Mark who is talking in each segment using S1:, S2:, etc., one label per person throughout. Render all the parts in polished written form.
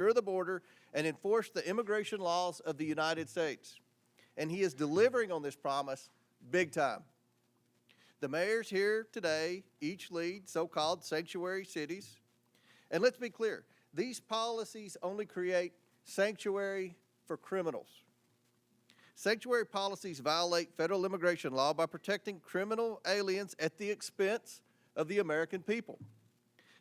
S1: secure the border and enforce the immigration laws of the United States. And he is delivering on this promise big time. The mayors here today each lead so-called sanctuary cities. And let's be clear, these policies only create sanctuary for criminals. Sanctuary policies violate federal immigration law by protecting criminal aliens at the expense of the American people.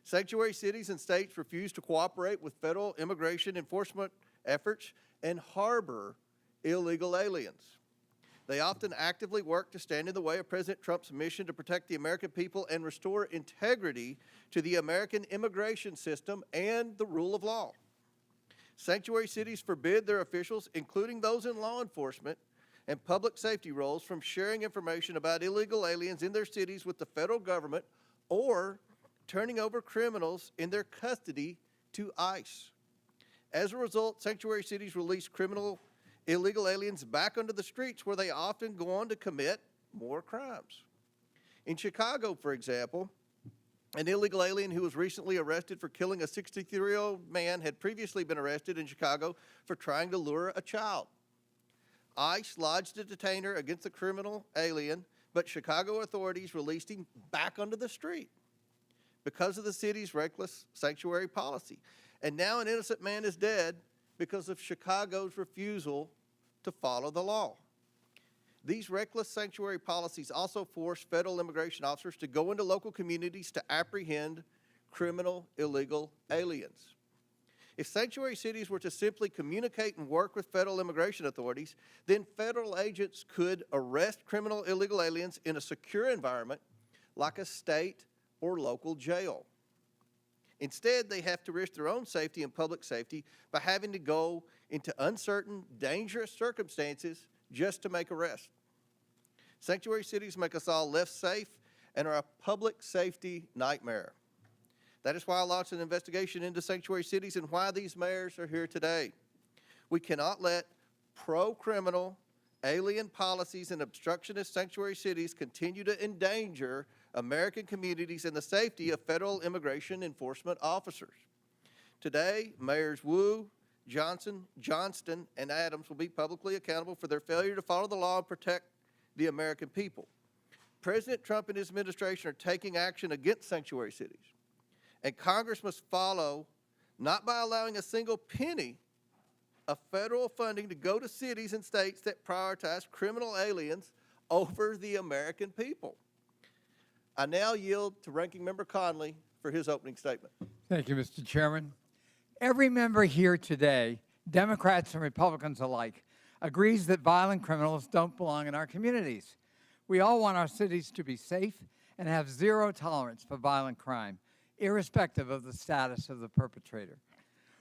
S1: Sanctuary cities and states refuse to cooperate with federal immigration enforcement efforts and harbor illegal aliens. They often actively work to stand in the way of President Trump's mission to protect the American people and restore integrity to the American immigration system and the rule of law. Sanctuary cities forbid their officials, including those in law enforcement and public safety roles, from sharing information about illegal aliens in their cities with the federal government or turning over criminals in their custody to ICE. As a result, sanctuary cities release illegal aliens back onto the streets, where they often go on to commit more crimes. In Chicago, for example, an illegal alien who was recently arrested for killing a 63-year-old man had previously been arrested in Chicago for trying to lure a child. ICE lodged a detainer against the criminal alien, but Chicago authorities released him back onto the street because of the city's reckless sanctuary policy. And now an innocent man is dead because of Chicago's refusal to follow the law. These reckless sanctuary policies also force federal immigration officers to go into local communities to apprehend criminal illegal aliens. If sanctuary cities were to simply communicate and work with federal immigration authorities, then federal agents could arrest criminal illegal aliens in a secure environment like a state or local jail. Instead, they have to risk their own safety and public safety by having to go into uncertain, dangerous circumstances just to make arrests. Sanctuary cities make us all less safe and are a public safety nightmare. That is why I launched an investigation into sanctuary cities and why these mayors are here today. We cannot let pro-criminal, alien policies and obstructionist sanctuary cities continue to endanger American communities and the safety of federal immigration enforcement officers. Today, Mayors Wu, Johnston, and Adams will be publicly accountable for their failure to follow the law and protect the American people. President Trump and his administration are taking action against sanctuary cities, and Congress must follow, not by allowing a single penny of federal funding to go to cities and states that prioritize criminal aliens over the American people. I now yield to Ranking Member Conley for his opening statement.
S2: Thank you, Mr. Chairman. Every member here today, Democrats and Republicans alike, agrees that violent criminals don't belong in our communities. We all want our cities to be safe and have zero tolerance for violent crime, irrespective of the status of the perpetrator.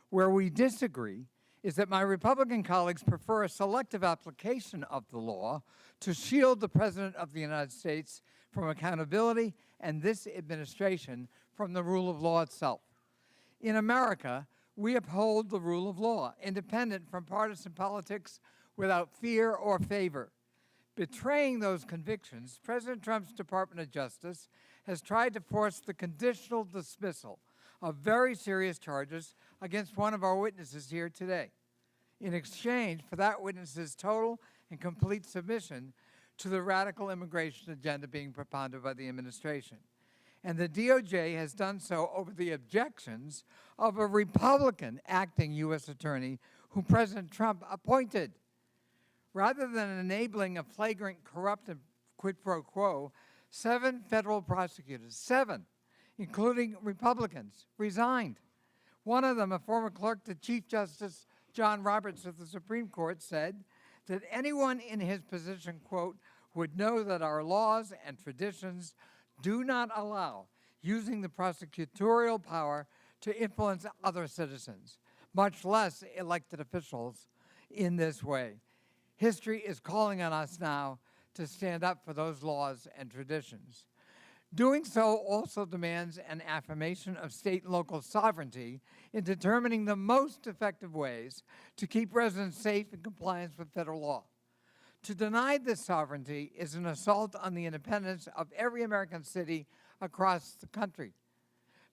S2: Where we disagree is that my Republican colleagues prefer a selective application of the law to shield the President of the United States from accountability and this administration from the rule of law itself. In America, we uphold the rule of law, independent from partisan politics, without fear or favor. Betraying those convictions, President Trump's Department of Justice has tried to force the conditional dismissal of very serious charges against one of our witnesses here today, in exchange for that witness's total and complete submission to the radical immigration agenda being propounded by the administration. And the DOJ has done so over the objections of a Republican acting U.S. attorney whom President Trump appointed. Rather than enabling a flagrant corrupt and quid pro quo, 7 federal prosecutors, 7, including Republicans, resigned. One of them, a former clerk to Chief Justice John Roberts of the Supreme Court, said that anyone in his position, quote, would know that our laws and traditions do not allow using the prosecutorial power to influence other citizens, much less elected officials, in this way. History is calling on us now to stand up for those laws and traditions. Doing so also demands an affirmation of state and local sovereignty in determining the most effective ways to keep residents safe in compliance with federal law. To deny this sovereignty is an assault on the independence of every American city across the country.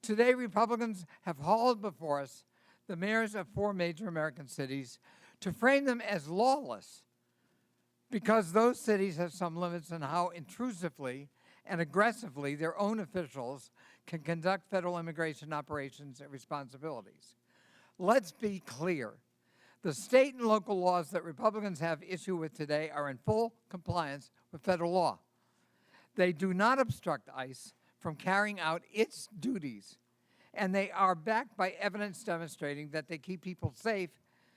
S2: Today, Republicans have hauled before us the mayors of 4 major American cities to frame them as lawless because those cities have some limits on how intrusively and aggressively their own officials can conduct federal immigration operations and responsibilities. Let's be clear. The state and local laws that Republicans have issue with today are in full compliance with federal law. They do not obstruct ICE from carrying out its duties, and they are backed by evidence demonstrating that they keep people safe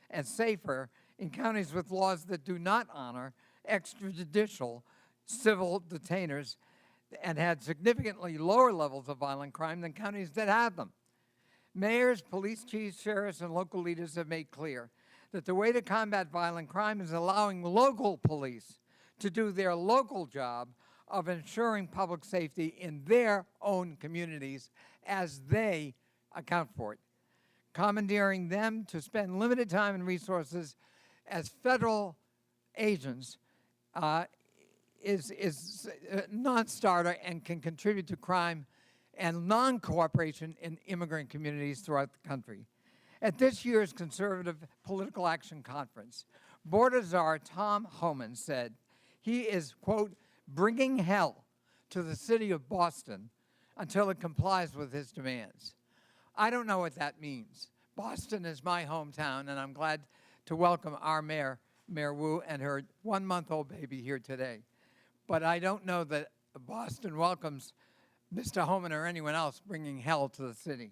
S2: and safer in counties with laws that do not honor extrajudicial civil detainers and had significantly lower levels of violent crime than counties that have them. Mayors, police chiefs, sheriffs, and local leaders have made clear that the way to combat violent crime is allowing local police to do their local job of ensuring public safety in their own communities as they account for it. Commandeering them to spend limited time and resources as federal agents is a non-starter and can contribute to crime and non-cooperation in immigrant communities throughout the country. At this year's Conservative Political Action Conference, border czar Tom Homan said he is, quote, bringing hell to the city of Boston until it complies with his demands. I don't know what that means. Boston is my hometown, and I'm glad to welcome our mayor, Mayor Wu, and her 1-month-old baby here today. But I don't know that Boston welcomes Mr. Homan or anyone else bringing hell to the city.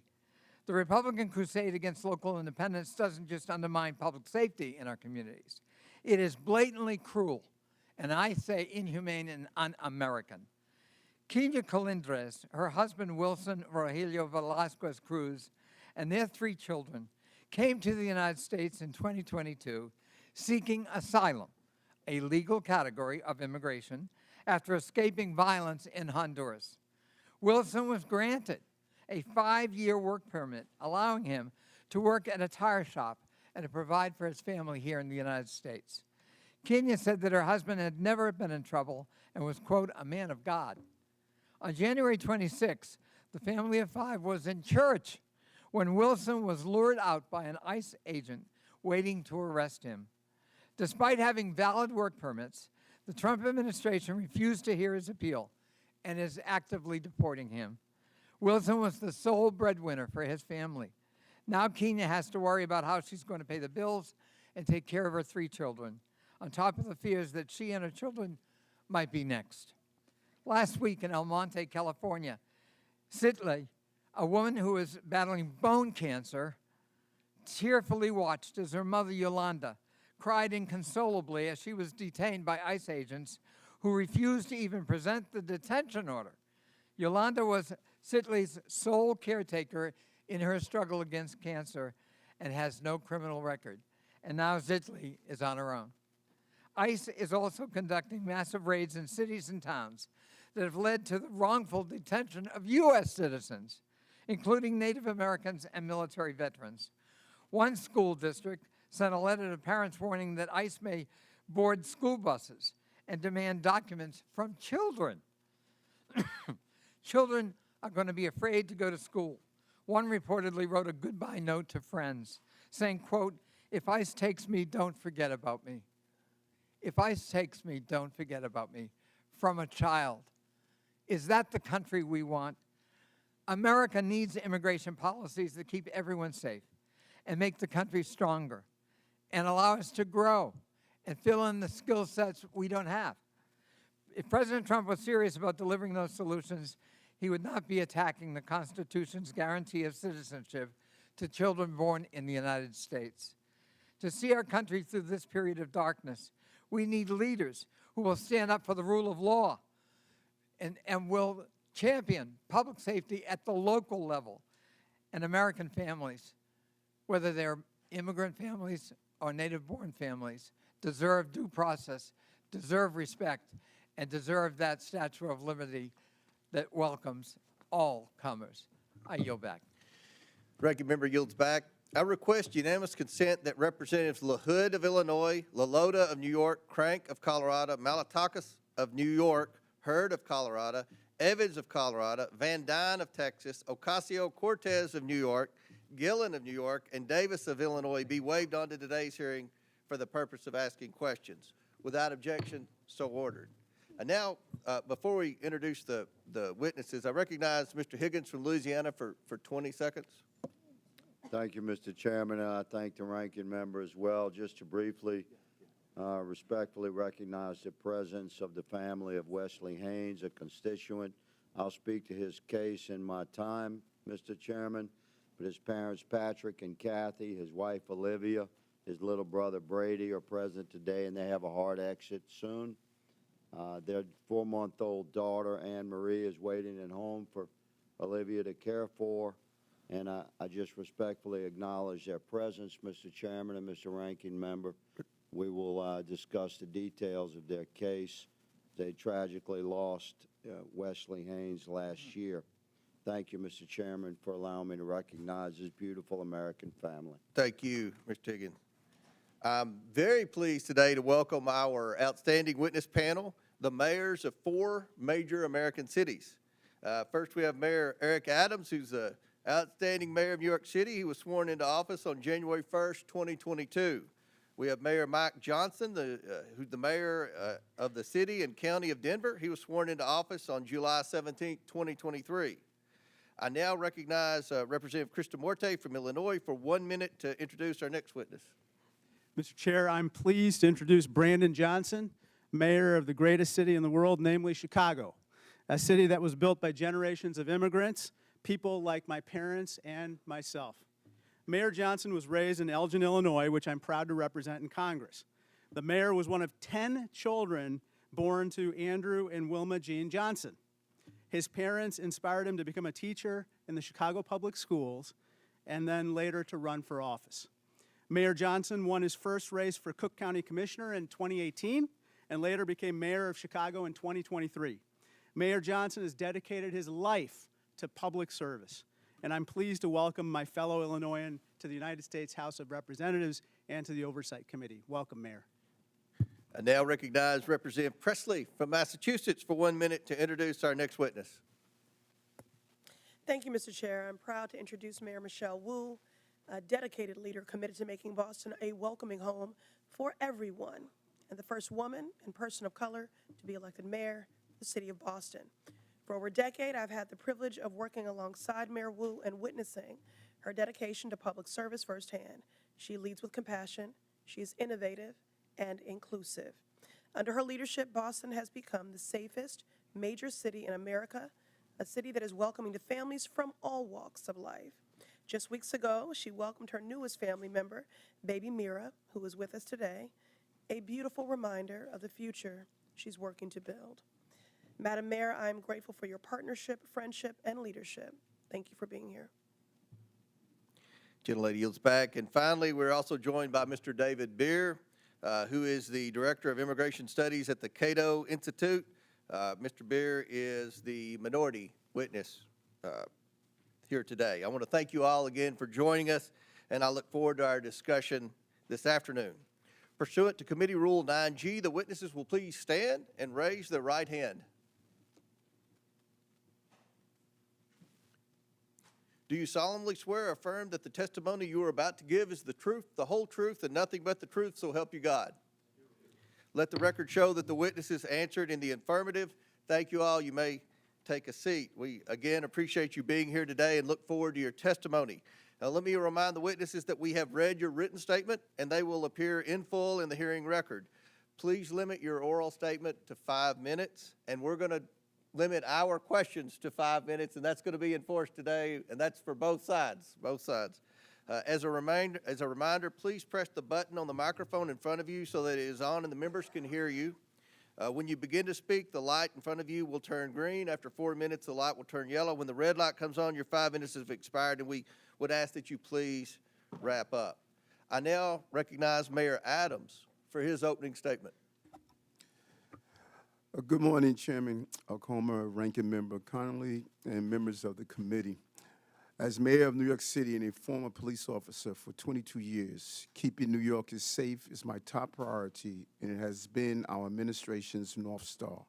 S2: The Republican crusade against local independence doesn't just undermine public safety in our communities. It is blatantly cruel, and I say inhumane and un-American. Kenya Colindres, her husband Wilson Rogelio Velasquez Cruz, and their 3 children came to the United States in 2022 seeking asylum, a legal category of immigration, after escaping violence in Honduras. Wilson was granted a 5-year work permit, allowing him to work at a tire shop and to provide for his family here in the United States. Kenya said that her husband had never been in trouble and was, quote, a man of God. On January 26, the family of 5 was in church when Wilson was lured out by an ICE agent waiting to arrest him. Despite having valid work permits, the Trump administration refused to hear his appeal and is actively deporting him. Wilson was the sole breadwinner for his family. Now Kenya has to worry about how she's going to pay the bills and take care of her 3 children, on top of the fears that she and her children might be next. Last week in El Monte, California, Sitley, a woman who was battling bone cancer, tearfully watched as her mother, Yolanda, cried inconsolably as she was detained by ICE agents who refused to even present the detention order. Yolanda was Sitley's sole caretaker in her struggle against cancer and has no criminal record. And now Sitley is on her own. ICE is also conducting massive raids in cities and towns that have led to the wrongful detention of U.S. citizens, including Native Americans and military veterans. One school district sent a letter to parents warning that ICE may board school buses and demand documents from children. Children are going to be afraid to go to school. One reportedly wrote a goodbye note to friends saying, quote, if ICE takes me, don't forget about me. If ICE takes me, don't forget about me. From a child. Is that the country we want? America needs immigration policies that keep everyone safe and make the country stronger and allow us to grow and fill in the skill sets we don't have. If President Trump was serious about delivering those solutions, he would not be attacking the Constitution's guarantee of citizenship to children born in the United States. To see our country through this period of darkness, we need leaders who will stand up for the rule of law and will champion public safety at the local level. And American families, whether they're immigrant families or native-born families, deserve due process, deserve respect, and deserve that Statue of Liberty that welcomes all comers. I yield back.
S1: Ranking member yields back. I request unanimous consent that Representatives LaHood of Illinois, LaLota of New York, Crank of Colorado, Malatakis of New York, Hurd of Colorado, Evans of Colorado, Van Dyne of Texas, Ocasio-Cortez of New York, Gillen of New York, and Davis of Illinois be waived onto today's hearing for the purpose of asking questions. Without objection, so ordered. And now, before we introduce the witnesses, I recognize Mr. Higgins from Louisiana for 20 seconds.
S3: Thank you, Mr. Chairman, and I thank the ranking member as well. Just to briefly, respectfully recognize the presence of the family of Wesley Haynes, a constituent. I'll speak to his case in my time, Mr. Chairman, but his parents, Patrick and Kathy, his wife, Olivia, his little brother, Brady, are present today, and they have a hard exit soon. Their 4-month-old daughter, Anne Marie, is waiting at home for Olivia to care for. And I just respectfully acknowledge their presence, Mr. Chairman and Mr. Ranking Member. We will discuss the details of their case. They tragically lost Wesley Haynes last year. Thank you, Mr. Chairman, for allowing me to recognize this beautiful American family.
S1: Thank you, Mr. Higgins. I'm very pleased today to welcome our outstanding witness panel, the mayors of 4 major American cities. First, we have Mayor Eric Adams, who's the outstanding mayor of New York City. He was sworn into office on January 1st, 2022. We have Mayor Mike Johnston, who's the mayor of the city and county of Denver. He was sworn into office on July 17th, 2023. I now recognize Representative Krista Morte from Illinois for 1 minute to introduce our next witness.
S4: Mr. Chair, I'm pleased to introduce Brandon Johnson, mayor of the greatest city in the world, namely Chicago, a city that was built by generations of immigrants, people like my parents and myself. Mayor Johnson was raised in Elgin, Illinois, which I'm proud to represent in Congress. The mayor was one of 10 children born to Andrew and Wilma Jean Johnson. His parents inspired him to become a teacher in the Chicago Public Schools and then later to run for office. Mayor Johnson won his first race for Cook County Commissioner in 2018 and later became mayor of Chicago in 2023. Mayor Johnson has dedicated his life to public service, and I'm pleased to welcome my fellow Illinoisan to the United States House of Representatives and to the Oversight Committee. Welcome, Mayor.
S1: I now recognize Representative Presley from Massachusetts for 1 minute to introduce our next witness.
S5: Thank you, Mr. Chair. I'm proud to introduce Mayor Michelle Wu, a dedicated leader committed to making Boston a welcoming home for everyone, and the first woman and person of color to be elected mayor of the city of Boston. For over a decade, I've had the privilege of working alongside Mayor Wu and witnessing her dedication to public service firsthand. She leads with compassion, she is innovative and inclusive. Under her leadership, Boston has become the safest major city in America, a city that is welcoming to families from all walks of life. Just weeks ago, she welcomed her newest family member, baby Mira, who is with us today, a beautiful reminder of the future she's working to build. Madam Mayor, I am grateful for your partnership, friendship, and leadership. Thank you for being here.
S1: Gentlelady yields back. And finally, we're also joined by Mr. David Beer, who is the Director of Immigration Studies at the Cato Institute. Mr. Beer is the minority witness here today. I want to thank you all again for joining us, and I look forward to our discussion this afternoon. Pursuant to Committee Rule 9G, the witnesses will please stand and raise their right hand. Do you solemnly swear or affirm that the testimony you are about to give is the truth, the whole truth, and nothing but the truth, so help you God? Let the record show that the witnesses answered in the affirmative. Thank you all. You may take a seat. We, again, appreciate you being here today and look forward to your testimony. Now, let me remind the witnesses that we have read your written statement, and they will appear in full in the hearing record. Please limit your oral statement to 5 minutes, and we're going to limit our questions to 5 minutes, and that's going to be enforced today, and that's for both sides, As a reminder, please press the button on the microphone in front of you so that it is on and the members can hear you. When you begin to speak, the light in front of you will turn green. After 4 minutes, the light will turn yellow. When the red light comes on, your 5 minutes have expired, and we would ask that you please wrap up. I now recognize Mayor Adams for his opening statement.
S6: Good morning, Chairman Comer, Ranking Member Connolly, and members of the committee. As mayor of New York City and a former police officer for 22 years, keeping New Yorkers safe is my top priority, and it has been our administration's North Star.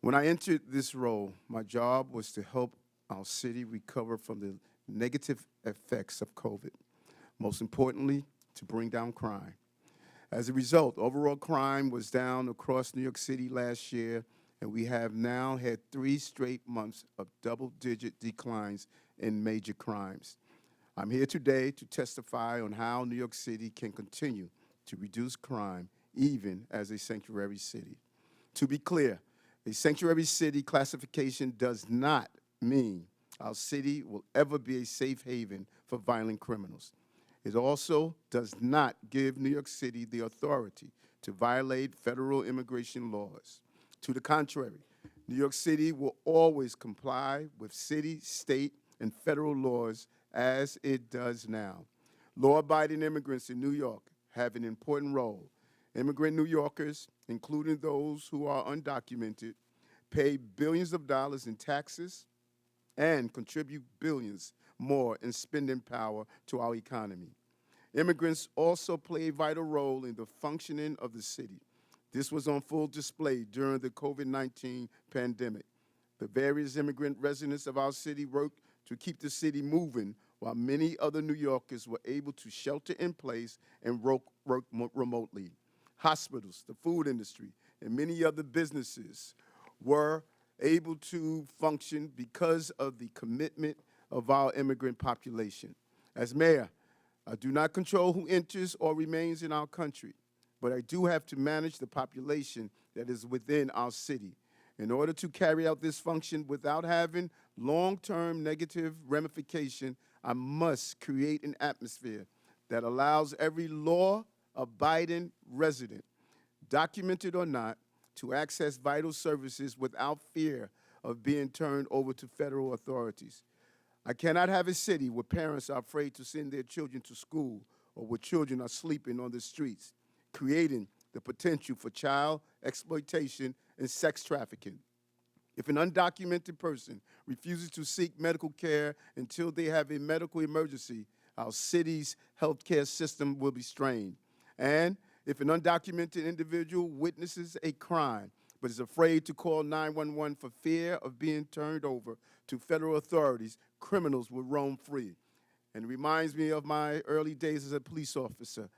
S6: When I entered this role, my job was to help our city recover from the negative effects of COVID. Most importantly, to bring down crime. As a result, overall crime was down across New York City last year, and we have now had 3 straight months of double-digit declines in major crimes. I'm here today to testify on how New York City can continue to reduce crime even as a sanctuary city. To be clear, a sanctuary city classification does not mean our city will ever be a safe haven for violent criminals. It also does not give New York City the authority to violate federal immigration laws. To the contrary, New York City will always comply with city, state, and federal laws as it does now. Law-abiding immigrants in New York have an important role. Immigrant New Yorkers, including those who are undocumented, pay billions of dollars in taxes and contribute billions more in spending power to our economy. Immigrants also play a vital role in the functioning of the city. This was on full display during the COVID-19 pandemic. The various immigrant residents of our city worked to keep the city moving, while many other New Yorkers were able to shelter in place and work remotely. Hospitals, the food industry, and many other businesses were able to function because of the commitment of our immigrant population. As mayor, I do not control who enters or remains in our country, but I do have to manage the population that is within our city. In order to carry out this function without having long-term negative ramification, I must create an atmosphere that allows every law-abiding resident, documented or not, to access vital services without fear of being turned over to federal authorities. I cannot have a city where parents are afraid to send their children to school or where children are sleeping on the streets, creating the potential for child exploitation and sex trafficking. If an undocumented person refuses to seek medical care until they have a medical emergency, our city's healthcare system will be strained. And if an undocumented individual witnesses a crime but is afraid to call 911 for fear of being turned over to federal authorities, criminals will roam free. And it reminds me of my early days as a police officer.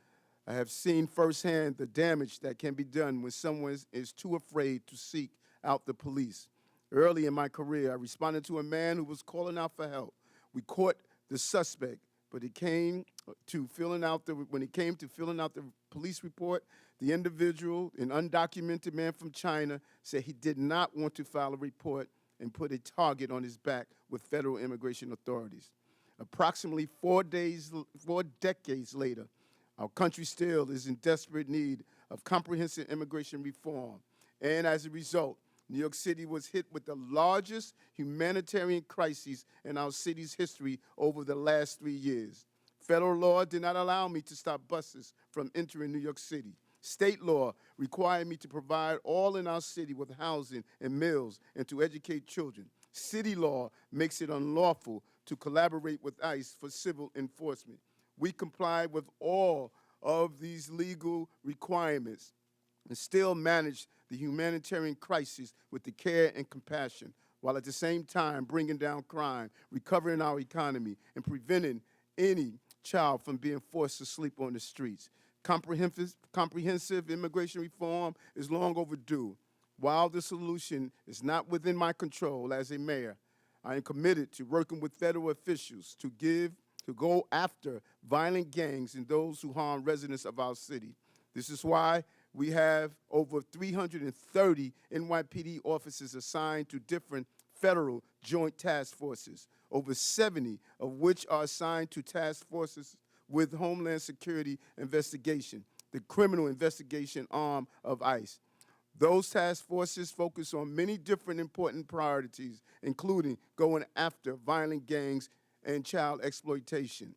S6: I have seen firsthand the damage that can be done when someone is too afraid to seek out the police. Early in my career, I responded to a man who was calling out for help. We caught the suspect, but when it came to filling out the police report, the individual, an undocumented man from China, said he did not want to file a report and put a target on his back with federal immigration authorities. Approximately 4 decades later, our country still is in desperate need of comprehensive immigration reform. And as a result, New York City was hit with the largest humanitarian crisis in our city's history over the last 3 years. Federal law did not allow me to stop buses from entering New York City. State law required me to provide all in our city with housing and meals and to educate children. City law makes it unlawful to collaborate with ICE for civil enforcement. We complied with all of these legal requirements and still managed the humanitarian crisis with the care and compassion, while at the same time bringing down crime, recovering our economy, and preventing any child from being forced to sleep on the streets. Comprehensive immigration reform is long overdue. While the solution is not within my control as a mayor, I am committed to working with federal officials to go after violent gangs and those who harm residents of our city. This is why we have over 330 NYPD officers assigned to different federal joint task forces, over 70 of which are assigned to task forces with Homeland Security investigation, the criminal investigation arm of ICE. Those task forces focus on many different important priorities, including going after violent gangs and child exploitation.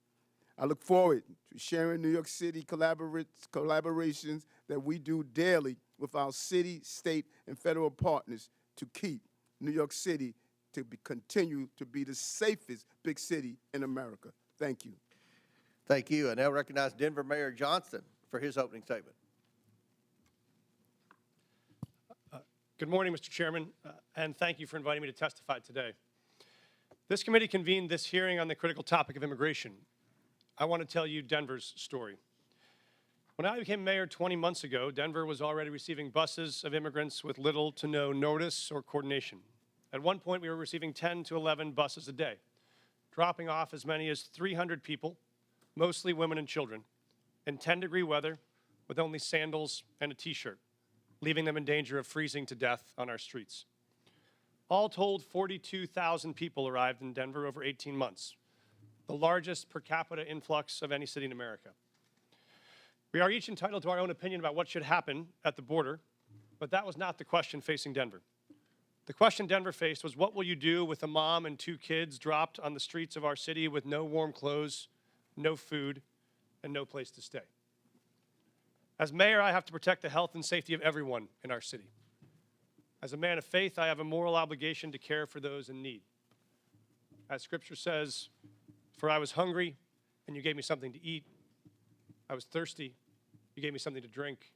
S6: I look forward to sharing New York City collaborations that we do daily with our city, state, and federal partners to keep New York City to continue to be the safest big city in America. Thank you.
S1: Thank you. I now recognize Denver Mayor Johnston for his opening statement.
S7: Good morning, Mr. Chairman, and thank you for inviting me to testify today. This committee convened this hearing on the critical topic of immigration. I want to tell you Denver's story. When I became mayor 20 months ago, Denver was already receiving buses of immigrants with little to no notice or coordination. At one point, we were receiving 10 to 11 buses a day, dropping off as many as 300 people, mostly women and children, in 10-degree weather with only sandals and a t-shirt, leaving them in danger of freezing to death on our streets. All told, 42,000 people arrived in Denver over 18 months, the largest per capita influx of any city in America. We are each entitled to our own opinion about what should happen at the border, but that was not the question facing Denver. The question Denver faced was, what will you do with a mom and 2 kids dropped on the streets of our city with no warm clothes, no food, and no place to stay? As mayor, I have to protect the health and safety of everyone in our city. As a man of faith, I have a moral obligation to care for those in need. As Scripture says, for I was hungry, and you gave me something to eat. I was thirsty, you gave me something to drink.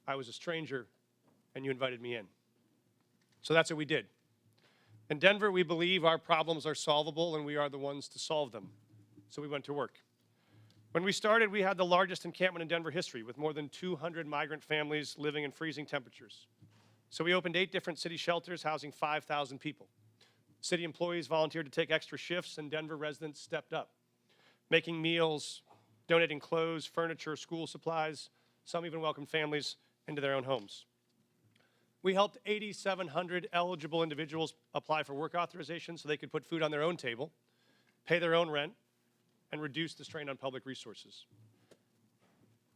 S7: I was a stranger, and you invited me in. So that's what we did. In Denver, we believe our problems are solvable, and we are the ones to solve them. So we went to work. When we started, we had the largest encampment in Denver history, with more than 200 migrant families living in freezing temperatures. So we opened 8 different city shelters housing 5,000 people. City employees volunteered to take extra shifts, and Denver residents stepped up, making meals, donating clothes, furniture, school supplies. Some even welcomed families into their own homes. We helped 8,700 eligible individuals apply for work authorization so they could put food on their own table, pay their own rent, and reduce the strain on public resources.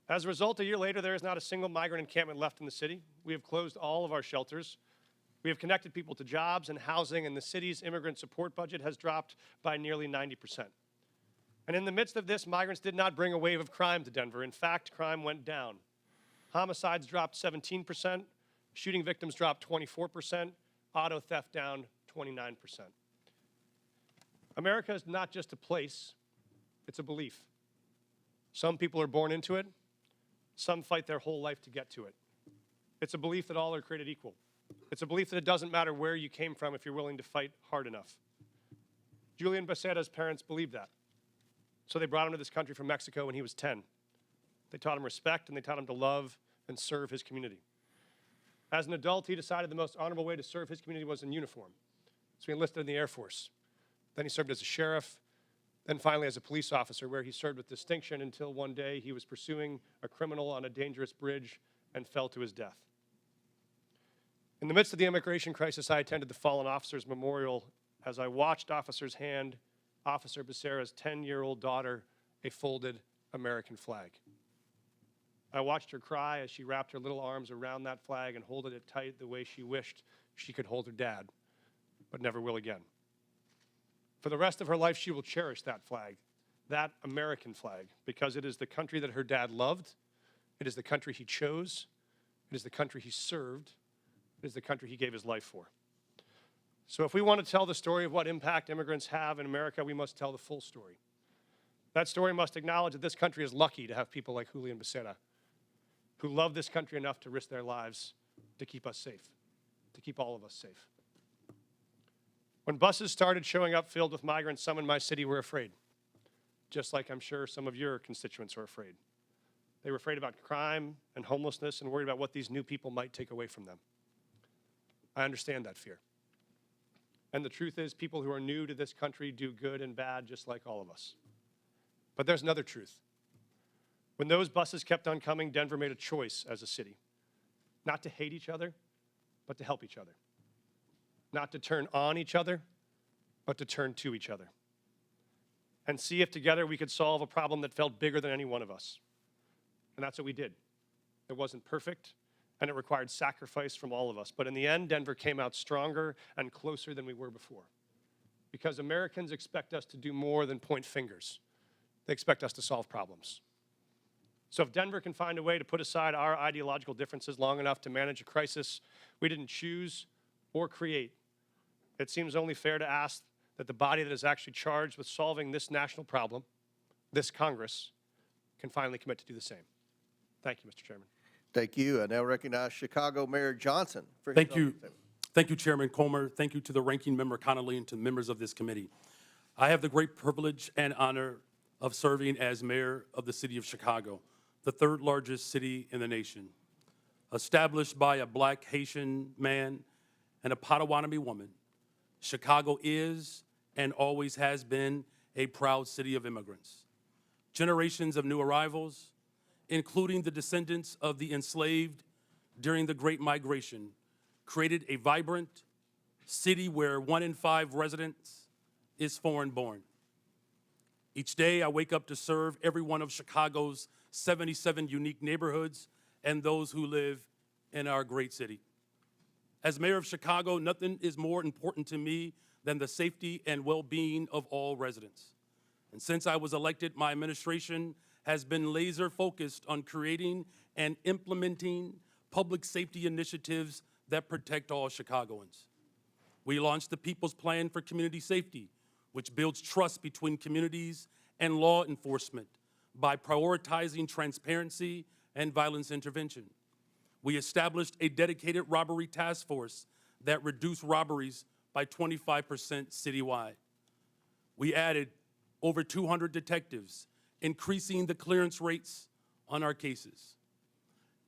S7: As a result, a year later, there is not a single migrant encampment left in the city. We have closed all of our shelters. We have connected people to jobs and housing, and the city's immigrant support budget has dropped by nearly 90%. And in the midst of this, migrants did not bring a wave of crime to Denver. In fact, crime went down. Homicides dropped 17%, shooting victims dropped 24%, auto theft down 29%. America is not just a place, it's a belief. Some people are born into it, some fight their whole life to get to it. It's a belief that all are created equal. It's a belief that it doesn't matter where you came from if you're willing to fight hard enough. Julian Becerra's parents believed that. So they brought him to this country from Mexico when he was 10. They taught him respect, and they taught him to love and serve his community. As an adult, he decided the most honorable way to serve his community was in uniform. So he enlisted in the Air Force. Then he served as a sheriff, then finally as a police officer, where he served with distinction until one day he was pursuing a criminal on a dangerous bridge and fell to his death. In the midst of the immigration crisis, I attended the Fallen Officers Memorial as I watched officers hand Officer Becerra's 10-year-old daughter a folded American flag. I watched her cry as she wrapped her little arms around that flag and holded it tight the way she wished she could hold her dad, but never will again. For the rest of her life, she will cherish that flag, that American flag, because it is the country that her dad loved, it is the country he chose, it is the country he served, it is the country he gave his life for. So if we want to tell the story of what impact immigrants have in America, we must tell the full story. That story must acknowledge that this country is lucky to have people like Julian Becerra, who love this country enough to risk their lives to keep us safe, to keep all of us safe. When buses started showing up filled with migrants, some in my city were afraid, just like I'm sure some of your constituents are afraid. They were afraid about crime and homelessness and worried about what these new people might take away from them. I understand that fear. And the truth is, people who are new to this country do good and bad just like all of us. But there's another truth. When those buses kept on coming, Denver made a choice as a city, not to hate each other, but to help each other. Not to turn on each other, but to turn to each other. And see if together we could solve a problem that felt bigger than any one of us. And that's what we did. It wasn't perfect, and it required sacrifice from all of us. But in the end, Denver came out stronger and closer than we were before. Because Americans expect us to do more than point fingers. They expect us to solve problems. So if Denver can find a way to put aside our ideological differences long enough to manage a crisis we didn't choose or create, it seems only fair to ask that the body that is actually charged with solving this national problem, this Congress, can finally commit to do the same. Thank you, Mr. Chairman.
S1: Thank you. I now recognize Chicago Mayor Johnston. For his
S8: Thank
S1: opening
S8: you.
S1: statement.
S8: Thank you, Chairman Comer. Thank you to the Ranking Member Connolly and to the members of this committee. I have the great privilege and honor of serving as mayor of the city of Chicago, the third largest city in the nation. Established by a Black Haitian man and a Potawatomi woman, Chicago is and always has been a proud city of immigrants. Generations of new arrivals, including the descendants of the enslaved during the Great Migration, created a vibrant city where 1 in 5 residents is foreign-born. Each day, I wake up to serve every one of Chicago's 77 unique neighborhoods and those who live in our great city. As mayor of Chicago, nothing is more important to me than the safety and well-being of all residents. And since I was elected, my administration has been laser-focused on creating and implementing public safety initiatives that protect all Chicagoans. We launched the People's Plan for Community Safety, which builds trust between communities and law enforcement by prioritizing transparency and violence intervention. We established a dedicated robbery task force that reduced robberies by 25% citywide. We added over 200 detectives, increasing the clearance rates on our cases.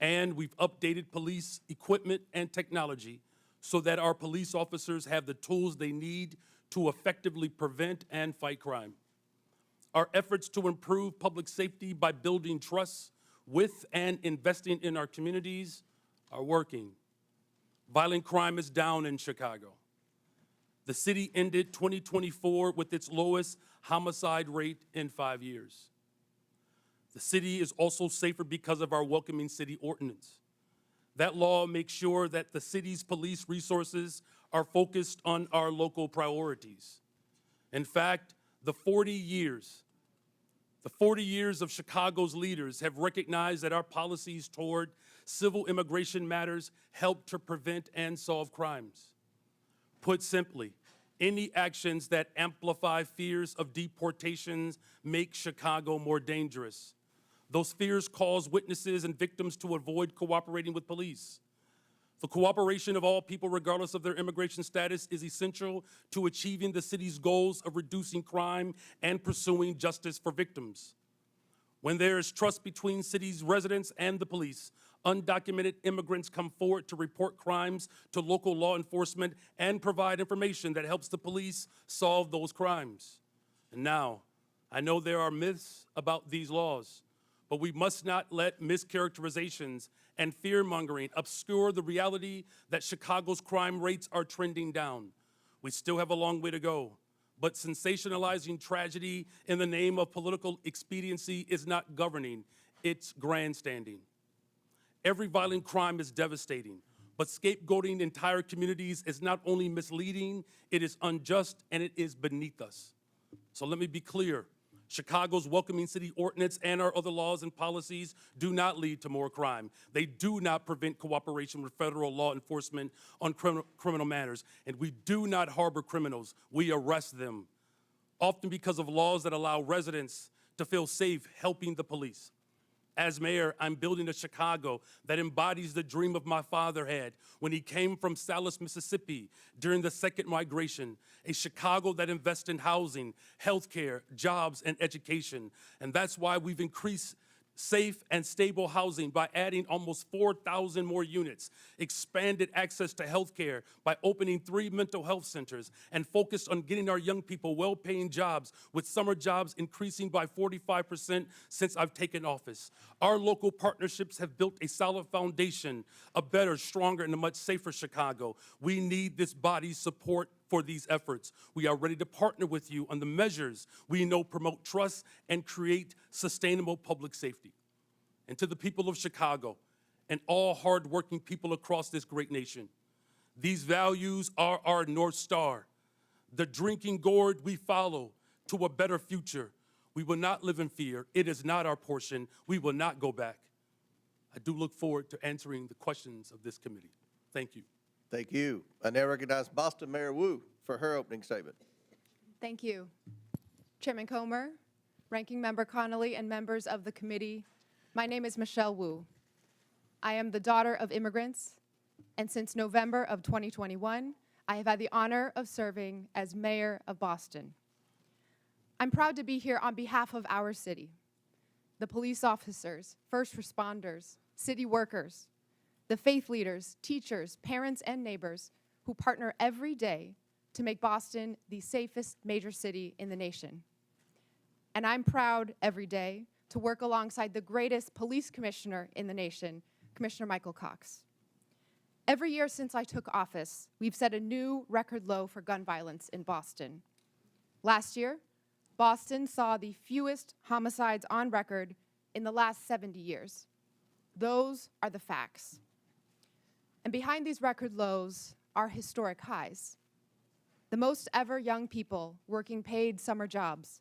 S8: And we've updated police equipment and technology so that our police officers have the tools they need to effectively prevent and fight crime. Our efforts to improve public safety by building trust with and investing in our communities are working. Violent crime is down in Chicago. The city ended 2024 with its lowest homicide rate in 5 years. The city is also safer because of our Welcoming City Ordinance. That law makes sure that the city's police resources are focused on our local priorities. In fact, the 40 years of Chicago's leaders have recognized that our policies toward civil immigration matters help to prevent and solve crimes. Put simply, any actions that amplify fears of deportations make Chicago more dangerous. Those fears cause witnesses and victims to avoid cooperating with police. The cooperation of all people, regardless of their immigration status, is essential to achieving the city's goals of reducing crime and pursuing justice for victims. When there is trust between city's residents and the police, undocumented immigrants come forward to report crimes to local law enforcement and provide information that helps the police solve those crimes. And now, I know there are myths about these laws, but we must not let mischaracterizations and fear-mongering obscure the reality that Chicago's crime rates are trending down. We still have a long way to go, but sensationalizing tragedy in the name of political expediency is not governing, it's grandstanding. Every violent crime is devastating, but scapegoating entire communities is not only misleading, it is unjust, and it is beneath us. So let me be clear. Chicago's Welcoming City Ordinance and our other laws and policies do not lead to more crime. They do not prevent cooperation with federal law enforcement on criminal matters. And we do not harbor criminals. We arrest them, often because of laws that allow residents to feel safe helping the police. As mayor, I'm building a Chicago that embodies the dream of my father had when he came from Salis, Mississippi during the second migration, a Chicago that invests in housing, healthcare, jobs, and education. And that's why we've increased safe and stable housing by adding almost 4,000 more units, expanded access to healthcare by opening 3 mental health centers, and focused on getting our young people well-paying jobs, with summer jobs increasing by 45% since I've taken office. Our local partnerships have built a solid foundation, a better, stronger, and a much safer Chicago. We need this body's support for these efforts. We are ready to partner with you on the measures we know promote trust and create sustainable public safety. And to the people of Chicago and all hardworking people across this great nation, these values are our North Star, the drinking gourd we follow to a better future. We will not live in fear. It is not our portion. We will not go back. I do look forward to answering the questions of this committee. Thank you.
S1: Thank you. I now recognize Boston Mayor Wu for her opening statement.
S9: Thank you. Chairman Comer, Ranking Member Connolly, and members of the committee, my name is Michelle Wu. I am the daughter of immigrants And since November of 2021, I have had the honor of serving as mayor of Boston. I'm proud to be here on behalf of our city, the police officers, first responders, city workers, the faith leaders, teachers, parents, and neighbors who partner every day to make Boston the safest major city in the nation. And I'm proud every day to work alongside the greatest police commissioner in the nation, Commissioner Michael Cox. Every year since I took office, we've set a new record low for gun violence in Boston. Last year, Boston saw the fewest homicides on record in the last 70 years. Those are the facts. And behind these record lows are historic highs. The most ever young people working paid summer jobs,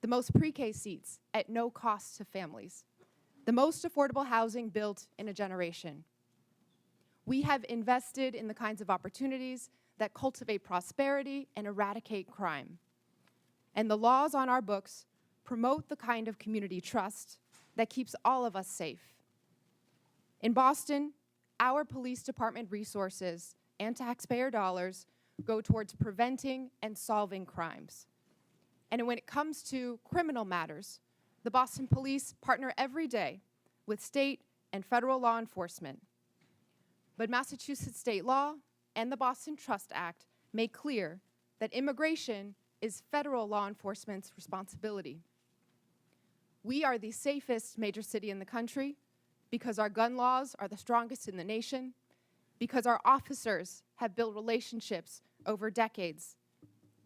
S9: the most pre-K seats at no cost to families, the most affordable housing built in a generation. We have invested in the kinds of opportunities that cultivate prosperity and eradicate crime. And the laws on our books promote the kind of community trust that keeps all of us safe. In Boston, our police department resources and taxpayer dollars go towards preventing and solving crimes. And when it comes to criminal matters, the Boston Police partner every day with state and federal law enforcement. But Massachusetts state law and the Boston Trust Act make clear that immigration is federal law enforcement's responsibility. We are the safest major city in the country because our gun laws are the strongest in the nation, because our officers have built relationships over decades,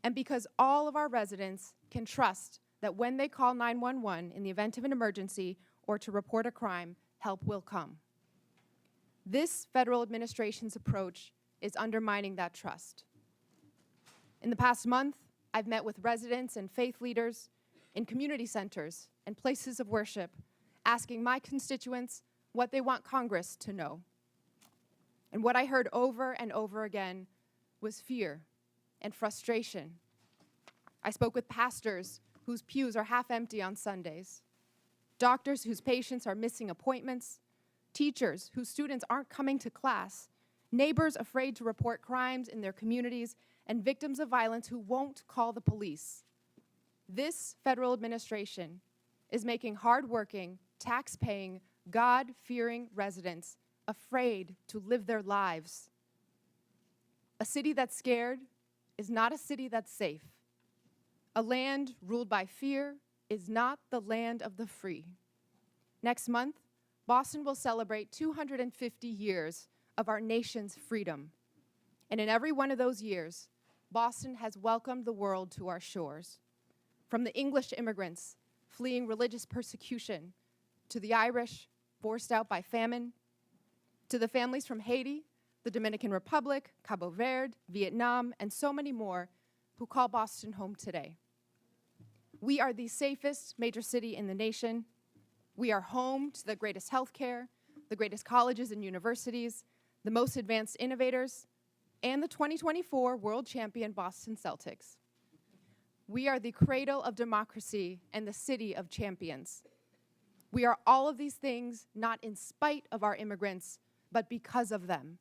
S9: and because all of our residents can trust that when they call 911 in the event of an emergency or to report a crime, help will come. This federal administration's approach is undermining that trust. In the past month, I've met with residents and faith leaders in community centers and places of worship, asking my constituents what they want Congress to know. And what I heard over and over again was fear and frustration. I spoke with pastors whose pews are half empty on Sundays, doctors whose patients are missing appointments, teachers whose students aren't coming to class, neighbors afraid to report crimes in their communities, and victims of violence who won't call the police. This federal administration is making hardworking, tax-paying, God-fearing residents afraid to live their lives. A city that's scared is not a city that's safe. A land ruled by fear is not the land of the free. Next month, Boston will celebrate 250 years of our nation's freedom. And in every one of those years, Boston has welcomed the world to our shores. From the English immigrants fleeing religious persecution, to the Irish forced out by famine, to the families from Haiti, the Dominican Republic, Cabo Verde, Vietnam, and so many more who call Boston home today. We are the safest major city in the nation. We are home to the greatest healthcare, the greatest colleges and universities, the most advanced innovators, and the 2024 world champion Boston Celtics. We are the cradle of democracy and the city of champions. We are all of these things not in spite of our immigrants, but because of them.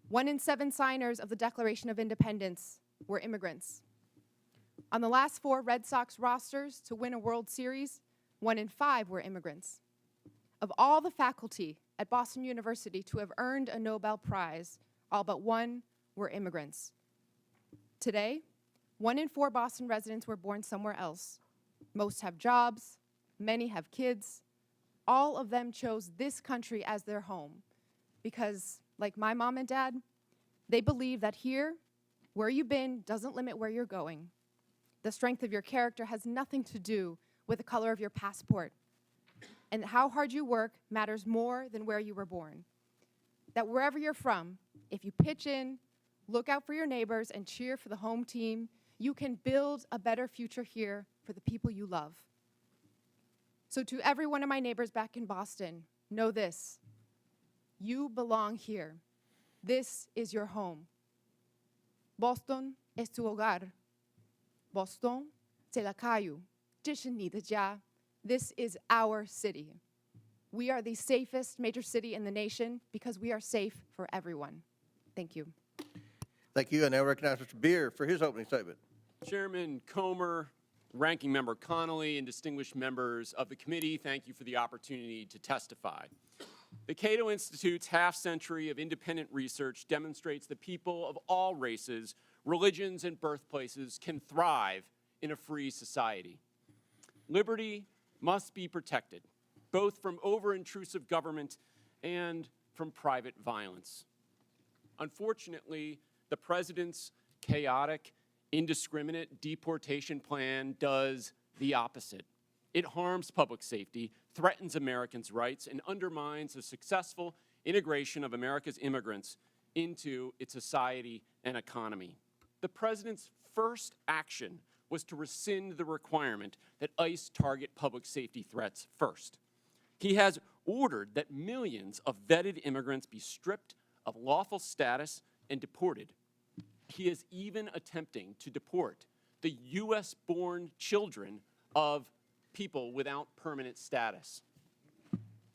S9: 1 in 7 signers of the Declaration of Independence were immigrants. On the last 4 Red Sox rosters to win a World Series, 1 in 5 were immigrants. Of all the faculty at Boston University to have earned a Nobel Prize, all but 1 were immigrants. Today, 1 in 4 Boston residents were born somewhere else. Most have jobs, many have kids. All of them chose this country as their home because, like my mom and dad, they believe that here, where you've been doesn't limit where you're going. The strength of your character has nothing to do with the color of your passport. And how hard you work matters more than where you were born. That wherever you're from, if you pitch in, look out for your neighbors, and cheer for the home team, you can build a better future here for the people you love. So to every one of my neighbors back in Boston, know this: you belong here. This is your home. Boston es tu hogar. Boston, c'est la caillou. 这是你的家. This is our city. We are the safest major city in the nation because we are safe for everyone. Thank you.
S1: Thank you. I now recognize Mr. Beer for his opening statement.
S10: Chairman Comer, Ranking Member Connolly, and distinguished members of the committee, thank you for the opportunity to testify. The Cato Institute's half-century of independent research demonstrates that people of all races, religions, and birthplaces can thrive in a free society. Liberty must be protected, both from over-intrusive government and from private violence. Unfortunately, the president's chaotic, indiscriminate deportation plan does the opposite. It harms public safety, threatens Americans' rights, and undermines the successful integration of America's immigrants into its society and economy. The president's first action was to rescind the requirement that ICE target public safety threats first. He has ordered that millions of vetted immigrants be stripped of lawful status and deported. He is even attempting to deport the U.S.-born children of people without permanent status.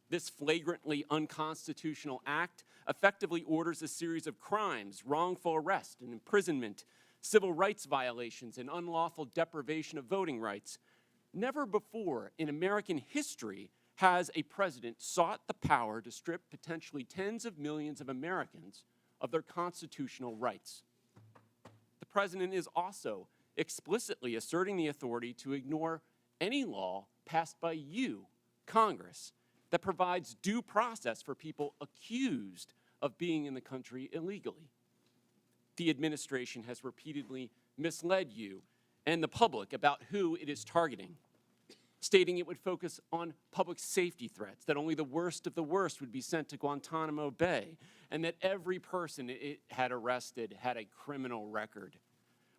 S10: This flagrantly unconstitutional act effectively orders a series of crimes, wrongful arrest and imprisonment, civil rights violations, and unlawful deprivation of voting rights. Never before in American history has a president sought the power to strip potentially tens of millions of Americans of their constitutional rights. The president is also explicitly asserting the authority to ignore any law passed by you, Congress, that provides due process for people accused of being in the country illegally. The administration has repeatedly misled you and the public about who it is targeting, stating it would focus on public safety threats, that only the worst of the worst would be sent to Guantanamo Bay, and that every person it had arrested had a criminal record.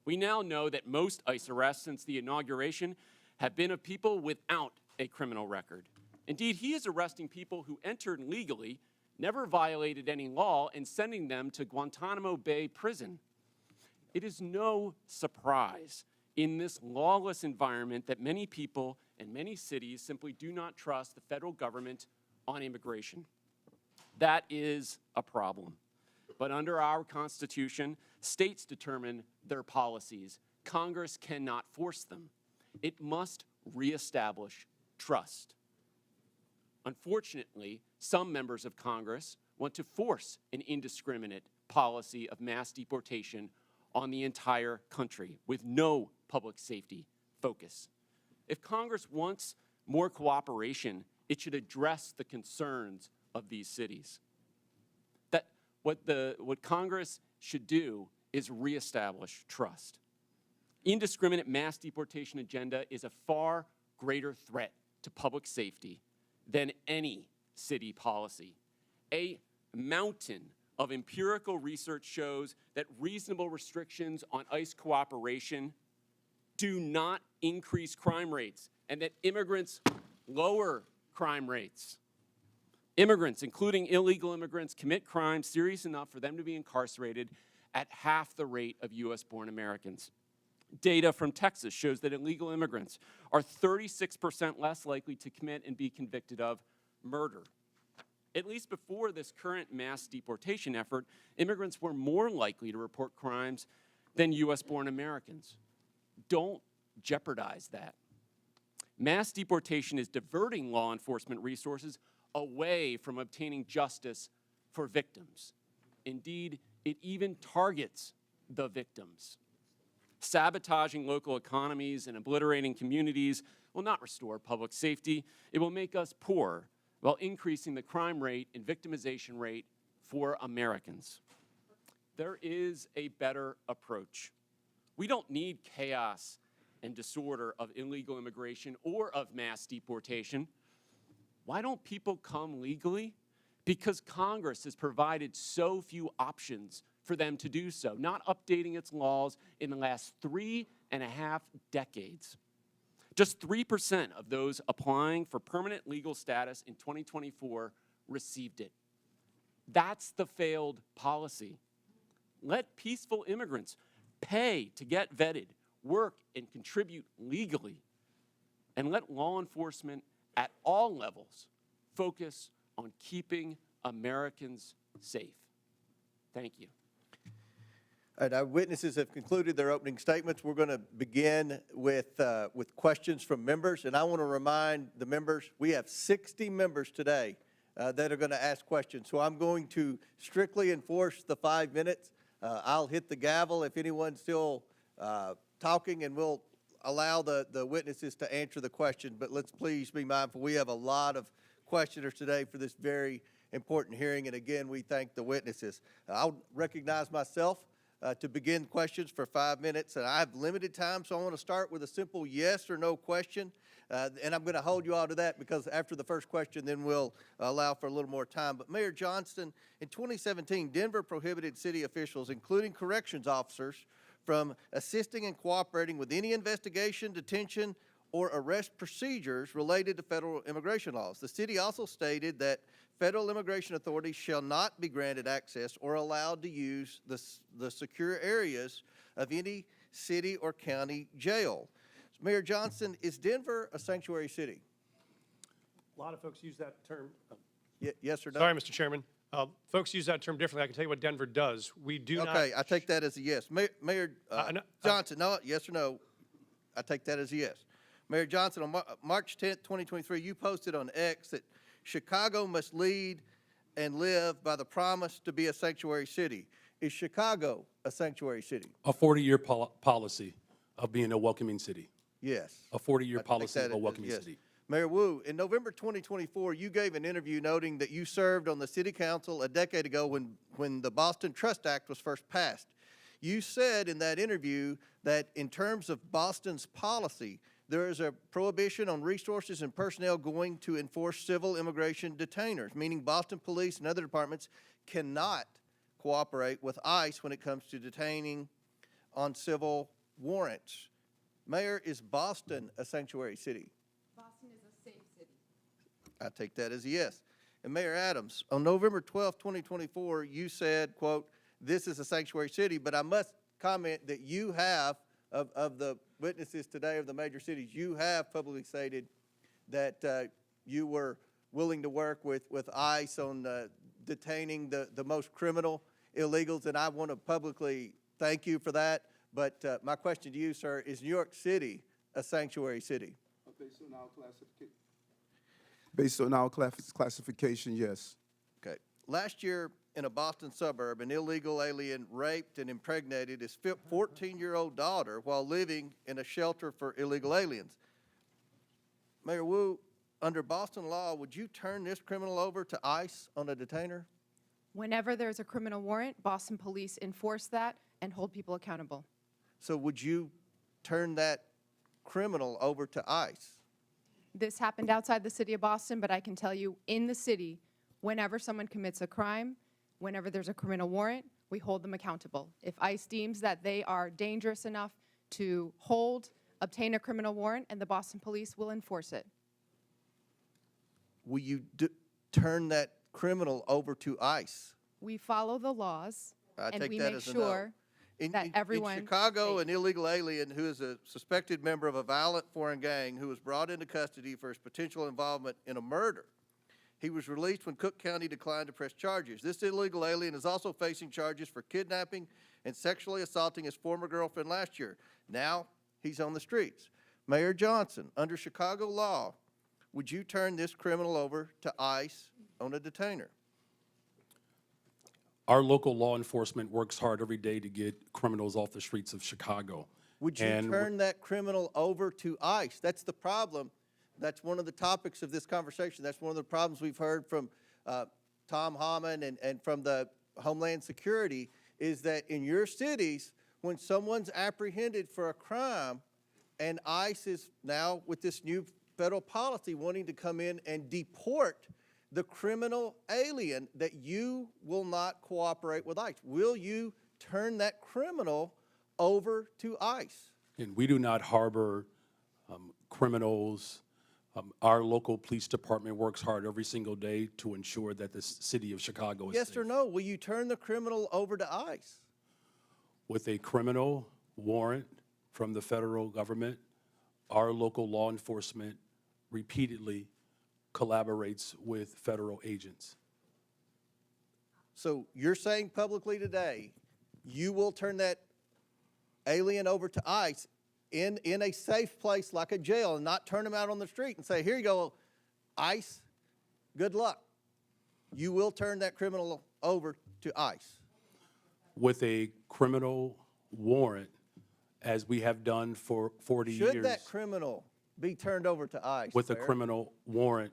S10: We now know that most ICE arrests since the inauguration have been of people without a criminal record. Indeed, he is arresting people who entered legally, never violated any law, and sending them to Guantanamo Bay prison. It is no surprise in this lawless environment that many people and many cities simply do not trust the federal government on immigration. That is a problem. But under our Constitution, states determine their policies. Congress cannot force them. It must reestablish trust. Unfortunately, some members of Congress want to force an indiscriminate policy of mass deportation on the entire country with no public safety focus. If Congress wants more cooperation, it should address the concerns of these cities. What Congress should do is reestablish trust. Indiscriminate mass deportation agenda is a far greater threat to public safety than any city policy. A mountain of empirical research shows that reasonable restrictions on ICE cooperation do not increase crime rates, and that immigrants lower crime rates. Immigrants, including illegal immigrants, commit crimes serious enough for them to be incarcerated at half the rate of U.S.-born Americans. Data from Texas shows that illegal immigrants are 36% less likely to commit and be convicted of murder. At least before this current mass deportation effort, immigrants were more likely to report crimes than U.S.-born Americans. Don't jeopardize that. Mass deportation is diverting law enforcement resources away from obtaining justice for victims. Indeed, it even targets the victims. Sabotaging local economies and obliterating communities will not restore public safety. It will make us poor while increasing the crime rate and victimization rate for Americans. There is a better approach. We don't need chaos and disorder of illegal immigration or of mass deportation. Why don't people come legally? Because Congress has provided so few options for them to do so, not updating its laws in the last 3.5 decades. Just 3% of those applying for permanent legal status in 2024 received it. That's the failed policy. Let peaceful immigrants pay to get vetted, work, and contribute legally, and let law enforcement at all levels focus on keeping Americans safe. Thank you.
S1: All right, our witnesses have concluded their opening statements. We're going to begin with questions from members, and I want to remind the members, we have 60 members today that are going to ask questions. So I'm going to strictly enforce the 5 minutes. I'll hit the gavel if anyone's still talking, and we'll allow the witnesses to answer the question. But let's please be mindful, we have a lot of questioners today for this very important hearing, and again, we thank the witnesses. I'll recognize myself to begin questions for 5 minutes, and I have limited time, so I want to start with a simple yes or no question, and I'm going to hold you all to that because after the first question, then we'll allow for a little more time. But Mayor Johnston, in 2017, Denver prohibited city officials, including corrections officers, from assisting and cooperating with any investigation, detention, or arrest procedures related to federal immigration laws. The city also stated that federal immigration authorities shall not be granted access or allowed to use the secure areas of any city or county jail. Mayor Johnston, is Denver a sanctuary city?
S7: A lot of folks use that term.
S1: Yes or no?
S7: Sorry, Mr. Chairman. Folks use that term differently. I can tell you what Denver does. We do not.
S1: Okay, I take that as a yes. Mayor
S7: no,
S1: Johnson, no, yes or no? I take that as a yes. Mayor Johnson, on March 10th, 2023, you posted on X that Chicago must lead and live by the promise to be a sanctuary city. Is Chicago a sanctuary city?
S8: A 40-year policy of being a welcoming city.
S1: Yes.
S8: A 40-year
S1: I take
S8: policy
S1: that
S8: of a
S1: as
S8: welcoming
S1: yes.
S8: city.
S1: Mayor Wu, in November 2024, you gave an interview noting that you served on the city council a decade ago when the Boston Trust Act was first passed. You said in that interview that in terms of Boston's policy, there is a prohibition on resources and personnel going to enforce civil immigration detainers, meaning Boston police and other departments cannot cooperate with ICE when it comes to detaining on civil warrants. Mayor, is Boston a sanctuary city?
S9: Boston is a safe city.
S1: I take that as a yes. And Mayor Adams, on November 12, 2024, you said, quote, "This is a sanctuary city," but I must comment that you have, of the witnesses today of the major cities, you have publicly stated that you were willing to work with ICE on detaining the most criminal illegals, and I want to publicly thank you for that. But my question to you, sir, is New York City a sanctuary city?
S6: Based on our classification, yes.
S1: Okay. Last year, in a Boston suburb, an illegal alien raped and impregnated his 14-year-old daughter while living in a shelter for illegal aliens. Mayor Wu, under Boston law, would you turn this criminal over to ICE on a detainer?
S9: Whenever there's a criminal warrant, Boston police enforce that and hold people accountable.
S1: So would you turn that criminal over to ICE?
S9: This happened outside the city of Boston, but I can tell you in the city, whenever someone commits a crime, whenever there's a criminal warrant, we hold them accountable. If ICE deems that they are dangerous enough to obtain a criminal warrant, and the Boston police will enforce it.
S1: Will you turn that criminal over to ICE?
S9: We follow the laws,
S1: I
S9: and
S1: take
S9: we
S1: that
S9: make
S1: as a no.
S9: sure that everyone.
S1: In Chicago, an illegal alien who is a suspected member of a violent foreign gang who was brought into custody for his potential involvement in a murder. He was released when Cook County declined to press charges. This illegal alien is also facing charges for kidnapping and sexually assaulting his former girlfriend last year. Now he's on the streets. Mayor Johnson, under Chicago law, would you turn this criminal over to ICE on a detainer?
S8: Our local law enforcement works hard every day to get criminals off the streets of Chicago.
S1: Would you turn that criminal over to ICE? That's the problem. That's one of the topics of this conversation. That's one of the problems we've heard from Tom Hammond and from the Homeland Security is that in your cities, when someone's apprehended for a crime and ICE is now with this new federal policy wanting to come in and deport the criminal alien, that you will not cooperate with ICE. Will you turn that criminal over to ICE?
S8: And we do not harbor criminals. Our local police department works hard every single day to ensure that the city of Chicago is
S1: Yes
S8: safe.
S1: or no? Will you turn the criminal over to ICE?
S8: With a criminal warrant from the federal government, our local law enforcement repeatedly collaborates with federal agents.
S1: So you're saying publicly today, you will turn that alien over to ICE in a safe place like a jail and not turn him out on the street and say, here you go, ICE, good luck. You will turn that criminal over to ICE.
S8: With a criminal warrant, as we have done for 40 years.
S1: Should that criminal be turned over to ICE?
S8: With a
S1: Mayor?
S8: criminal warrant,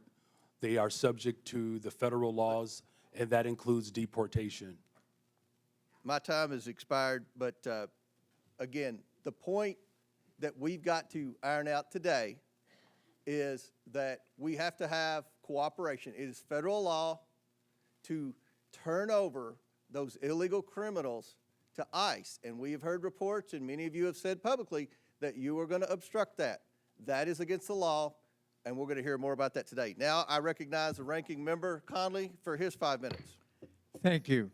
S8: they are subject to the federal laws, and that includes deportation.
S1: My time has expired, but again, the point that we've got to iron out today is that we have to have cooperation. It is federal law to turn over those illegal criminals to ICE. And we have heard reports, and many of you have said publicly, that you are going to obstruct that. That is against the law, and we're going to hear more about that today. Now, I recognize the ranking member, Conley, for his 5 minutes.
S2: Thank you.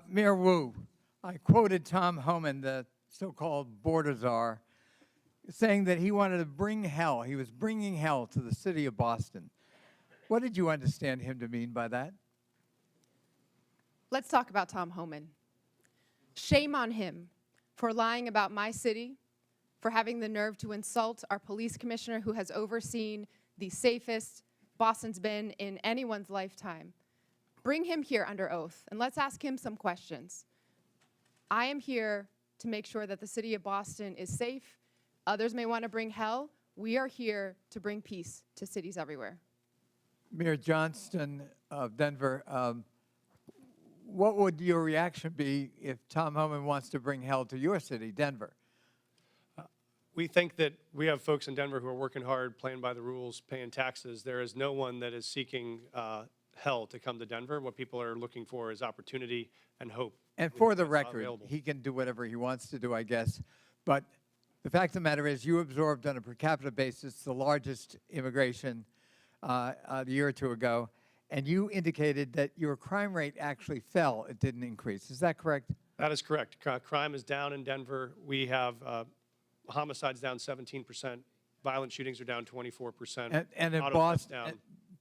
S2: Mayor Wu, I quoted Tom Homan, the so-called border czar, saying that he wanted to bring hell. He was bringing hell to the city of Boston. What did you understand him to mean by that?
S9: Let's talk about Tom Homan. Shame on him for lying about my city, for having the nerve to insult our police commissioner who has overseen the safest Boston's been in anyone's lifetime. Bring him here under oath, and let's ask him some questions. I am here to make sure that the city of Boston is safe. Others may want to bring hell. We are here to bring peace to cities everywhere.
S2: Mayor Johnston of Denver, what would your reaction be if Tom Homan wants to bring hell to your city, Denver?
S7: We think that we have folks in Denver who are working hard, playing by the rules, paying taxes. There is no one that is seeking hell to come to Denver. What people are looking for is opportunity and hope.
S2: And for the
S7: It's not
S2: record,
S7: available.
S2: he can do whatever he wants to do, I guess. But the fact of the matter is you absorbed on a per capita basis the largest immigration a year or two ago, and you indicated that your crime rate actually fell. It didn't increase. Is that correct?
S7: That is correct. Crime is down in Denver. We have homicides down 17%. Violent shootings are down 24%.
S2: And in
S7: Auto thefts
S2: Boston,
S7: down.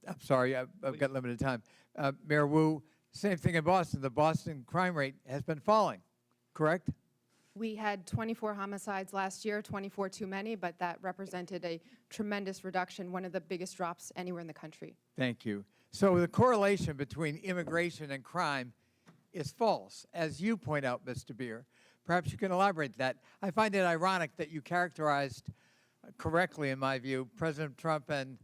S2: I'm sorry, I've got limited time. Mayor Wu, same thing in Boston. The Boston crime rate has been falling, correct?
S9: We had 24 homicides last year, 24 too many, but that represented a tremendous reduction, one of the biggest drops anywhere in the country.
S2: Thank you. So the correlation between immigration and crime is false, as you point out, Mr. Beer. Perhaps you can elaborate that. I find it ironic that you characterized correctly, in my view, President Trump and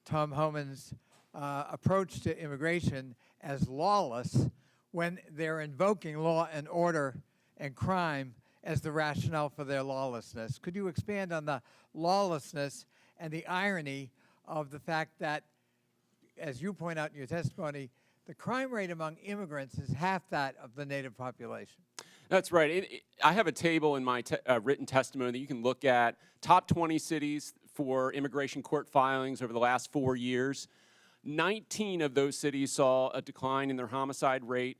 S2: Tom Homan's approach to immigration as lawless when they're invoking law and order and crime as the rationale for their lawlessness. Could you expand on the lawlessness and the irony of the fact that, as you point out in your testimony, the crime rate among immigrants is half that of the native population?
S10: That's right. I have a table in my written testimony that you can look at. Top 20 cities for immigration court filings over the last 4 years. 19 of those cities saw a decline in their homicide rate.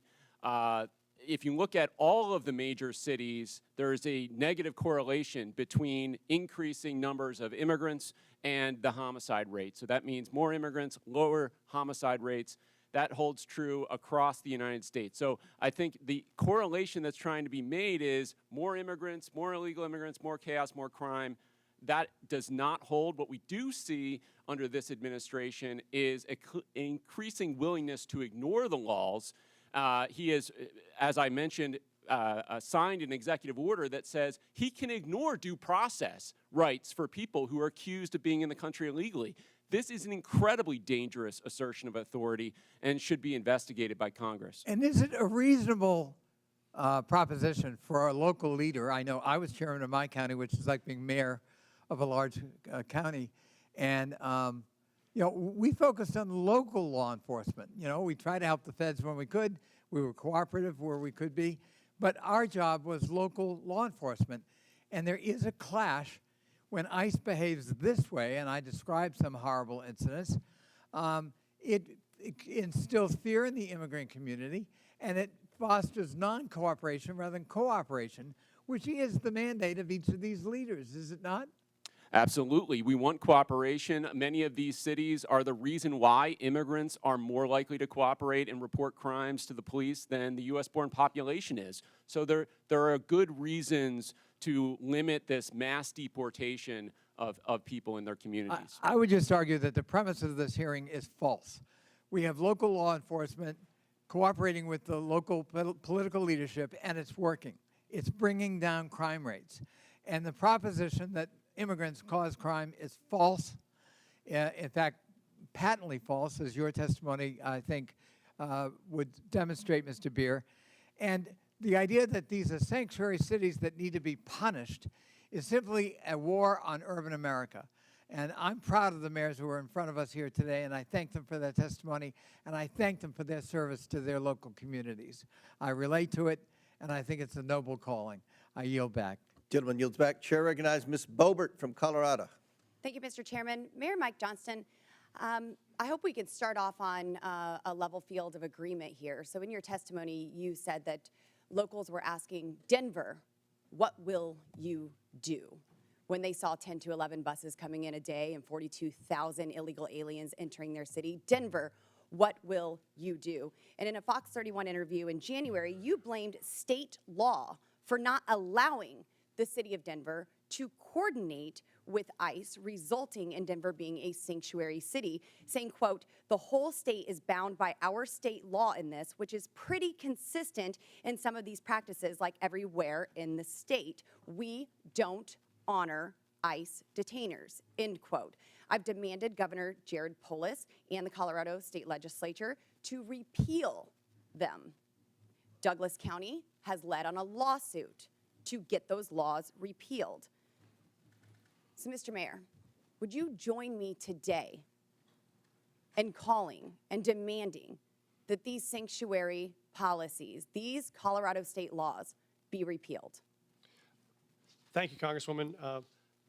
S10: If you look at all of the major cities, there is a negative correlation between increasing numbers of immigrants and the homicide rate. So that means more immigrants, lower homicide rates. That holds true across the United States. So I think the correlation that's trying to be made is more immigrants, more illegal immigrants, more chaos, more crime. That does not hold. What we do see under this administration is an increasing willingness to ignore the laws. He has, as I mentioned, signed an executive order that says he can ignore due process rights for people who are accused of being in the country illegally. This is an incredibly dangerous assertion of authority and should be investigated by Congress.
S2: And is it a reasonable proposition for a local leader? I know I was chairman of my county, which is like being mayor of a large county, and you know, we focused on local law enforcement. You know, we tried to help the feds when we could. We were cooperative where we could be. But our job was local law enforcement. And there is a clash when ICE behaves this way, and I described some horrible incidents. It instills fear in the immigrant community, and it fosters non-cooperation rather than cooperation, which is the mandate of each of these leaders, is it not?
S10: Absolutely. We want cooperation. Many of these cities are the reason why immigrants are more likely to cooperate and report crimes to the police than the U.S.-born population is. So there are good reasons to limit this mass deportation of people in their communities.
S2: I would just argue that the premise of this hearing is false. We have local law enforcement cooperating with the local political leadership, and it's working. It's bringing down crime rates. And the proposition that immigrants cause crime is false. In fact, patently false, as your testimony, I think, would demonstrate, Mr. Beer. And the idea that these are sanctuary cities that need to be punished is simply a war on urban America. And I'm proud of the mayors who are in front of us here today, and I thank them for their testimony, and I thank them for their service to their local communities. I relate to it, and I think it's a noble calling. I yield back.
S1: Gentleman yields back. Chair recognizes Ms. Boebert from Colorado.
S11: Thank you, Mr. Chairman. Mayor Mike Johnston, I hope we can start off on a level field of agreement here. So in your testimony, you said that locals were asking Denver, what will you do? When they saw 10 to 11 buses coming in a day and 42,000 illegal aliens entering their city. Denver, what will you do? And in a Fox 31 interview in January, you blamed state law for not allowing the city of Denver to coordinate with ICE, resulting in Denver being a sanctuary city, saying, quote, the whole state is bound by our state law in this, which is pretty consistent in some of these practices, like everywhere in the state. We don't honor ICE detainers, end quote. I've demanded Governor Jared Polis and the Colorado State Legislature to repeal them. Douglas County has led on a lawsuit to get those laws repealed. So, Mr. Mayor, would you join me today in calling and demanding that these sanctuary policies, these Colorado state laws, be repealed?
S7: Thank you, Congresswoman.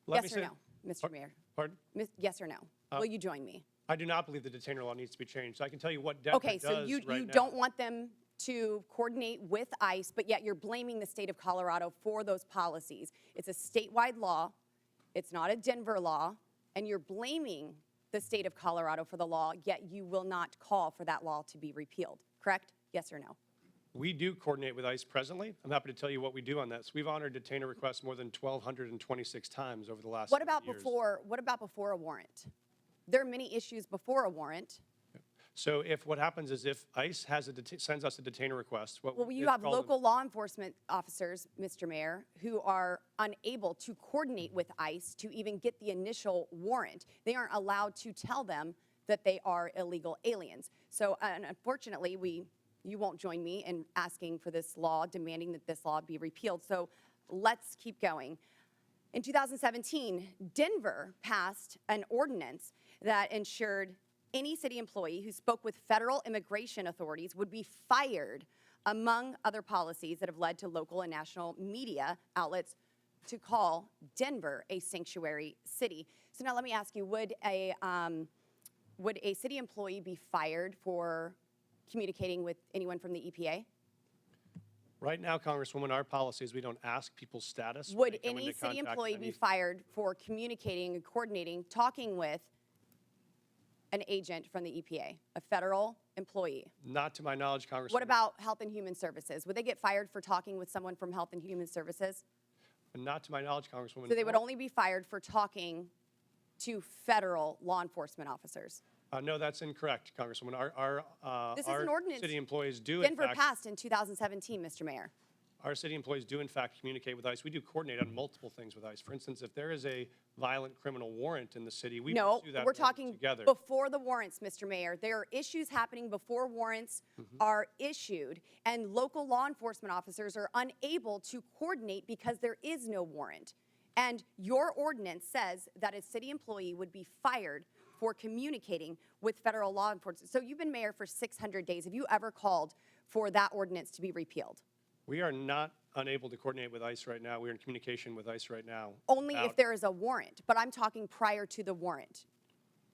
S11: Yes or no, Mr. Mayor?
S7: Pardon?
S11: Yes or no? Will you join me?
S7: I do not believe the detainer law needs to be changed. I can tell you what Denver
S11: Okay,
S7: does
S11: so you
S7: right now.
S11: don't want them to coordinate with ICE, but yet you're blaming the state of Colorado for those policies. It's a statewide law. It's not a Denver law, and you're blaming the state of Colorado for the law, yet you will not call for that law to be repealed, correct? Yes or no?
S7: We do coordinate with ICE presently. I'm happy to tell you what we do on this. We've honored detainer requests more than 1,226 times over the last
S11: What about
S7: years.
S11: before a warrant? There are many issues before a warrant.
S7: So if what happens is if ICE has sends us a detainer request,
S11: Well, you
S7: it's
S11: have
S7: called
S11: local law enforcement officers, Mr. Mayor, who are unable to coordinate with ICE to even get the initial warrant. They aren't allowed to tell them that they are illegal aliens. So unfortunately, you won't join me in asking for this law, demanding that this law be repealed. So let's keep going. In 2017, Denver passed an ordinance that ensured any city employee who spoke with federal immigration authorities would be fired, among other policies that have led to local and national media outlets to call Denver a sanctuary city. So now let me ask you, would a city employee be fired for communicating with anyone from the EPA?
S7: Right now, Congresswoman, our policy is we don't ask people's status. when
S11: Would
S7: they come
S11: any
S7: into
S11: city
S7: contact
S11: employee
S7: with
S11: be
S7: any-
S11: fired for communicating and coordinating, talking with an agent from the EPA, a federal employee?
S7: Not to my knowledge, Congresswoman.
S11: What about Health and Human Services? Would they get fired for talking with someone from Health and Human Services?
S7: Not to my knowledge, Congresswoman.
S11: So they would only be fired for talking to federal law enforcement officers.
S7: No, that's incorrect, Congresswoman.
S11: This is
S7: Our
S11: an ordinance
S7: city employees do,
S11: Denver
S7: in fact,
S11: passed in 2017, Mr. Mayor.
S7: our city employees do, in fact, communicate with ICE. We do coordinate on multiple things with ICE. For instance, if there is a violent criminal warrant in the city, we
S11: No,
S7: pursue that
S11: we're
S7: warrant
S11: talking
S7: together.
S11: before the warrants, Mr. Mayor. There are issues happening before warrants are issued, and local law enforcement officers are unable to coordinate because there is no warrant. And your ordinance says that a city employee would be fired for communicating with federal law enforcement. So you've been mayor for 600 days. Have you ever called for that ordinance to be repealed?
S7: We are not unable to coordinate with ICE right now. We're in communication with ICE right now.
S11: Only if
S7: about-
S11: there is a warrant, but I'm talking prior to the warrant.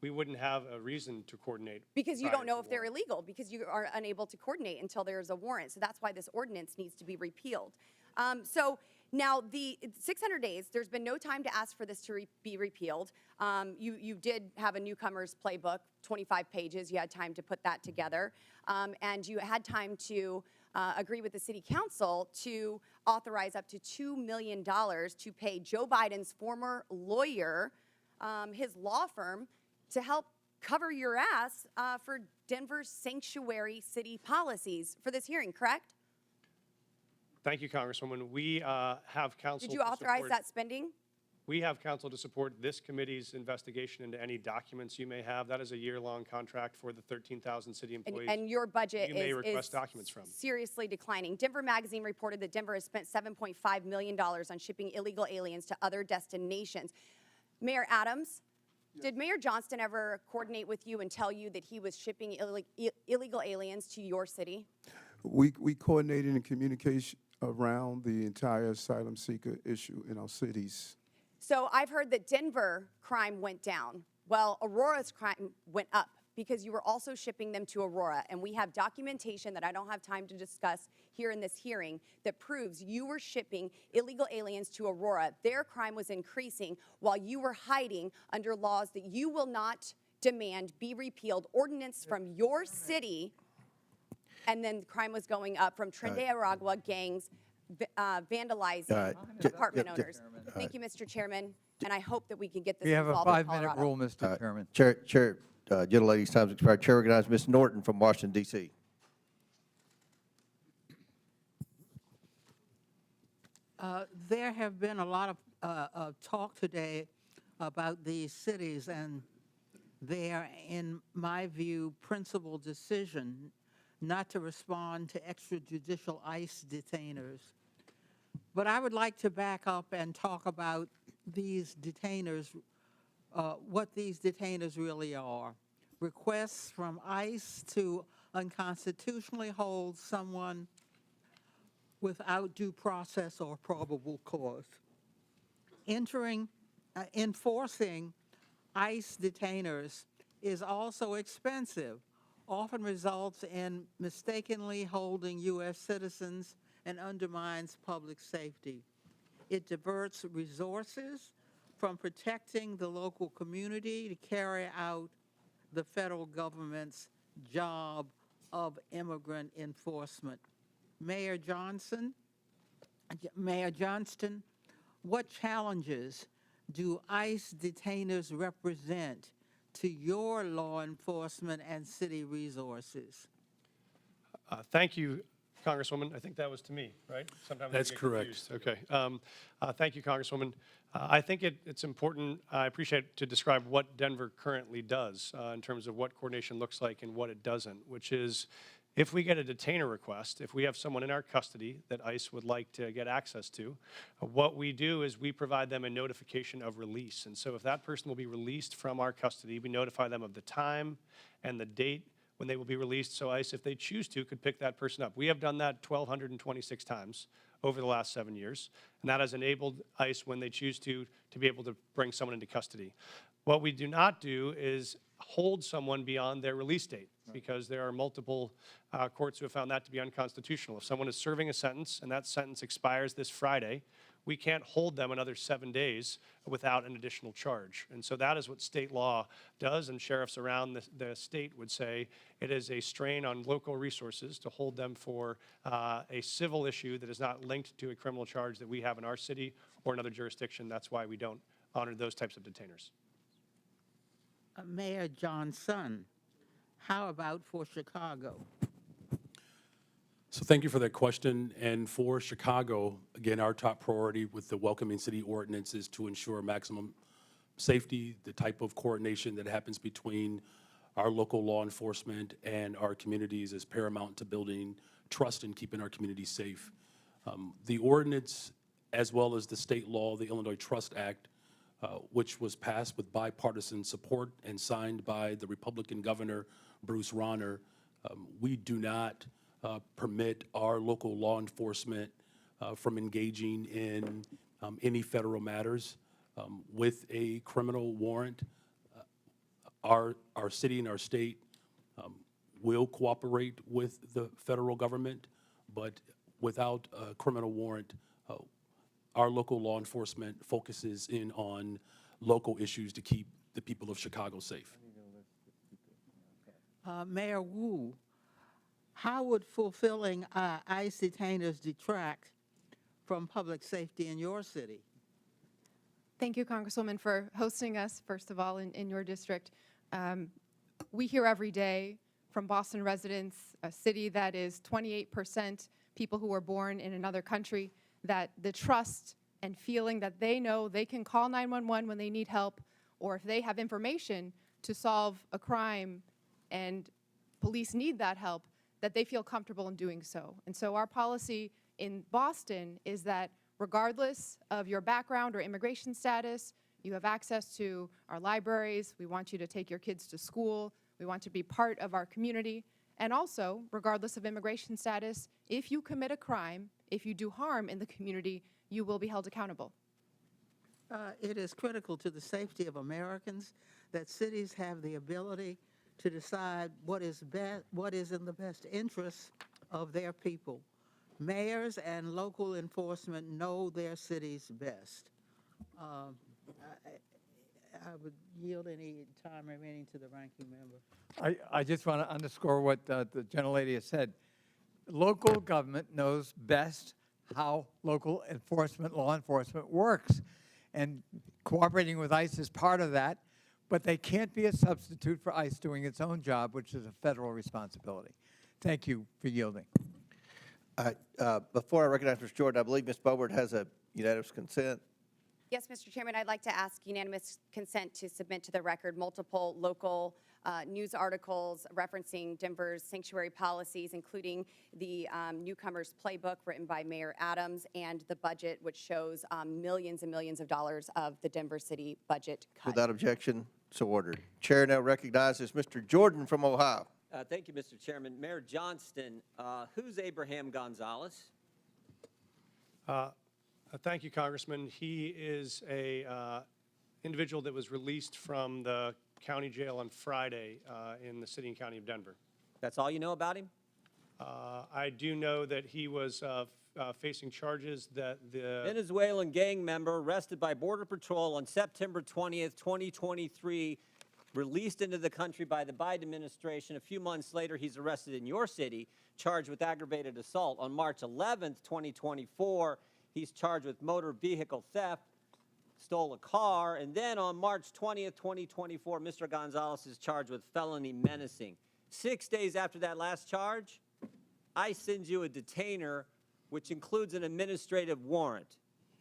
S7: We wouldn't have a reason to coordinate.
S11: Because you
S7: prior
S11: don't know
S7: to
S11: if they're
S7: warrant.
S11: illegal, because you are unable to coordinate until there is a warrant. So that's why this ordinance needs to be repealed. So Now, the 600 days, there's been no time to ask for this to be repealed. You did have a newcomer's playbook, 25 pages. You had time to put that together. And you had time to agree with the city council to authorize up to $2 million to pay Joe Biden's former lawyer, his law firm, to help cover your ass for Denver's sanctuary city policies for this hearing, correct?
S7: Thank you, Congresswoman. We have counsel
S11: Did you
S7: to
S11: authorize
S7: support-
S11: that spending?
S7: We have counsel to support this committee's investigation into any documents you may have. That is a year-long contract for the 13,000 city employees.
S11: And your budget
S7: you may
S11: is
S7: request documents from.
S11: seriously declining. Denver Magazine reported that Denver has spent $7.5 million on shipping illegal aliens to other destinations. Mayor Adams, did Mayor Johnston ever coordinate with you and tell you that he was shipping illegal aliens to your city?
S6: We coordinated in communication around the entire asylum seeker issue in our cities.
S11: So I've heard that Denver crime went down. Well, Aurora's crime went up because you were also shipping them to Aurora. And we have documentation that I don't have time to discuss here in this hearing that proves you were shipping illegal aliens to Aurora. Their crime was increasing while you were hiding under laws that you will not demand be repealed, ordinance from your city, and then crime was going up from Trinidad Aragua gangs vandalizing apartment owners. Thank you, Mr. Chairman, and I hope that we can get this
S2: We have a
S11: resolved in
S2: 5-minute
S11: Colorado.
S2: rule, Mr. Chairman.
S1: Chair, gentlelady's time's expired. Chair recognizes Ms. Norton from Washington, D.C.
S12: There have been a lot of talk today about these cities and their, in my view, principal decision not to respond to extrajudicial ICE detainers. But I would like to back up and talk about these detainers, what these detainers really are. Requests from ICE to unconstitutionally hold someone without due process or probable cause. Enforcing ICE detainers is also expensive, often results in mistakenly holding U.S. citizens and undermines public safety. It diverts resources from protecting the local community to carry out the federal government's job of immigrant enforcement. Mayor Johnston, what challenges do ICE detainers represent to your law enforcement and city resources?
S7: Thank you, Congresswoman. I think that was to me, right? Sometimes I
S8: That's
S7: get
S8: correct.
S7: confused. Okay. Thank you, Congresswoman. I think it's important, I appreciate to describe what Denver currently does in terms of what coordination looks like and what it doesn't, which is if we get a detainer request, if we have someone in our custody that ICE would like to get access to, what we do is we provide them a notification of release. And so if that person will be released from our custody, we notify them of the time and the date when they will be released. So ICE, if they choose to, could pick that person up. We have done that 1,226 times over the last 7 years, and that has enabled ICE, when they choose to be able to bring someone into custody. What we do not do is hold someone beyond their release date, because there are multiple courts who have found that to be unconstitutional. If someone is serving a sentence and that sentence expires this Friday, we can't hold them another 7 days without an additional charge. And so that is what state law does, and sheriffs around the state would say it is a strain on local resources to hold them for a civil issue that is not linked to a criminal charge that we have in our city or another jurisdiction. That's why we don't honor those types of detainers.
S12: Mayor Johnston, how about for Chicago?
S8: So thank you for that question. And for Chicago, again, our top priority with the Welcoming City Ordinance is to ensure maximum safety. The type of coordination that happens between our local law enforcement and our communities is paramount to building trust and keeping our communities safe. The ordinance, as well as the state law, the Illinois Trust Act, which was passed with bipartisan support and signed by the Republican Governor, Bruce Rauner, we do not permit our local law enforcement from engaging in any federal matters. With a criminal warrant, our city and our state will cooperate with the federal government, but without a criminal warrant, our local law enforcement focuses in on local issues to keep the people of Chicago safe.
S12: Mayor Wu, how would fulfilling ICE detainers detract from public safety in your city?
S9: Thank you, Congresswoman, for hosting us, first of all, in your district. We hear every day from Boston residents, a city that is 28% people who were born in another country, that the trust and feeling that they know they can call 911 when they need help, or if they have information to solve a crime and police need that help, that they feel comfortable in doing so. And so our policy in Boston is that regardless of your background or immigration status, you have access to our libraries. We want you to take your kids to school. We want to be part of our community. And also, regardless of immigration status, if you commit a crime, if you do harm in the community, you will be held accountable.
S12: It is critical to the safety of Americans that cities have the ability to decide what is in the best interest of their people. Mayors and local enforcement know their cities best. I would yield any time remaining to the ranking member.
S2: I just want to underscore what the gentlelady has said. Local government knows best how local enforcement, law enforcement works. And cooperating with ICE is part of that, but they can't be a substitute for ICE doing its own job, which is a federal responsibility. Thank you for yielding.
S1: Before I recognize Ms. Jordan, I believe Ms. Boebert has a unanimous consent.
S11: Yes, Mr. Chairman, I'd like to ask unanimous consent to submit to the record multiple local news articles referencing Denver's sanctuary policies, including the Newcomers Playbook written by Mayor Adams and the budget, which shows millions and millions of dollars of the Denver city budget cut.
S1: Without objection, so ordered. Chair now recognizes Mr. Jordan from Ohio.
S13: Thank you, Mr. Chairman. Mayor Johnston, who's Abraham Gonzalez?
S7: Thank you, Congressman. He is a individual that was released from the county jail on Friday in the city and county of Denver.
S13: That's all you know about him?
S7: I do know that he was facing charges that the
S13: Venezuelan gang member arrested by Border Patrol on September 20th, 2023, released into the country by the Biden administration. A few months later, he's arrested in your city, charged with aggravated assault. On March 11th, 2024, he's charged with motor vehicle theft, stole a car, and then on March 20th, 2024, Mr. Gonzalez is charged with felony menacing. 6 days after that last charge, I send you a detainer, which includes an administrative warrant.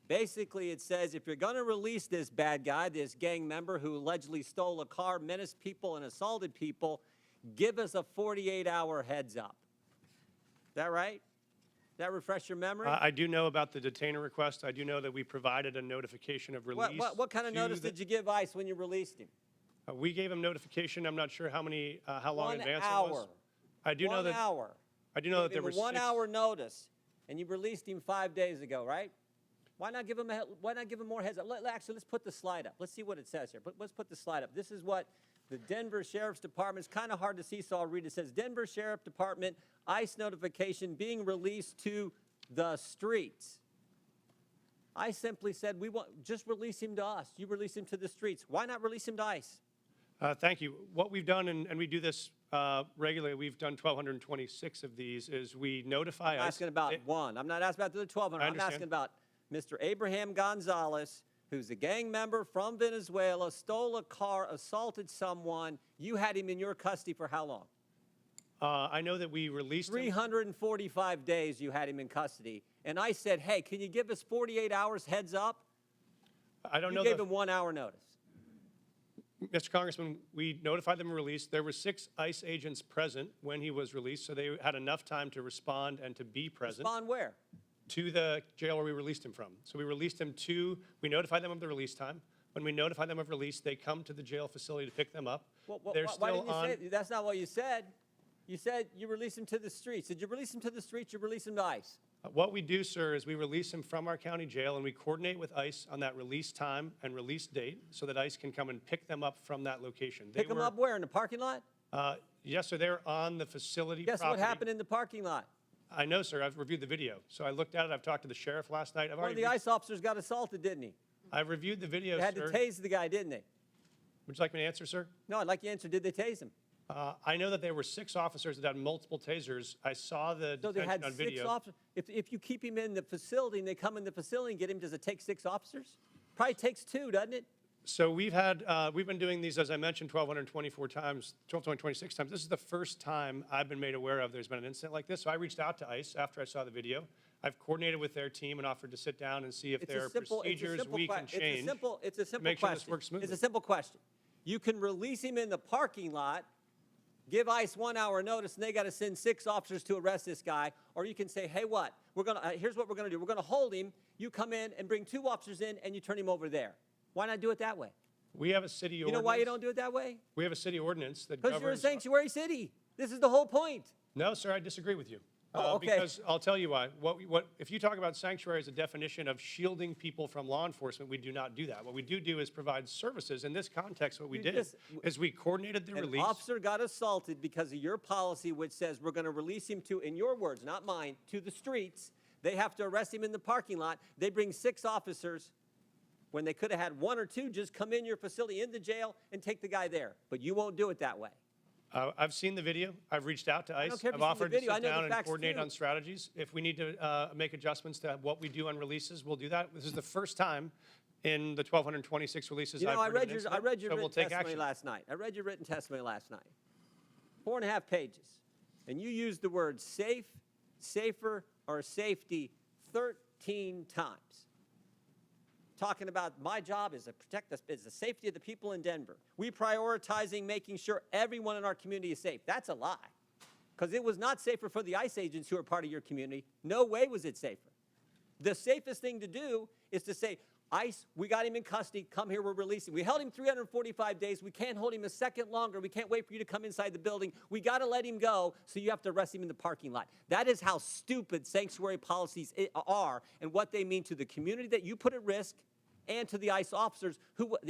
S13: Basically, it says if you're going to release this bad guy, this gang member who allegedly stole a car, menaced people, and assaulted people, give us a 48-hour heads up. Is that right? Does that refresh your memory?
S7: I do know about the detainer request. I do know that we provided a notification of release.
S13: What kind of notice did you give ICE when you released him?
S7: We gave him notification. I'm not sure how long in advance it
S13: 1 hour.
S7: was. I do know
S13: 1
S7: that.
S13: hour.
S7: I do know that there were
S13: a 1 hour notice, and you released him 5 days ago, right? Why not give him more heads up? Actually, let's put the slide up. Let's see what it says here. Let's put the slide up. This is what the Denver Sheriff's Department, it's kind of hard to see, so I'll read it. It says, Denver Sheriff Department, ICE notification being released to the streets. I simply said, just release him to us. You release him to the streets. Why not release him to ICE?
S7: Thank you. What we've done, and we do this regularly, we've done 1,226 of these, is we notify
S13: I'm
S7: ICE.
S13: asking about one. I'm not asking about the 1,200. I'm asking about Mr. Abraham Gonzalez, who's a gang member from Venezuela, stole a car, assaulted someone. You had him in your custody for how long?
S7: I know that we released him.
S13: 345 days you had him in custody. And I said, hey, can you give us 48 hours heads up?
S7: I don't know.
S13: You gave him 1 hour notice.
S7: Mr. Congressman, we notified them of release. There were 6 ICE agents present when he was released, so they had enough time to respond and to be present.
S13: Respond where?
S7: To the jail where we released him from. So we released him we notified them of the release time. When we notify them of release, they come to the jail facility to pick them up.
S13: Why didn't you say that's not what you said. You said you released him to the streets. Did you release him to the streets? You release him to ICE?
S7: What we do, sir, is we release him from our county jail, and we coordinate with ICE on that release time and release date so that ICE can come and pick them up from that location.
S13: Pick them up where? In the parking lot?
S7: Yes, sir. They're on the facility
S13: Guess
S7: property.
S13: what happened in the parking lot?
S7: I know, sir. I've reviewed the video. So I looked at it. I've talked to the sheriff last night.
S13: One of the ICE officers got assaulted, didn't he?
S7: I've reviewed the video,
S13: They had
S7: sir.
S13: to tase the guy, didn't they?
S7: Would you like me to answer, sir?
S13: No, I'd like you to answer, did they tase him?
S7: I know that there were 6 officers that had multiple tasers. I saw the
S13: So they
S7: detention
S13: had
S7: on
S13: 6
S7: video.
S13: officers. If you keep him in the facility and they come in the facility and get him, does it take 6 officers? Probably takes 2, doesn't it?
S7: So we've been doing these, as I mentioned, 1,224 times, 1,226 times. This is the first time I've been made aware of there's been an incident like this. So I reached out to ICE after I saw the video. I've coordinated with their team and offered to sit down and see if there are procedures we can change
S13: It's a simple
S7: to make sure this
S13: question.
S7: works smoothly.
S13: It's a simple question. You can release him in the parking lot, give ICE 1 hour notice, and they got to send 6 officers to arrest this guy. Or you can say, hey, what? Here's what we're going to do. We're going to hold him. You come in and bring 2 officers in, and you turn him over there. Why not do it that way?
S7: We have a city
S13: You
S7: ordinance.
S13: know why you don't do it that way?
S7: We have a city ordinance that
S13: Because you're a
S7: governs.
S13: sanctuary city. This is the whole point.
S7: No, sir, I disagree with you.
S13: Oh, okay.
S7: Because I'll tell you why. If you talk about sanctuary as a definition of shielding people from law enforcement, we do not do that. What we do is provide services. In this context, what we did is we coordinated the
S13: An
S7: release.
S13: officer got assaulted because of your policy, which says we're going to release him to, in your words, not mine, to the streets. They have to arrest him in the parking lot. They bring 6 officers when they could have had 1 or 2 just come in your facility, in the jail, and take the guy there. But you won't do it that way.
S7: I've seen the video. I've reached out to ICE.
S13: care if
S7: I've
S13: you've seen the
S7: offered to
S13: video. I
S7: sit
S13: know the
S7: down and
S13: facts,
S7: coordinate
S13: too.
S7: on strategies. If we need to make adjustments to what we do on releases, we'll do that. This is the first time in the 1,226 releases
S13: You know,
S7: I've heard of an
S13: I read your
S7: incident, so we'll
S13: written
S7: take
S13: testimony
S7: action.
S13: last night. I read your written testimony last night. 4.5 pages. And you used the words safe, safer, or safety 13 times. Talking about my job is to protect the safety of the people in Denver. We prioritizing making sure everyone in our community is safe. That's a lie. Because it was not safer for the ICE agents who are part of your community. No way was it safer. The safest thing to do is to say, ICE, we got him in custody. Come here, we're releasing. We held him 345 days. We can't hold him a second longer. We can't wait for you to come inside the building. We got to let him go, so you have to arrest him in the parking lot. That is how stupid sanctuary policies are and what they mean to the community that you put at risk and to the ICE officers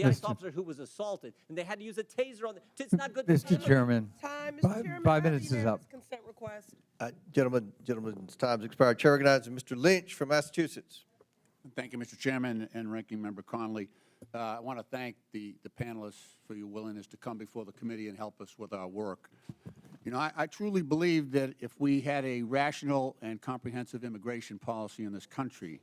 S13: ICE officer who was assaulted. And they had to use a taser on them. It's not good.
S2: Mr. Chairman,
S5: Time, Mr. Chairman.
S2: 5
S5: I have
S2: minutes is
S5: unanimous
S2: up.
S5: Consent request.
S1: Gentlemen's time's expired. Chair recognizes Mr. Lynch from Massachusetts.
S14: Thank you, Mr. Chairman and Ranking Member Connolly. I want to thank the panelists for your willingness to come before the committee and help us with our work. You know, I truly believe that if we had a rational and comprehensive immigration policy in this country,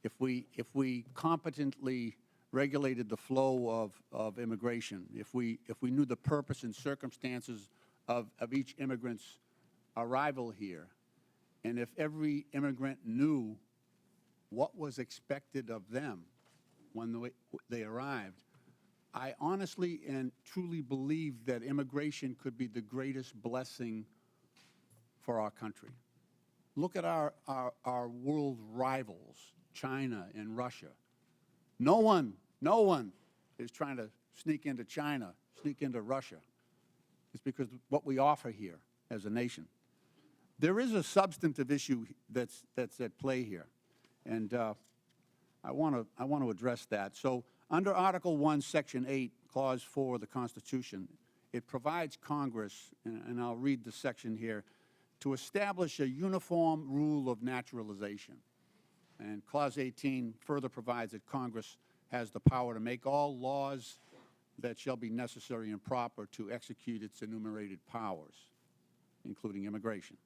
S14: if we competently regulated the flow of immigration, if we knew the purpose and circumstances of each immigrant's arrival here, and if every immigrant knew what was expected of them when they arrived, I honestly and truly believe that immigration could be the greatest blessing for our country. Look at our world rivals, China and Russia. No one is trying to sneak into China, sneak into Russia. It's because of what we offer here as a nation. There is a substantive issue that's at play here, and I want to address that. So under Article 1, Section 8, Clause 4 of the Constitution, it provides Congress, and I'll read the section here, to establish a uniform rule of naturalization. And Clause 18 further provides that Congress has the power to make all laws that shall be necessary and proper to execute its enumerated powers, including immigration.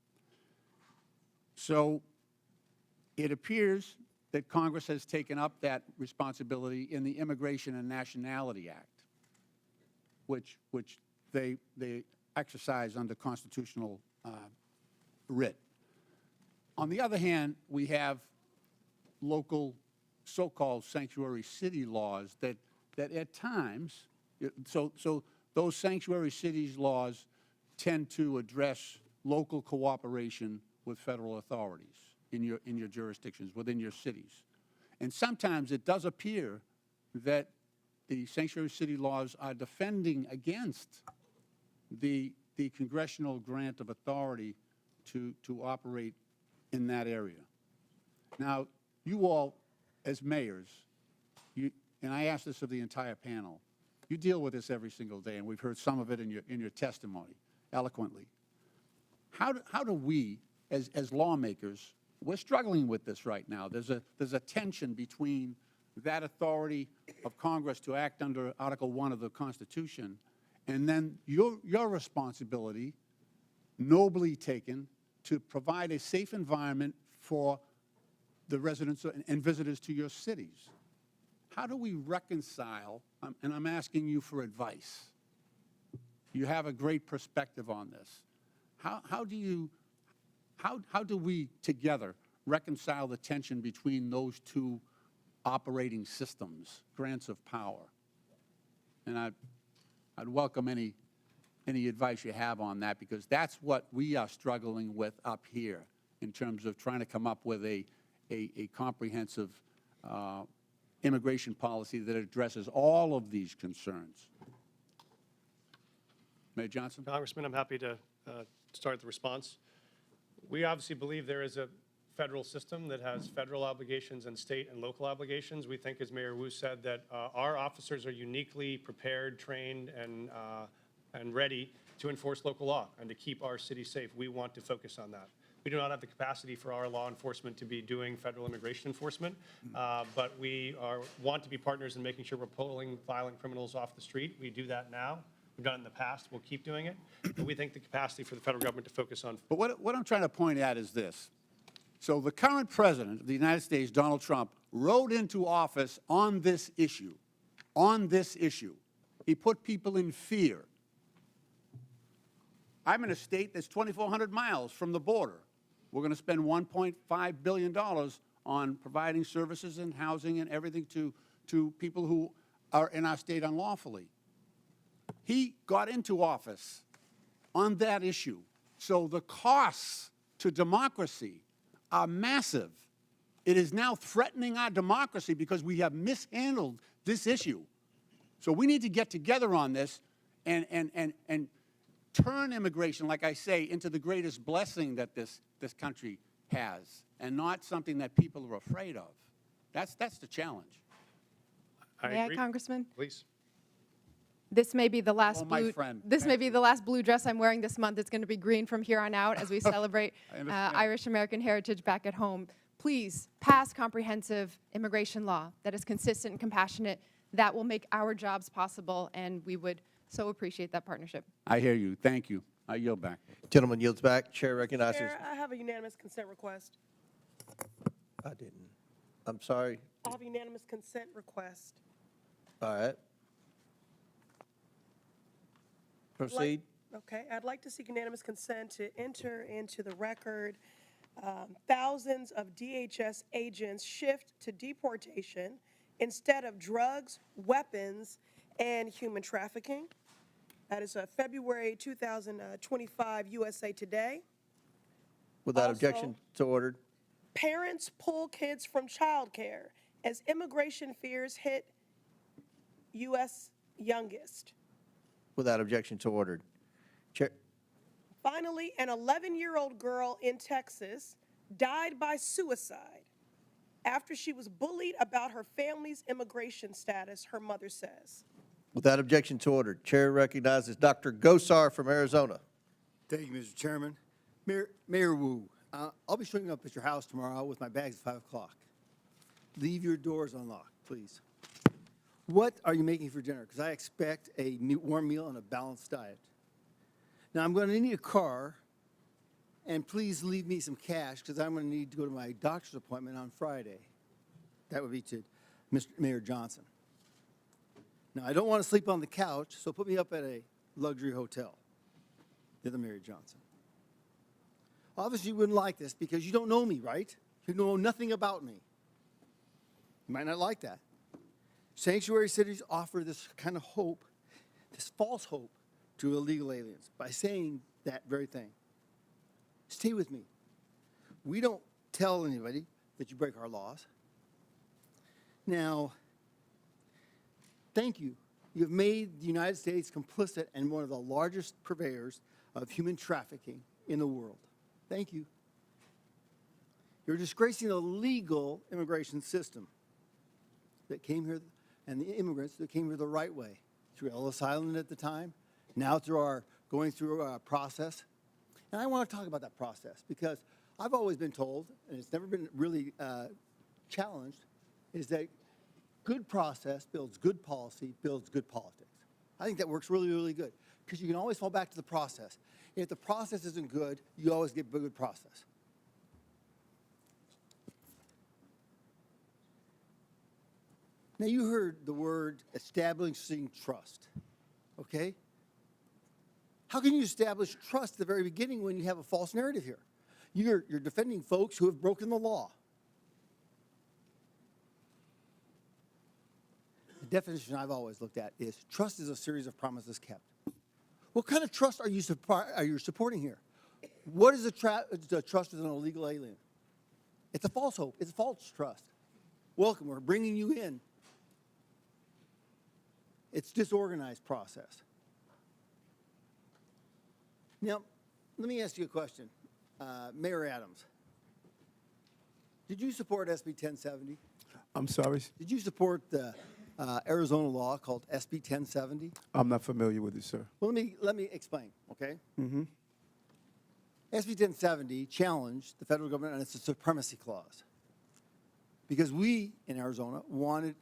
S14: So it appears that Congress has taken up that responsibility in the Immigration and Nationality Act, which they exercise under constitutional writ. On the other hand, we have local so-called sanctuary city laws that at times, so those sanctuary cities laws tend to address local cooperation with federal authorities in your jurisdictions, within your cities. And sometimes it does appear that the sanctuary city laws are defending against the congressional grant of authority to operate in that area. Now, you all, as mayors, and I ask this of the entire panel, you deal with this every single day, and we've heard some of it in your testimony, eloquently. How do we, as lawmakers, we're struggling with this right now. There's a tension between that authority of Congress to act under Article 1 of the Constitution, and then your responsibility, nobly taken, to provide a safe environment for the residents and visitors to your cities. How do we reconcile, and I'm asking you for advice. You have a great perspective on this. How do we together reconcile the tension between those two operating systems, grants of power? And I'd welcome any advice you have on that, because that's what we are struggling with up here in terms of trying to come up with a comprehensive immigration policy that addresses all of these concerns. Mayor Johnston?
S7: Congressman, I'm happy to start the response. We obviously believe there is a federal system that has federal obligations and state and local obligations. We think, as Mayor Wu said, that our officers are uniquely prepared, trained, and ready to enforce local law and to keep our city safe. We want to focus on that. We do not have the capacity for our law enforcement to be doing federal immigration enforcement, but we want to be partners in making sure we're pulling violent criminals off the street. We do that now. We've done it in the past. We'll keep doing it. But we think the capacity for the federal government to focus on.
S14: But what I'm trying to point at is this. So the current president of the United States, Donald Trump, rode into office on this issue. On this issue. He put people in fear. I'm in a state that's 2,400 miles from the border. We're going to spend $1.5 billion on providing services and housing and everything to people who are in our state unlawfully. He got into office on that issue. So the costs to democracy are massive. It is now threatening our democracy because we have mishandled this issue. So we need to get together on this and turn immigration, like I say, into the greatest blessing that this country has, and not something that people are afraid of. That's the challenge.
S9: May I, Congressman?
S7: Please.
S9: This may be the last
S14: my
S9: blue.
S14: friend.
S9: This
S14: Thank
S9: may be the last blue dress I'm wearing this month. It's going to be green from here on out as we celebrate
S14: I understand.
S9: Irish American heritage back at home. Please pass comprehensive immigration law that is consistent and compassionate. That will make our jobs possible, and we would so appreciate that partnership.
S14: I hear you. Thank you. I yield back.
S1: Gentleman yields back. Chair recognizes.
S5: Chair, I have a unanimous consent request.
S1: I didn't. I'm sorry.
S5: I have a unanimous consent request.
S1: All right. Proceed.
S5: Okay, I'd like to seek unanimous consent to enter into the record thousands of DHS agents shift to deportation instead of drugs, weapons, and human trafficking. That is February 2025 USA Today.
S1: Without
S5: Also,
S1: objection, so ordered.
S5: Parents pull kids from childcare as immigration fears hit U.S. youngest.
S1: Without objection, so ordered. Chair.
S5: Finally, an 11-year-old girl in Texas died by suicide after she was bullied about her family's immigration status, her mother says.
S1: Without objection, so ordered. Chair recognizes Dr. Gosar from Arizona.
S15: Thank you, Mr. Chairman. Mayor Wu, I'll be showing up at your house tomorrow with my bags at 5 o'clock. Leave your doors unlocked, please. What are you making for dinner? Because I expect a warm meal and a balanced diet. Now, I'm going to need a car, and please leave me some cash because I'm going to need to go to my doctor's appointment on Friday. That would be to Mr. Mayor Johnson. Now, I don't want to sleep on the couch, so put me up at a luxury hotel. You're the Mayor Johnson. Obviously, you wouldn't like this because you don't know me, right? You know nothing about me. You might not like that. Sanctuary cities offer this kind of hope, this false hope, to illegal aliens by saying that very thing. Stay with me. We don't tell anybody that you break our laws. Now, thank you. You've made the United States complicit and one of the largest purveyors of human trafficking in the world. Thank you. You're disgracing the legal immigration system that came here, and the immigrants that came here the right way, through Ellis Island at the time, now through our going through our process. And I want to talk about that process because I've always been told, and it's never been really challenged, is that good process builds good policy, builds good politics. I think that works really, really good because you can always fall back to the process. If the process isn't good, you always get a good process. Now, you heard the word establishing trust, okay? How can you establish trust at the very beginning when you have a false narrative here? You're defending folks who have broken the law. The definition I've always looked at is trust is a series of promises kept. What kind of trust are you supporting here? What is the trust with an illegal alien? It's a false hope. It's a false trust. Welcome, we're bringing you in. It's disorganized process. Now, let me ask you a question. Mayor Adams, did you support SB 1070?
S6: I'm sorry?
S15: Did you support the Arizona law called SB 1070?
S6: I'm not familiar with it, sir.
S15: Well, let me explain, okay?
S6: Mm-hmm.
S15: SB 1070 challenged the federal government on its supremacy clause. Because we, in Arizona, wanted,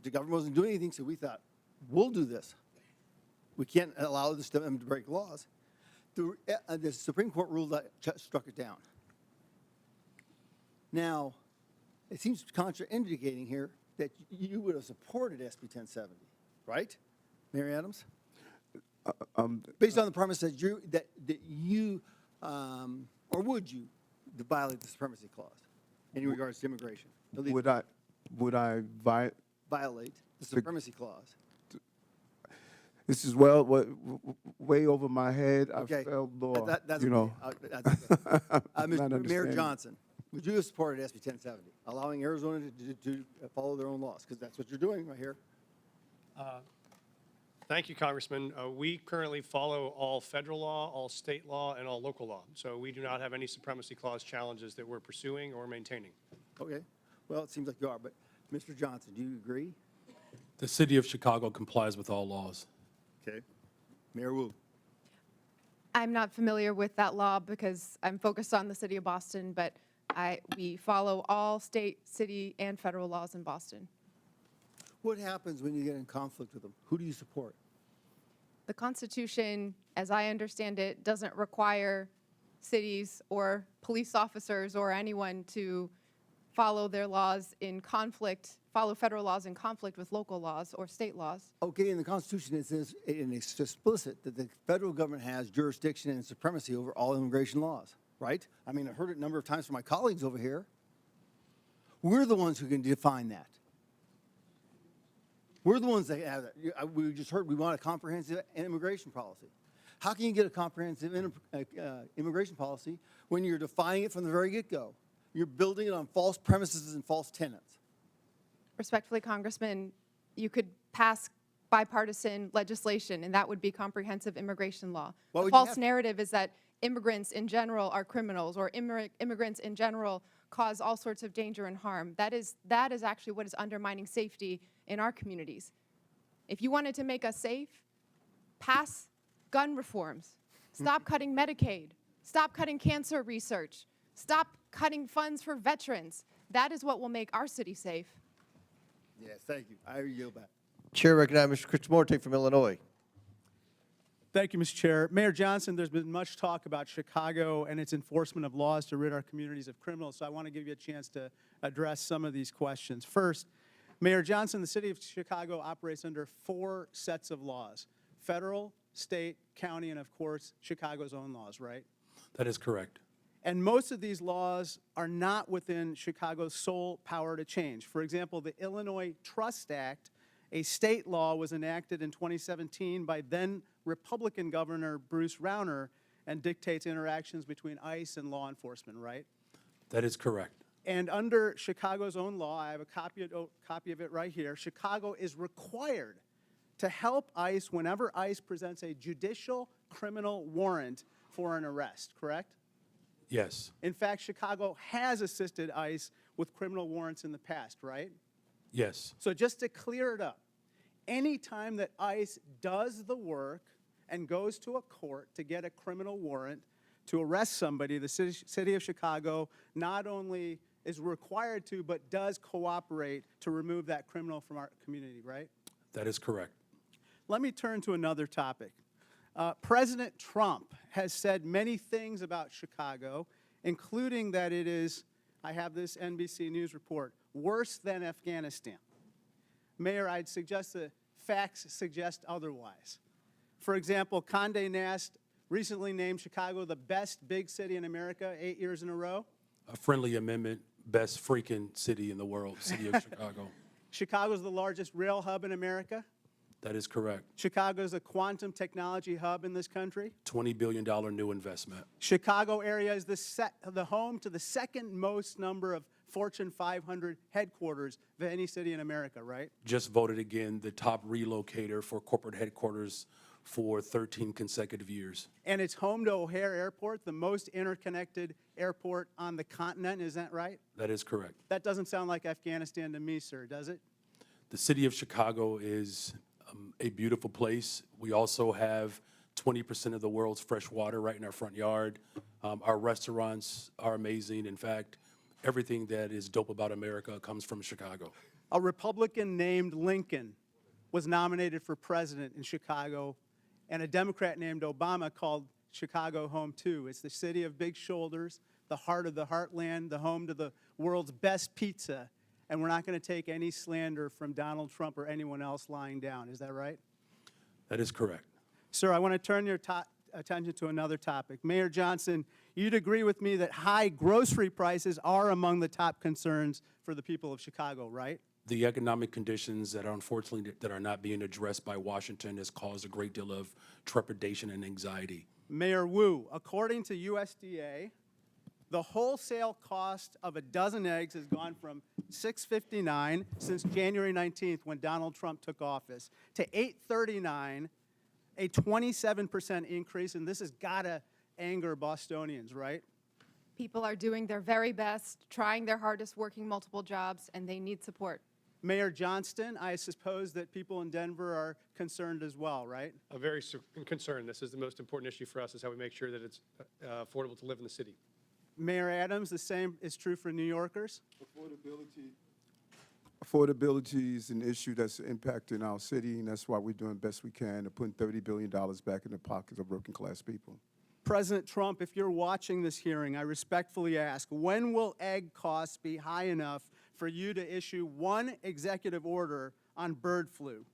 S15: the government wasn't doing anything, so we thought, we'll do this. We can't allow them to break laws. The Supreme Court ruled that, struck it down. Now, it seems contraindicating here that you would have supported SB 1070, right, Mayor Adams? Based on the premise that you or would you violate the supremacy clause in regards to immigration?
S6: Would I
S15: violate the supremacy clause?
S6: This is way over my head.
S15: Okay.
S6: I felt law.
S15: That's
S6: you know.
S15: Mayor Johnston, would you have supported SB 1070, allowing Arizona to follow their own laws? Because that's what you're doing right here.
S7: Thank you, Congressman. We currently follow all federal law, all state law, and all local law. So we do not have any supremacy clause challenges that we're pursuing or maintaining.
S15: Okay. Well, it seems like you are. But Mr. Johnson, do you agree?
S8: The city of Chicago complies with all laws.
S15: Okay. Mayor Wu.
S9: I'm not familiar with that law because I'm focused on the city of Boston, but we follow all state, city, and federal laws in Boston.
S15: What happens when you get in conflict with them? Who do you support?
S9: The Constitution, as I understand it, doesn't require cities or police officers or anyone to follow their laws in conflict, follow federal laws in conflict with local laws or state laws.
S15: Okay, in the Constitution it says, and it's explicit, that the federal government has jurisdiction and supremacy over all immigration laws, right? I mean, I've heard it a number of times from my colleagues over here. We're the ones who can define that. We're the ones that have that. We just heard we want a comprehensive immigration policy. How can you get a comprehensive immigration policy when you're defining it from the very get-go? You're building it on false premises and false tenets.
S9: Respectfully, Congressman, you could pass bipartisan legislation, and that would be comprehensive immigration law. The false narrative is that immigrants in general are criminals, or immigrants in general cause all sorts of danger and harm. That is actually what is undermining safety in our communities. If you wanted to make us safe, pass gun reforms. Stop cutting Medicaid. Stop cutting cancer research. Stop cutting funds for veterans. That is what will make our city safe.
S15: Yes, thank you. I yield back.
S1: Chair recognizes Mr. Krishnamurti from Illinois.
S4: Thank you, Mr. Chair. Mayor Johnson, there's been much talk about Chicago and its enforcement of laws to rid our communities of criminals, so I want to give you a chance to address some of these questions. First, Mayor Johnson, the city of Chicago operates under 4 sets of laws: federal, state, county, and of course, Chicago's own laws, right?
S8: That is correct.
S4: And most of these laws are not within Chicago's sole power to change. For example, the Illinois Trust Act, a state law, was enacted in 2017 by then Republican Governor Bruce Rauner and dictates interactions between ICE and law enforcement, right?
S8: That is correct.
S4: And under Chicago's own law, I have a copy of it right here, Chicago is required to help ICE whenever ICE presents a judicial criminal warrant for an arrest, correct?
S8: Yes.
S4: In fact, Chicago has assisted ICE with criminal warrants in the past, right?
S8: Yes.
S4: So just to clear it up, any time that ICE does the work and goes to a court to get a criminal warrant, to arrest somebody, the city of Chicago not only is required to, but does cooperate to remove that criminal from our community, right?
S8: That is correct.
S4: Let me turn to another topic. President Trump has said many things about Chicago, including that it is, I have this NBC News report, worse than Afghanistan. Mayor, I'd suggest the facts suggest otherwise. For example, Condé Nast recently named Chicago the best big city in America 8 years in a row.
S8: A friendly amendment, best freaking city in the world, city of Chicago.
S4: Chicago's the largest rail hub in America.
S8: That is correct.
S4: Chicago's a quantum technology hub in this country.
S8: $20 billion new investment.
S4: Chicago area is the home to the second most number of Fortune 500 headquarters of any city in America, right?
S8: Just voted again the top relocator for corporate headquarters for 13 consecutive years.
S4: And it's home to O'Hare Airport, the most interconnected airport on the continent, is that right?
S8: That is correct.
S4: That doesn't sound like Afghanistan to me, sir, does it?
S8: The city of Chicago is a beautiful place. We also have 20% of the world's fresh water right in our front yard. Our restaurants are amazing. In fact, everything that is dope about America comes from Chicago.
S4: A Republican named Lincoln was nominated for president in Chicago, and a Democrat named Obama called Chicago home too. It's the city of big shoulders, the heart of the heartland, the home to the world's best pizza, and we're not going to take any slander from Donald Trump or anyone else lying down. Is that right?
S8: That is correct.
S4: Sir, I want to turn your attention to another topic. Mayor Johnston, you'd agree with me that high grocery prices are among the top concerns for the people of Chicago, right?
S8: The economic conditions that are unfortunately that are not being addressed by Washington has caused a great deal of trepidation and anxiety.
S4: Mayor Wu, according to USDA, the wholesale cost of a dozen eggs has gone from $6.59 since January 19th when Donald Trump took office to $8.39, a 27% increase, and this has got to anger Bostonians, right?
S9: People are doing their very best, trying their hardest, working multiple jobs, and they need support.
S4: Mayor Johnston, I suppose that people in Denver are concerned as well, right?
S7: I'm very concerned. This is the most important issue for us, is how we make sure that it's affordable to live in the city.
S4: Mayor Adams, the same is true for New Yorkers?
S6: Affordability is an issue that's impacting our city, and that's why we're doing best we can to put $30 billion back in the pockets of working class people.
S4: President Trump, if you're watching this hearing, I respectfully ask, when will egg costs be high enough for you to issue one executive order on bird flu?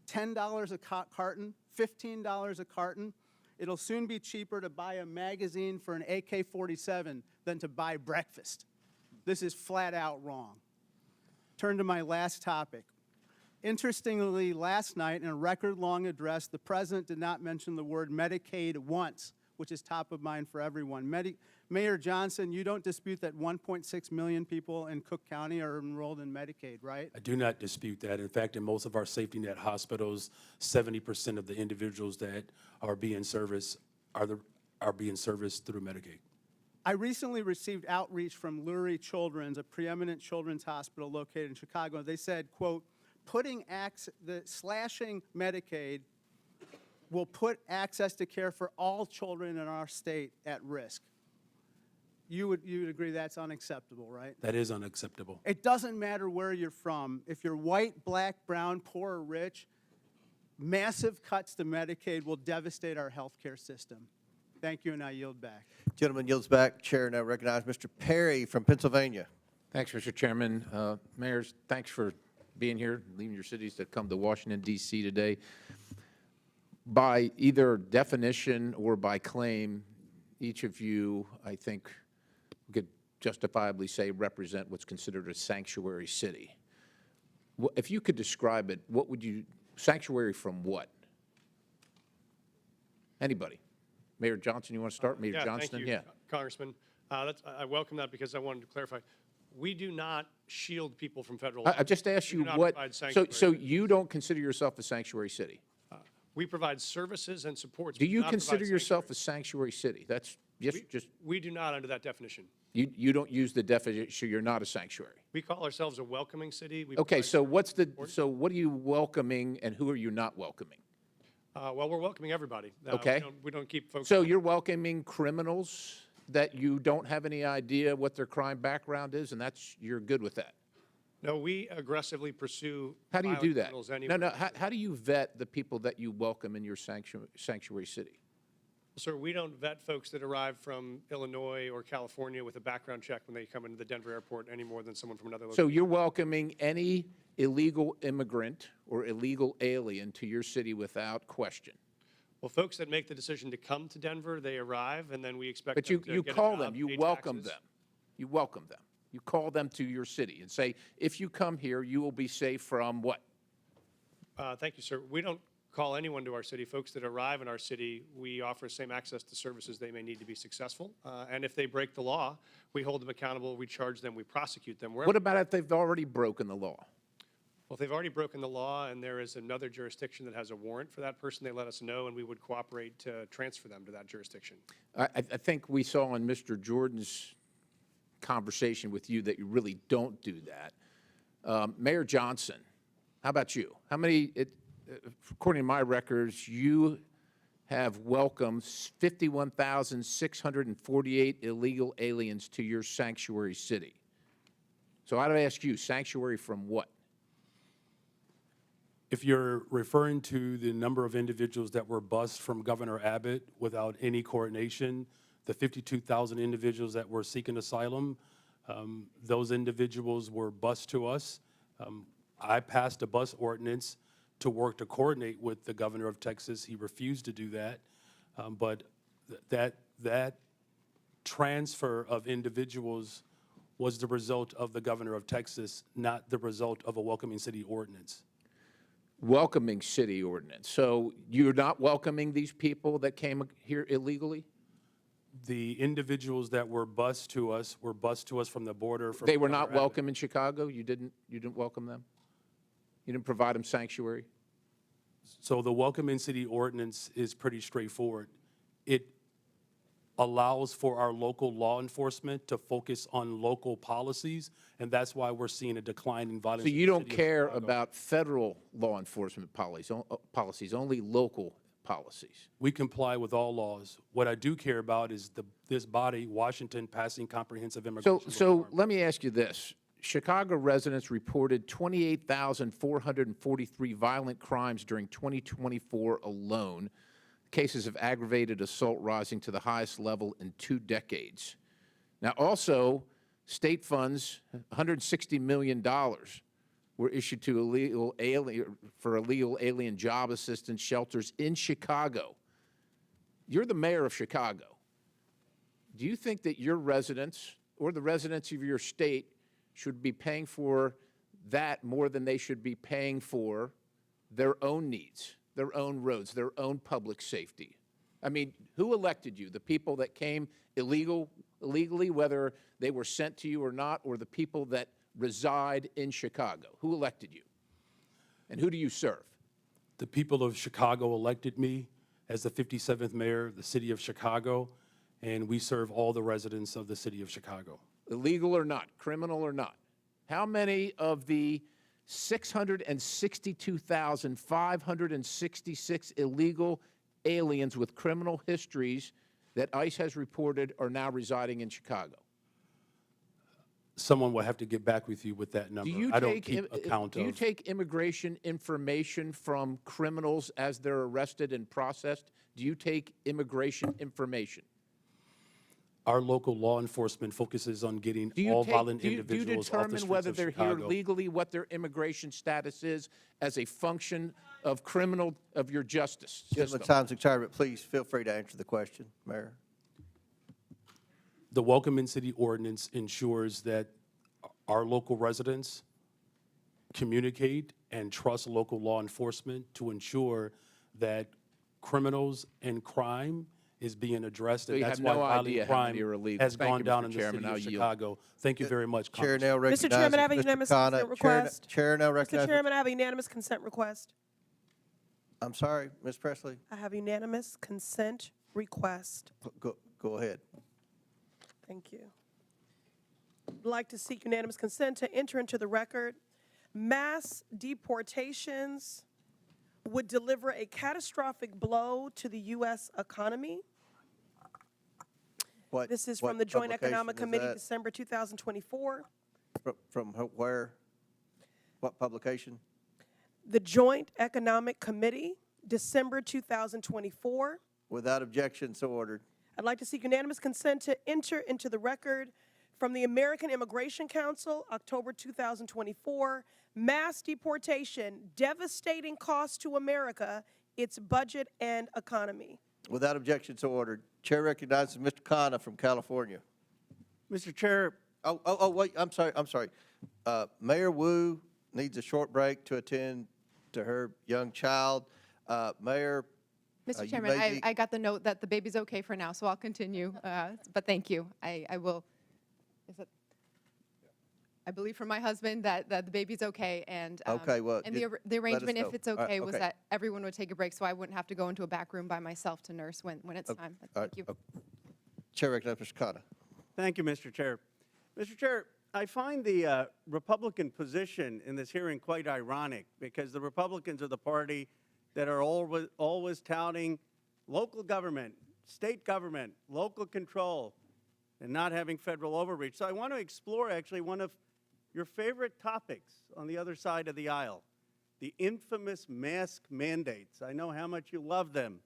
S4: $10 a carton, $15 a carton. It'll soon be cheaper to buy a magazine for an AK-47 than to buy breakfast. This is flat out wrong. Turn to my last topic. Interestingly, last night in a record-long address, the president did not mention the word Medicaid once, which is top of mind for everyone. Mayor Johnston, you don't dispute that 1.6 million people in Cook County are enrolled in Medicaid, right?
S8: I do not dispute that. In fact, in most of our safety net hospitals, 70% of the individuals that are being serviced are being serviced through Medicaid.
S4: I recently received outreach from Lurie Children's, a preeminent children's hospital located in Chicago. They said, quote, slashing Medicaid will put access to care for all children in our state at risk. You would agree that's unacceptable, right?
S8: That is unacceptable.
S4: It doesn't matter where you're from. If you're white, black, brown, poor, or rich, massive cuts to Medicaid will devastate our health care system. Thank you, and I yield back.
S1: Gentleman yields back. Chair now recognizes Mr. Perry from Pennsylvania.
S16: Thanks, Mr. Chairman. Mayors, thanks for being here, leaving your cities to come to Washington, D.C. today. By either definition or by claim, each of you, I think, could justifiably say represent what's considered a sanctuary city. If you could describe it, what would you, sanctuary from what? Anybody? Mayor Johnson, you want to start? Mayor Johnston?
S7: Thank you, Congressman. I welcome that because I wanted to clarify. We do not shield people from federal law.
S16: I just asked you what, so you don't consider yourself a sanctuary city?
S7: We provide services and supports.
S16: Do you consider yourself a sanctuary city? That's just.
S7: We do not under that definition.
S16: You don't use the definition, you're not a sanctuary.
S7: We call ourselves a welcoming city.
S16: Okay, so what are you welcoming and who are you not welcoming?
S7: Well, we're welcoming everybody.
S16: Okay.
S7: We don't keep folks.
S16: So you're welcoming criminals that you don't have any idea what their crime background is, and you're good with that?
S7: No, we aggressively pursue
S16: How do you
S7: violent
S16: do that?
S7: criminals anywhere.
S16: No, how do you vet the people that you welcome in your sanctuary city?
S7: Sir, we don't vet folks that arrive from Illinois or California with a background check when they come into the Denver airport any more than someone from another location.
S16: So you're welcoming any illegal immigrant or illegal alien to your city without question?
S7: Well, folks that make the decision to come to Denver, they arrive, and then we expect
S16: But
S7: them to
S16: you
S7: get a
S16: call
S7: job,
S16: them, you
S7: pay
S16: welcome
S7: taxes.
S16: them. You welcome them. You call them to your city and say, if you come here, you will be safe from what?
S7: Thank you, sir. We don't call anyone to our city. Folks that arrive in our city, we offer same access to services they may need to be successful. And if they break the law, we hold them accountable, we charge them, we prosecute them.
S16: What about if they've already broken the law?
S7: Well, if they've already broken the law and there is another jurisdiction that has a warrant for that person, they let us know and we would cooperate to transfer them to that jurisdiction.
S16: I think we saw in Mr. Jordan's conversation with you that you really don't do that. Mayor Johnston, how about you? How many, according to my records, you have welcomed 51,648 illegal aliens to your sanctuary city. So I'd ask you, sanctuary from what?
S8: If you're referring to the number of individuals that were bused from Governor Abbott without any coordination, the 52,000 individuals that were seeking asylum, those individuals were bused to us. I passed a bus ordinance to work to coordinate with the governor of Texas. He refused to do that. But that transfer of individuals was the result of the governor of Texas, not the result of a welcoming city ordinance.
S16: Welcoming city ordinance. So you're not welcoming these people that came here illegally?
S8: The individuals that were bused to us from the border. From
S16: They were
S8: Governor
S16: not
S8: Abbott.
S16: welcome in Chicago? You didn't welcome them? You didn't provide them sanctuary?
S8: So the welcoming city ordinance is pretty straightforward. It allows for our local law enforcement to focus on local policies, and that's why we're seeing a decline in violence.
S16: So
S8: in
S16: you
S8: the
S16: don't
S8: city of
S16: care
S8: Chicago.
S16: about federal law enforcement policies, only local policies?
S8: We comply with all laws. What I do care about is this body, Washington, passing comprehensive immigration
S16: So
S8: reform.
S16: let me ask you this. Chicago residents reported 28,443 violent crimes during 2024 alone, cases of aggravated assault rising to the highest level in 2 decades. Now, also, state funds, $160 million, were issued to illegal alien job assistance shelters in Chicago. You're the mayor of Chicago. Do you think that your residents or the residents of your state should be paying for that more than they should be paying for their own needs, their own roads, their own public safety? I mean, who elected you? The people that came illegally, whether they were sent to you or not, or the people that reside in Chicago? Who elected you? And who do you serve?
S8: The people of Chicago elected me as the 57th mayor of the city of Chicago, and we serve all the residents of the city of Chicago.
S16: Illegal or not, criminal or not. How many of the 662,566 illegal aliens with criminal histories that ICE has reported are now residing in Chicago?
S8: Someone will have to get back with you with that number. I don't keep account
S16: Do you
S8: of.
S16: take immigration information from criminals as they're arrested and processed? Do you take immigration information?
S8: Our local law enforcement focuses on getting all violent individuals
S16: do you
S8: off the
S16: determine
S8: streets
S16: whether
S8: of
S16: they're
S8: Chicago.
S16: here legally, what their immigration status is as a function of your justice
S1: Gentleman's
S16: system?
S1: time's expired, but please feel free to answer the question, Mayor.
S8: The welcoming city ordinance ensures that our local residents communicate and trust local law enforcement to ensure that criminals and crime is being addressed,
S16: So
S8: and
S16: you
S8: that's
S16: have
S8: why
S16: no
S8: violent
S16: idea how many
S8: crime
S16: are illegal.
S8: has
S16: Thank
S8: gone
S16: you,
S8: down
S16: Mr.
S8: in the
S16: Chairman.
S8: city
S16: I'll
S8: of
S16: yield.
S8: Chicago. Thank you very much,
S1: Chair
S8: Congressman.
S1: now recognizes
S5: Mr. Chairman, I have a
S1: Mr.
S5: unanimous
S1: Khanna.
S5: consent request.
S1: Chair now
S5: Mr.
S1: recognizes.
S5: Chairman, I have a unanimous consent request.
S1: I'm sorry, Ms. Presley.
S5: I have unanimous consent request.
S1: Go ahead.
S5: Thank you. I'd like to seek unanimous consent to enter into the record mass deportations would deliver a catastrophic blow to the U.S. economy. This is from the Joint Economic Committee, December 2024.
S1: From where? What publication?
S5: The Joint Economic Committee, December 2024.
S1: Without objection, so ordered.
S5: I'd like to seek unanimous consent to enter into the record from the American Immigration Council, October 2024, mass deportation, devastating cost to America, its budget and economy.
S1: Without objection, so ordered. Chair recognizes Mr. Khanna from California.
S4: Mr. Chair.
S1: Wait, I'm sorry. Mayor Wu needs a short break to attend to her young child. Mayor.
S9: Mr. Chairman, I got the note that the baby's okay for now, so I'll continue. But thank you. I will. I believe from my husband that the baby's okay, and
S1: okay, well,
S9: and the arrangement, if it's okay, was
S1: okay.
S9: that everyone would take a break, so I wouldn't have to go into a back room by myself to nurse when it's time. Thank you.
S1: Chair recognizes Mr. Khanna.
S4: Thank you, Mr. Chair. Mr. Chair, I find the Republican position in this hearing quite ironic, because the Republicans are the party that are always touting local government, state government, local control, and not having federal overreach. So I want to explore actually one of your favorite topics on the other side of the aisle, the infamous mask mandates. I know how much you love them.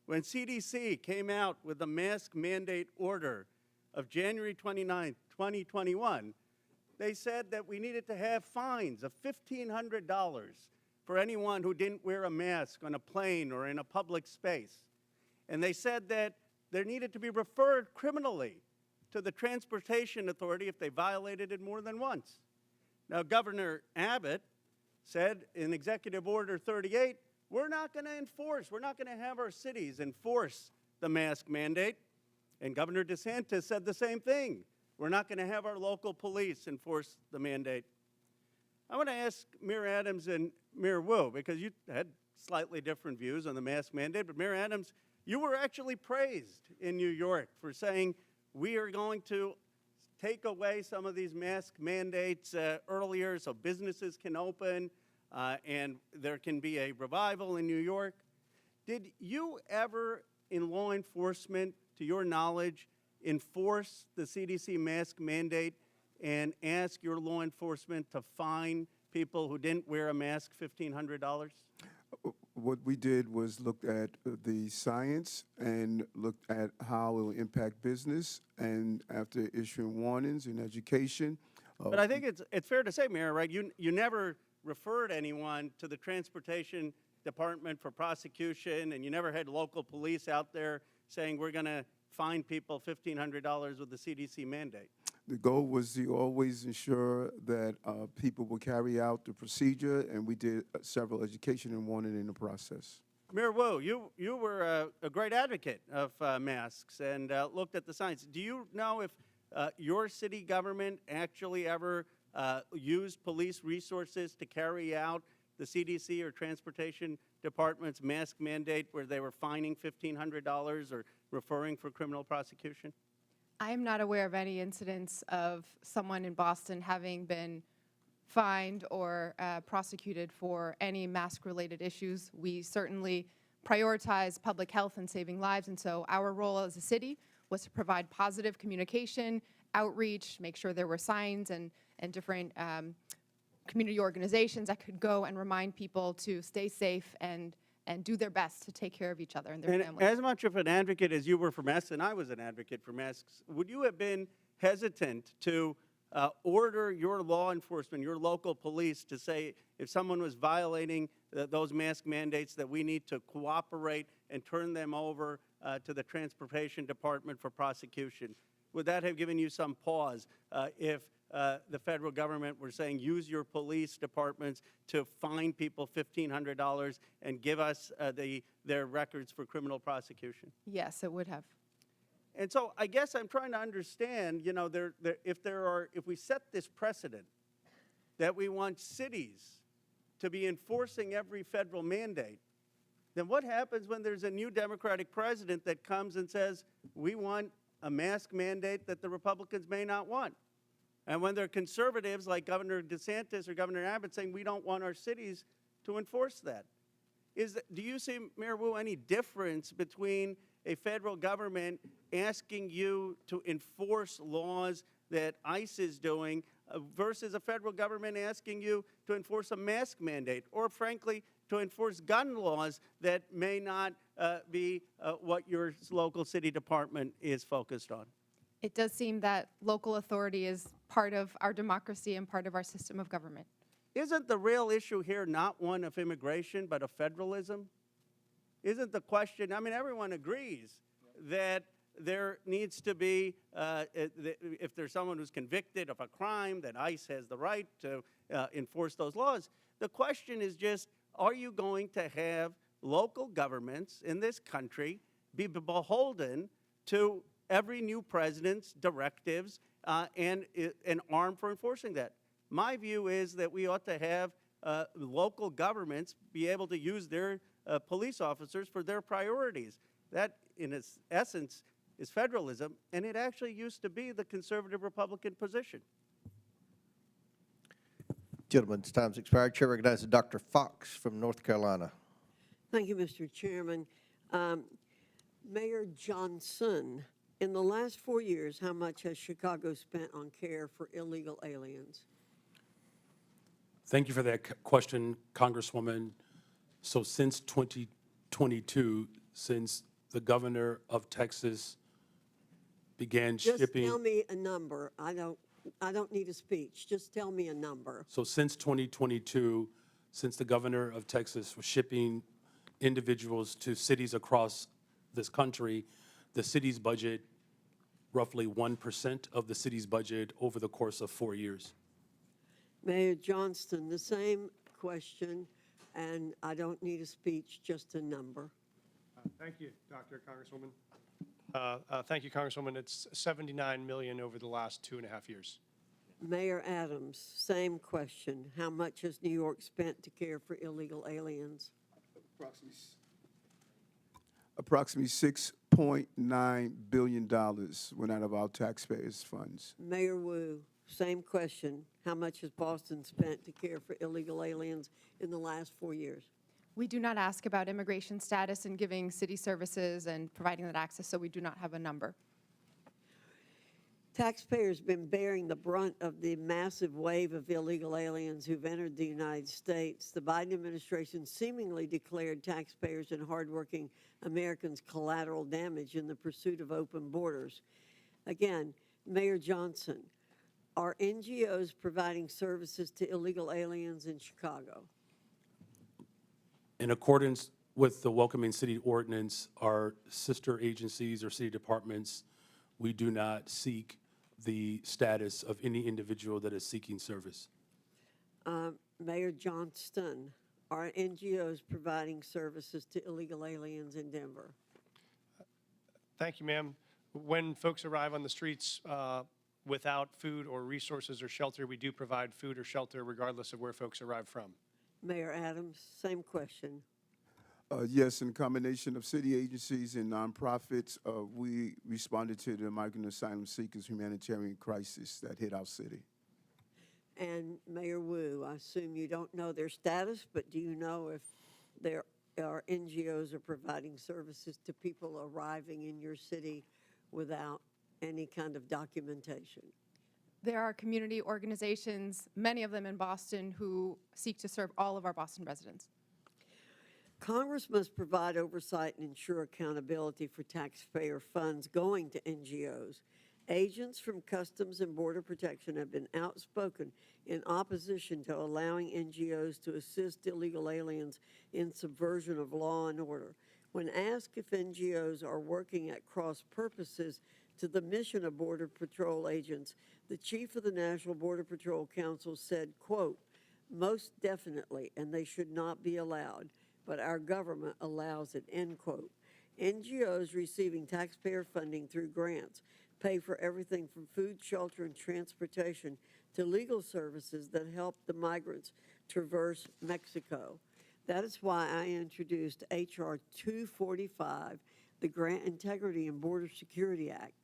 S4: When CDC came out with the mask mandate order of January 29, 2021, they said that we needed to have fines of $1,500 for anyone who didn't wear a mask on a plane or in a public space. And they said that there needed to be referred criminally to the Transportation Authority if they violated it more than once. Now, Governor Abbott said in Executive Order 38, we're not going to enforce, we're not going to have our cities enforce the mask mandate. And Governor DeSantis said the same thing. We're not going to have our local police enforce the mandate. I want to ask Mayor Adams and Mayor Wu, because you had slightly different views on the mask mandate, but Mayor Adams, you were actually praised in New York for saying we are going to take away some of these mask mandates earlier so businesses can open and there can be a revival in New York. Did you ever, in law enforcement, to your knowledge, enforce the CDC mask mandate and ask your law enforcement to fine people who didn't wear a mask $1,500?
S6: What we did was looked at the science and looked at how it will impact business, and after issuing warnings in education.
S4: But I think it's fair to say, Mayor, right, you never referred anyone to the Transportation Department for prosecution, and you never had local police out there saying we're going to fine people $1,500 with the CDC mandate.
S6: The goal was to always ensure that people will carry out the procedure, and we did several education and warning in the process.
S4: Mayor Wu, you were a great advocate of masks and looked at the science. Do you know if your city government actually ever used police resources to carry out the CDC or Transportation Department's mask mandate where they were fining $1,500 or referring for criminal prosecution?
S9: I am not aware of any incidents of someone in Boston having been fined or prosecuted for any mask-related issues. We certainly prioritize public health and saving lives, and so our role as a city was to provide positive communication, outreach, make sure there were signs and different community organizations that could go and remind people to stay safe and do their best to take care of each other and their families.
S4: As much of an advocate as you were for masks, and I was an advocate for masks, would you have been hesitant to order your law enforcement, your local police, to say if someone was violating those mask mandates that we need to cooperate and turn them over to the Transportation Department for prosecution? Would that have given you some pause if the federal government were saying use your police departments to fine people $1,500 and give us their records for criminal prosecution?
S9: Yes, it would have.
S4: And so I guess I'm trying to understand, you know, if we set this precedent that we want cities to be enforcing every federal mandate, then what happens when there's a new Democratic president that comes and says, we want a mask mandate that the Republicans may not want? And when there are conservatives like Governor DeSantis or Governor Abbott saying we don't want our cities to enforce that. do you see, Mayor Wu, any difference between a federal government asking you to enforce laws that ICE is doing versus a federal government asking you to enforce a mask mandate, or frankly, to enforce gun laws that may not be what your local city department is focused on?
S9: It does seem that local authority is part of our democracy and part of our system of government.
S4: Isn't the real issue here not one of immigration, but of federalism? Isn't the question, I mean, everyone agrees that there needs to be, if there's someone who's convicted of a crime, that ICE has the right to enforce those laws. The question is just, are you going to have local governments in this country be beholden to every new president's directives and armed for enforcing that? My view is that we ought to have local governments be able to use their police officers for their priorities. That, in its essence, is federalism, and it actually used to be the conservative Republican position.
S1: Gentlemen's time's expired. Chair recognizes Dr. Fox from North Carolina.
S17: Thank you, Mr. Chairman. Mayor Johnston, in the last 4 years, how much has Chicago spent on care for illegal aliens?
S8: Thank you for that question, Congresswoman. So since 2022, since the governor of Texas began
S17: Just
S8: shipping.
S17: tell me a number. I don't need a speech. Just tell me a number.
S8: So since 2022, since the governor of Texas was shipping individuals to cities across this country, the city's budget, roughly 1% of the city's budget over the course of 4 years.
S17: Mayor Johnston, the same question, and I don't need a speech, just a number.
S7: Thank you, Dr. Congresswoman. Thank you, Congresswoman. It's $79 million over the last 2.5 years.
S17: Mayor Adams, same question. How much has New York spent to care for illegal aliens?
S6: Approximately $6.9 billion went out of our taxpayers' funds.
S17: Mayor Wu, same question. How much has Boston spent to care for illegal aliens in the last 4 years?
S9: We do not ask about immigration status and giving city services and providing that access, so we do not have a number.
S17: Taxpayers have been bearing the brunt of the massive wave of illegal aliens who've entered the United States. The Biden administration seemingly declared taxpayers and hardworking Americans collateral damage in the pursuit of open borders. Again, Mayor Johnston, are NGOs providing services to illegal aliens in Chicago?
S8: In accordance with the Welcoming City Ordinance, our sister agencies or city departments, we do not seek the status of any individual that is seeking service.
S17: Mayor Johnston, are NGOs providing services to illegal aliens in Denver?
S7: Thank you, ma'am. When folks arrive on the streets without food or resources or shelter, we do provide food or shelter regardless of where folks arrive from.
S17: Mayor Adams, same question.
S6: Yes, in combination of city agencies and nonprofits, we responded to the migrant asylum seekers humanitarian crisis that hit our city.
S17: And Mayor Wu, I assume you don't know their status, but do you know if there are NGOs are providing services to people arriving in your city without any kind of documentation?
S9: There are community organizations, many of them in Boston, who seek to serve all of our Boston residents.
S17: Congress must provide oversight and ensure accountability for taxpayer funds going to NGOs. Agents from Customs and Border Protection have been outspoken in opposition to allowing NGOs to assist illegal aliens in subversion of law and order. When asked if NGOs are working at cross purposes to the mission of Border Patrol agents, the chief of the National Border Patrol Council said, quote, "Most definitely, and they should not be allowed, but our government allows it," end quote. NGOs receiving taxpayer funding through grants pay for everything from food, shelter, and transportation to legal services that help the migrants traverse Mexico. That is why I introduced H.R. 245, the Grant Integrity and Border Security Act.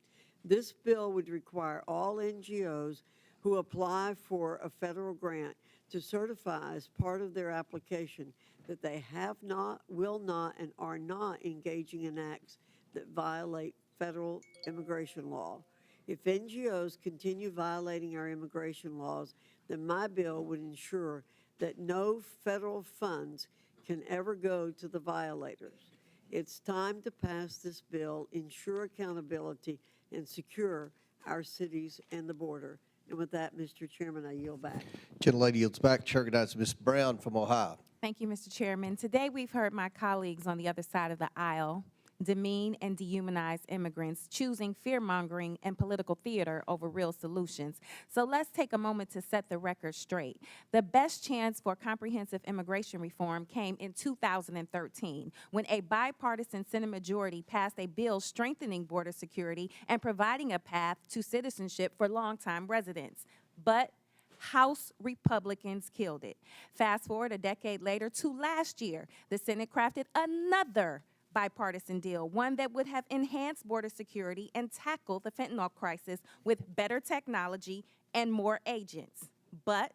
S17: This bill would require all NGOs who apply for a federal grant to certify as part of their application that they have not, will not, and are not engaging in acts that violate federal immigration law. If NGOs continue violating our immigration laws, then my bill would ensure that no federal funds can ever go to the violators. It's time to pass this bill, ensure accountability, and secure our cities and the border. And with that, Mr. Chairman, I yield back.
S1: Gentlelady yields back. Chair recognizes Ms. Brown from Ohio.
S18: Thank you, Mr. Chairman. Today we've heard my colleagues on the other side of the aisle demean and dehumanize immigrants, choosing fear-mongering and political theater over real solutions. So let's take a moment to set the record straight. The best chance for comprehensive immigration reform came in 2013, when a bipartisan Senate majority passed a bill strengthening border security and providing a path to citizenship for longtime residents. But House Republicans killed it. Fast forward a decade later to last year, the Senate crafted another bipartisan deal, one that would have enhanced border security and tackled the fentanyl crisis with better technology and more agents. But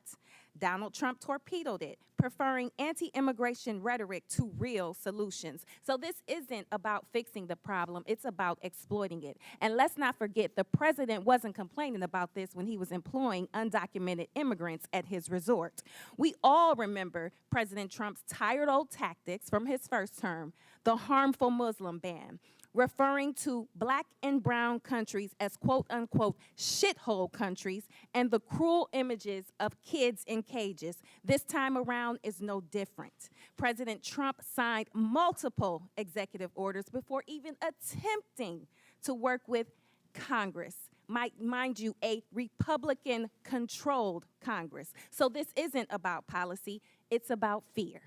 S18: Donald Trump torpedoed it, preferring anti-immigration rhetoric to real solutions. So this isn't about fixing the problem, it's about exploiting it. And let's not forget, the president wasn't complaining about this when he was employing undocumented immigrants at his resort. We all remember President Trump's tired old tactics from his first term, the harmful Muslim ban, referring to black and brown countries as quote-unquote shithole countries, and the cruel images of kids in cages. This time around is no different. President Trump signed multiple executive orders before even attempting to work with Congress. Mind you, a Republican-controlled Congress. So this isn't about policy, it's about fear.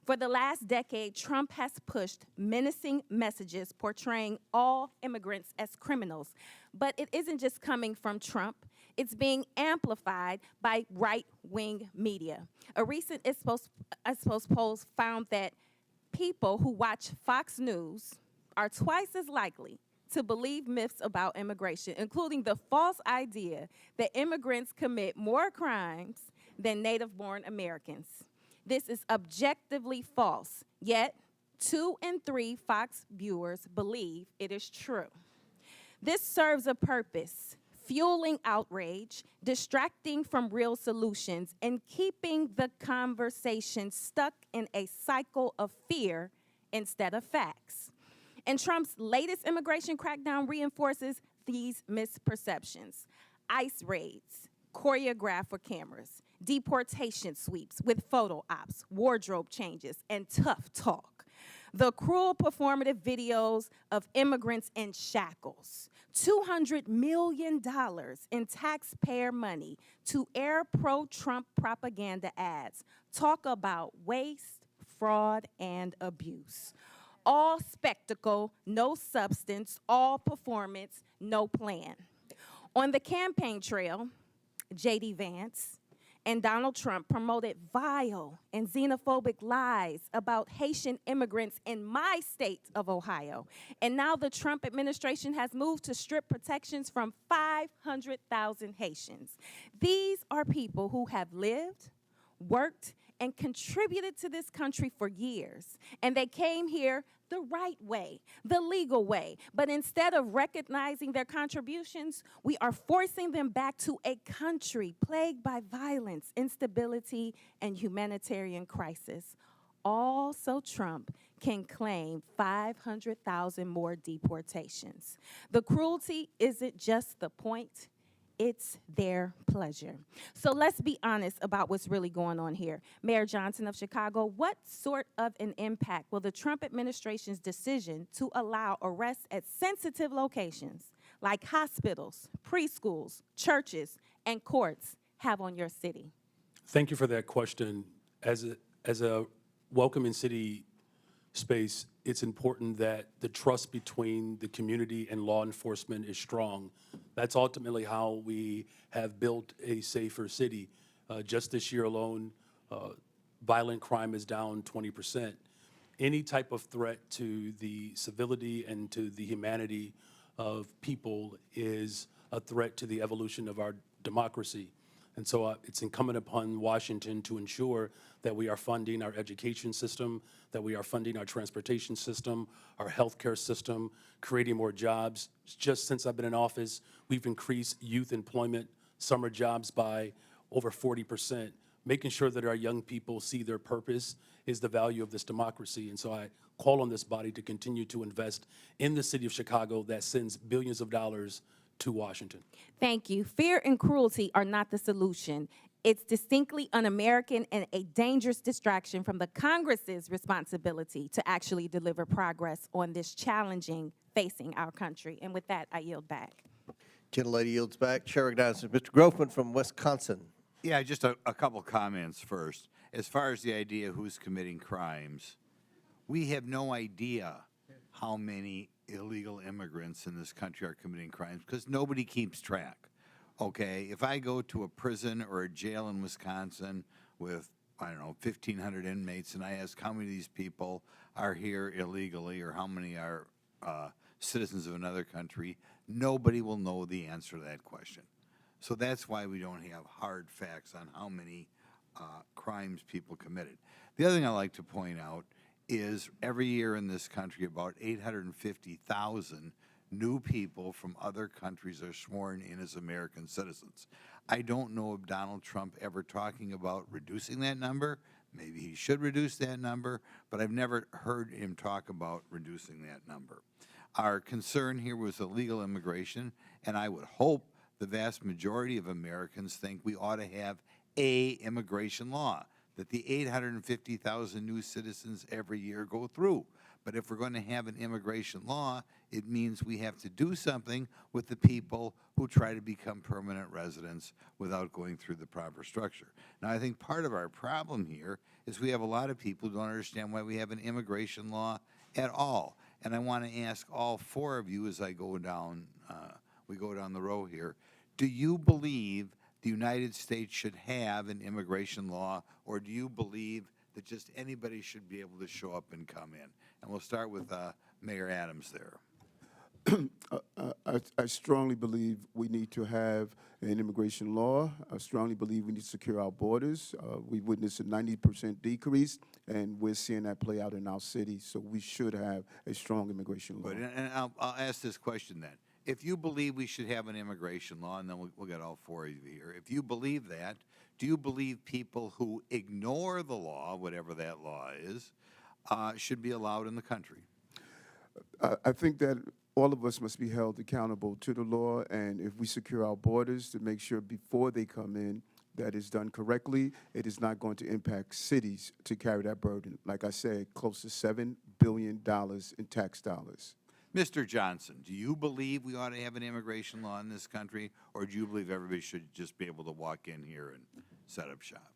S18: For the last decade, Trump has pushed menacing messages portraying all immigrants as criminals. But it isn't just coming from Trump. It's being amplified by right-wing media. A recent Ipsos poll found that people who watch Fox News are twice as likely to believe myths about immigration, including the false idea that immigrants commit more crimes than native-born Americans. This is objectively false, yet 2 in 3 Fox viewers believe it is true. This serves a purpose: fueling outrage, distracting from real solutions, and keeping the conversation stuck in a cycle of fear instead of facts. And Trump's latest immigration crackdown reinforces these misperceptions. ICE raids, choreographed for cameras, deportation sweeps with photo ops, wardrobe changes, and tough talk. The cruel performative videos of immigrants in shackles. $200 million in taxpayer money to air pro-Trump propaganda ads. Talk about waste, fraud, and abuse. All spectacle, no substance, all performance, no plan. On the campaign trail, J.D. Vance and Donald Trump promoted vile and xenophobic lies about Haitian immigrants in my state of Ohio. And now the Trump administration has moved to strip protections from 500,000 Haitians. These are people who have lived, worked, and contributed to this country for years. And they came here the right way, the legal way. But instead of recognizing their contributions, we are forcing them back to a country plagued by violence, instability, and humanitarian crisis. All so Trump can claim 500,000 more deportations. The cruelty isn't just the point, it's their pleasure. So let's be honest about what's really going on here. Mayor Johnston of Chicago, what sort of an impact will the Trump administration's decision to allow arrests at sensitive locations like hospitals, preschools, churches, and courts have on your city?
S8: Thank you for that question. As a welcoming city space, it's important that the trust between the community and law enforcement is strong. That's ultimately how we have built a safer city. Just this year alone, violent crime is down 20%. Any type of threat to the civility and to the humanity of people is a threat to the evolution of democracy. And so it's incumbent upon Washington to ensure that we are funding our education system, that we are funding our transportation system, our healthcare system, creating more jobs. Just since I've been in office, we've increased youth employment, summer jobs by over 40%. Making sure that our young people see their purpose is the value of this democracy. And so I call on this body to continue to invest in the city of Chicago that sends billions of dollars to Washington.
S18: Thank you. Fear and cruelty are not the solution. It's distinctly un-American and a dangerous distraction from the Congress's responsibility to actually deliver progress on this challenging facing our country. And with that, I yield back.
S1: Gentlelady yields back. Chair recognizes Mr. Grofman from Wisconsin.
S19: Yeah, just a couple comments first. As far as the idea of who's committing crimes, we have no idea how many illegal immigrants in this country are committing crimes because nobody keeps track. Okay, if I go to a prison or a jail in Wisconsin with, I don't know, 1,500 inmates, and I ask how many of these people are here illegally or how many are citizens of another country, nobody will know the answer to that question. So that's why we don't have hard facts on how many crimes people committed. The other thing I like to point out is every year in this country, about 850,000 new people from other countries are sworn in as American citizens. I don't know of Donald Trump ever talking about reducing that number. Maybe he should reduce that number, but I've never heard him talk about reducing that number. Our concern here was illegal immigration, and I would hope the vast majority of Americans think we ought to have a immigration law that the 850,000 new citizens every year go through. But if we're going to have an immigration law, it means we have to do something with the people who try to become permanent residents without going through the proper structure. Now, I think part of our problem here is we have a lot of people who don't understand why we have an immigration law at all. And I want to ask all four of you as I go down, we go down the row here, do you believe the United States should have an immigration law, or do you believe that just anybody should be able to show up and come in? And we'll start with Mayor Adams there.
S6: I strongly believe we need to have an immigration law. I strongly believe we need to secure our borders. We witnessed a 90% decrease, and we're seeing that play out in our city, so we should have a strong immigration law.
S19: Good. And I'll ask this question then. If you believe we should have an immigration law, and then we'll get all four of you here, if you believe that, do you believe people who ignore the law, whatever that law is, should be allowed in the country?
S6: I think that all of us must be held accountable to the law, and if we secure our borders to make sure before they come in that is done correctly, it is not going to impact cities to carry that burden. Like I said, close to $7 billion in tax dollars.
S19: Mr. Johnson, do you believe we ought to have an immigration law in this country, or do you believe everybody should just be able to walk in here and set up shop?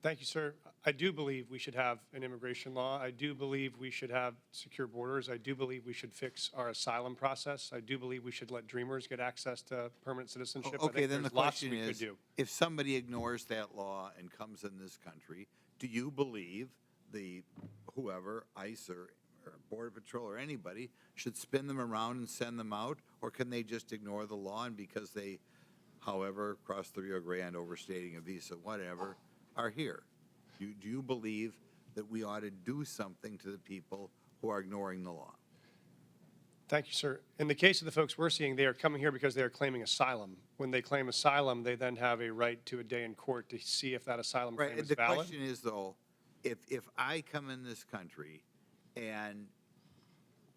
S7: Thank you, sir. I do believe we should have an immigration law. I do believe we should have secure borders. I do believe we should fix our asylum process. I do believe we should let dreamers get access to permanent citizenship.
S19: Okay, then the question
S7: is,
S19: is, if somebody ignores that law and comes in this country, do you believe whoever, ICE or Border Patrol or anybody, should spin them around and send them out, or can they just ignore the law and because they, however, cross the Rio Grande, overstating a visa, whatever, are here? Do you believe that we ought to do something to the people who are ignoring the law?
S7: Thank you, sir. In the case of the folks we're seeing, they are coming here because they are claiming asylum. When they claim asylum, they then have a right to a day in court to see if that asylum claim is
S19: The
S7: valid.
S19: question is, though, if I come in this country and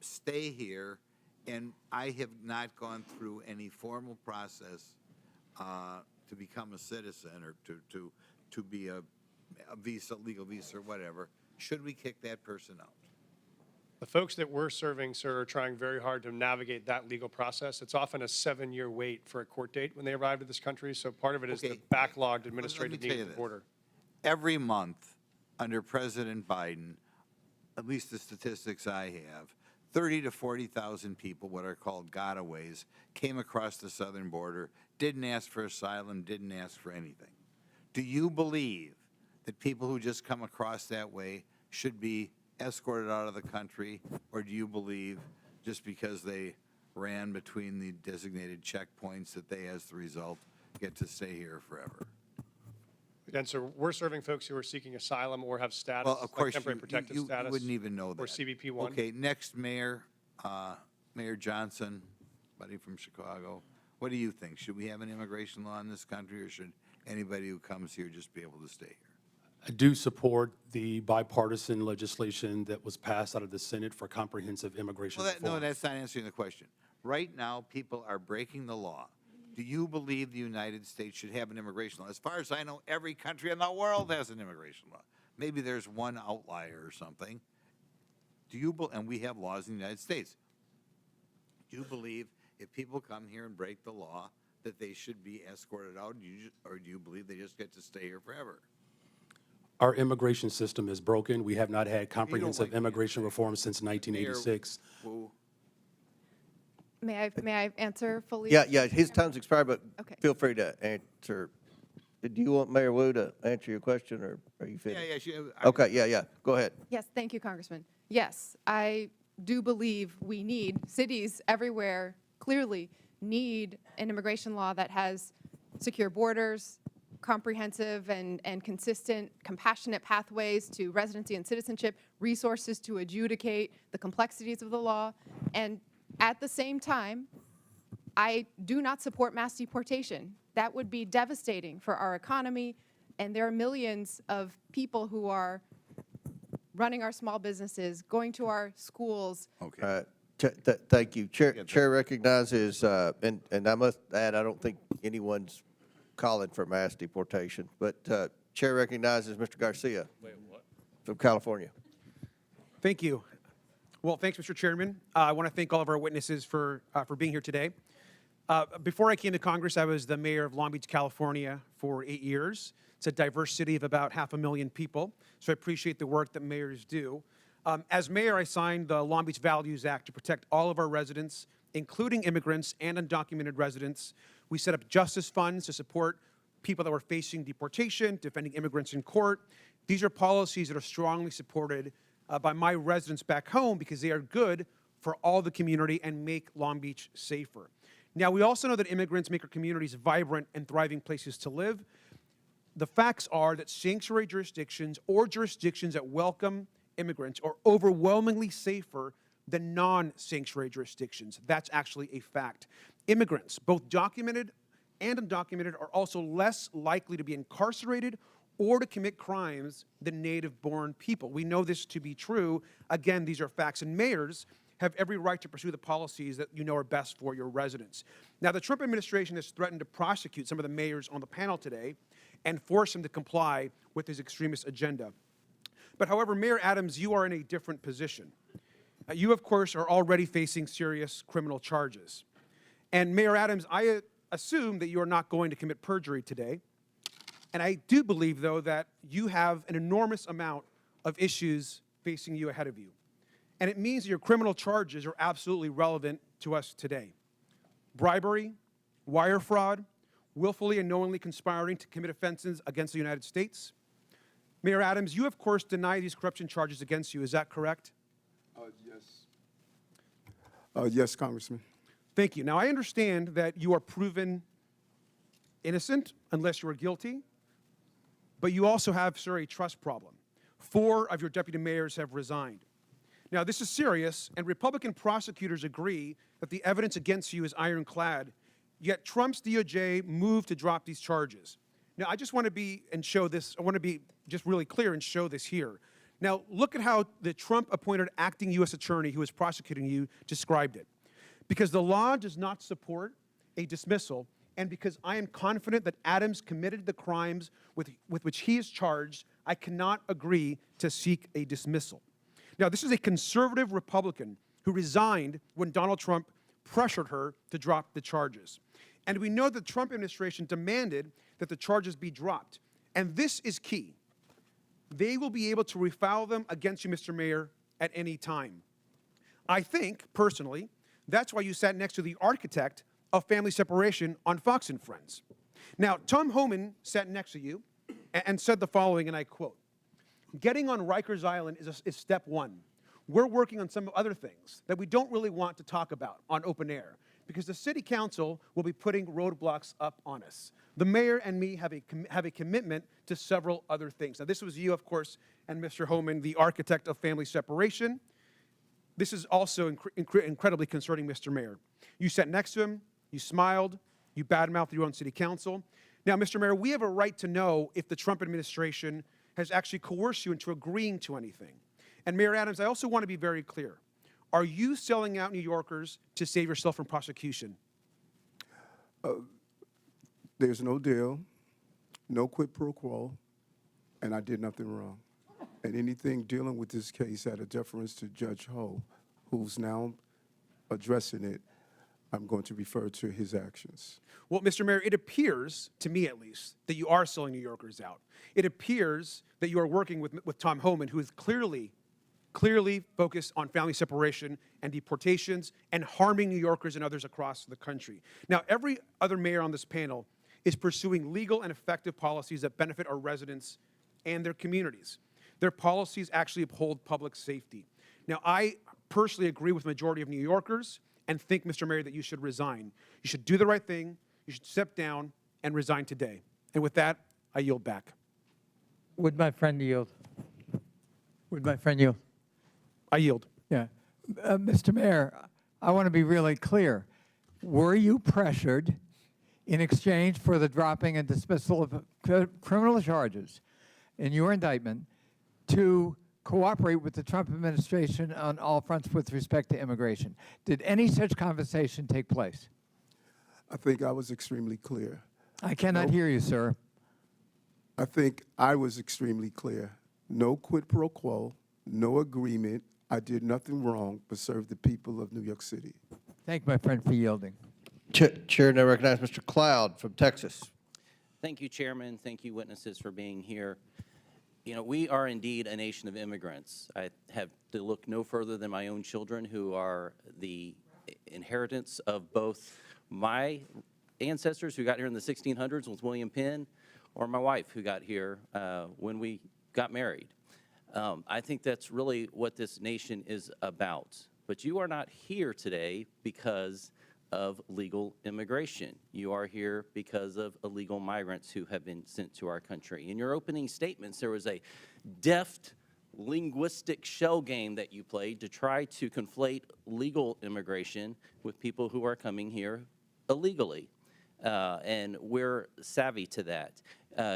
S19: stay here and I have not gone through any formal process to become a citizen or to be a visa, legal visa or whatever, should we kick that person out?
S7: The folks that we're serving, sir, are trying very hard to navigate that legal process. It's often a 7-year wait for a court date when they arrive to this country, so part of it is the backlogged administrative need at the border.
S19: Every month under President Biden, at least the statistics I have, 30 to 40,000 people, what are called gotaways, came across the southern border, didn't ask for asylum, didn't ask for anything. Do you believe that people who just come across that way should be escorted out of the country, or do you believe just because they ran between the designated checkpoints that they, as the result, get to stay here forever.
S7: And so we're serving folks who are seeking asylum or have status,
S19: Well, of course,
S7: like temporary protected
S19: you
S7: status.
S19: wouldn't even know that.
S7: Or CBP 1.
S19: Okay, next, Mayor, Mayor Johnston, buddy from Chicago. What do you think? Should we have an immigration law in this country, or should anybody who comes here just be able to stay here?
S8: I do support the bipartisan legislation that was passed out of the Senate for comprehensive immigration
S19: Well,
S8: reform.
S19: no, that's not answering the question. Right now, people are breaking the law. Do you believe the United States should have an immigration law? As far as I know, every country in the world has an immigration law. Maybe there's one outlier or something. Do you, and we have laws in the United States. Do you believe if people come here and break the law that they should be escorted out, or do you believe they just get to stay here forever?
S8: Our immigration system is broken. We have not had comprehensive
S19: like the
S8: immigration reform since 1986.
S19: Wu?
S9: May I answer fully?
S1: Yeah, his time's expired, but
S9: Okay.
S1: feel free to answer. Do you want Mayor Wu to answer your question, or are you finished? Okay, yeah, go ahead.
S9: Yes, thank you, Congressman. Yes, I do believe we need, cities everywhere clearly need an immigration law that has secure borders, comprehensive and consistent, compassionate pathways to residency and citizenship, resources to adjudicate the complexities of the law. And at the same time, I do not support mass deportation. That would be devastating for our economy, and there are millions of people who are running our small businesses, going to our schools.
S19: Okay.
S1: Thank you. Chair recognizes, and I must add, I don't think anyone's calling for mass deportation, but Chair recognizes Mr. Garcia from California.
S20: Thank you. Well, thanks, Mr. Chairman. I want to thank all of our witnesses for being here today. Before I came to Congress, I was the mayor of Long Beach, California for 8 years. It's a diverse city of about 500,000 people, so I appreciate the work that mayors do. As mayor, I signed the Long Beach Values Act to protect all of our residents, including immigrants and undocumented residents. We set up justice funds to support people that were facing deportation, defending immigrants in court. These are policies that are strongly supported by my residents back home because they are good for all the community and make Long Beach safer. Now, we also know that immigrants make our communities vibrant and thriving places to live. The facts are that sanctuary jurisdictions or jurisdictions that welcome immigrants are overwhelmingly safer than non-sanctuary jurisdictions. That's actually a fact. Immigrants, both documented and undocumented, are also less likely to be incarcerated or to commit crimes than native-born people. We know this to be true. Again, these are facts, and mayors have every right to pursue the policies that you know are best for your residents. Now, the Trump administration has threatened to prosecute some of the mayors on the panel today and force them to comply with his extremist agenda. But however, Mayor Adams, you are in a different position. You, of course, are already facing serious criminal charges. And Mayor Adams, I assume that you are not going to commit perjury today. And I do believe, though, that you have an enormous amount of issues facing you ahead of you. And it means that your criminal charges are absolutely relevant to us today. Bribery, wire fraud, willfully and knowingly conspiring to commit offenses against the United States. Mayor Adams, you, of course, deny these corruption charges against you. Is that correct?
S6: Yes. Yes, Congressman.
S20: Thank you. Now, I understand that you are proven innocent unless you are guilty, but you also have, sir, a trust problem. 4 of your deputy mayors have resigned. Now, this is serious, and Republican prosecutors agree that the evidence against you is ironclad, yet Trump's DOJ moved to drop these charges. Now, I just want to be just really clear and show this here. Now, look at how the Trump-appointed acting U.S. attorney who is prosecuting you described it. Because the law does not support a dismissal, and because I am confident that Adams committed the crimes with which he is charged, I cannot agree to seek a dismissal. Now, this is a conservative Republican who resigned when Donald Trump pressured her to drop the charges. And we know the Trump administration demanded that the charges be dropped. And this is key. They will be able to refile them against you, Mr. Mayor, at any time. I think, personally, that's why you sat next to the architect of family separation on Fox and Friends. Now, Tom Homan sat next to you and said the following, and I quote, "Getting on Rikers Island is step 1. we're working on some other things that we don't really want to talk about on open air because the city council will be putting roadblocks up on us. The mayor and me have a commitment to several other things. Now, this was you, of course, and Mr. Homan, the architect of family separation. This is also incredibly concerning, Mr. Mayor. You sat next to him, you smiled, you badmouthed your own city council. Now, Mr. Mayor, we have a right to know if the Trump administration has actually coerced you into agreeing to anything. And Mayor Adams, I also want to be very clear. Are you selling out New Yorkers to save yourself from prosecution?
S6: There's no deal, no quid pro quo, and I did nothing wrong. And anything dealing with this case out of deference to Judge Ho, who's now addressing it, I'm going to refer to his actions.
S20: Well, Mr. Mayor, it appears, to me at least, that you are selling New Yorkers out. It appears that you are working with Tom Homan, who is clearly focused on family separation and deportations and harming New Yorkers and others across the country. Now, every other mayor on this panel is pursuing legal and effective policies that benefit our residents and their communities. Their policies actually uphold public safety. Now, I personally agree with the majority of New Yorkers and think, Mr. Mayor, that you should resign. You should do the right thing. You should step down and resign today. And with that, I yield back.
S2: Would my friend yield? Would my friend yield?
S20: I yield.
S2: Yeah. Mr. Mayor, I want to be really clear. Were you pressured in exchange for the dropping and dismissal of criminal charges in your indictment to cooperate with the Trump administration on all fronts with respect to immigration? Did any such conversation take place?
S6: I think I was extremely clear.
S2: I cannot hear you, sir.
S6: I think I was extremely clear. No quid pro quo, no agreement. I did nothing wrong but serve the people of New York City.
S2: Thank my friend for yielding.
S1: Chair now recognize Mr. Cloud from Texas.
S21: Thank you, Chairman. Thank you, witnesses, for being here. You know, we are indeed a nation of immigrants. I have to look no further than my own children, who are the inheritance of both my ancestors who got here in the 1600s with William Penn, or my wife who got here when we got married. I think that's really what this nation is about. But you are not here today because of legal immigration. You are here because of illegal migrants who have been sent to our country. In your opening statements, there was a deft linguistic shell game that you played to try to conflate legal immigration with people who are coming here illegally. And we're savvy to that.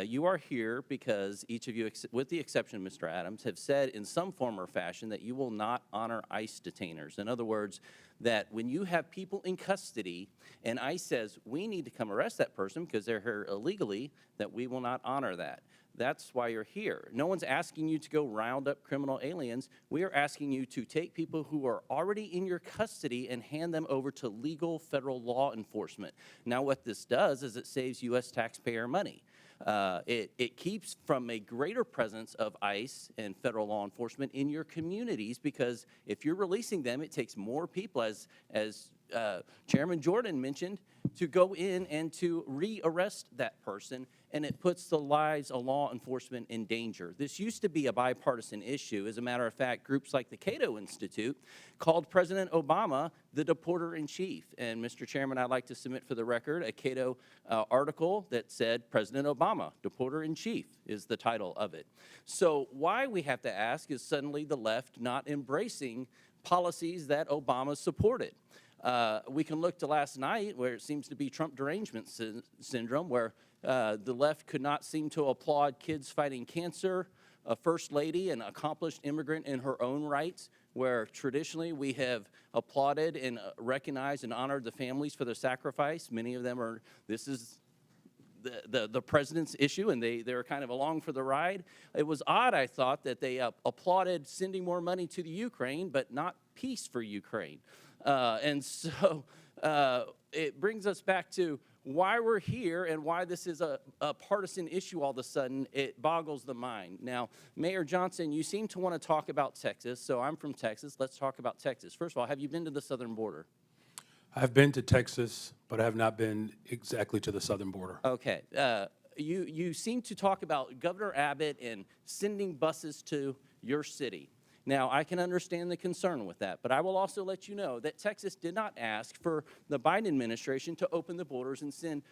S21: You are here because each of you, with the exception of Mr. Adams, have said in some form or fashion that you will not honor ICE detainers. In other words, that when you have people in custody and ICE says, we need to come arrest that person because they're here illegally, that we will not honor that. That's why you're here. No one's asking you to go round up criminal aliens. We are asking you to take people who are already in your custody and hand them over to legal federal law enforcement. Now, what this does is it saves U.S. taxpayer money. It keeps from a greater presence of ICE and federal law enforcement in your communities, because if you're releasing them, it takes more people, as Chairman Jordan mentioned, to go in and to re-arrest that person, and it puts the lives of law enforcement in danger. This used to be a bipartisan issue. As a matter of fact, groups like the Cato Institute called President Obama the deporter-in-chief. And Mr. Chairman, I'd like to submit for the record a Cato article that said President Obama, deporter-in-chief, is the title of it. So why we have to ask is suddenly the left not embracing policies that Obama supported. We can look to last night, where it seems to be Trump derangement syndrome, where the left could not seem to applaud kids fighting cancer, a first lady, an accomplished immigrant in her own rights, where traditionally we have applauded and recognized and honored the families for their sacrifice. Many of them are, this is the president's issue, and they're kind of along for the ride. It was odd, I thought, that they applauded sending more money to the Ukraine, but not peace for Ukraine. And so it brings us back to why we're here and why this is a partisan issue all of a sudden. It boggles the mind. Now, Mayor Johnston, you seem to want to talk about Texas, so I'm from Texas. Let's talk about Texas. First of all, have you been to the southern border?
S8: I've been to Texas, but I have not been exactly to the southern border.
S21: Okay. You seem to talk about Governor Abbott and sending buses to your city. Now, I can understand the concern with that, but I will also let you know that Texas did not ask for the Biden administration to open the borders and send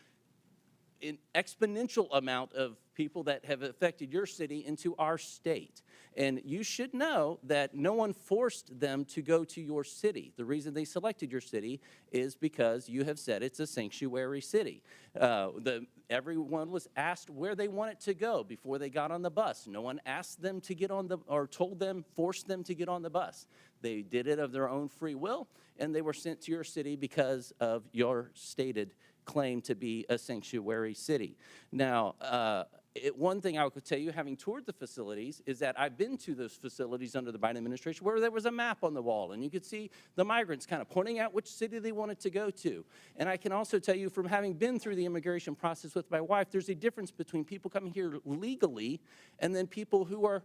S21: an exponential amount of people that have affected your city into our state. And you should know that no one forced them to go to your city. The reason they selected your city is because you have said it's a sanctuary city. Everyone was asked where they wanted to go before they got on the bus. No one asked them to get on the, or told them, forced them to get on the bus. They did it of their own free will, and they were sent to your city because of your stated claim to be a sanctuary city. Now, one thing I could tell you, having toured the facilities, is that I've been to those facilities under the Biden administration where there was a map on the wall, and you could see the migrants kind of pointing out which city they wanted to go to. And I can also tell you, from having been through the immigration process with my wife, there's a difference between people coming here legally and then people who are,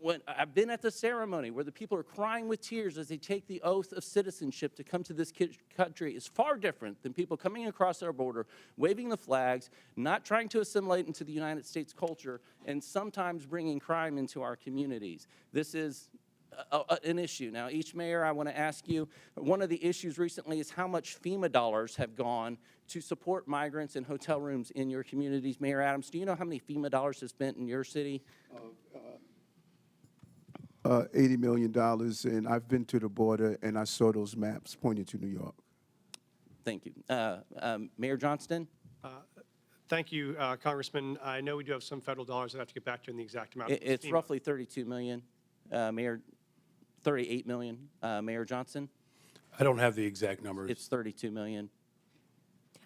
S21: when I've been at the ceremony where the people are crying with tears as they take the oath of citizenship to come to this country, is far different than people coming across our border, waving the flags, not trying to assimilate into the United States culture, and sometimes bringing crime into our communities. This is an issue. Now, each mayor, I want to ask you, one of the issues recently is how much FEMA dollars have gone to support migrants and hotel rooms in your communities. Mayor Adams, do you know how many FEMA dollars have spent in your city?
S6: $80 million, and I've been to the border, and I saw those maps pointing to New York.
S21: Thank you. Mayor Johnston?
S7: Thank you, Congressman. I know we do have some federal dollars. I have to get back to you on the exact amount.
S21: It's roughly 32 million, Mayor, 38 million. Mayor Johnson?
S8: I don't have the exact numbers.
S21: It's 32 million.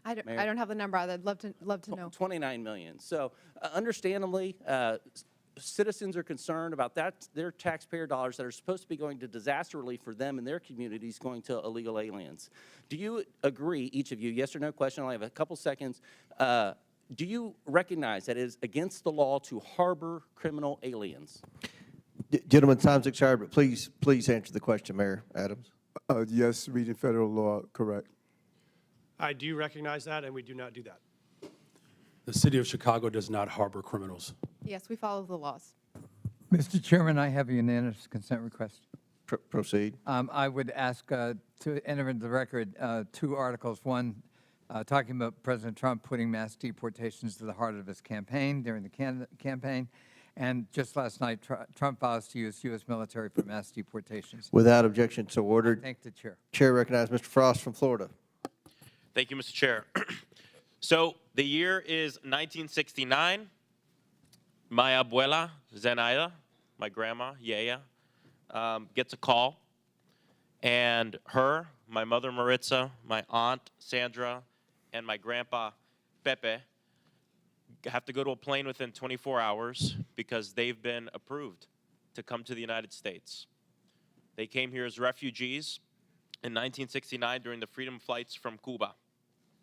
S9: I don't have the number. I'd love to know.
S21: 29 million. So understandably, citizens are concerned about that, their taxpayer dollars that are supposed to be going to disaster relief for them and their communities going to illegal aliens. Do you agree, each of you, yes or no question, I only have a couple seconds, do you recognize that it is against the law to harbor criminal aliens?
S1: Gentlemen, time's expired, but please answer the question, Mayor Adams.
S6: Yes, reading federal law, correct.
S7: I do recognize that, and we do not do that.
S8: The city of Chicago does not harbor criminals.
S9: Yes, we follow the laws.
S2: Mr. Chairman, I have a unanimous consent request.
S1: Proceed.
S2: I would ask to enter into the record two articles. One, talking about President Trump putting mass deportations to the heart of his campaign during the campaign. And just last night, Trump vows to use U.S. military for mass deportations.
S1: Without objection, so ordered.
S2: Thank the chair.
S1: Chair recognizes Mr. Frost from Florida.
S3: Thank you, Mr. Chair. So the year is 1969. My abuela, Zenaida, my grandma, Yaya, gets a call. And her, my mother, Maritza, my aunt, Sandra, and my grandpa, Pepe, have to go to a plane within 24 hours because they've been approved to come to the United States. They came here as refugees in 1969 during the freedom flights from Cuba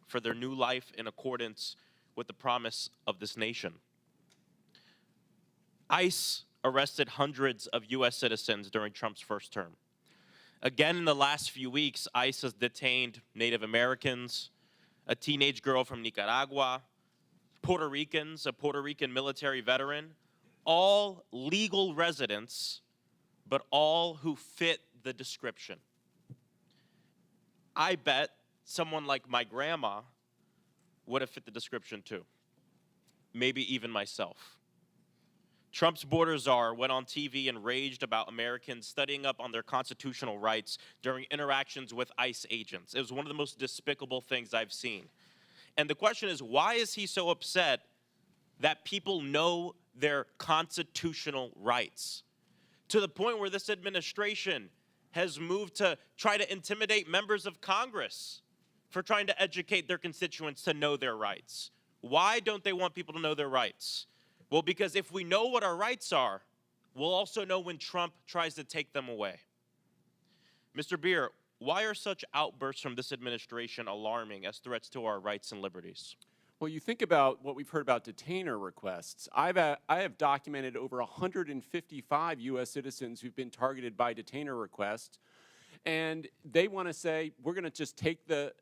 S3: for their new life in accordance with the promise of this nation. ICE arrested hundreds of U.S. citizens during Trump's first term. Again, in the last few weeks, ICE has detained Native Americans, a teenage girl from Nicaragua, Puerto Ricans, a Puerto Rican military veteran, all legal residents, but all who fit the description. I bet someone like my grandma would have fit the description too. Maybe even myself. Trump's border czar went on TV and raged about Americans studying up on their constitutional rights during interactions with ICE agents. It was one of the most despicable things I've seen. And the question is, why is he so upset that people know their constitutional rights? To the point where this administration has moved to try to intimidate members of Congress for trying to educate their constituents to know their rights. Why don't they want people to know their rights? Well, because if we know what our rights are, we'll also know when Trump tries to take them away. Mr. Beer, why are such outbursts from this administration alarming as threats to our rights and liberties?
S10: Well, you think about what we've heard about detainer requests. I have documented over 155 U.S. citizens who've been targeted by detainer requests, and they want to say, we're going to just take the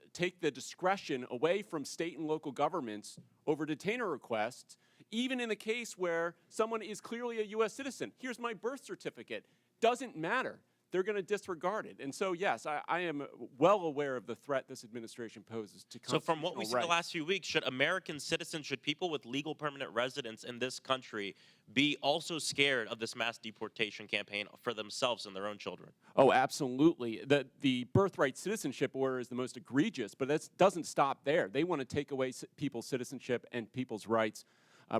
S10: discretion away from state and local governments over detainer requests, even in the case where someone is clearly a U.S. citizen. Here's my birth certificate. doesn't matter. They're going to disregard it. And so, yes, I am well aware of the threat this administration poses to
S3: So
S10: constitutional
S3: from what we see the
S10: rights.
S3: last few weeks, should American citizens, should people with legal permanent residence in this country be also scared of this mass deportation campaign for themselves and their own children?
S10: Oh, absolutely. The birthright citizenship order is the most egregious, but that doesn't stop there. They want to take away people's citizenship and people's rights,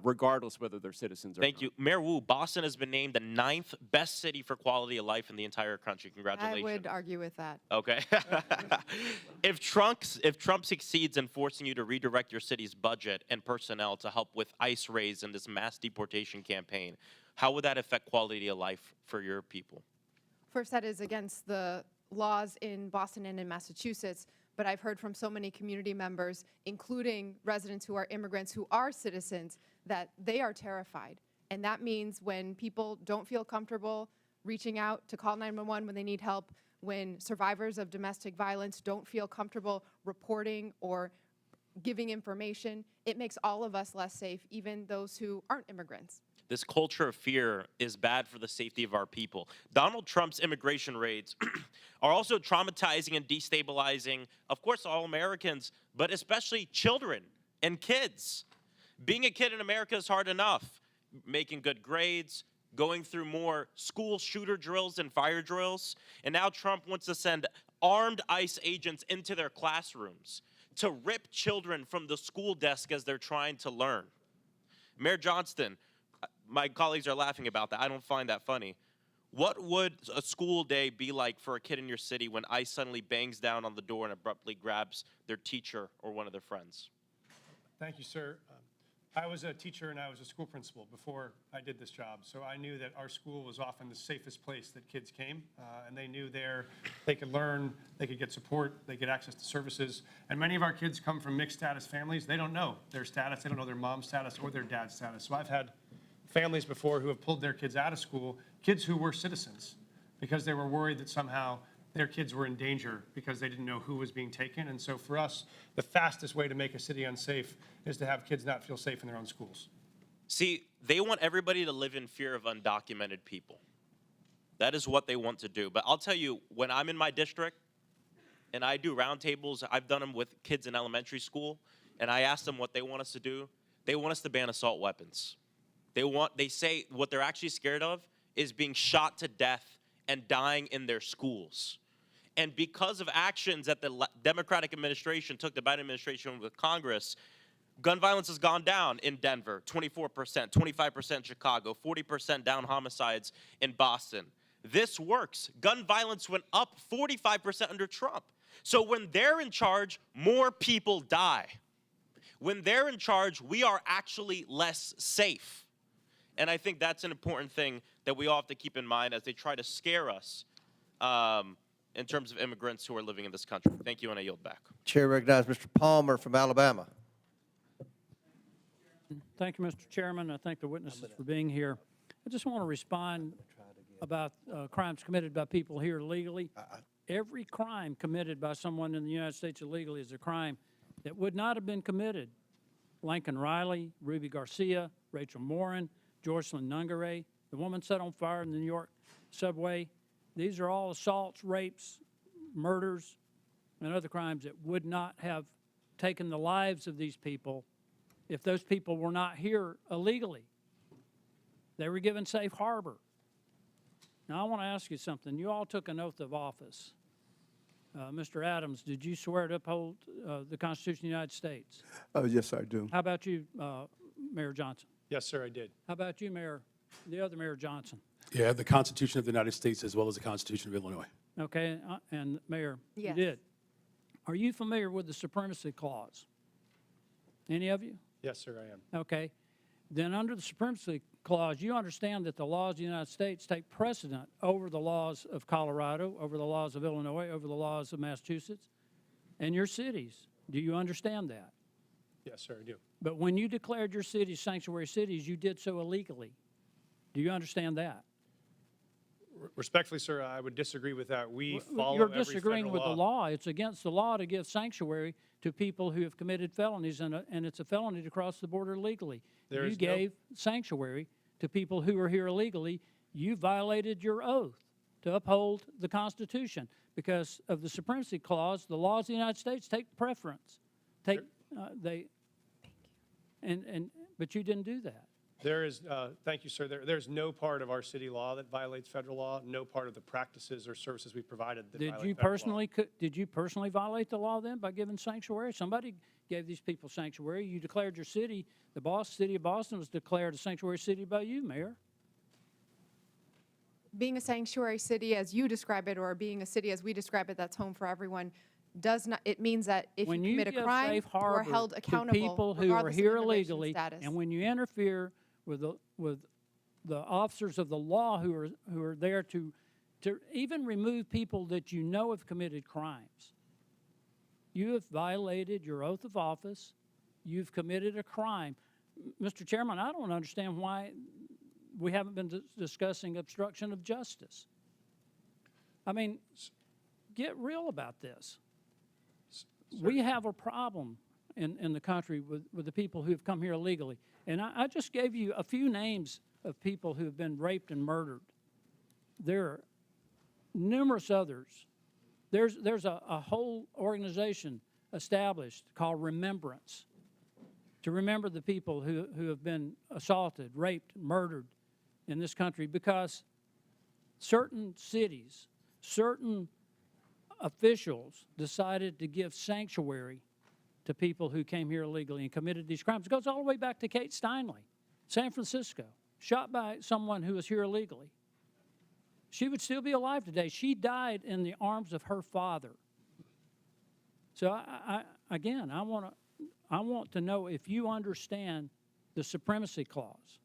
S10: regardless whether they're citizens or not.
S3: Thank you. Mayor Wu, Boston has been named the 9th best city for quality of life in the entire country. Congratulations.
S9: I would argue with that.
S3: Okay. If Trump succeeds in forcing you to redirect your city's budget and personnel to help with ICE raids in this mass deportation campaign, how would that affect quality of life for your people?
S9: First, that is against the laws in Boston and in Massachusetts, but I've heard from so many community members, including residents who are immigrants who are citizens, that they are terrified. And that means when people don't feel comfortable reaching out to call 911 when they need help, when survivors of domestic violence don't feel comfortable reporting or giving information, it makes all of us less safe, even those who aren't immigrants.
S3: This culture of fear is bad for the safety of our people. Donald Trump's immigration raids are also traumatizing and destabilizing, of course, all Americans, but especially children and kids. Being a kid in America is hard enough. Making good grades, going through more school shooter drills and fire drills, and now Trump wants to send armed ICE agents into their classrooms to rip children from the school desk as they're trying to learn. Mayor Johnston, my colleagues are laughing about that. I don't find that funny. What would a school day be like for a kid in your city when ICE suddenly bangs down on the door and abruptly grabs their teacher or one of their friends?
S7: Thank you, sir. I was a teacher and I was a school principal before I did this job, so I knew that our school was often the safest place that kids came, and they knew there they could learn, they could get support, they get access to services. And many of our kids come from mixed status families. They don't know their status, they don't know their mom's status or their dad's status. So I've had families before who have pulled their kids out of school, kids who were citizens, because they were worried that somehow their kids were in danger because they didn't know who was being taken. And so for us, the fastest way to make a city unsafe is to have kids not feel safe in their own schools.
S3: See, they want everybody to live in fear of undocumented people. That is what they want to do. But I'll tell you, when I'm in my district and I do roundtables, I've done them with kids in elementary school, and I ask them what they want us to do. They want us to ban assault weapons. They say what they're actually scared of is being shot to death and dying in their schools. And because of actions that the Democratic administration took, the Biden administration with Congress, gun violence has gone down in Denver, 24%, 25% Chicago, 40% down homicides in Boston. This works. Gun violence went up 45% under Trump. So when they're in charge, more people die. When they're in charge, we are actually less safe. And I think that's an important thing that we all have to keep in mind as they try to scare us in terms of immigrants who are living in this country. Thank you, and I yield back.
S1: Chair recognizes Mr. Palmer from Alabama.
S12: Thank you, Mr. Chairman. I thank the witnesses for being here. I just want to respond about crimes committed by people here illegally. Every crime committed by someone in the United States illegally is a crime that would not have been committed. Lincoln Riley, Ruby Garcia, Rachel Morin, Joycelyn Nungaray, the woman set on fire in the New York subway. These are all assaults, rapes, murders, and other crimes that would not have taken the lives of these people if those people were not here illegally. They were given safe harbor. Now, I want to ask you something. You all took an oath of office. Mr. Adams, did you swear to uphold the Constitution of the United States?
S6: Yes, I do.
S12: How about you, Mayor Johnson?
S7: Yes, sir, I did.
S12: How about you, the other Mayor Johnson?
S8: Yeah, the Constitution of the United States as well as the Constitution of Illinois.
S12: Okay, and Mayor,
S9: Yes.
S12: you did. Are you familiar with the Supremacy Clause? Any of you?
S7: Yes, sir, I am.
S12: Okay. Then under the Supremacy Clause, you understand that the laws of the United States take precedent over the laws of Colorado, over the laws of Illinois, over the laws of Massachusetts, and your cities. Do you understand that?
S7: Yes, sir, I do.
S12: But when you declared your cities sanctuary cities, you did so illegally. Do you understand that?
S7: Respectfully, sir, I would disagree with that. We follow
S12: You're
S7: every
S12: disagreeing
S7: federal
S12: with the
S7: law.
S12: law. It's against the law to give sanctuary to people who have committed felonies, and it's a felony to cross the border illegally. You gave sanctuary to people who are here illegally. You violated your oath. to uphold the Constitution. Because of the supremacy clause, the laws of the United States take preference. But you didn't do that.
S7: There is, thank you, sir. There's no part of our city law that violates federal law, no part of the practices or services we provided that violate federal law.
S12: Did you personally violate the law then by giving sanctuary? Somebody gave these people sanctuary. You declared your city, city of Boston was declared a sanctuary city by you, Mayor.
S9: Being a sanctuary city as you describe it, or being a city as we describe it, that's home for everyone, does not, it means that if you commit a crime, you are held accountable
S12: to people who are
S9: regardless of
S12: here
S9: immigration
S12: illegally,
S9: status.
S12: and when you interfere with the officers of the law who are there to even remove people that you know have committed crimes, you have violated your oath of office. You've committed a crime. Mr. Chairman, I don't understand why we haven't been discussing obstruction of justice. I mean, get real about this. We have a problem in the country with the people who have come here illegally. And I just gave you a few names of people who have been raped and murdered. There are numerous others. There's a whole organization established called Remembrance to remember the people who have been assaulted, raped, murdered in this country, because certain cities, certain officials decided to give sanctuary to people who came here illegally and committed these crimes. It goes all the way back to Kate Steinle, San Francisco, shot by someone who was here illegally. She would still be alive today. She died in the arms of her father. So again, I want to know if you understand the supremacy clause,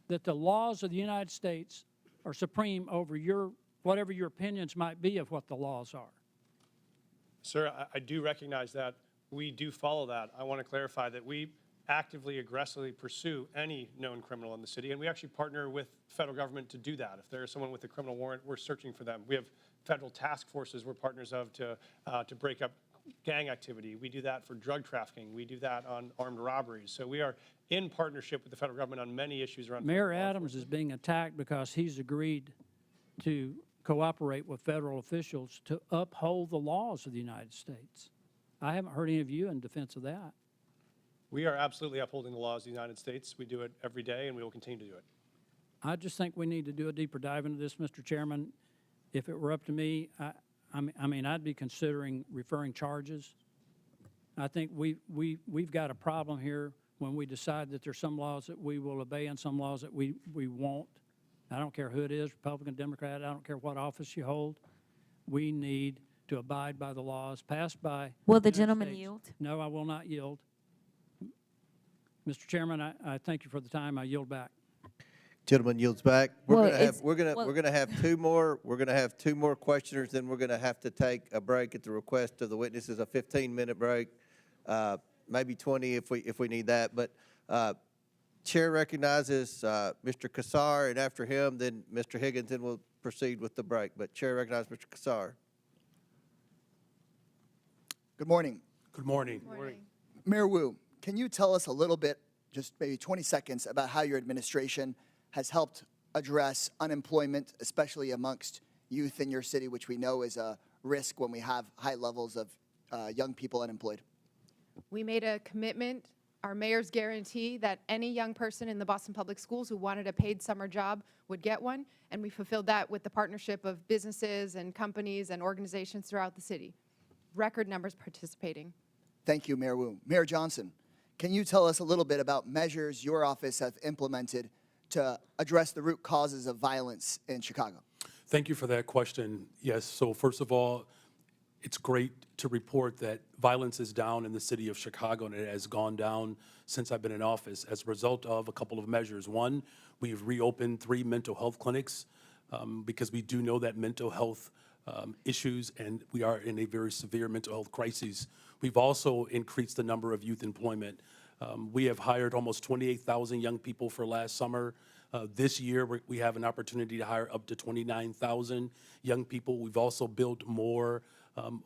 S12: that the laws of the United States are supreme over whatever your opinions might be of what the laws are.
S7: Sir, I do recognize that. We do follow that. I want to clarify that we actively, aggressively pursue any known criminal in the city, and we actually partner with federal government to do that. If there is someone with a criminal warrant, we're searching for them. We have federal task forces we're partners of to break up gang activity. We do that for drug trafficking. We do that on armed robberies. So we are in partnership with the federal government on many issues around.
S12: Mayor Adams is being attacked because he's agreed to cooperate with federal officials to uphold the laws of the United States. I haven't heard any of you in defense of that.
S7: We are absolutely upholding the laws of the United States. We do it every day, and we will continue to do it.
S12: I just think we need to do a deeper dive into this, Mr. Chairman. If it were up to me, I mean, I'd be considering referring charges. I think we've got a problem here when we decide that there's some laws that we will obey and some laws that we won't. I don't care who it is, Republican, Democrat, I don't care what office you hold. We need to abide by the laws passed by.
S18: Will the gentleman yield?
S12: No, I will not yield. Mr. Chairman, I thank you for the time. I yield back.
S1: Gentleman yields back.
S18: Well,
S1: We're gonna have two more. We're gonna have two more questioners. Then we're gonna have to take a break at the request of the witnesses. A 15-minute break, maybe 20 if we need that. But Chair recognizes Mr. Kassar, and after him, then Mr. Higgins, and we'll proceed with the break. But Chair recognizes Mr. Kassar.
S11: Good morning.
S8: Good morning.
S12: Good morning.
S11: Mayor Wu, can you tell us a little bit, just maybe 20 seconds, about how your administration has helped address unemployment, especially amongst youth in your city, which we know is a risk when we have high levels of young people unemployed?
S9: We made a commitment, our mayor's guarantee, that any young person in the Boston Public Schools who wanted a paid summer job would get one, and we fulfilled that with the partnership of businesses and companies and organizations throughout the city. Record numbers participating.
S11: Thank you, Mayor Wu. Mayor Johnston, can you tell us a little bit about measures your office has implemented to address the root causes of violence in Chicago?
S8: Thank you for that question. Yes, so first of all, it's great to report that violence is down in the city of Chicago, and it has gone down since I've been in office as a result of a couple of measures. One, we've reopened 3 mental health clinics because we do know that mental health issues, and we are in a very severe mental health crisis. We've also increased the number of youth employment. We have hired almost 28,000 young people for last summer. This year, we have an opportunity to hire up to 29,000 young people. We've also built more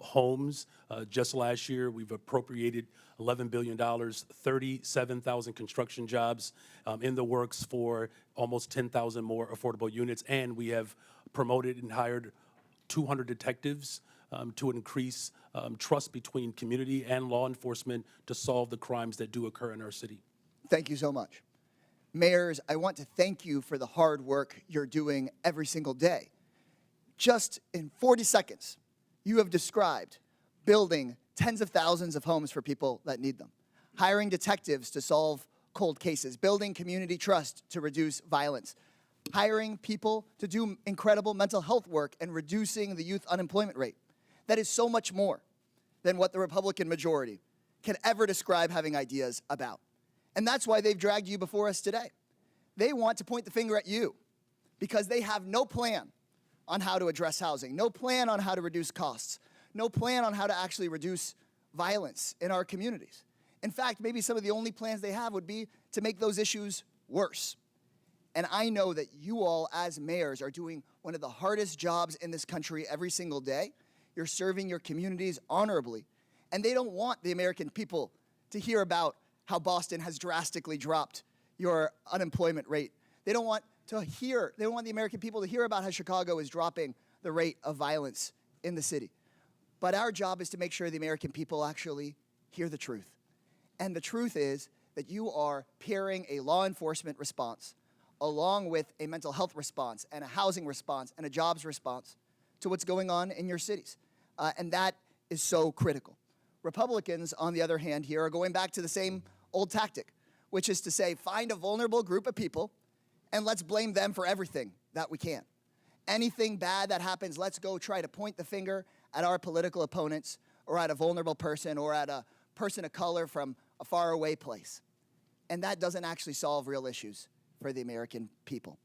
S8: homes. Just last year, we've appropriated $11 billion, 37,000 construction jobs in the works for almost 10,000 more affordable units, and we have promoted and hired 200 detectives to increase trust between community and law enforcement to solve the crimes that do occur in our city.
S11: Thank you so much. Mayors, I want to thank you for the hard work you're doing every single day. Just in 40 seconds, you have described building tens of thousands of homes for people that need them, hiring detectives to solve cold cases, building community trust to reduce violence, hiring people to do incredible mental health work and reducing the youth unemployment rate. That is so much more than what the Republican majority can ever describe having ideas about. And that's why they've dragged you before us today. They want to point the finger at you because they have no plan on how to address housing, no plan on how to reduce costs, no plan on how to actually reduce violence in our communities. In fact, maybe some of the only plans they have would be to make those issues worse. And I know that you all, as mayors, are doing one of the hardest jobs in this country every single day. You're serving your communities honorably. And they don't want the American people to hear about how Boston has drastically dropped your unemployment rate. They don't want the American people to hear about how Chicago is dropping the rate of violence in the city. But our job is to make sure the American people actually hear the truth. And the truth is that you are pairing a law enforcement response along with a mental health response and a housing response and a jobs response to what's going on in your cities. And that is so critical. Republicans, on the other hand, here are going back to the same old tactic, which is to say, find a vulnerable group of people and let's blame them for everything that we can. Anything bad that happens, let's go try to point the finger at our political opponents or at a vulnerable person or at a person of color from a faraway place. And that doesn't actually solve real issues for the American people.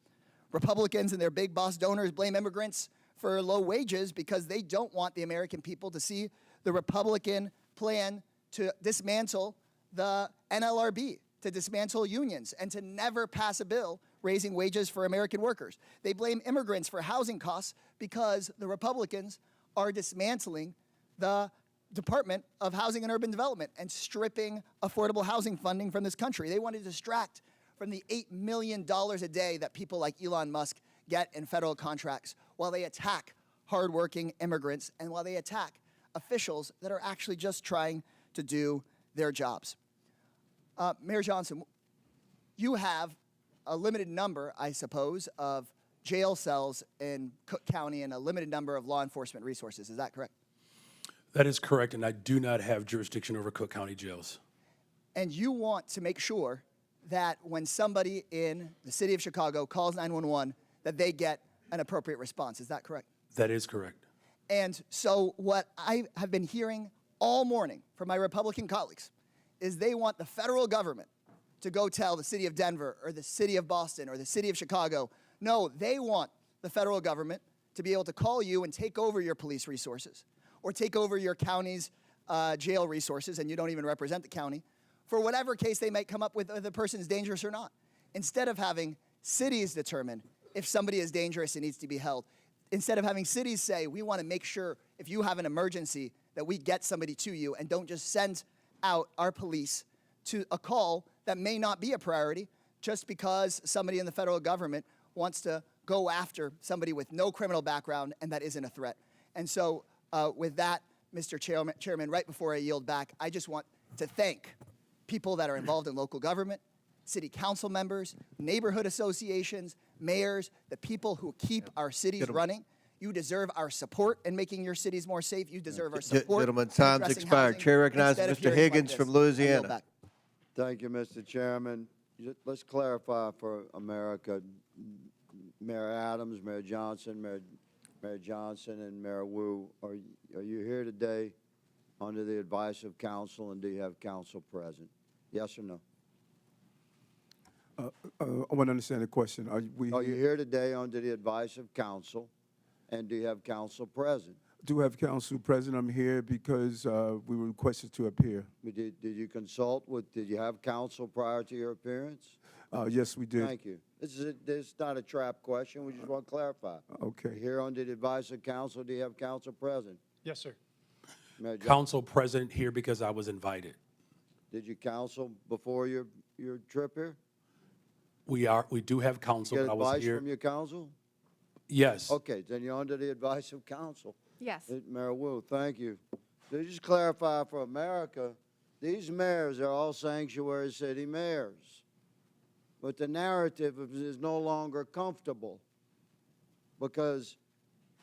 S11: Republicans and their big boss donors blame immigrants for low wages because they don't want the American people to see the Republican plan to dismantle the NLRB, to dismantle unions, and to never pass a bill raising wages for American workers. They blame immigrants for housing costs because the Republicans are dismantling the Department of Housing and Urban Development and stripping affordable housing funding from this country. They want to distract from the $8 million a day that people like Elon Musk get in federal contracts while they attack hardworking immigrants and while they attack officials that are actually just trying to do their jobs. Mayor Johnston, you have a limited number, I suppose, of jail cells in Cook County and a limited number of law enforcement resources. Is that correct?
S8: That is correct, and I do not have jurisdiction over Cook County jails.
S11: And you want to make sure that when somebody in the city of Chicago calls 911, that they get an appropriate response. Is that correct?
S8: That is correct.
S11: And so what I have been hearing all morning from my Republican colleagues is they want the federal government to go tell the city of Denver or the city of Boston or the city of Chicago, no, they want the federal government to be able to call you and take over your police resources or take over your county's jail resources, and you don't even represent the county, for whatever case they might come up with, whether the person's dangerous or not. Instead of having cities determine if somebody is dangerous and needs to be held, instead of having cities say, we want to make sure if you have an emergency that we get somebody to you and don't just send out our police to a call that may not be a priority just because somebody in the federal government wants to go after somebody with no criminal background and that isn't a threat. And so with that, Mr. Chairman, right before I yield back, I just want to thank people that are involved in local government, city council members, neighborhood associations, mayors, the people who keep our cities running. You deserve our support in making your cities more safe. You deserve our support.
S1: Gentlemen,
S11: in
S1: time's
S11: addressing
S1: expired.
S11: housing
S1: Chair recognizes
S11: instead of
S1: Mr.
S11: hearing like
S1: Higgins
S11: this.
S1: from
S11: I yield
S1: Louisiana.
S11: back.
S13: Thank you, Mr. Chairman. Let's clarify for America. Mayor Adams, Mayor Johnson, Mayor Johnson, and Mayor Wu, are you here today under the advice of council, and do you have council present? Yes or no?
S6: I want to understand the question. Are
S13: you here today under the advice of council, and do you have council present?
S6: do have council present. I'm here because we were requested to appear.
S13: Did you consult with, did you have counsel prior to your appearance?
S6: Yes, we did.
S13: Thank you. This is not a trap question. We just want to clarify.
S6: Okay.
S13: Here under the advice of counsel, do you have counsel present?
S7: Yes, sir.
S13: Mayor Johnson.
S8: Council President here because I was invited.
S13: Did you counsel before your trip here?
S8: We do have counsel,
S13: Get
S8: but I was
S13: advice
S8: here.
S13: from your counsel?
S8: Yes.
S13: Okay, then you're under the advice of counsel.
S9: Yes.
S13: Mayor Wu, thank you. So just clarify for America, these mayors are all sanctuary city mayors. But the narrative is no longer comfortable because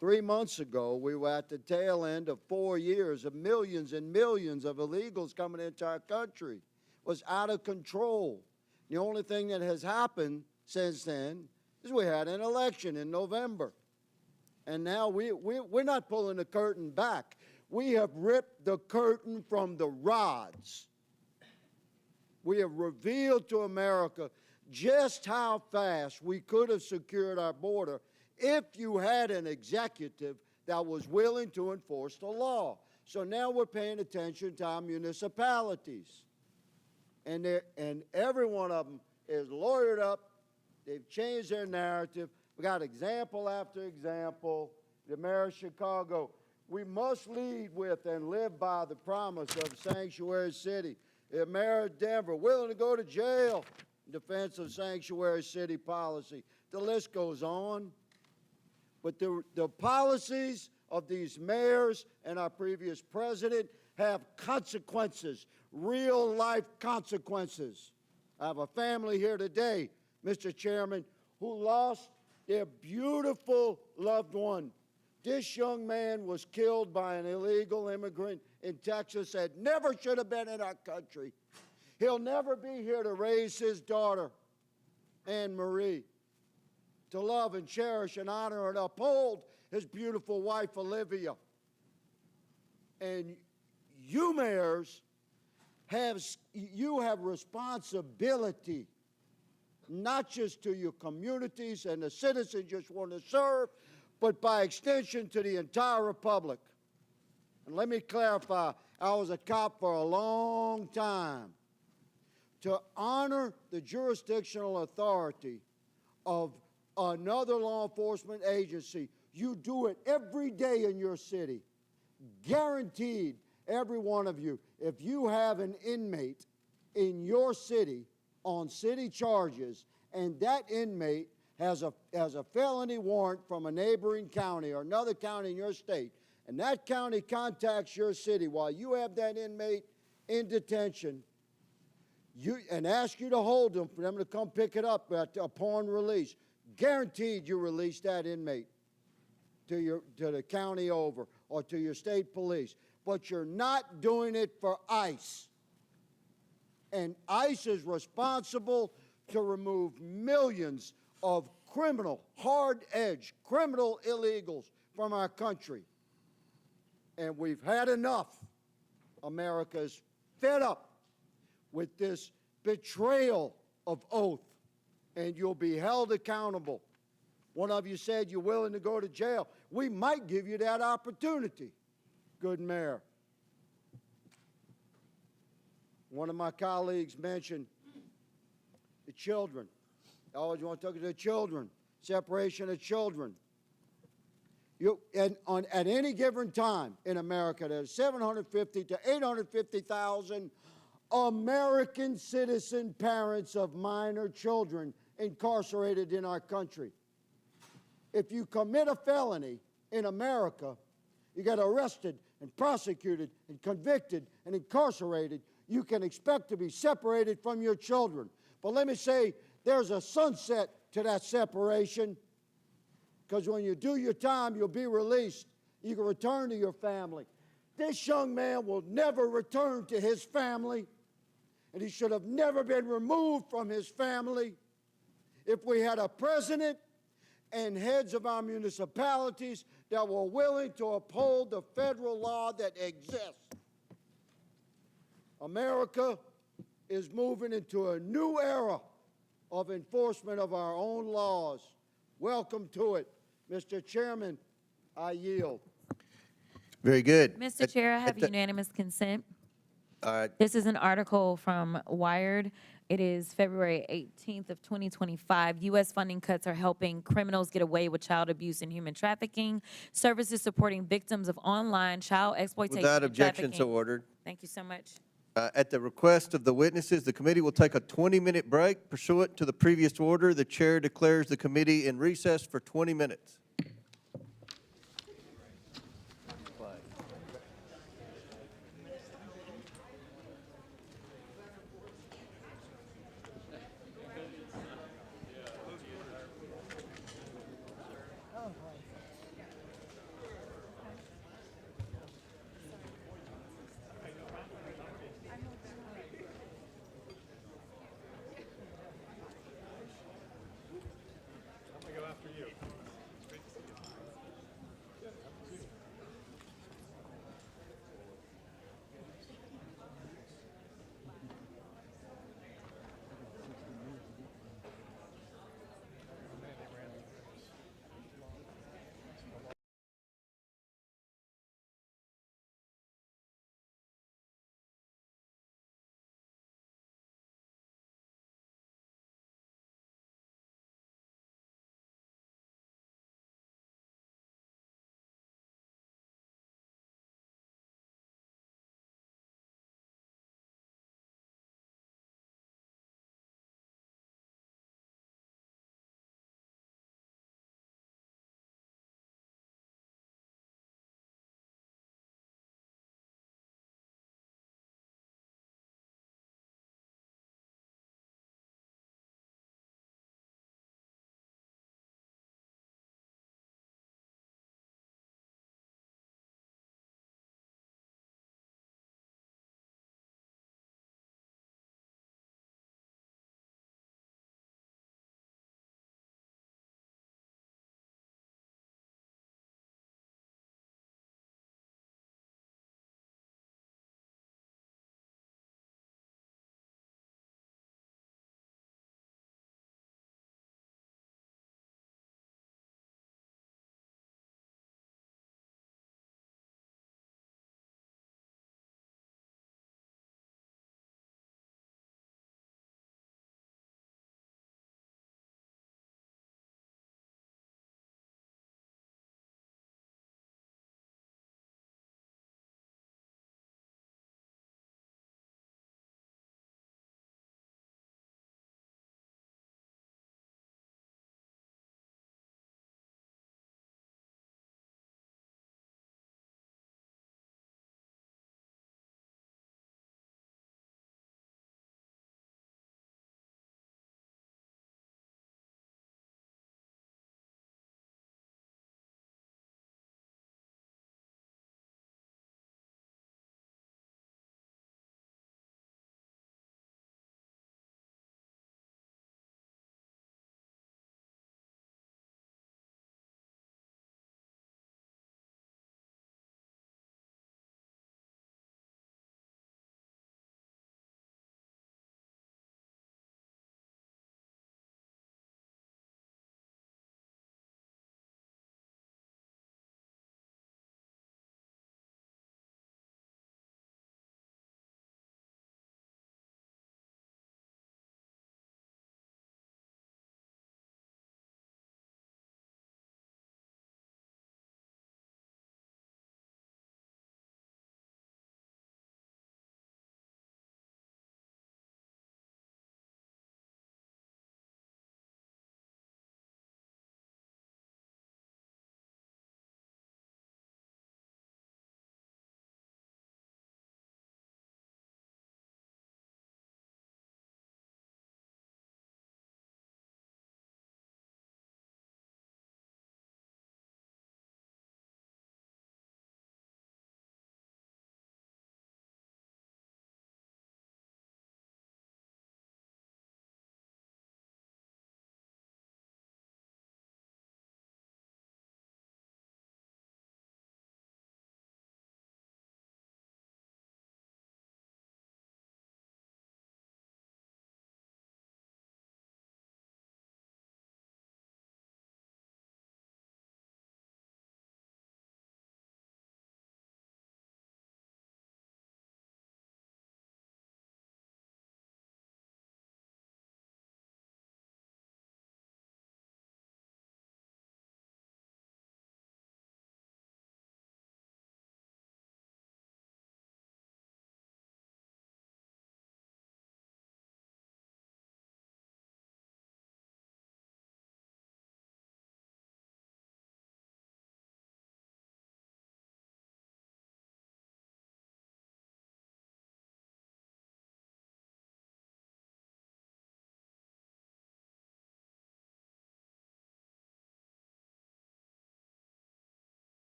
S13: 3 months ago, we were at the tail end of 4 years of millions and millions of illegals coming into our country. It was out of control. The only thing that has happened since then is we had an election in November. And now we're not pulling the curtain back. We have ripped the curtain from the rods. We have revealed to America just how fast we could have secured our border if you had an executive that was willing to enforce the law. So now we're paying attention to our municipalities. And every one of them is lawyered up. They've changed their narrative. We got example after example. The mayor of Chicago, we must lead with and live by the promise of sanctuary city. The mayor of Denver, willing to go to jail in defense of sanctuary city policy. The list goes on. But the policies of these mayors and our previous president have consequences, real life consequences. I have a family here today, Mr. Chairman, who lost their beautiful loved one. This young man was killed by an illegal immigrant in Texas that never should have been in our country. He'll never be here to raise his daughter, Anne Marie, to love and cherish and honor and uphold his beautiful wife, Olivia. And you mayors have responsibility, not just to your communities and the citizens you want to serve, but by extension to the entire republic. And let me clarify, I was a cop for a long time. To honor the jurisdictional authority of another law enforcement agency, you do it every day in your city. Guaranteed, every one of you, if you have an inmate in your city on city charges, and that inmate has a felony warrant from a neighboring county or another county in your state, and that county contacts your city while you have that inmate in detention, and ask you to hold them for them to come pick it up upon release, guaranteed you release that inmate to the county over or to your state police. But you're not doing it for ICE. And ICE is responsible to remove millions of criminal, hard-edged criminal illegals from our country. And we've had enough. America's fed up with this betrayal of oath, and you'll be held accountable. One of you said you're willing to go to jail. We might give you that opportunity, good mayor. One of my colleagues mentioned the children. I always want to talk to the children, separation of children. At any given time in America, there's 750 to 850,000 American citizen parents of minor children incarcerated in our country. If you commit a felony in America, you get arrested and prosecuted and convicted and incarcerated, you can expect to be separated from your children. But let me say, there's a sunset to that separation, because when you do your time, you'll be released. You can return to your family. This young man will never return to his family, and he should have never been removed from his family. If we had a president and heads of our municipalities that were willing to uphold the federal law that exists. America is moving into a new era of enforcement of our own laws. Welcome to it. Mr. Chairman, I yield.
S1: Very good.
S14: Mr. Chair, I have unanimous consent. This is an article from Wired. It is February 18th of 2025. U.S. funding cuts are helping criminals get away with child abuse and human trafficking. Services supporting victims of online child exploitation
S1: Without
S14: and
S1: objection, so
S14: trafficking.
S1: ordered.
S14: Thank you so much.
S1: At the request of the witnesses, the committee will take a 20-minute break pursuant to the previous order. The chair declares the committee in recess for 20 minutes.
S7: I'm going to go after you.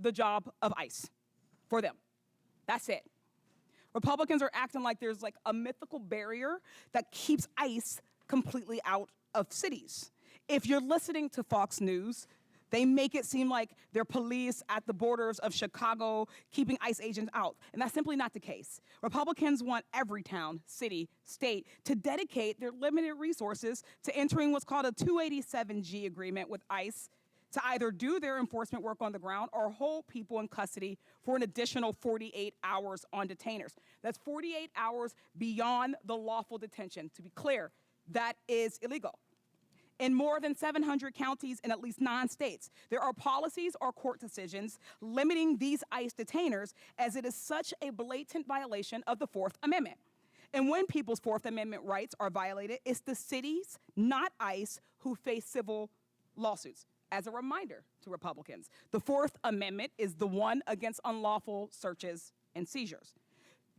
S15: the job of ICE for them. That's it. Republicans are acting like there's like a mythical barrier that keeps ICE completely out of cities. If you're listening to Fox News, they make it seem like they're police at the borders of Chicago keeping ICE agents out, and that's simply not the case. Republicans want every town, city, state to dedicate their limited resources to entering what's called a 287G agreement with ICE to either do their enforcement work on the ground or hold people in custody for an additional 48 hours on detainers. That's 48 hours beyond the lawful detention. To be clear, that is illegal. In more than 700 counties in at least 9 states, there are policies or court decisions limiting these ICE detainers, as it is such a blatant violation of the Fourth Amendment. And when people's Fourth Amendment rights are violated, it's the cities, not ICE, who face civil lawsuits. As a reminder to Republicans, the Fourth Amendment is the one against unlawful searches and seizures.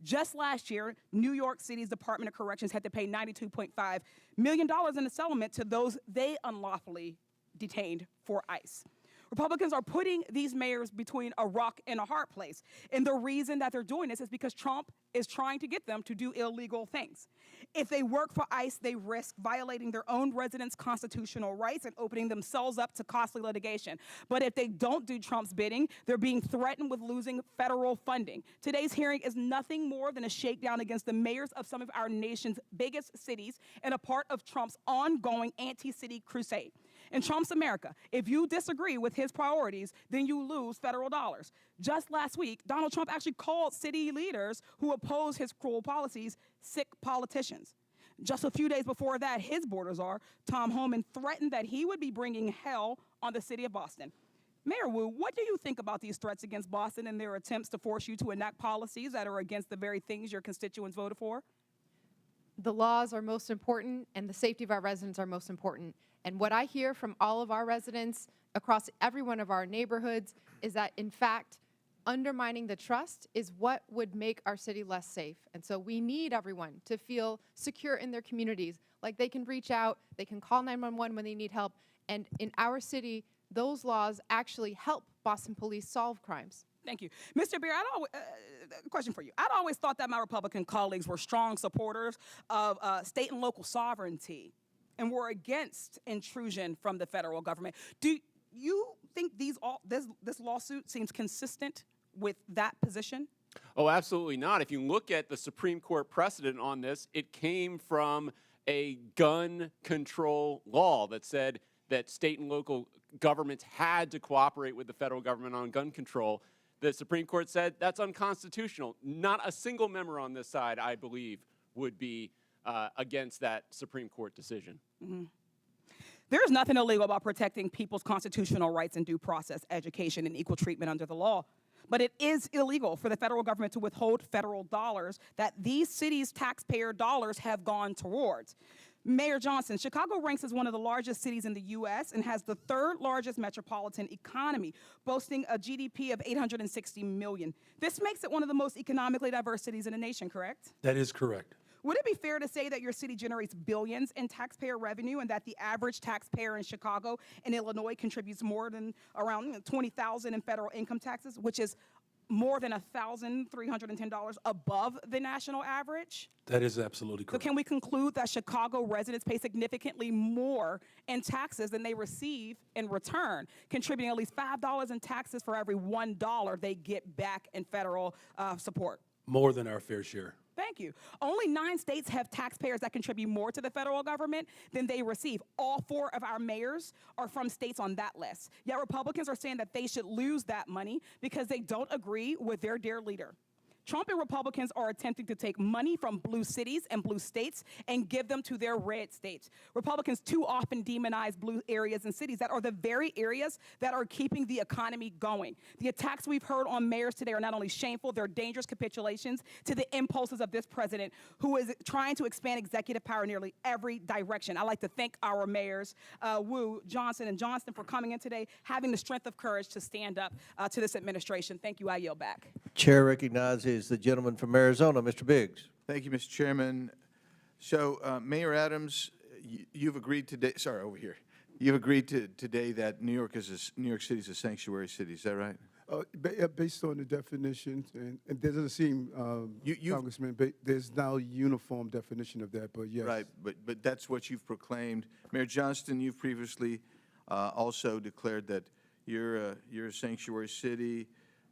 S15: Just last year, New York City's Department of Corrections had to pay $92.5 million in a settlement to those they unlawfully detained for ICE. Republicans are putting these mayors between a rock and a hard place. And the reason that they're doing this is because Trump is trying to get them to do illegal things. If they work for ICE, they risk violating their own residents' constitutional rights and opening themselves up to costly litigation. But if they don't do Trump's bidding, they're being threatened with losing federal funding. Today's hearing is nothing more than a shakedown against the mayors of some of our nation's biggest cities and a part of Trump's ongoing anti-city crusade. In Trump's America, if you disagree with his priorities, then you lose federal dollars. Just last week, Donald Trump actually called city leaders who oppose his cruel policies sick politicians. Just a few days before that, his border czar, Tom Homan, threatened that he would be bringing hell on the city of Boston. Mayor Wu, what do you think about these threats against Boston and their attempts to force you to enact policies that are against the very things your constituents voted for?
S9: The laws are most important, and the safety of our residents are most important. And what I hear from all of our residents across every one of our neighborhoods is that, in fact, undermining the trust is what would make our city less safe. And so we need everyone to feel secure in their communities, like they can reach out, they can call 911 when they need help. And in our city, those laws actually help Boston police solve crimes.
S15: Thank you. Mr. Beer, question for you. I'd always thought that my Republican colleagues were strong supporters of state and local sovereignty and were against intrusion from the federal government. Do you think this lawsuit seems consistent with that position?
S10: Oh, absolutely not. If you look at the Supreme Court precedent on this, it came from a gun control law that said that state and local governments had to cooperate with the federal government on gun control. The Supreme Court said that's unconstitutional. Not a single member on this side, I believe, would be against that Supreme Court decision.
S15: Mm-hmm. There is nothing illegal about protecting people's constitutional rights and due process, education, and equal treatment under the law. But it is illegal for the federal government to withhold federal dollars that these cities' taxpayer dollars have gone towards. Mayor Johnston, Chicago ranks as one of the largest cities in the U.S. and has the 3rd largest metropolitan economy, boasting a GDP of $860 million. This makes it one of the most economically diverse cities in the nation, correct?
S8: That is correct.
S15: Would it be fair to say that your city generates billions in taxpayer revenue and that the average taxpayer in Chicago and Illinois contributes more than around $20,000 in federal income taxes, which is more than $1,310 above the national average?
S8: That is absolutely correct.
S15: So can we conclude that Chicago residents pay significantly more in taxes than they receive in return, contributing at least $5 in taxes for every $1 they get back in federal support?
S8: More than our fair share.
S15: Thank you. Only 9 states have taxpayers that contribute more to the federal government than they receive. All 4 of our mayors are from states on that list. Yet Republicans are saying that they should lose that money because they don't agree with their dear leader. Trump and Republicans are attempting to take money from blue cities and blue states and give them to their red states. Republicans too often demonize blue areas and cities that are the very areas that are keeping the economy going. The attacks we've heard on mayors today are not only shameful, they're dangerous capitulations to the impulses of this president who is trying to expand executive power in nearly every direction. I'd like to thank our mayors, Wu, Johnson, and Johnston, for coming in today, having the strength of courage to stand up to this administration. Thank you. I yield back.
S1: Chair recognizes the gentleman from Arizona, Mr. Biggs.
S22: Thank you, Mr. Chairman. So, Mayor Adams, you've agreed today. Sorry, over here. You've agreed today that New York City is a sanctuary city. Is that right?
S6: Based on the definitions, and there doesn't seem, Congressman, there's now a uniform definition of that, but yes.
S22: Right, but that's what you've proclaimed. Mayor Johnston, you've previously also declared that you're a sanctuary city.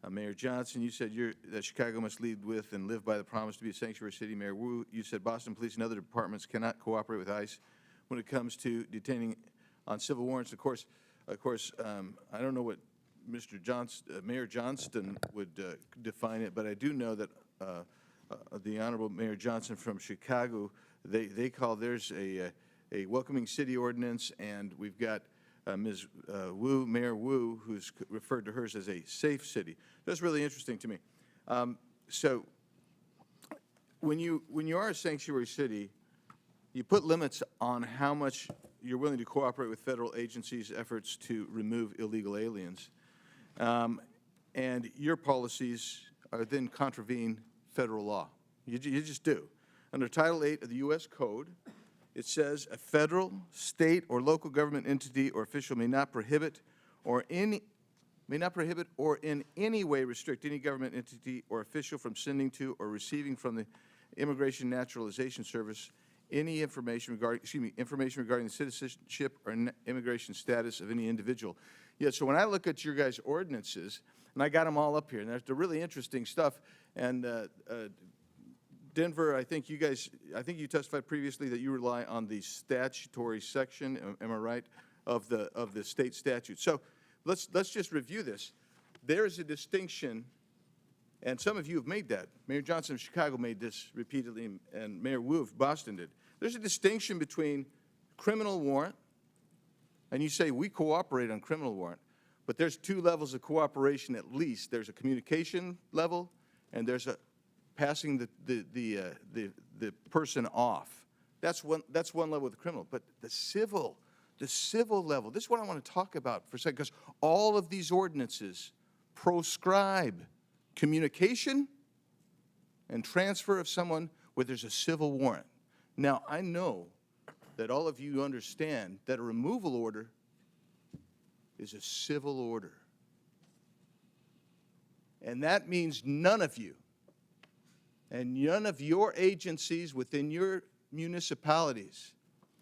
S22: Mayor Johnson, you said that Chicago must lead with and live by the promise to be a sanctuary city. Mayor Wu, you said Boston Police and other departments cannot cooperate with ICE when it comes to detaining on civil warrants. Of course, I don't know what Mayor Johnston would define it, but I do know that the Honorable Mayor Johnson from Chicago, they call theirs a welcoming city ordinance, and we've got Ms. Wu, Mayor Wu, who's referred to hers as a safe city. That's really interesting to me. So when you are a sanctuary city, you put limits on how much you're willing to cooperate with federal agencies' efforts to remove illegal aliens. And your policies are then contravene federal law. You just do. Under Title VIII of the U.S. Code, it says a federal, state, or local government entity or official may not prohibit or in any way restrict any government entity or official from sending to or receiving from the Immigration Naturalization Service any information regarding the citizenship or immigration status of any individual. Yeah, so when I look at your guys' ordinances, and I got them all up here, and there's the really interesting stuff, and Denver, I think you testified previously that you rely on the statutory section, am I right, of the state statute. So let's just review this. There is a distinction, and some of you have made that. Mayor Johnson of Chicago made this repeatedly, and Mayor Wu of Boston did. There's a distinction between criminal warrant, and you say we cooperate on criminal warrant, but there's two levels of cooperation at least. There's a communication level, and there's a passing the person off. That's one level with the criminal. But the civil level, this is what I want to talk about for a second, because all of these ordinances proscribe communication and transfer of someone where there's a civil warrant. Now, I know that all of you understand that a removal order is a civil order. And that means none of you and none of your agencies within your municipalities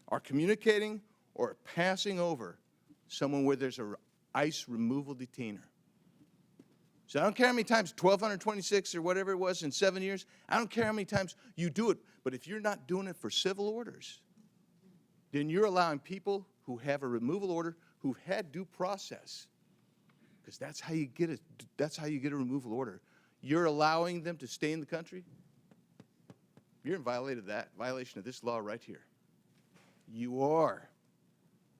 S22: are communicating or passing over someone where there's a ICE removal detainer. So I don't care how many times, 1,226 or whatever it was in 7 years, I don't care how many times you do it, but if you're not doing it for civil orders, then you're allowing people who have a removal order, who've had due process, because that's how you get a removal order. You're allowing them to stay in the country. You're in violation of this law right here. You are.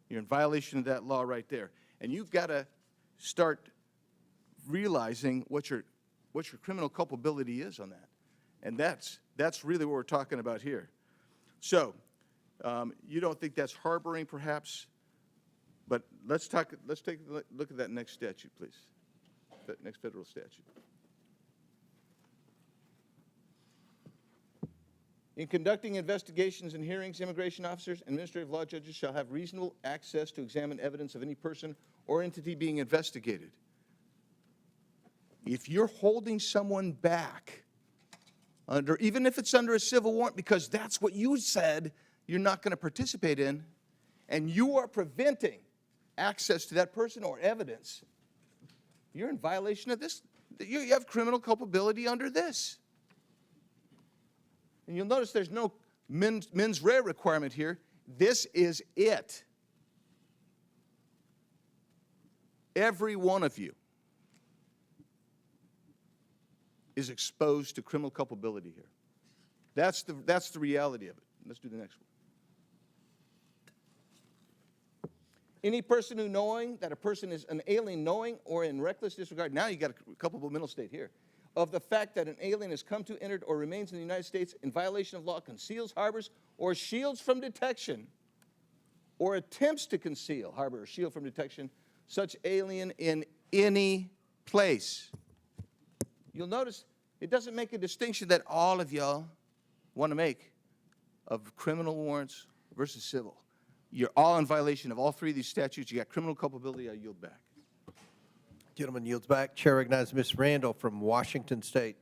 S22: You're in violation of that law right there. And you've got to start realizing what your criminal culpability is on that. And that's really what we're talking about here. So you don't think that's harboring, perhaps? But let's take a look at that next statute, please. That next federal statute. In conducting investigations and hearings, immigration officers and administrative law judges shall have reasonable access to examine evidence of any person or entity being investigated. If you're holding someone back, even if it's under a civil warrant, because that's what you said you're not going to participate in, and you are preventing access to that person or evidence, you're in violation of this. You have criminal culpability under this. And you'll notice there's no mens rea requirement here. This is it. Every one of you is exposed to criminal culpability here. That's the reality of it. Let's do the next one. Any person who knowing that a person is an alien, knowing or in reckless disregard, now you got a culpable mental state here, of the fact that an alien has come to, entered, or remains in the United States in violation of law, conceals, harbors, or shields from detection, or attempts to conceal, harbor, or shield from detection, such alien in any place. You'll notice it doesn't make a distinction that all of y'all want to make of criminal warrants versus civil. You're all in violation of all three of these statutes. You got criminal culpability. I yield back.
S1: Gentleman yields back. Chair recognizes Ms. Randall from Washington State.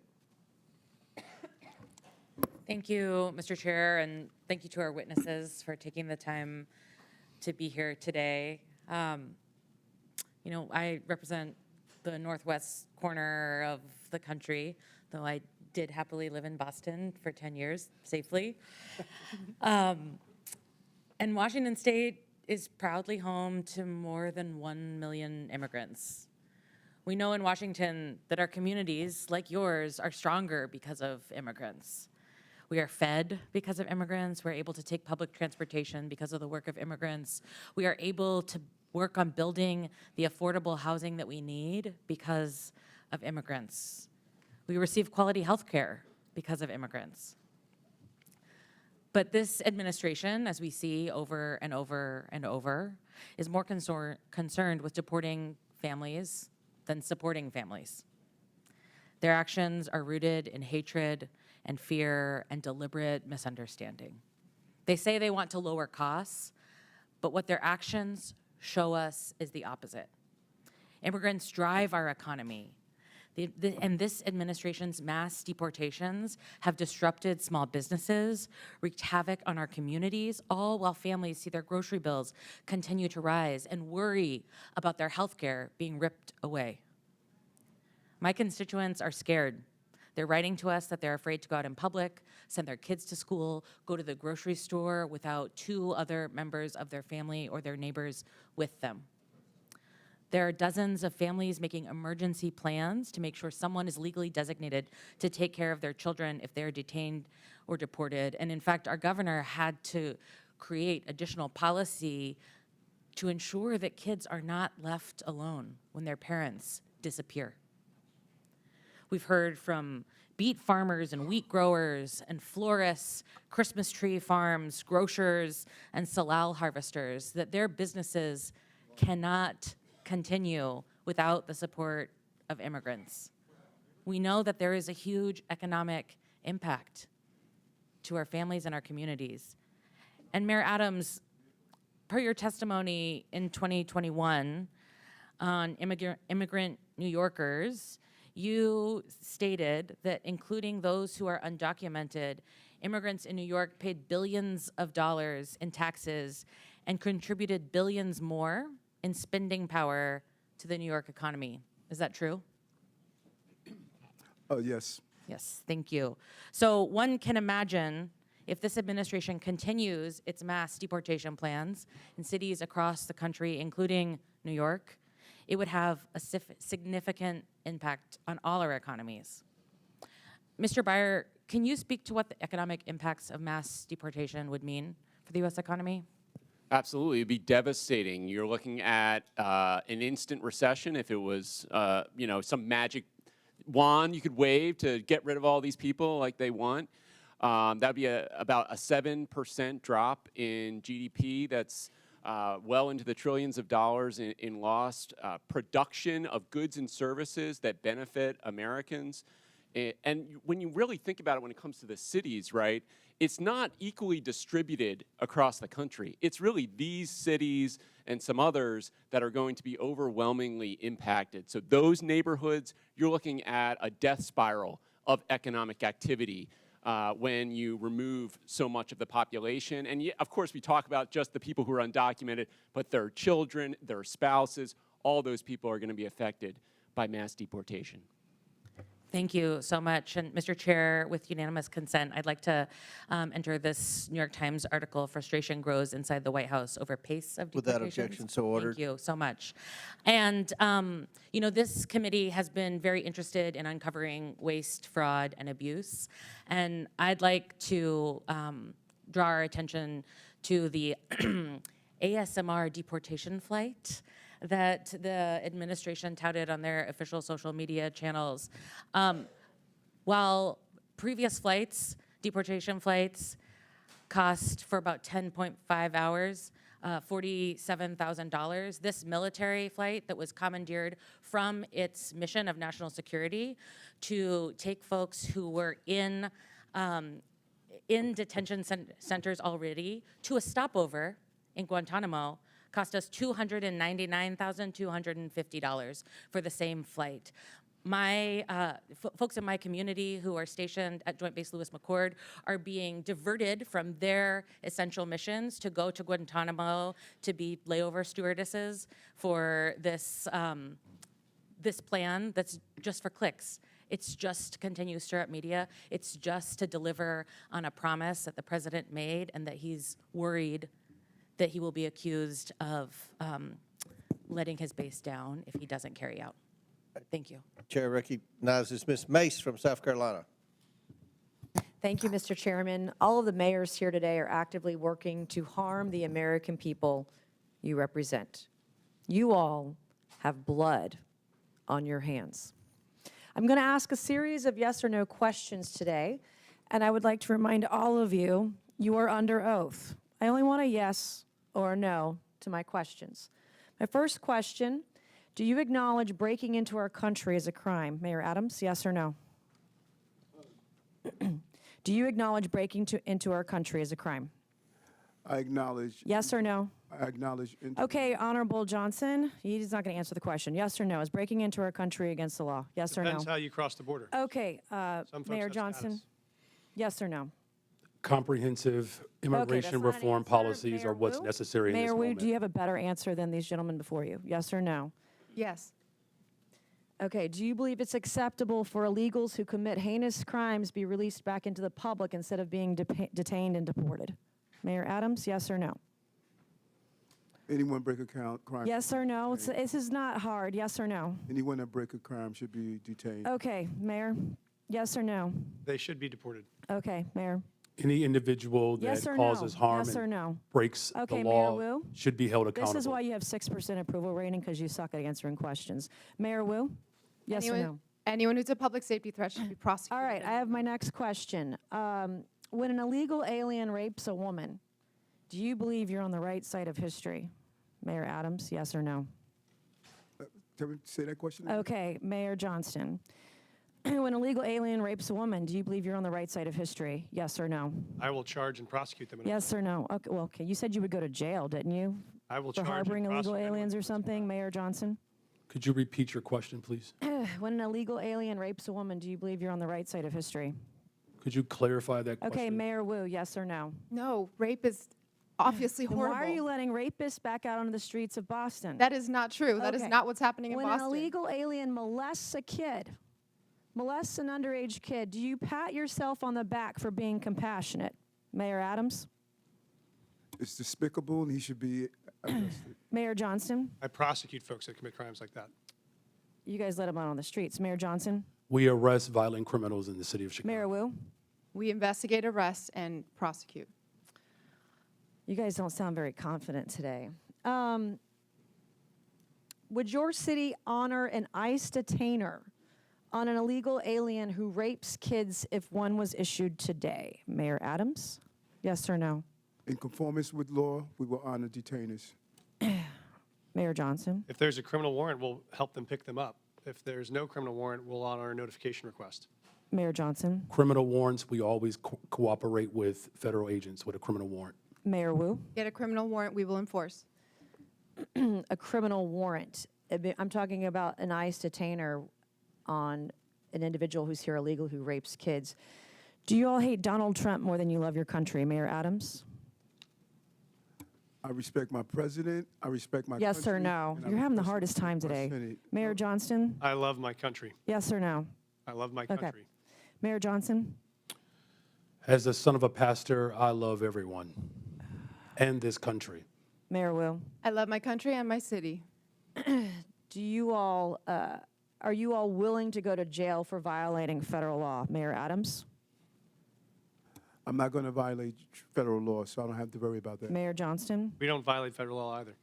S5: Thank you, Mr. Chair, and thank you to our witnesses for taking the time to be here today. You know, I represent the northwest corner of the country, though I did happily live in Boston for 10 years safely. And Washington State is proudly home to more than 1 million immigrants. We know in Washington that our communities, like yours, are stronger because of immigrants. We are fed because of immigrants. We're able to take public transportation because of the work of immigrants. We are able to work on building the affordable housing that we need because of immigrants. We receive quality health care because of immigrants. But this administration, as we see over and over and over, is more concerned with deporting families than supporting families. Their actions are rooted in hatred and fear and deliberate misunderstanding. They say they want to lower costs, but what their actions show us is the opposite. Immigrants drive our economy. And this administration's mass deportations have disrupted small businesses, wreaked havoc on our communities, all while families see their grocery bills continue to rise and worry about their health care being ripped away. My constituents are scared. They're writing to us that they're afraid to go out in public, send their kids to school, go to the grocery store without 2 other members of their family or their neighbors with them. There are dozens of families making emergency plans to make sure someone is legally designated to take care of their children if they're detained or deported. And in fact, our governor had to create additional policy to ensure that kids are not left alone when their parents disappear. We've heard from beet farmers and wheat growers and florists, Christmas tree farms, grocers, and salal harvesters that their businesses cannot continue without the support of immigrants. We know that there is a huge economic impact to our families and our communities. And Mayor Adams, per your testimony in 2021 on immigrant New Yorkers, you stated that including those who are undocumented, immigrants in New York paid billions of dollars in taxes and contributed billions more in spending power to the New York economy. Is that true?
S6: Yes.
S5: Yes, thank you. So one can imagine if this administration continues its mass deportation plans in cities across the country, including New York, it would have a significant impact on all our economies. Mr. Beyer, can you speak to what the economic impacts of mass deportation would mean for the U.S. economy?
S10: Absolutely, it'd be devastating. You're looking at an instant recession if it was, you know, some magic wand you could wave to get rid of all these people like they want. That'd be about a 7% drop in GDP. That's well into the trillions of dollars in lost production of goods and services that benefit Americans. And when you really think about it, when it comes to the cities, right, it's not equally distributed across the country. It's really these cities and some others that are going to be overwhelmingly impacted. So those neighborhoods, you're looking at a death spiral of economic activity when you remove so much of the population. And of course, we talk about just the people who are undocumented, but their children, their spouses, all those people are going to be affected by mass deportation.
S5: Thank you so much. And Mr. Chair, with unanimous consent, I'd like to enter this New York Times article, Frustration Grows Inside the White House Over Pace of Deportations.
S1: Without objection, so ordered.
S5: Thank you so much. And, you know, this committee has been very interested in uncovering waste, fraud, and abuse. And I'd like to draw our attention to the ASMR deportation flight that the administration touted on their official social media channels. While previous flights, deportation flights, cost for about 10.5 hours, $47,000, this military flight that was commandeered from its mission of national security to take folks who were in detention centers already to a stopover in Guantanamo cost us $299,250 for the same flight. My folks in my community who are stationed at Joint Base Lewis McChord are being diverted from their essential missions to go to Guantanamo to be layover stewardesses for this this plan that's just for clicks. It's just to continue to stir up media. It's just to deliver on a promise that the president made and that he's worried that he will be accused of letting his base down if he doesn't carry out. Thank you.
S1: Chair recognizes Ms. Mace from South Carolina.
S4: Thank you, Mr. Chairman. All of the mayors here today are actively working to harm the American people you represent. You all have blood on your hands. I'm going to ask a series of yes or no questions today, and I would like to remind all of you, you are under oath. I only want a yes or a no to my questions. My first question, do you acknowledge breaking into our country as a crime? Mayor Adams, yes or no? Do you acknowledge breaking into our country as a crime?
S6: I acknowledge.
S4: Yes or no?
S6: I acknowledge.
S4: Okay, Honorable Johnson, he's not going to answer the question. Yes or no? Is breaking into our country against the law? Yes or no?
S7: Depends how you cross the border.
S4: Okay,
S7: Some folks
S4: Mayor
S7: have
S4: Johnson,
S7: status.
S4: yes or no?
S8: Comprehensive immigration
S4: that's not an
S8: reform
S4: answer.
S8: policies
S4: Mayor
S8: are what's
S4: Wu?
S8: necessary in this
S4: Mayor Wu,
S8: moment.
S4: do you have a better answer than these gentlemen before you? Yes or no?
S9: Yes.
S4: Okay, do you believe it's acceptable for illegals who commit heinous crimes be released back into the public instead of being detained and deported? Mayor Adams, yes or no?
S6: Anyone break a crime?
S4: Yes or no? This is not hard. Yes or no?
S6: Anyone that break a crime should be detained.
S4: Okay, Mayor, yes or no?
S7: They should be deported.
S4: Okay, Mayor.
S8: Any individual that
S4: Yes or
S8: causes
S4: no?
S8: harm
S4: Yes or
S8: and
S4: no?
S8: breaks
S4: Okay,
S8: the
S4: Mayor
S8: law
S4: Wu?
S8: should be held accountable.
S4: This is why you have 6% approval rating, because you suck at answering questions. Mayor Wu? Yes or no?
S9: Anyone who's a public safety threat should be prosecuted.
S4: All right, I have my next question. When an illegal alien rapes a woman, do you believe you're on the right side of history? Mayor Adams, yes or no?
S6: Can we say that question again?
S4: Okay, Mayor Johnston. When an illegal alien rapes a woman, do you believe you're on the right side of history? Yes or no?
S7: I will charge and prosecute them.
S4: Yes or no? Okay, well, okay. You said you would go to jail, didn't you?
S7: I will
S4: For
S7: charge and
S4: harboring illegal
S7: prosecute anyone
S4: aliens
S7: who
S4: or
S7: does
S4: something, Mayor Johnson?
S8: Could you repeat your question, please?
S4: When an illegal alien rapes a woman, do you believe you're on the right side of history?
S8: Could you clarify that question?
S4: Okay, Mayor Wu, yes or no?
S9: No, rape is obviously
S4: Then
S9: horrible.
S4: why are you letting rapists back out onto the streets of Boston?
S9: That is not true. That is
S4: Okay.
S9: not what's happening in
S4: When
S9: Boston.
S4: an illegal alien molests a kid, molests an underage kid, do you pat yourself on the back for being compassionate? Mayor Adams?
S6: It's despicable and he should be arrested.
S4: Mayor Johnston?
S7: I prosecute folks that commit crimes like that.
S4: You guys let him out on the streets. Mayor Johnson?
S8: We arrest violent criminals in the city of Chicago.
S4: Mayor Wu?
S9: We investigate, arrest, and prosecute.
S4: You guys don't sound very confident today. Would your city honor an ICE detainer on an illegal alien who rapes kids if one was issued today? Mayor Adams? Yes or no?
S6: In conformance with law, we will honor detainers.
S4: Mayor Johnson?
S7: If there's a criminal warrant, we'll help them pick them up. If there's no criminal warrant, we'll honor a notification request.
S4: Mayor Johnson?
S8: Criminal warrants, we always cooperate with federal agents with a criminal warrant.
S4: Mayor Wu?
S9: Get a criminal warrant, we will enforce.
S4: A criminal warrant. I'm talking about an ICE detainer on an individual who's here illegal who rapes kids. Do you all hate Donald Trump more than you love your country? Mayor Adams?
S6: I respect my president. I respect my
S4: Yes or
S6: country,
S4: no?
S6: and I
S4: You're having the
S6: respect
S4: hardest time
S6: my
S4: today.
S6: Senate.
S4: Mayor Johnston?
S7: I love my country.
S4: Yes or no?
S7: I love my
S4: Okay.
S7: country.
S4: Mayor Johnson?
S8: As the son of a pastor, I love everyone and this country.
S4: Mayor Wu?
S9: I love my country and my city.
S4: Do you all, are you all willing to go to jail for violating federal law? Mayor Adams?
S6: I'm not going to violate federal law, so I don't have to worry about that.
S4: Mayor Johnston?
S7: We don't violate federal law either.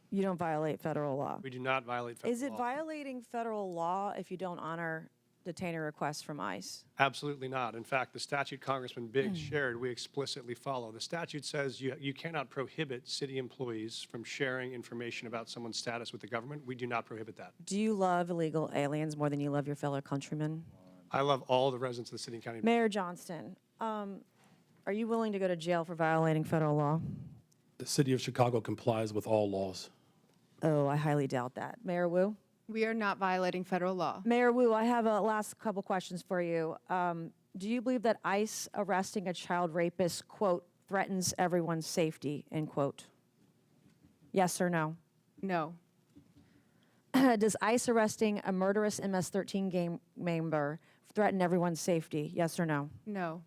S4: You don't violate federal law.
S7: We do not violate federal law.
S4: Is it violating federal law if you don't honor detainer requests from ICE?
S7: Absolutely not. In fact, the statute Congressman Biggs shared, we explicitly follow. The statute says you cannot prohibit city employees from sharing information about someone's status with the government. We do not prohibit that.
S4: Do you love illegal aliens more than you love your fellow countrymen?
S7: I love all the residents of the city and county.
S4: Mayor Johnston, are you willing to go to jail for violating federal law?
S8: The city of Chicago complies with all laws.
S4: Oh, I highly doubt that. Mayor Wu?
S9: We are not violating federal law.
S4: Mayor Wu, I have a last couple questions for you. Do you believe that ICE arresting a child rapist, quote, threatens everyone's safety, end quote? Yes or no?
S9: No.
S4: Does ICE arresting a murderous MS-13 gang member threaten everyone's safety? Yes or no?
S9: No.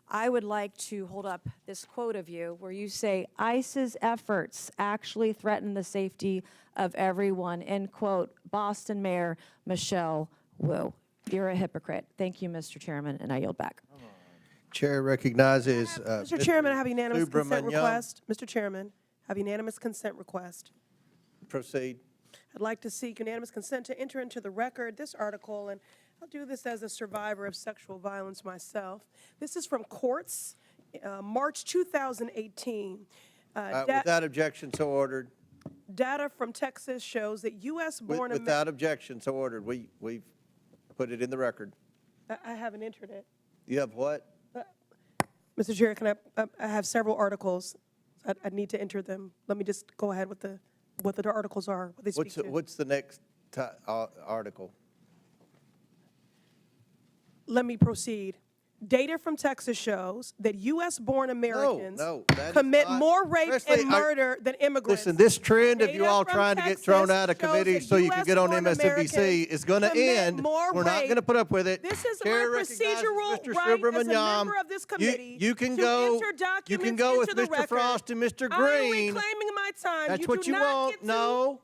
S4: I would like to hold up this quote of you where you say, ICE's efforts actually threaten the safety of everyone, end quote, Boston Mayor Michelle Wu. You're a hypocrite. Thank you, Mr. Chairman, and I yield back.
S1: Chair recognizes
S16: Mr. Chairman, I have unanimous consent
S1: Subramaniam.
S16: request. Mr. Chairman, I have unanimous consent request.
S1: Proceed.
S16: I'd like to seek unanimous consent to enter into the record this article, and I'll do this as a survivor of sexual violence myself. This is from Courts, March 2018.
S1: Without objection, so ordered.
S16: Data from Texas shows that U.S.-born
S1: Without objection, so ordered. We've put it in the record.
S16: I haven't entered it.
S1: You have what?
S16: Mr. Chair, can I have several articles. I need to enter them. Let me just go ahead with what the articles are, what they speak to.
S1: What's the next article?
S16: Let me proceed. Data from Texas shows that U.S.-born Americans
S1: that is
S16: commit
S1: not-
S16: more rape
S1: Presley,
S16: and murder than immigrants.
S1: Listen, this trend of you
S16: Data
S1: all
S16: from
S1: trying to get
S16: Texas
S1: thrown out of
S16: shows
S1: committee
S16: that
S1: so you can get on
S16: US-born
S1: MSNBC
S16: Americans
S1: is going to
S16: commit
S1: end.
S16: more
S1: We're not
S16: rape.
S1: going to put up with it.
S16: This is
S1: Chair
S16: my
S1: recognizes
S16: procedural
S1: Mr.
S16: right as a
S1: Subramaniam.
S16: member of this committee
S1: You can
S16: to
S1: go.
S16: enter documents
S1: You can go with
S16: into the
S1: Mr.
S16: record.
S1: Frost and Mr.
S16: I'm
S1: Green.
S16: reclaiming my time.
S1: That's
S16: you
S1: what
S16: do
S1: you
S16: not
S1: want.
S16: get to
S1: No.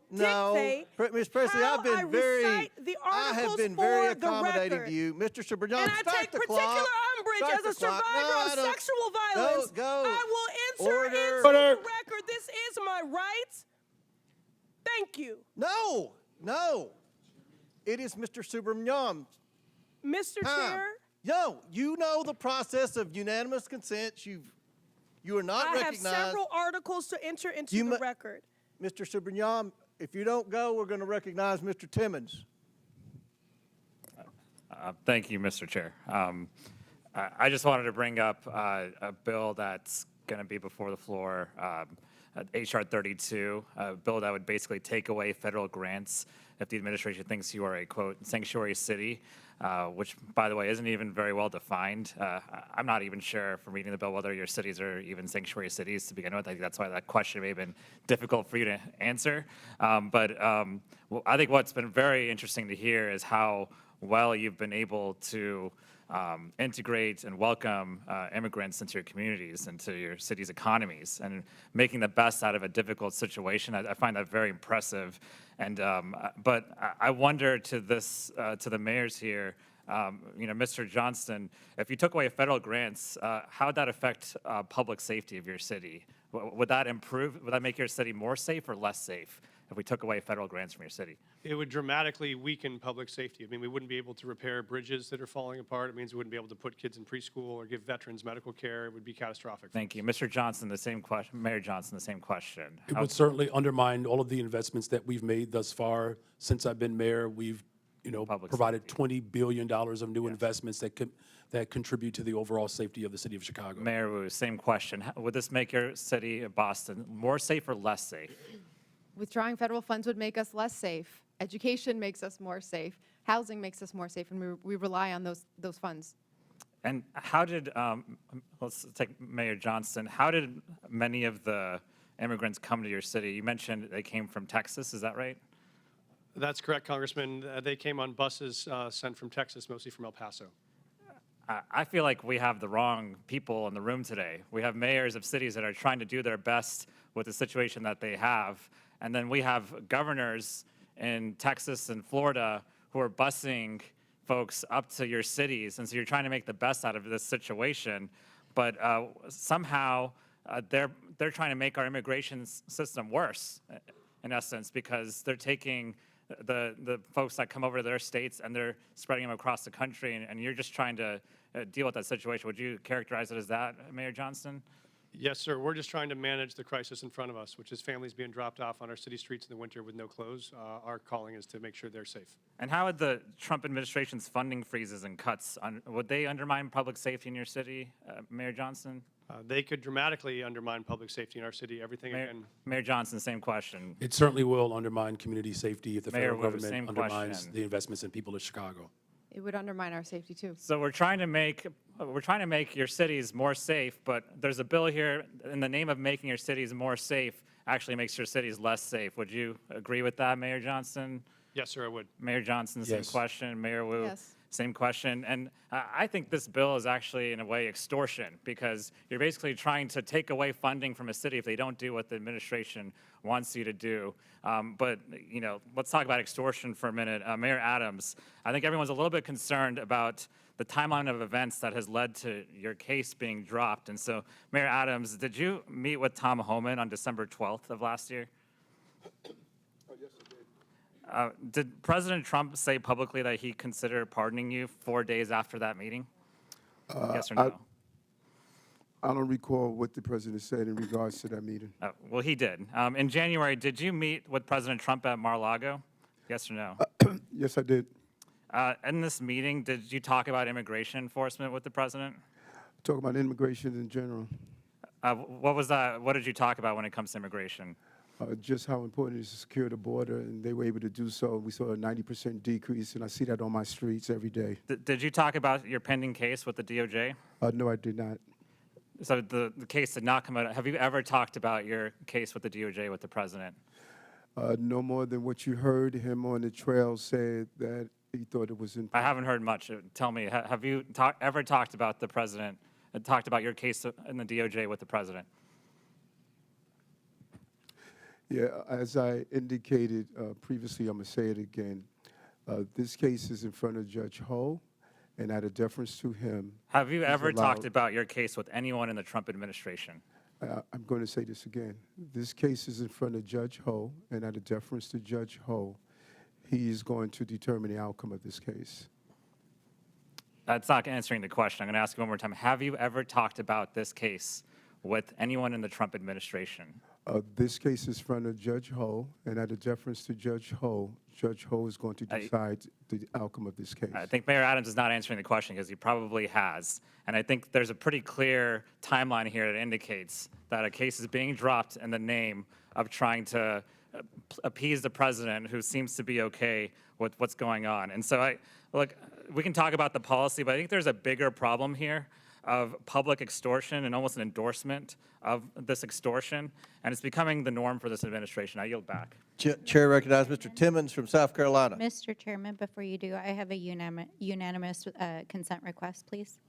S16: dictate
S1: Ms. Presley,
S16: how
S1: I've been
S16: I
S1: very.
S16: recite the
S1: I have
S16: articles
S1: been very
S16: for the
S1: accommodating
S16: record.
S1: to you, Mr. Subramaniam.
S16: And I
S1: Start
S16: take
S1: the
S16: particular
S1: clock.
S16: umbrage
S1: Start
S16: as a
S1: the clock.
S16: survivor
S1: No, I
S16: of
S1: don't.
S16: sexual violence.
S1: Go.
S16: I will enter
S1: Order.
S16: into
S1: Order.
S16: the record. This is my right. Thank you.
S1: No. It is Mr. Subramaniam.
S16: Mr. Chair,
S1: No, you know the process of unanimous consent. You are not
S16: I have
S1: recognized.
S16: several articles to enter into the record.
S1: Mr. Subramaniam, if you don't go, we're going to recognize Mr. Timmons.
S17: Thank you, Mr. Chair. I just wanted to bring up a bill that's going to be before the floor, H.R. 32, a bill that would basically take away federal grants if the administration thinks you are a, quote, sanctuary city, which, by the way, isn't even very well defined. I'm not even sure from reading the bill whether your cities are even sanctuary cities to begin with. I think that's why that question may have been difficult for you to answer. Well, I think what's been very interesting to hear is how well you've been able to integrate and welcome immigrants into your communities, into your city's economies, and making the best out of a difficult situation. I find that very impressive. And but I wonder to the mayors here, Mr. Johnston, if you took away federal grants, how would that affect public safety of your city? Would that improve? Would that make your city more safe or less safe if we took away federal grants from your city?
S7: It would dramatically weaken public safety. I mean, we wouldn't be able to repair bridges that are falling apart. It means we wouldn't be able to put kids in preschool or give veterans medical care. It would be catastrophic.
S17: Thank you. Mr. Johnston, the same question. Mayor Johnston, the same question.
S8: It would certainly undermine all of the investments that we've made thus far. Since I've been mayor, we've provided $20 billion of new investments that contribute to the overall safety of the city of Chicago.
S17: Mayor Wu, same question. Would this make your city, Boston, more safe or less safe?
S9: Withdrawing federal funds would make us less safe. Education makes us more safe. Housing makes us more safe, and we rely on those funds.
S17: And how did, let's take Mayor Johnston, how did many of the immigrants come to your city? You mentioned they came from Texas, is that right?
S7: That's correct, Congressman. They came on buses sent from Texas, mostly from El Paso.
S17: I feel like we have the wrong people in the room today. We have mayors of cities that are trying to do their best with the situation that they have. And then we have governors in Texas and Florida who are busing folks up to your cities. And so you're trying to make the best out of this situation. But somehow they're trying to make our immigration system worse, in essence, because they're taking the folks that come over to their states and they're spreading them across the country. And you're just trying to deal with that situation. Would you characterize it as that, Mayor Johnston?
S7: Yes, sir. We're just trying to manage the crisis in front of us, which is families being dropped off on our city streets in the winter with no clothes. Our calling is to make sure they're safe.
S17: And how would the Trump administration's funding freezes and cuts, would they undermine public safety in your city, Mayor Johnston?
S7: They could dramatically undermine public safety in our city. Everything again.
S17: Mayor Johnston, same question.
S8: It certainly will undermine community safety if the
S17: Mayor
S8: federal
S17: Wu,
S8: government
S17: same
S8: undermines
S17: question.
S8: the investments in people of Chicago.
S9: It would undermine our safety too.
S17: So we're trying to make your cities more safe, but there's a bill here in the name of making your cities more safe actually makes your cities less safe. Would you agree with that, Mayor Johnston?
S7: Yes, sir, I would.
S17: Mayor Johnston, same
S8: Yes.
S17: question. Mayor Wu,
S9: Yes.
S17: same question. And I think this bill is actually, in a way, extortion because you're basically trying to take away funding from a city if they don't do what the administration wants you to do. But, you know, let's talk about extortion for a minute. Mayor Adams, I think everyone's a little bit concerned about the timeline of events that has led to your case being dropped. And so, Mayor Adams, did you meet with Tom Homan on December 12th of last year? Did President Trump say publicly that he considered pardoning you 4 days after that meeting? Yes or no?
S6: I don't recall what the president said in regards to that meeting.
S17: Well, he did. In January, did you meet with President Trump at Mar-a-Lago? Yes or no?
S6: Yes, I did.
S17: In this meeting, did you talk about immigration enforcement with the president?
S6: Talk about immigration in general.
S17: What was that? What did you talk about when it comes to immigration?
S6: Just how important it is to secure the border, and they were able to do so. We saw a 90% decrease, and I see that on my streets every day.
S17: Did you talk about your pending case with the DOJ?
S6: No, I did not.
S17: So the case did not come out. Have you ever talked about your case with the DOJ with the president?
S6: No more than what you heard him on the trail say that he thought it was important.
S17: I haven't heard much. Tell me, have you ever talked about the president, talked about your case in the DOJ with the president?
S6: Yeah, as I indicated previously, I'm going to say it again. This case is in front of Judge Ho, and out of deference to him.
S17: Have you ever talked about your case with anyone in the Trump administration?
S6: I'm going to say this again. This case is in front of Judge Ho, and out of deference to Judge Ho, he is going to determine the outcome of this case.
S17: That's not answering the question. I'm going to ask you one more time. Have you ever talked about this case with anyone in the Trump administration?
S6: This case is in front of Judge Ho, and out of deference to Judge Ho is going to decide the outcome of this case.
S17: I think Mayor Adams is not answering the question because he probably has. And I think there's a pretty clear timeline here that indicates that a case is being dropped in the name of trying to appease the president, who seems to be okay with what's going on. And so, look, we can talk about the policy, but I think there's a bigger problem here of public extortion and almost an endorsement of this extortion, and it's becoming the norm for this administration. I yield back.
S1: Chair recognizes Mr. Timmons from South Carolina.
S19: Mr. Chairman, before you do, I have a unanimous consent request, please.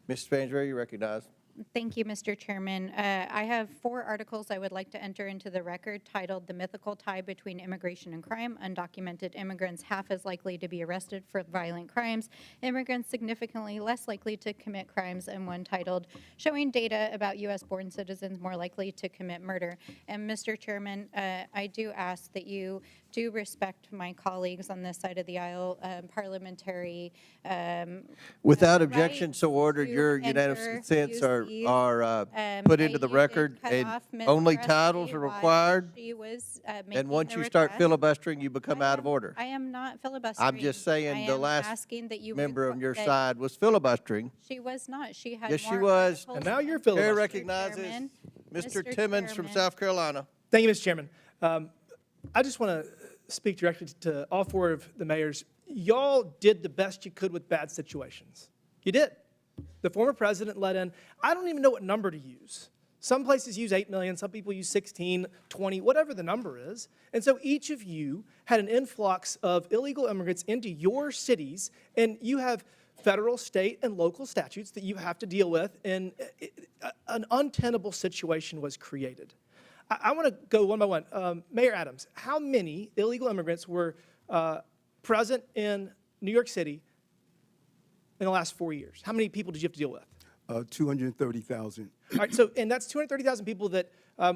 S1: Mrs. Spansbury, you recognize.
S19: Thank you, Mr. Chairman. I have 4 articles I would like to enter into the record titled "The Mythical Tie Between Immigration and Crime. Undocumented immigrants half as likely to be arrested for violent crimes. Immigrants significantly less likely to commit crimes," and one titled "Showing Data About U.S.-Born Citizens More Likely to Commit Murder." And Mr. Chairman, I do ask that you do respect my colleagues on this side of the aisle, parliamentary.
S1: Without objection, so ordered.
S19: to
S1: Your unanimous
S19: enter,
S1: consents
S19: use
S1: are
S19: these.
S1: put into the
S19: You did
S1: record,
S19: cut
S1: and
S19: off Ms.
S1: only
S19: Presley
S1: titles are
S19: while
S1: required.
S19: she was,
S1: And
S19: making
S1: once
S19: the
S1: you start
S19: request.
S1: filibustering, you become out of order.
S19: I am not filibustering.
S1: I'm just saying
S19: I
S1: the
S19: am
S1: last
S19: asking that you
S1: member on your
S19: that
S1: side was filibustering.
S19: She was not. She had
S1: Yes, she
S19: more
S1: was.
S19: articles
S1: And now you're
S19: than
S1: filibustering. Chair
S19: Mr.
S1: recognizes
S19: Chairman.
S1: Mr. Timmons from
S19: Chairman.
S1: South Carolina.
S20: Thank you, Mr. Chairman. I just want to speak directly to all 4 of the mayors. Y'all did the best you could with bad situations. You did. The former president let in, I don't even know what number to use. Some places use 8 million, some people use 16, 20, whatever the number is. And so each of you had an influx of illegal immigrants into your cities, and you have federal, state, and local statutes that you have to deal with, and an untenable situation was created. I want to go one by one. Mayor Adams, how many illegal immigrants were present in New York City in the last 4 years? How many people did you have to deal with?
S6: 230,000.
S20: All right, so, and that's 230,000 people that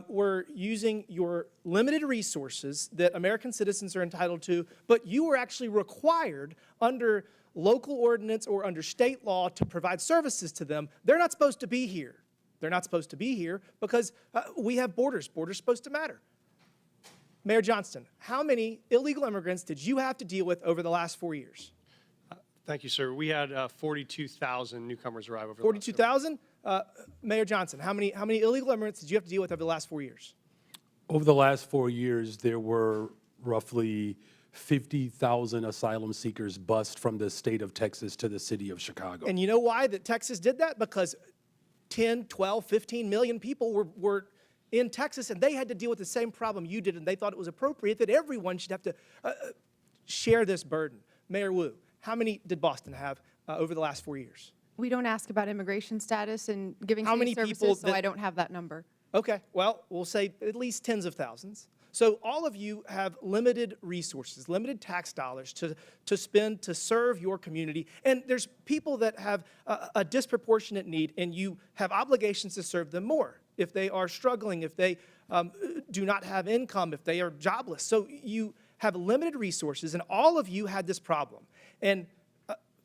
S20: were using your limited resources that American citizens are entitled to, but you were actually required under local ordinance or under state law to provide services to them. They're not supposed to be here. They're not supposed to be here because we have borders. Borders supposed to matter. Mayor Johnston, how many illegal immigrants did you have to deal with over the last 4 years?
S7: Thank you, sir. We had 42,000 newcomers arrive over the last
S20: 42,000? Mayor Johnson, how many illegal immigrants did you have to deal with over the last 4 years?
S8: Over the last 4 years, there were roughly 50,000 asylum seekers bused from the state of Texas to the city of Chicago.
S20: And you know why that Texas did that? Because 10, 12, 15 million people were in Texas, and they had to deal with the same problem you did, and they thought it was appropriate that everyone should have to share this burden. Mayor Wu, how many did Boston have over the last 4 years?
S9: We don't ask about immigration status and giving
S20: How many
S9: services,
S20: people
S9: so
S20: that-
S9: I don't have that number.
S20: Okay, well, we'll say at least tens of thousands. So all of you have limited resources, limited tax dollars to spend to serve your community. And there's people that have a disproportionate need, and you have obligations to serve them more if they are struggling, if they do not have income, if they are jobless. So you have limited resources, and all of you had this problem. And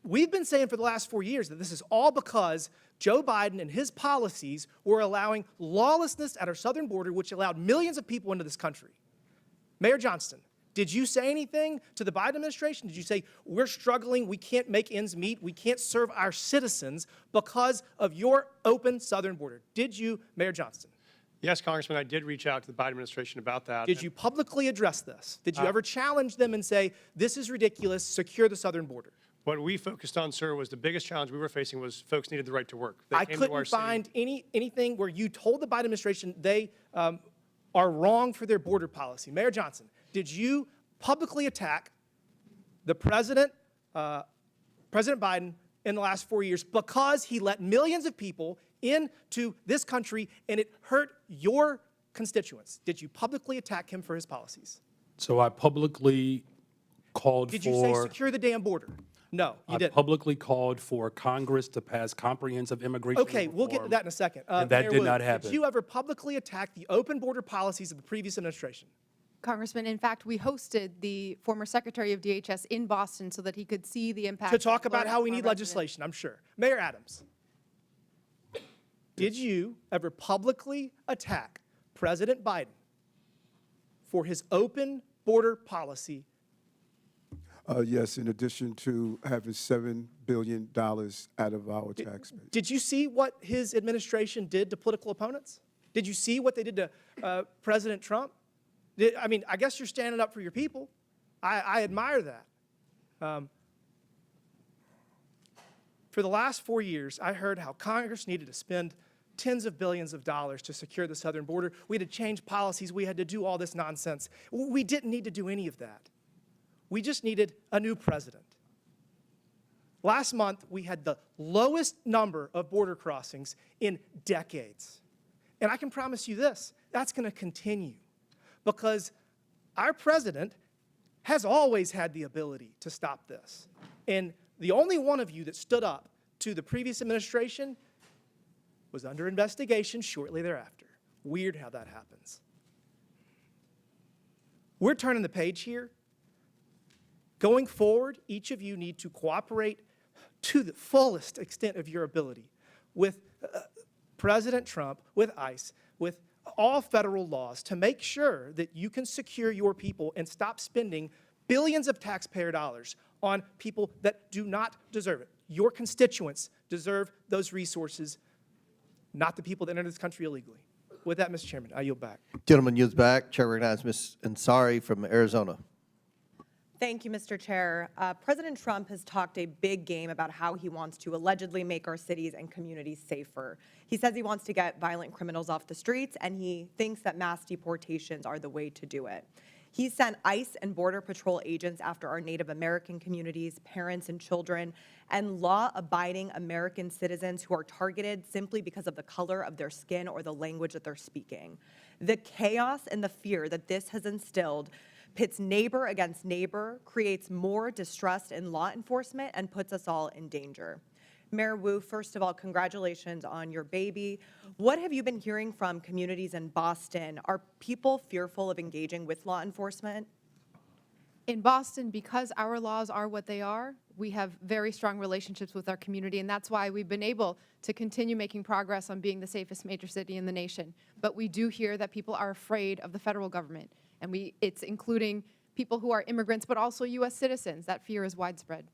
S20: we've been saying for the last 4 years that this is all because Joe Biden and his policies were allowing lawlessness at our southern border, which allowed millions of people into this country. Mayor Johnston, did you say anything to the Biden administration? Did you say, we're struggling, we can't make ends meet, we can't serve our citizens because of your open southern border? Did you, Mayor Johnston?
S7: Yes, Congressman, I did reach out to the Biden administration about that.
S20: Did you publicly address this? Did you ever challenge them and say, this is ridiculous, secure the southern border?
S7: What we focused on, sir, was the biggest challenge we were facing was folks needed the right to work. They
S20: I
S7: came to our
S20: couldn't
S7: city.
S20: find anything where you told the Biden administration they are wrong for their border policy. Mayor Johnson, did you publicly attack the President Biden in the last 4 years because he let millions of people into this country and it hurt your constituents? Did you publicly attack him for his policies?
S8: So I publicly called
S20: Did you say secure the damn border? No, you
S8: I
S20: didn't.
S8: publicly called for Congress to pass comprehensive immigration
S20: Okay, we'll get to
S8: reform,
S20: that in a second.
S8: and that
S20: Mayor
S8: did
S20: Wu,
S8: not happen.
S20: Did you ever publicly attack the open border policies of the previous administration?
S9: Congressman, in fact, we hosted the former Secretary of DHS in Boston so that he could see the impact.
S20: To talk
S9: of
S20: about how we
S9: Florida
S20: need
S9: on residents.
S20: legislation, I'm sure. Mayor Adams, did you ever publicly attack President Biden for his open border policy?
S6: Yes, in addition to having $7 billion out of our tax base.
S20: Did you see what his administration did to political opponents? Did you see what they did to President Trump? I mean, I guess you're standing up for your people. I admire that. For the last 4 years, I heard how Congress needed to spend tens of billions of dollars to secure the southern border. We had to change policies. We had to do all this nonsense. We didn't need to do any of that. We just needed a new president. Last month, we had the lowest number of border crossings in decades. And I can promise you this, that's going to continue because our president has always had the ability to stop this. And the only one of you that stood up to the previous administration was under investigation shortly thereafter. Weird how that happens. We're turning the page here. Going forward, each of you need to cooperate to the fullest extent of your ability with President Trump, with ICE, with all federal laws to make sure that you can secure your people and stop spending billions of taxpayer dollars on people that do not deserve it. Your constituents deserve those resources, not the people that enter this country illegally. With that, Mr. Chairman, I yield back.
S1: Gentleman yields back. Chair recognizes Ms. Ansari from Arizona.
S2: Thank you, Mr. Chair. President Trump has talked a big game about how he wants to allegedly make our cities and communities safer. He says he wants to get violent criminals off the streets, and he thinks that mass deportations are the way to do it. He sent ICE and Border Patrol agents after our Native American communities, parents and children, and law-abiding American citizens who are targeted simply because of the color of their skin or the language that they're speaking. The chaos and the fear that this has instilled pits neighbor against neighbor, creates more distrust in law enforcement, and puts us all in danger. Mayor Wu, first of all, congratulations on your baby. What have you been hearing from communities in Boston? Are people fearful of engaging with law enforcement?
S9: In Boston, because our laws are what they are, we have very strong relationships with our community, and that's why we've been able to continue making progress on being the safest major city in the nation. But we do hear that people are afraid of the federal government, and it's including people who are immigrants, but also U.S. citizens. That fear is widespread.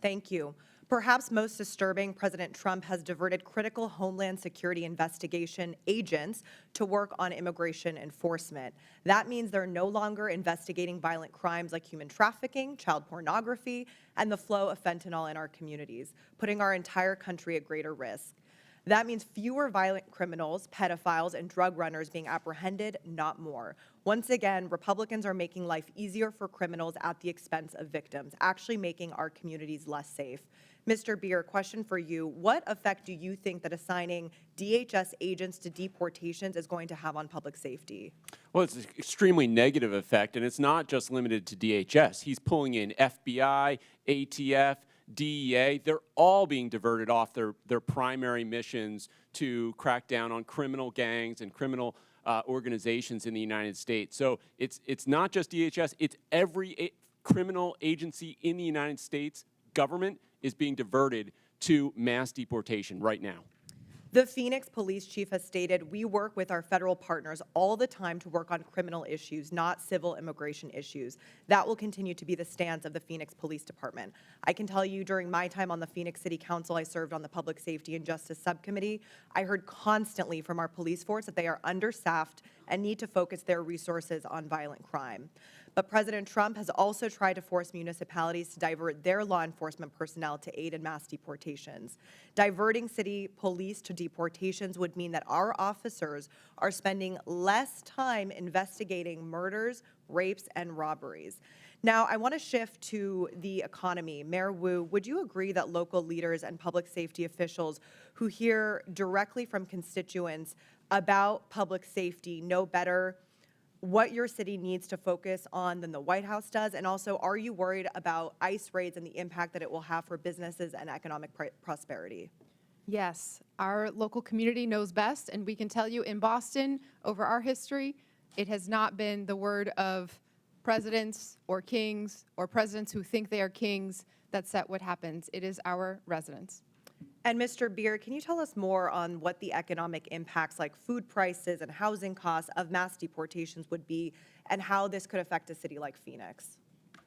S2: Thank you. Perhaps most disturbing, President Trump has diverted critical Homeland Security investigation agents to work on immigration enforcement. That means they're no longer investigating violent crimes like human trafficking, child pornography, and the flow of fentanyl in our communities, putting our entire country at greater risk. That means fewer violent criminals, pedophiles, and drug runners being apprehended, not more. Once again, Republicans are making life easier for criminals at the expense of victims, actually making our communities less safe. Mr. Beer, question for you. What effect do you think that assigning DHS agents to deportations is going to have on public safety?
S10: Well, it's an extremely negative effect, and it's not just limited to DHS. He's pulling in FBI, ATF, DEA. They're all being diverted off their primary missions to crack down on criminal gangs and criminal organizations in the United States. So it's not just DHS, it's every criminal agency in the United States government is being diverted to mass deportation right now.
S2: The Phoenix police chief has stated, we work with our federal partners all the time to work on criminal issues, not civil immigration issues. That will continue to be the stance of the Phoenix Police Department. I can tell you during my time on the Phoenix City Council, I served on the Public Safety and Justice Subcommittee. I heard constantly from our police force that they are understaffed and need to focus their resources on violent crime. But President Trump has also tried to force municipalities to divert their law enforcement personnel to aid in mass deportations. Diverting city police to deportations would mean that our officers are spending less time investigating murders, rapes, and robberies. Now, I want to shift to the economy. Mayor Wu, would you agree that local leaders and public safety officials who hear directly from constituents about public safety know better what your city needs to focus on than the White House does? And also, are you worried about ICE raids and the impact that it will have for businesses and economic prosperity?
S9: Yes, our local community knows best, and we can tell you in Boston, over our history, it has not been the word of presidents or kings or presidents who think they are kings that set what happens. It is our residents.
S2: And Mr. Beer, can you tell us more on what the economic impacts like food prices and housing costs of mass deportations would be and how this could affect a city like Phoenix?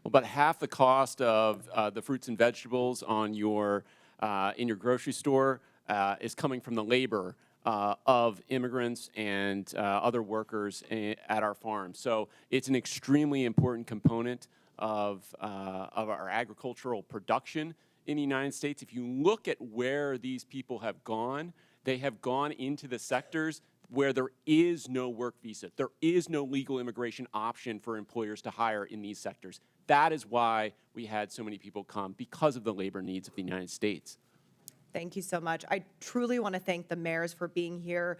S10: Well, about half the cost of the fruits and vegetables on your in your grocery store is coming from the labor of immigrants and other workers at our farms. So it's an extremely important component of our agricultural production in the United States. If you look at where these people have gone, they have gone into the sectors where there is no work visa. There is no legal immigration option for employers to hire in these sectors. That is why we had so many people come, because of the labor needs of the United States.
S2: Thank you so much. I truly want to thank the mayors for being here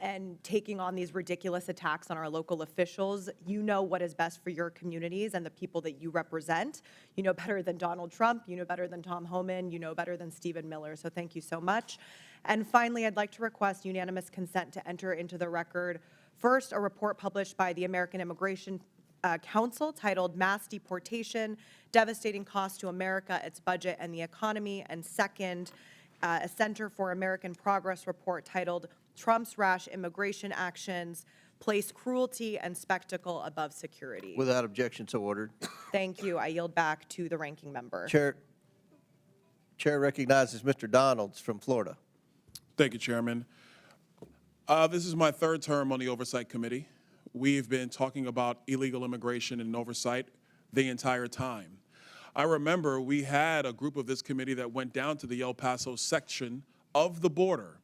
S2: and taking on these ridiculous attacks on our local officials. You know what is best for your communities and the people that you represent. You know better than Donald Trump. You know better than Tom Homan. You know better than Stephen Miller. So thank you so much. And finally, I'd like to request unanimous consent to enter into the record, first, a report published by the American Immigration Council titled Mass Deportation, Devastating Cost to America, Its Budget, and the Economy. And second, a Center for American Progress report titled Trump's Rash Immigration Actions Place Cruelty and Spectacle Above Security.
S1: Without objection, so ordered.
S2: Thank you. I yield back to the ranking member.
S1: Chair recognizes Mr. Donalds from Florida.
S3: Thank you, Chairman. This is my third term on the Oversight Committee. We've been talking about illegal immigration and oversight the entire time. I remember we had a group of this committee that went down to the El Paso section of the border.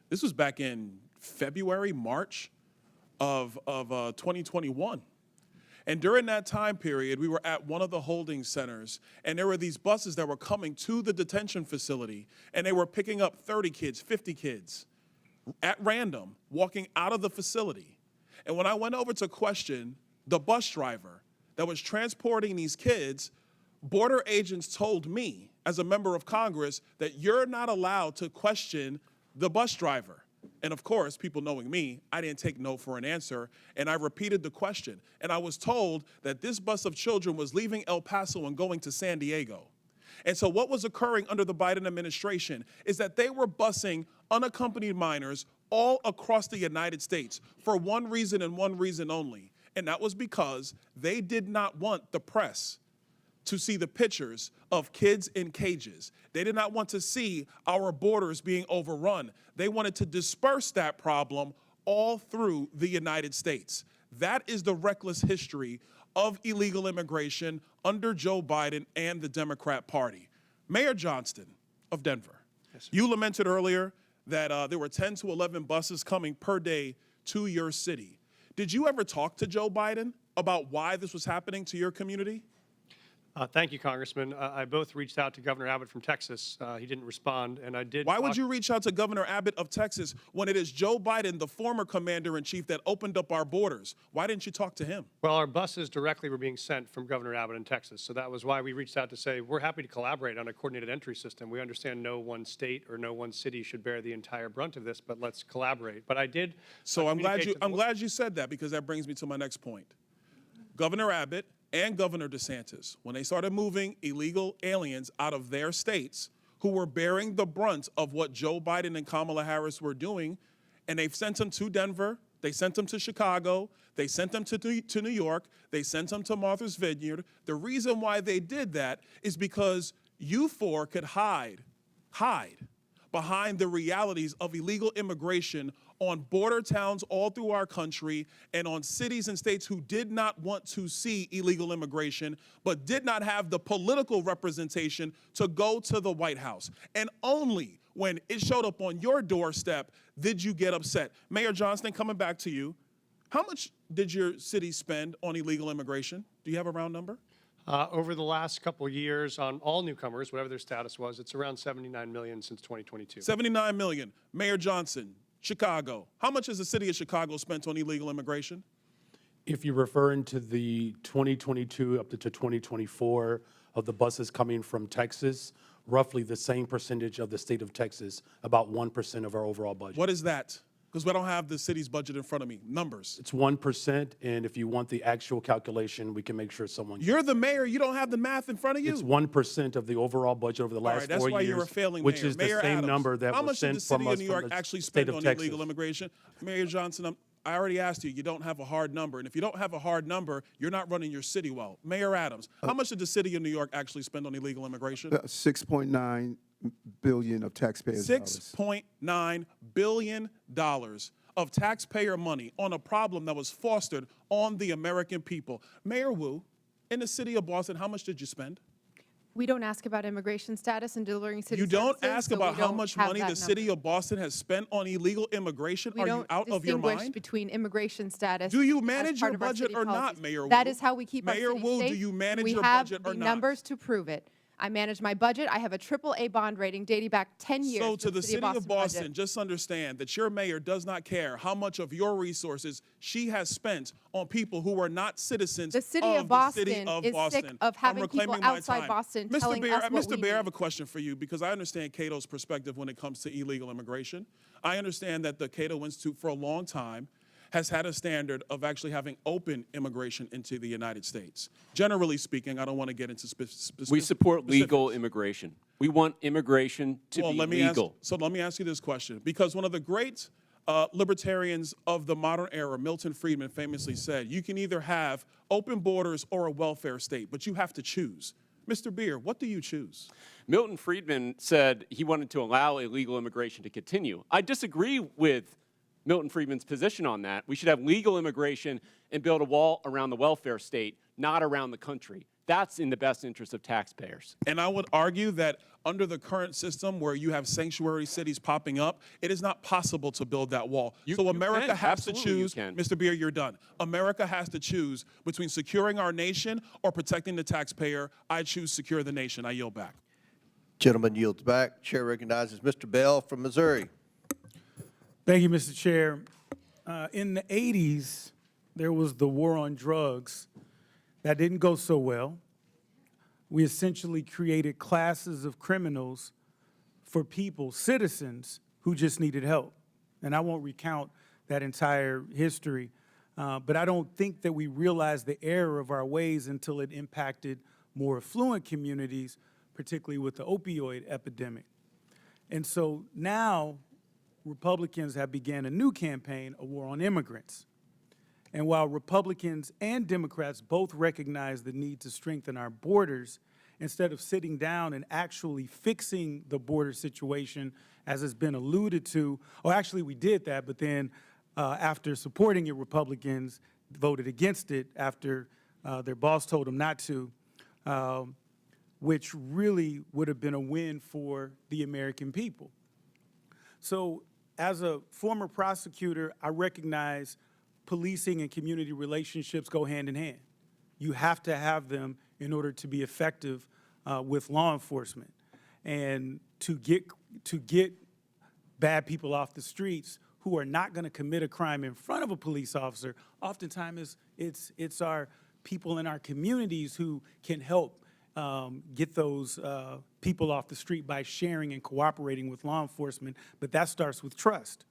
S3: This was back in February, March of 2021. And during that time period, we were at one of the holding centers, and there were these buses that were coming to the detention facility, and they were picking up 30 kids, 50 kids at random, walking out of the facility. And when I went over to question the bus driver that was transporting these kids, border agents told me, as a member of Congress, that you're not allowed to question the bus driver. And of course, people knowing me, I didn't take no for an answer, and I repeated the question. And I was told that this bus of children was leaving El Paso and going to San Diego. And so what was occurring under the Biden administration is that they were busing unaccompanied minors all across the United States for one reason and one reason only. And that was because they did not want the press to see the pictures of kids in cages. They did not want to see our borders being overrun. They wanted to disperse that problem all through the United States. That is the reckless history of illegal immigration under Joe Biden and the Democrat Party. Mayor Johnston of Denver, you lamented earlier that there were 10 to 11 buses coming per day to your city. Did you ever talk to Joe Biden about why this was happening to your community?
S7: Thank you, Congressman. I both reached out to Governor Abbott from Texas. He didn't respond, and I did.
S3: Why would you reach out to Governor Abbott of Texas when it is Joe Biden, the former commander-in-chief, that opened up our borders? Why didn't you talk to him?
S7: Well, our buses directly were being sent from Governor Abbott in Texas, so that was why we reached out to say we're happy to collaborate on a coordinated entry system. We understand no one state or no one city should bear the entire brunt of this, but let's collaborate. But I did.
S3: So I'm glad you said that, because that brings me to my next point. Governor Abbott and Governor DeSantis, when they started moving illegal aliens out of their states who were bearing the brunt of what Joe Biden and Kamala Harris were doing, and they've sent them to Denver, they sent them to Chicago, they sent them to New York, they sent them to Martha's Vineyard. The reason why they did that is because you four could hide behind the realities of illegal immigration on border towns all through our country and on cities and states who did not want to see illegal immigration, but did not have the political representation to go to the White House. And only when it showed up on your doorstep did you get upset. Mayor Johnston, coming back to you, how much did your city spend on illegal immigration? Do you have a round number?
S7: Over the last couple of years on all newcomers, whatever their status was, it's around $79 million since 2022.
S3: $79 million. Mayor Johnson, Chicago. How much has the city of Chicago spent on illegal immigration?
S8: If you're referring to the 2022 up to 2024 of the buses coming from Texas, roughly the same percentage of the state of Texas, about 1% of our overall budget.
S3: What is that? Because we don't have the city's budget in front of me. Numbers.
S8: It's 1%, and if you want the actual calculation, we can make sure someone.
S3: You're the mayor. You don't have the math in front of you.
S8: It's 1% of the overall budget over the last 4 years.
S3: That's why you're a failing
S8: which
S3: mayor.
S8: is
S3: Mayor
S8: the same
S3: Adams,
S8: number that
S3: how
S8: was
S3: much did
S8: sent
S3: the city
S8: from us
S3: of New York
S8: from the
S3: actually
S8: state
S3: spend
S8: of
S3: on
S8: Texas.
S3: illegal immigration? Mayor Johnson, I already asked you. You don't have a hard number, and if you don't have a hard number, you're not running your city well. Mayor Adams, how much did the city of New York actually spend on illegal immigration?
S6: $6.9 billion of taxpayers' dollars.
S3: $6.9 billion of taxpayer money on a problem that was fostered on the American people. Mayor Wu, in the city of Boston, how much did you spend?
S9: We don't ask about immigration status and delivering city
S3: You don't
S9: services,
S3: ask
S9: so
S3: about
S9: we
S3: how
S9: don't
S3: much
S9: have
S3: money
S9: that
S3: the city
S9: number.
S3: of Boston has spent on illegal immigration?
S9: We
S3: Are
S9: don't
S3: you out of your
S9: distinguish
S3: mind?
S9: between immigration status.
S3: Do you
S9: as
S3: manage
S9: part
S3: your
S9: of our
S3: budget
S9: city
S3: or not,
S9: policies.
S3: Mayor Wu?
S9: That is how we keep
S3: Mayor
S9: our city
S3: Wu,
S9: safe.
S3: do you manage
S9: we
S3: your
S9: have
S3: budget or
S9: the
S3: not?
S9: numbers to prove it. I manage my budget. I have a AAA bond rating dating back 10 years.
S3: So to the city of Boston,
S9: budget.
S3: just understand that your mayor does not care how much of your resources she has spent on people who are not citizens
S9: The city
S3: of
S9: of Boston
S3: the city of
S9: is
S3: Boston.
S9: sick of having
S3: I'm
S9: people
S3: reclaiming my
S9: outside
S3: time.
S9: Boston
S3: Mr.
S9: telling
S3: Bear,
S9: us what
S3: Mr.
S9: we
S3: Bear, I have
S9: need.
S3: a question for you because I understand Cato's perspective when it comes to illegal immigration. I understand that the Cato Institute for a long time has had a standard of actually having open immigration into the United States. Generally speaking, I don't want to get into specifics.
S10: We support legal immigration. We want immigration to be legal.
S3: So let me ask you this question, because one of the great libertarians of the modern era, Milton Friedman, famously said, you can either have open borders or a welfare state, but you have to choose. Mr. Beer, what do you choose?
S10: Milton Friedman said he wanted to allow illegal immigration to continue. I disagree with Milton Friedman's position on that. We should have legal immigration and build a wall around the welfare state, not around the country. That's in the best interest of taxpayers.
S3: And I would argue that under the current system where you have sanctuary cities popping up, it is not possible to build that wall. So America has to choose, Mr. Beer, you're done. America has to choose between securing our nation or protecting the taxpayer. I choose secure the nation. I yield back.
S1: Gentleman yields back. Chair recognizes Mr. Bell from Missouri.
S18: Thank you, Mr. Chair. In the 80s, there was the war on drugs. That didn't go so well. We essentially created classes of criminals for people, citizens, who just needed help. And I won't recount that entire history, but I don't think that we realized the error of our ways until it impacted more affluent communities, particularly with the opioid epidemic. And so now Republicans have began a new campaign, a war on immigrants. And while Republicans and Democrats both recognize the need to strengthen our borders, instead of sitting down and actually fixing the border situation, as has been alluded to, or actually we did that, but then after supporting it, Republicans voted against it after their boss told them not to, which really would have been a win for the American people. So as a former prosecutor, I recognize policing and community relationships go hand in hand. You have to have them in order to be effective with law enforcement. And to get bad people off the streets who are not going to commit a crime in front of a police officer, oftentimes it's our people in our communities who can help get those people off the street by sharing and cooperating with law enforcement, but that starts with trust.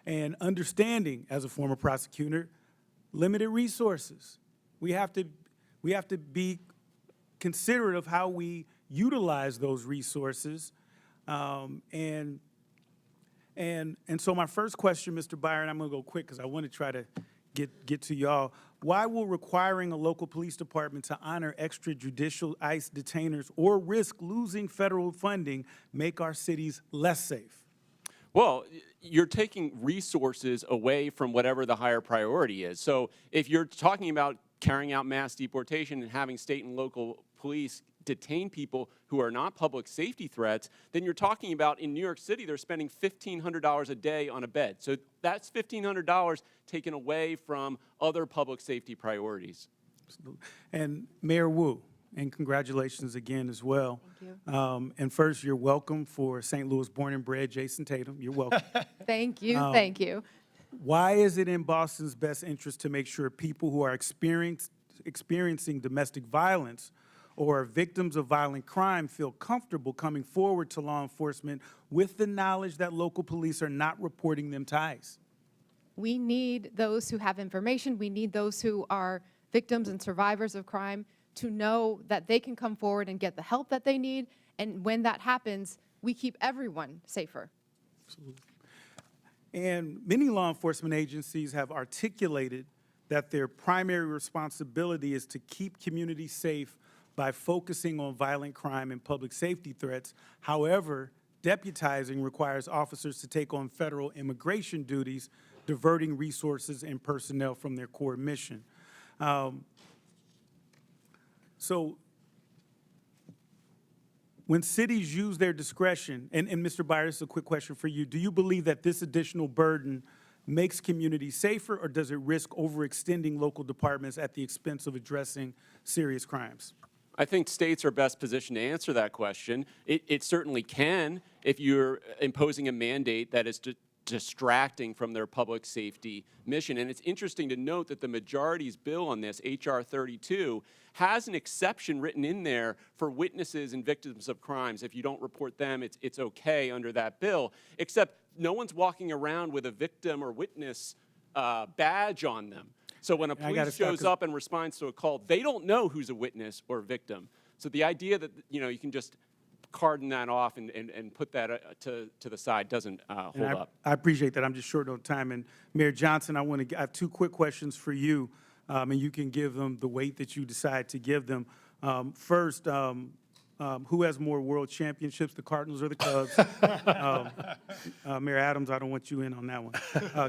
S18: And understanding, as a former prosecutor, limited resources. We have to be considerate of how we utilize those resources. And so my first question, Mr. Byron, I'm gonna go quick because I want to try to get to y'all. Why will requiring a local police department to honor extrajudicial ICE detainers or risk losing federal funding make our cities less safe?
S10: Well, you're taking resources away from whatever the higher priority is. So if you're talking about carrying out mass deportation and having state and local police detain people who are not public safety threats, then you're talking about in New York City, they're spending $1,500 a day on a bed. So that's $1,500 taken away from other public safety priorities.
S18: And Mayor Wu, and congratulations again as well.
S9: Thank you.
S18: And first, you're welcome for St. Louis born and bred Jason Tatum. You're welcome.
S9: Thank you, thank you.
S18: Why is it in Boston's best interest to make sure people who are experiencing domestic violence or are victims of violent crime feel comfortable coming forward to law enforcement with the knowledge that local police are not reporting them to ICE?
S9: We need those who have information. We need those who are victims and survivors of crime to know that they can come forward and get the help that they need. And when that happens, we keep everyone safer.
S18: Absolutely. And many law enforcement agencies have articulated that their primary responsibility is to keep communities safe by focusing on violent crime and public safety threats. However, deputizing requires officers to take on federal immigration duties, diverting resources and personnel from their core mission. So when cities use their discretion, and Mr. Byers, this is a quick question for you, do you believe that this additional burden makes communities safer, or does it risk overextending local departments at the expense of addressing serious crimes?
S10: I think states are best positioned to answer that question. It certainly can if you're imposing a mandate that is distracting from their public safety mission. And it's interesting to note that the majority's bill on this, H.R. 32, has an exception written in there for witnesses and victims of crimes. If you don't report them, it's okay under that bill, except no one's walking around with a victim or witness badge on them. So when a police shows up and responds to a call, they don't know who's a witness or victim. So the idea that you can just cordon that off and put that to the side doesn't hold up.
S18: I appreciate that. I'm just short on time. And Mayor Johnston, I have two quick questions for you, and you can give them the weight that you decide to give them. First, who has more world championships, the Cardinals or the Cubs? Mayor Adams, I don't want you in on that one.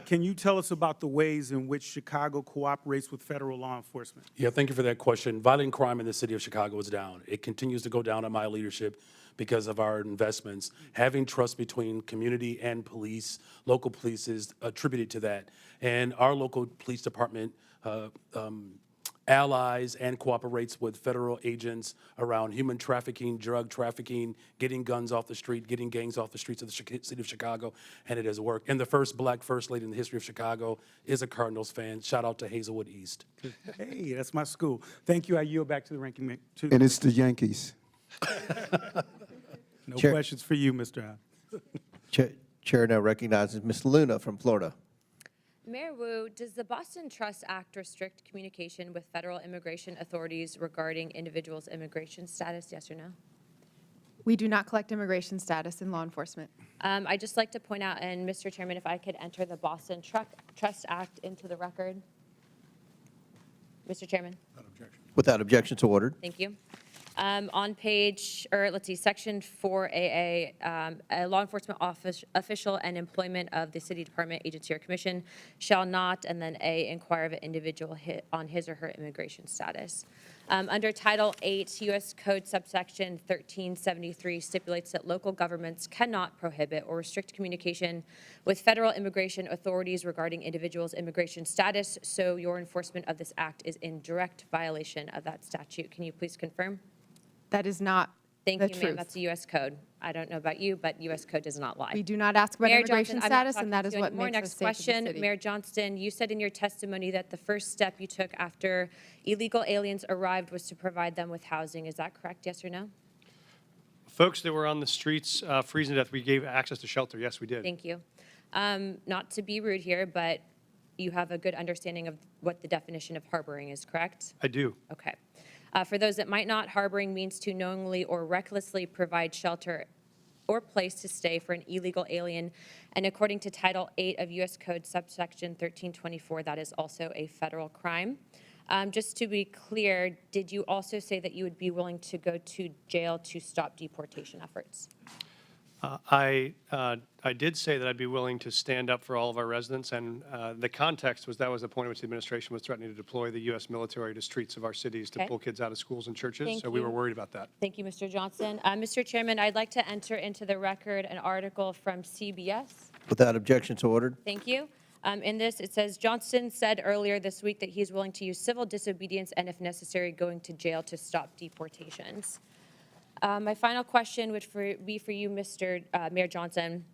S18: Can you tell us about the ways in which Chicago cooperates with federal law enforcement?
S8: Yeah, thank you for that question. Violent crime in the city of Chicago is down. It continues to go down in my leadership because of our investments. Having trust between community and police, local police, is attributed to that. And our local police department allies and cooperates with federal agents around human trafficking, drug trafficking, getting guns off the street, getting gangs off the streets of the city of Chicago, and it has worked. And the first black first lady in the history of Chicago is a Cardinals fan. Shout out to Hazelwood East.
S18: Hey, that's my school. Thank you. I yield back to the ranking member.
S6: And it's the Yankees.
S18: No questions for you, Mr. Howe.
S1: Chair now recognizes Ms. Luna from Florida.
S12: Mayor Wu, does the Boston Trust Act restrict communication with federal immigration authorities regarding individuals' immigration status, yes or no?
S9: We do not collect immigration status in law enforcement.
S12: I'd just like to point out, and Mr. Chairman, if I could enter the Boston Trust Act into the record. Mr. Chairman.
S1: Without objection, so ordered.
S12: Thank you. On page, or let's see, section 4AA, a law enforcement official and employment of the city department, agency, or commission shall not, and then A, inquire of an individual on his or her immigration status. Under Title 8, U.S. Code subsection 1373 stipulates that local governments cannot prohibit or restrict communication with federal immigration authorities regarding individuals' immigration status, so your enforcement of this act is in direct violation of that statute. Can you please confirm?
S9: That is not
S12: Thank
S9: the
S12: you,
S9: truth.
S12: ma'am. That's a U.S. code. I don't know about you, but U.S. code does not lie.
S9: We do not ask about
S12: Mayor
S9: immigration
S12: Johnston, I'm not
S9: status, and that
S12: talking
S9: is
S12: to you
S9: what
S12: anymore.
S9: makes us
S12: Next
S9: safe as a
S12: question,
S9: city.
S12: Mayor Johnston, you said in your testimony that the first step you took after illegal aliens arrived was to provide them with housing. Is that correct, yes or no?
S7: Folks that were on the streets freezing to death, we gave access to shelter. Yes, we did.
S12: Thank you. Not to be rude here, but you have a good understanding of what the definition of harboring is, correct?
S7: I do.
S12: Okay. For those that might not, harboring means to knowingly or recklessly provide shelter or place to stay for an illegal alien. And according to Title 8 of U.S. Code subsection 1324, that is also a federal crime. Just to be clear, did you also say that you would be willing to go to jail to stop deportation efforts?
S7: I did say that I'd be willing to stand up for all of our residents, and the context was that was the point at which the administration was threatening to deploy the U.S. military to streets of our cities to
S12: Okay.
S7: pull kids out of schools and churches,
S12: Thank
S7: so we
S12: you.
S7: were worried about that.
S12: Thank you, Mr. Johnson. Mr. Chairman, I'd like to enter into the record an article from CBS.
S1: Without objection, so ordered.
S12: Thank you. In this, it says, Johnston said earlier this week that he's willing to use civil disobedience and, if necessary, going to jail to stop deportations. My final question would be for you, Mr. Mayor Johnson.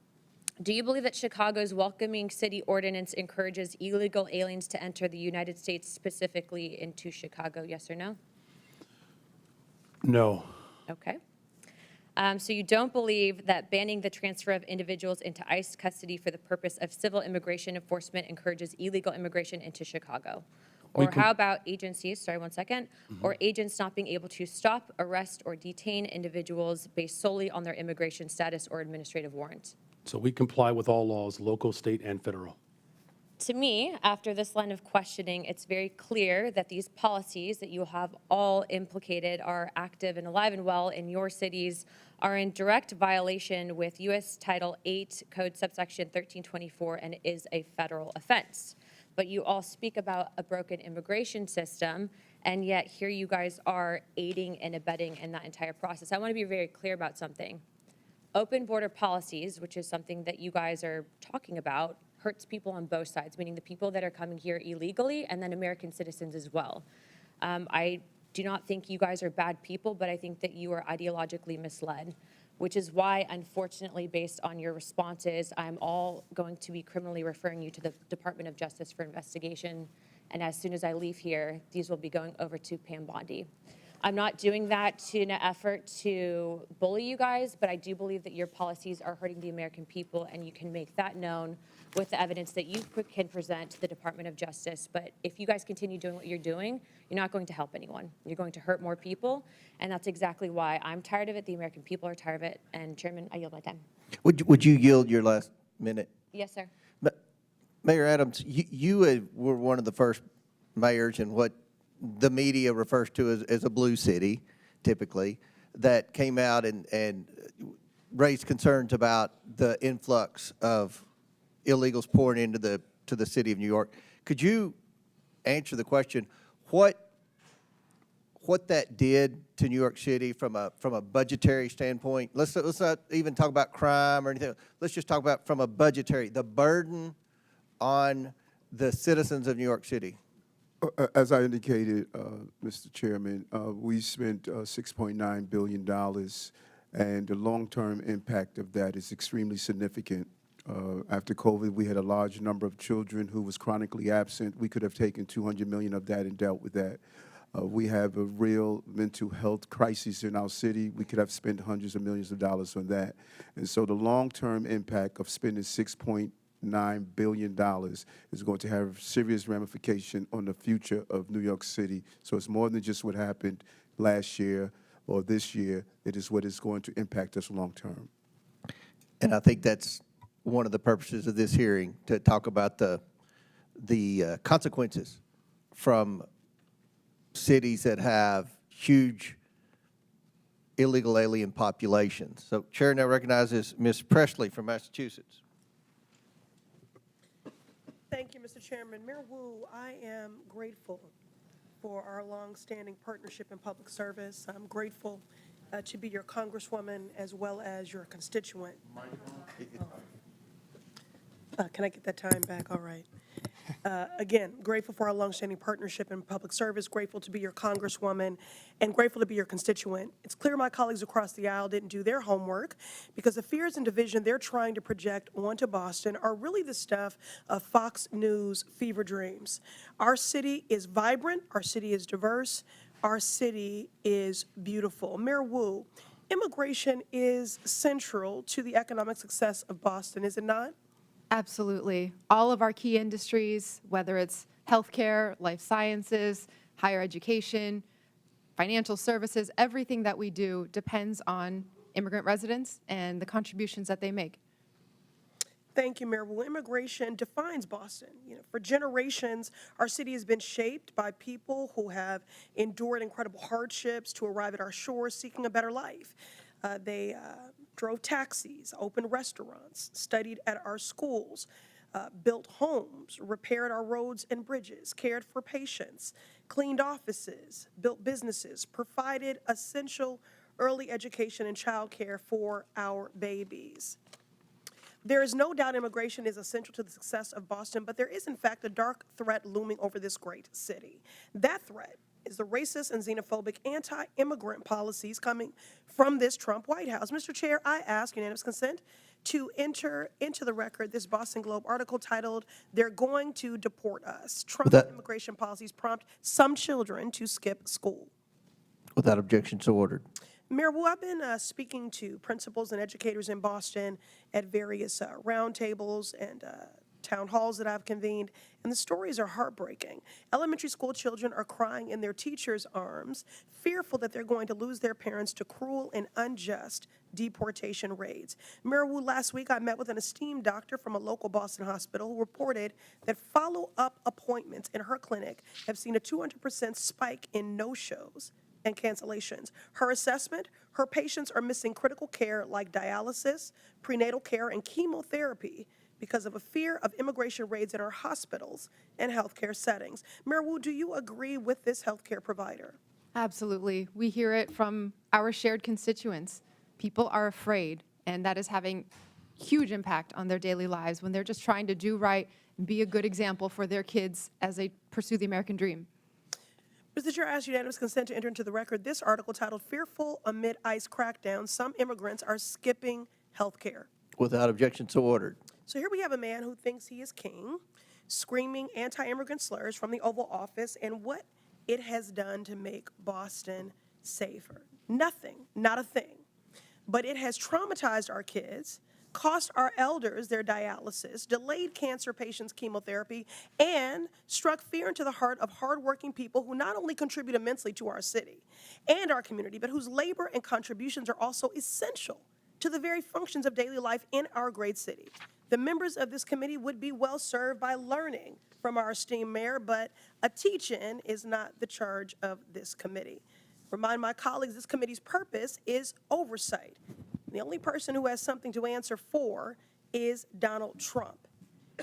S12: Do you believe that Chicago's welcoming city ordinance encourages illegal aliens to enter the United States, specifically into Chicago, yes or no?
S8: No.
S12: Okay. So you don't believe that banning the transfer of individuals into ICE custody for the purpose of civil immigration enforcement encourages illegal immigration into Chicago? Or how about agencies, sorry, one second, or agents not being able to stop, arrest, or detain individuals based solely on their immigration status or administrative warrant?
S8: So we comply with all laws, local, state, and federal.
S12: To me, after this line of questioning, it's very clear that these policies that you have all implicated are active and alive and well in your cities, are in direct violation with U.S. Title 8 Code subsection 1324, and it is a federal offense. But you all speak about a broken immigration system, and yet here you guys are aiding and abetting in that entire process. I want to be very clear about something. Open border policies, which is something that you guys are talking about, hurts people on both sides, meaning the people that are coming here illegally and then American citizens as well. I do not think you guys are bad people, but I think that you are ideologically misled, which is why, unfortunately, based on your responses, I'm all going to be criminally referring you to the Department of Justice for investigation. And as soon as I leave here, these will be going over to Pam Bondi. I'm not doing that in an effort to bully you guys, but I do believe that your policies are hurting the American people, and you can make that known with the evidence that you can present to the Department of Justice. But if you guys continue doing what you're doing, you're not going to help anyone. You're going to hurt more people, and that's exactly why I'm tired of it. The American people are tired of it. And Chairman, I yield my time.
S1: Would you yield your last minute?
S12: Yes, sir.
S1: Mayor Adams, you were one of the first mayors in what the media refers to as a blue city, typically, that came out and raised concerns about the influx of illegals pouring into the city of New York. Could you answer the question, what that did to New York City from a budgetary standpoint? Let's not even talk about crime or anything. Let's just talk about from a budgetary, the burden on the citizens of New York City.
S6: As I indicated, Mr. Chairman, we spent $6.9 billion, and the long-term impact of that is extremely significant. After COVID, we had a large number of children who was chronically absent. We could have taken $200 million of that and dealt with that. We have a real mental health crisis in our city. We could have spent hundreds of millions of dollars on that. And so the long-term impact of spending $6.9 billion is going to have serious ramification on the future of New York City. So it's more than just what happened last year. or this year. It is what is going to impact us long term.
S1: And I think that's one of the purposes of this hearing, to talk about the consequences from cities that have huge illegal alien populations. So Chair now recognizes Ms. Presley from Massachusetts.
S16: Thank you, Mr. Chairman. Mayor Wu, I am grateful for our long-standing partnership in public service. I'm grateful to be your congresswoman as well as your constituent. Can I get that time back? All right. Again, grateful for our longstanding partnership in public service, grateful to be your congresswoman, and grateful to be your constituent. It's clear my colleagues across the aisle didn't do their homework, because the fears and division they're trying to project onto Boston are really the stuff of Fox News fever dreams. Our city is vibrant, our city is diverse, our city is beautiful. Mayor Wu, immigration is central to the economic success of Boston, is it not?
S9: Absolutely. All of our key industries, whether it's healthcare, life sciences, higher education, financial services, everything that we do depends on immigrant residents and the contributions that they make.
S16: Thank you, Mayor. Well, immigration defines Boston. For generations, our city has been shaped by people who have endured incredible hardships to arrive at our shores seeking a better life. They drove taxis, opened restaurants, studied at our schools, built homes, repaired our roads and bridges, cared for patients, cleaned offices, built businesses, provided essential early education and child care for our babies. There is no doubt immigration is essential to the success of Boston, but there is, in fact, a dark threat looming over this great city. That threat is the racist and xenophobic anti-immigrant policies coming from this Trump White House. Mr. Chair, I ask unanimous consent to enter into the record this Boston Globe article titled, "They're Going to Deport Us. Trump's immigration policies prompt some children to skip school."
S1: Without objection, so ordered.
S16: Mayor Wu, I've been speaking to principals and educators in Boston at various roundtables and town halls that I've convened, and the stories are heartbreaking. Elementary school children are crying in their teachers' arms, fearful that they're going to lose their parents to cruel and unjust deportation raids. Mayor Wu, last week I met with an esteemed doctor from a local Boston hospital who reported that follow-up appointments in her clinic have seen a 200% spike in no-shows and cancellations. Her assessment, her patients are missing critical care like dialysis, prenatal care, and chemotherapy because of a fear of immigration raids in our hospitals and healthcare settings. Mayor Wu, do you agree with this healthcare provider?
S9: Absolutely. We hear it from our shared constituents. People are afraid, and that is having huge impact on their daily lives when they're just trying to do right and be a good example for their kids as they pursue the American dream.
S16: Mr. Chair, I ask unanimous consent to enter into the record this article titled, "Fearful Amid ICE Crackdown, Some Immigrants Are Skipping Healthcare."
S1: Without objection, so ordered.
S16: So here we have a man who thinks he is king, screaming anti-immigrant slurs from the Oval Office, and what it has done to make Boston safer. Nothing, not a thing. But it has traumatized our kids, cost our elders their dialysis, delayed cancer patients' chemotherapy, and struck fear into the heart of hardworking people who not only contribute immensely to our city and our community, but whose labor and contributions are also essential to the very functions of daily life in our great city. The members of this committee would be well served by learning from our esteemed mayor, but a teach-in is not the charge of this committee. Remind my colleagues, this committee's purpose is oversight. The only person who has something to answer for is Donald Trump.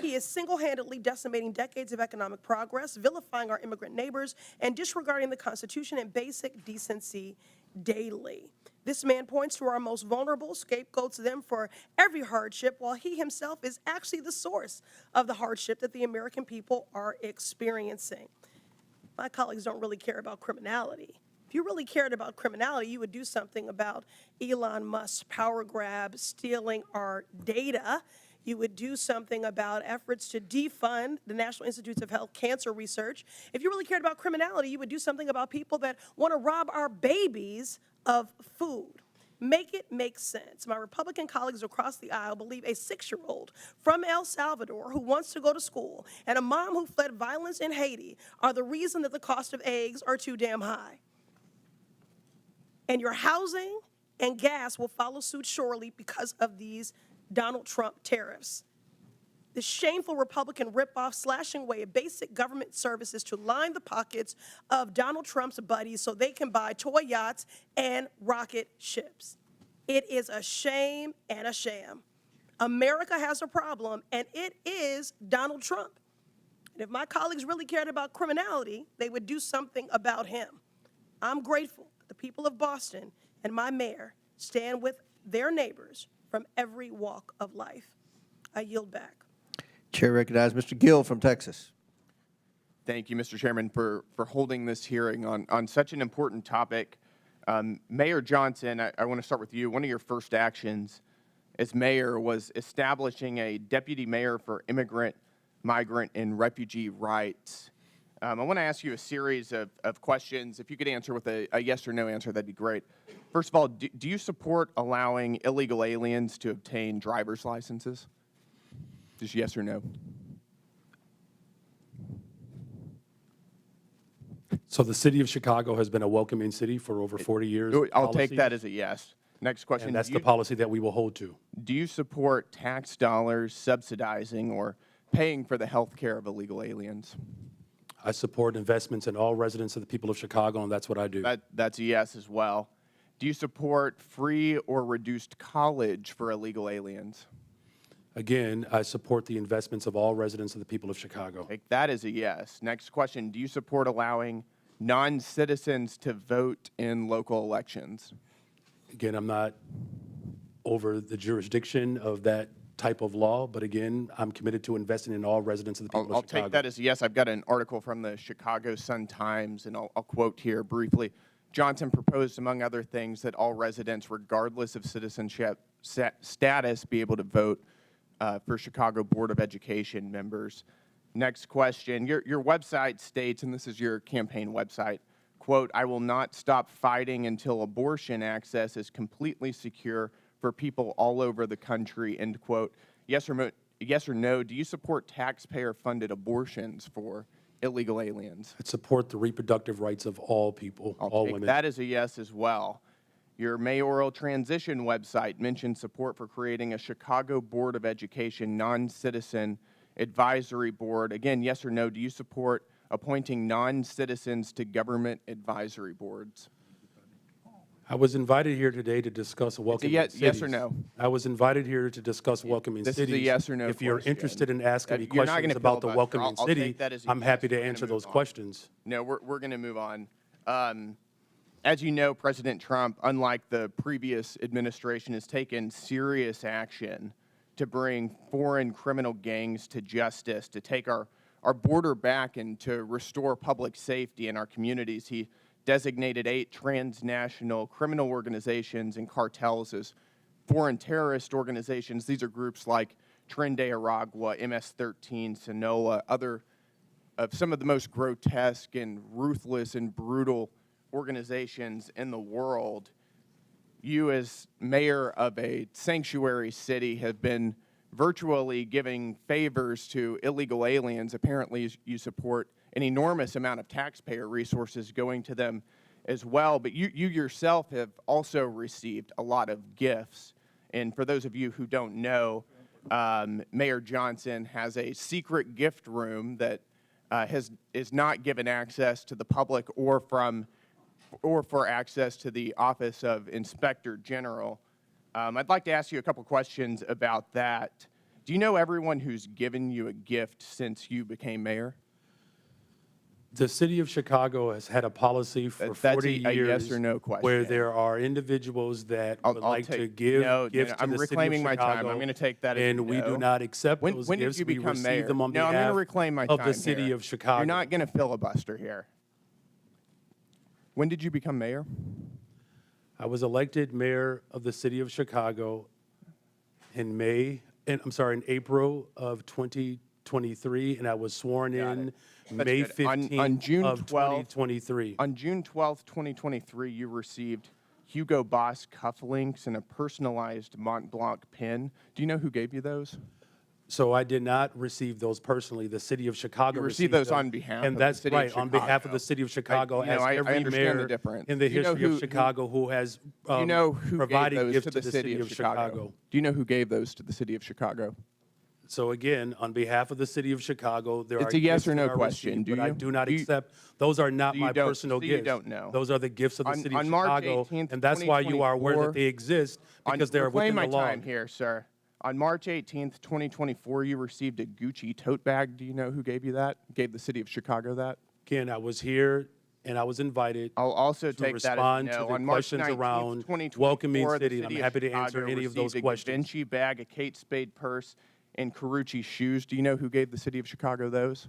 S16: He is single-handedly decimating decades of economic progress, vilifying our immigrant neighbors, and disregarding the Constitution and basic decency daily. This man points to our most vulnerable, scapegoats them for every hardship, while he himself is actually the source of the hardship that the American people are experiencing. My colleagues don't really care about criminality. If you really cared about criminality, you would do something about Elon Musk's power grab, stealing our data. You would do something about efforts to defund the National Institutes of Health cancer research. If you really cared about criminality, you would do something about people that want to rob our babies of food. Make it make sense. My Republican colleagues across the aisle believe a 6-year-old from El Salvador who wants to go to school and a mom who fled violence in Haiti are the reason that the cost of eggs are too damn high. And your housing and gas will follow suit shortly because of these Donald Trump tariffs. The shameful Republican ripoff slashing away at basic government services to line the pockets of Donald Trump's buddies so they can buy toy yachts and rocket ships. It is a shame and a sham. America has a problem, and it is Donald Trump. And if my colleagues really cared about criminality, they would do something about him. I'm grateful that the people of Boston and my mayor stand with their neighbors from every walk of life. I yield back.
S1: Chair recognizes Mr. Gill from Texas.
S11: Thank you, Mr. Chairman, for holding this hearing on such an important topic. Mayor Johnston, I want to start with you. One of your first actions as mayor was establishing a deputy mayor for immigrant, migrant, and refugee rights. I want to ask you a series of questions. If you could answer with a yes or no answer, that'd be great. First of all, do you support allowing illegal aliens to obtain driver's licenses? Just yes or no?
S8: So the city of Chicago has been a welcoming city for over 40 years.
S11: I'll take that as a yes. Next question.
S8: And that's the policy that we will hold to.
S11: Do you support tax dollars subsidizing or paying for the health care of illegal aliens?
S8: I support investments in all residents of the people of Chicago, and that's what I do.
S11: That's a yes as well. Do you support free or reduced college for illegal aliens?
S8: Again, I support the investments of all residents of the people of Chicago.
S11: Take that as a yes. Next question. Do you support allowing non-citizens to vote in local elections?
S8: Again, I'm not over the jurisdiction of that type of law, but again, I'm committed to investing in all residents of the people
S11: I'll
S8: of Chicago.
S11: take that as a yes. I've got an article from the Chicago Sun-Times, and I'll quote here briefly. Johnson proposed, among other things, that all residents, regardless of citizenship status, be able to vote for Chicago Board of Education members. Next question. Your website states, and this is your campaign website, quote, "I will not stop fighting until abortion access is completely secure for people all over the country," end quote. Yes or no, do you support taxpayer-funded abortions for illegal aliens?
S8: I support the reproductive rights of all people, all women.
S11: That is a yes as well. Your mayoral transition website mentioned support for creating a Chicago Board of Education non-citizen advisory board. Again, yes or no, do you support appointing non-citizens to government advisory boards?
S8: I was invited here today to discuss welcoming cities.
S11: Yes or no?
S8: I was invited here to discuss welcoming cities.
S11: This is a yes or no
S8: If you're
S11: question.
S8: interested in asking me
S11: You're not
S8: questions
S11: gonna
S8: about the
S11: filibuster.
S8: welcoming
S11: I'll
S8: city,
S11: take that as a
S8: I'm
S11: yes.
S8: happy to
S11: We're gonna
S8: answer those
S11: move on.
S8: questions.
S11: No, we're going to move on. As you know, President Trump, unlike the previous administration, has taken serious action to bring foreign criminal gangs to justice, to take our border back and to restore public safety in our communities. He designated 8 transnational criminal organizations and cartels as foreign terrorist organizations. These are groups like Tren de Aragua, MS-13, Sinaloa, other of some of the most grotesque and ruthless and brutal organizations in the world. You, as mayor of a sanctuary city, have been virtually giving favors to illegal aliens. Apparently, you support an enormous amount of taxpayer resources going to them as well. But you yourself have also received a lot of gifts. And for those of you who don't know, Mayor Johnston has a secret gift room that is not given access to the public or for access to the Office of Inspector General. I'd like to ask you a couple questions about that. Do you know everyone who's given you a gift since you became mayor?
S8: The city of Chicago has had a policy for 40 years.
S11: That's a yes or no question.
S8: Where there are individuals that would like to give gifts to
S11: I'm
S8: the city of
S11: reclaiming my time.
S8: Chicago,
S11: I'm going to take that as a
S8: and we
S11: no.
S8: do not accept
S11: When
S8: those
S11: did
S8: gifts.
S11: you
S8: We
S11: become
S8: receive
S11: mayor?
S8: them on
S11: No, I'm going
S8: behalf
S11: to reclaim my
S8: of
S11: time
S8: the city
S11: here.
S8: of Chicago.
S11: You're not going to filibuster here. When did you become mayor?
S8: I was elected mayor of the city of Chicago in April of 2023, and I was sworn in May
S11: That's good.
S8: 15th
S11: on June
S8: of
S11: 12th,
S8: 2023.
S11: On June 12th, 2023, you received Hugo Boss cufflinks and a personalized Mont Blanc pin. Do you know who gave you those?
S8: So I did not receive those personally. The city of Chicago
S11: You received those
S8: them.
S11: on behalf
S8: And
S11: of the
S8: that's
S11: city of
S8: right, on behalf of the
S11: Chicago.
S8: city of Chicago,
S11: I
S8: as every
S11: understand the
S8: mayor
S11: difference.
S8: in the
S11: Do you know
S8: history of
S11: who-
S8: Chicago who has
S11: Do you know who
S8: provided
S11: gave those
S8: gifts
S11: to the city of Chicago? Do you know who gave those to the city of Chicago?
S8: So again, on behalf of the city of Chicago, there are
S11: It's a yes
S8: gifts
S11: or no
S8: that are
S11: question.
S8: received,
S11: Do
S8: but I
S11: you?
S8: do not
S11: Do you-
S8: accept, those are not
S11: So you
S8: my
S11: don't-
S8: personal
S11: so you
S8: gifts.
S11: don't know.
S8: Those are the gifts of the city of
S11: On March
S8: Chicago,
S11: 18th,
S8: and that's why you are aware
S11: 2024,
S8: that they exist, because they're
S11: reclaim
S8: within the law.
S11: my time here, sir. On March 18th, 2024, you received a Gucci tote bag. Do you know who gave you that? Gave the city of Chicago that?
S8: Again, I was here and I was invited
S11: I'll also
S8: to
S11: take that as
S8: respond
S11: no.
S8: to the
S11: On March
S8: questions
S11: 19th,
S8: around
S11: 2024,
S8: welcoming
S11: the
S8: city, and I'm
S11: city of
S8: happy to answer
S11: Chicago
S8: any of those
S11: received
S8: questions.
S11: A Givenchy bag, a Kate Spade purse, and Carucci shoes. Do you know who gave the city of Chicago those?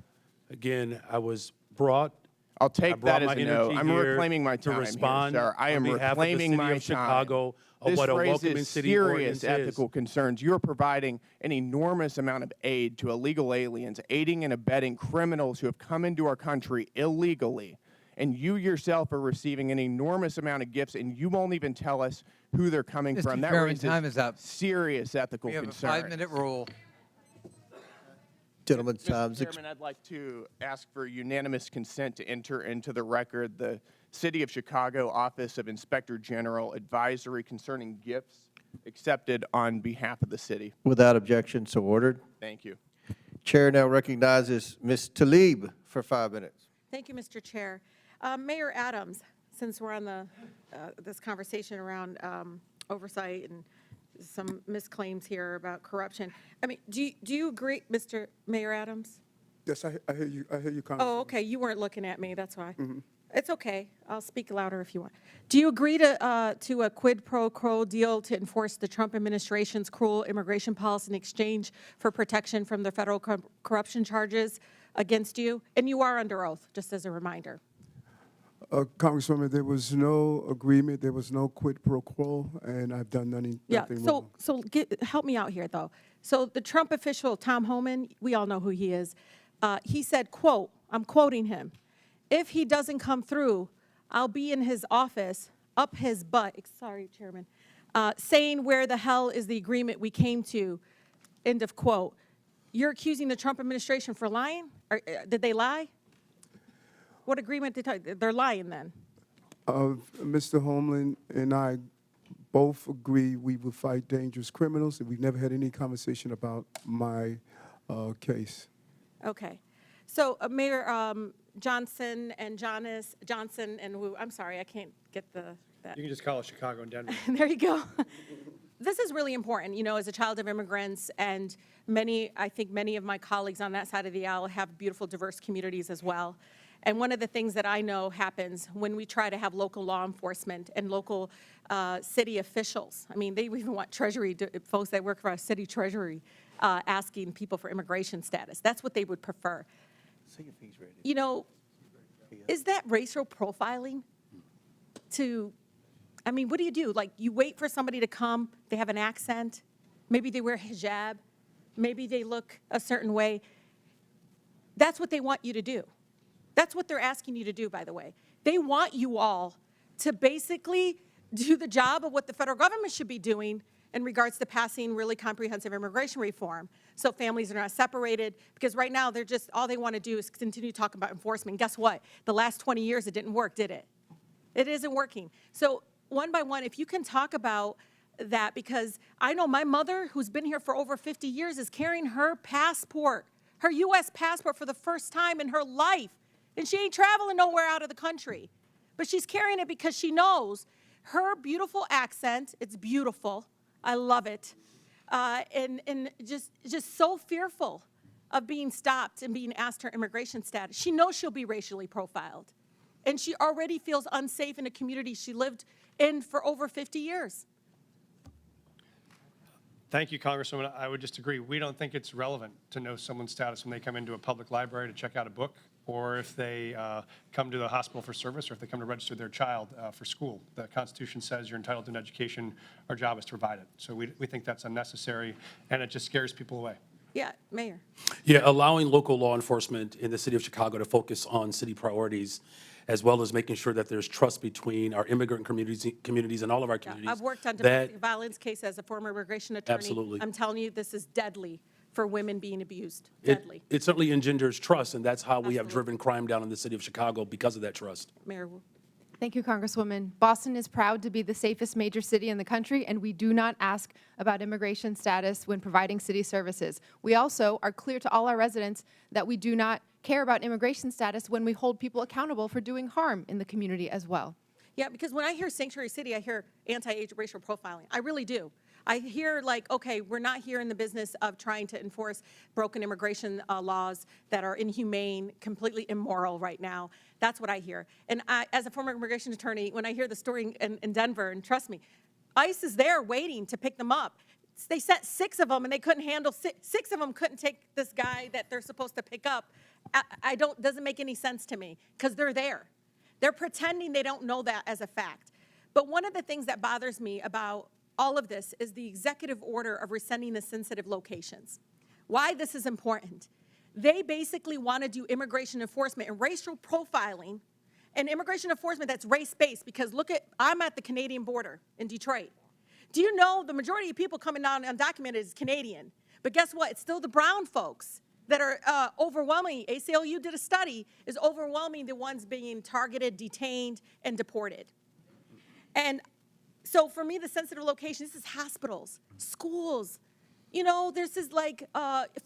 S8: Again, I was brought.
S11: I'll
S8: I
S11: take
S8: brought
S11: that as
S8: my
S11: a no.
S8: energy
S11: I'm
S8: here
S11: reclaiming my
S8: to
S11: time
S8: respond
S11: here, sir. I am
S8: on behalf of the
S11: reclaiming
S8: city
S11: my
S8: of Chicago
S11: time.
S8: of
S11: This
S8: what a welcoming
S11: raises
S8: city
S11: serious
S8: ordinance is.
S11: ethical concerns. You are providing an enormous amount of aid to illegal aliens, aiding and abetting criminals who have come into our country illegally. And you yourself are receiving an enormous amount of gifts, and you won't even tell us who they're coming from. That
S13: Chairman,
S11: raises
S13: time is up.
S11: serious ethical
S13: We have
S11: concerns.
S13: a 5-minute rule.
S1: Gentleman's
S11: Mr.
S1: time's
S11: Chairman, I'd like to ask for unanimous consent to enter into the record the City of Chicago Office of Inspector General advisory concerning gifts accepted on behalf of the city.
S1: Without objection, so ordered.
S11: Thank you.
S1: Chair now recognizes Ms. Tlaib for 5 minutes.
S21: Thank you, Mr. Chair. Mayor Adams, since we're on the this conversation around oversight and some misclaims here about corruption, I mean, do you agree, Mr. Mayor Adams?
S6: Yes, I hear you. I hear you, Congresswoman.
S21: Oh, okay, you weren't looking at me, that's why. It's okay, I'll speak louder if you want. Do you agree to a quid pro quo deal to enforce the Trump administration's cruel immigration policy in exchange for protection from the federal corruption charges against you? And you are under oath, just as a reminder.
S6: Congresswoman, there was no agreement. There was no quid pro quo, and I've done nothing wrong.
S21: So help me out here, though. So the Trump official, Tom Homan, we all know who he is, he said, quote, I'm quoting him, "If he doesn't come through, I'll be in his office, up his butt," sorry, Chairman, saying where the hell is the agreement we came to, end of quote. You're accusing the Trump administration for lying? Or, did they lie? What agreement did they're lying then?
S6: Mr. Homeland and I both agree we will fight dangerous criminals, and we've never had any conversation about my case.
S21: Okay. So Mayor Johnson and Johnson and who, I'm sorry, I can't get that.
S20: You can just call it Chicago and Denver.
S21: There you go. This is really important, you know, as a child of immigrants, and I think many of my colleagues on that side of the aisle have beautiful, diverse communities as well. And one of the things that I know happens when we try to have local law enforcement and local city officials, I mean, they even want treasury, folks that work for our city treasury, asking people for immigration status. That's what they would prefer. You know, is that racial profiling? I mean, what do you do? Like, you wait for somebody to come, they have an accent, maybe they wear hijab, maybe they look a certain way. That's what they want you to do. That's what they're asking you to do, by the way. They want you all to basically do the job of what the federal government should be doing in regards to passing really comprehensive immigration reform, so families are not separated, because right now they're just, all they want to do is continue talking about enforcement. Guess what? The last 20 years it didn't work, did it? It isn't working. So one by one, if you can talk about that, because I know my mother, who's been here for over 50 years, is carrying her passport, her U.S. passport for the first time in her life. And she ain't traveling nowhere out of the country. But she's carrying it because she knows her beautiful accent, it's beautiful, I love it, and just so fearful of being stopped and being asked her immigration status. She knows she'll be racially profiled. And she already feels unsafe in a community she lived in for over 50 years.
S7: Thank you, Congresswoman. I would just agree. We don't think it's relevant to know someone's status when they come into a public library to check out a book, or if they come to the hospital for service, or if they come to register their child for school. The Constitution says you're entitled to an education. Our job is to provide it. So we think that's unnecessary, and it just scares people away.
S21: Yeah, Mayor.
S8: Yeah, allowing local law enforcement in the city of Chicago to focus on city priorities, as well as making sure that there's trust between our immigrant communities and all of our communities.
S21: I've worked on
S8: that-
S21: domestic violence cases as a former immigration attorney.
S8: Absolutely.
S21: I'm telling you, this is deadly for women being abused, deadly.
S8: It certainly engenders trust, and that's how we have driven crime down in the city of Chicago because of that trust.
S21: Mayor Wu.
S9: Thank you, Congresswoman. Boston is proud to be the safest major city in the country, and we do not ask about immigration status when providing city services. We also are clear to all our residents that we do not care about immigration status when we hold people accountable for doing harm in the community as well.
S21: Yeah, because when I hear sanctuary city, I hear anti-racial profiling. I really do. I hear like, okay, we're not here in the business of trying to enforce broken immigration laws that are inhumane, completely immoral right now. That's what I hear. And I, as a former immigration attorney, when I hear the story in Denver, and trust me, ICE is there waiting to pick them up. They sent 6 of them, and they couldn't handle 6 of them couldn't take this guy that they're supposed to pick up. Doesn't make any sense to me because they're there. They're pretending they don't know that as a fact. But one of the things that bothers me about all of this is the executive order of rescinding the sensitive locations. Why this is important. They basically want to do immigration enforcement and racial profiling and immigration enforcement that's race-based because look at, I'm at the Canadian border in Detroit. Do you know the majority of people coming down undocumented is Canadian? But guess what? It's still the brown folks that are overwhelming. ACLU did a study, is overwhelming the ones being targeted, detained, and deported. And so for me, the sensitive location, this is hospitals, schools, you know, this is like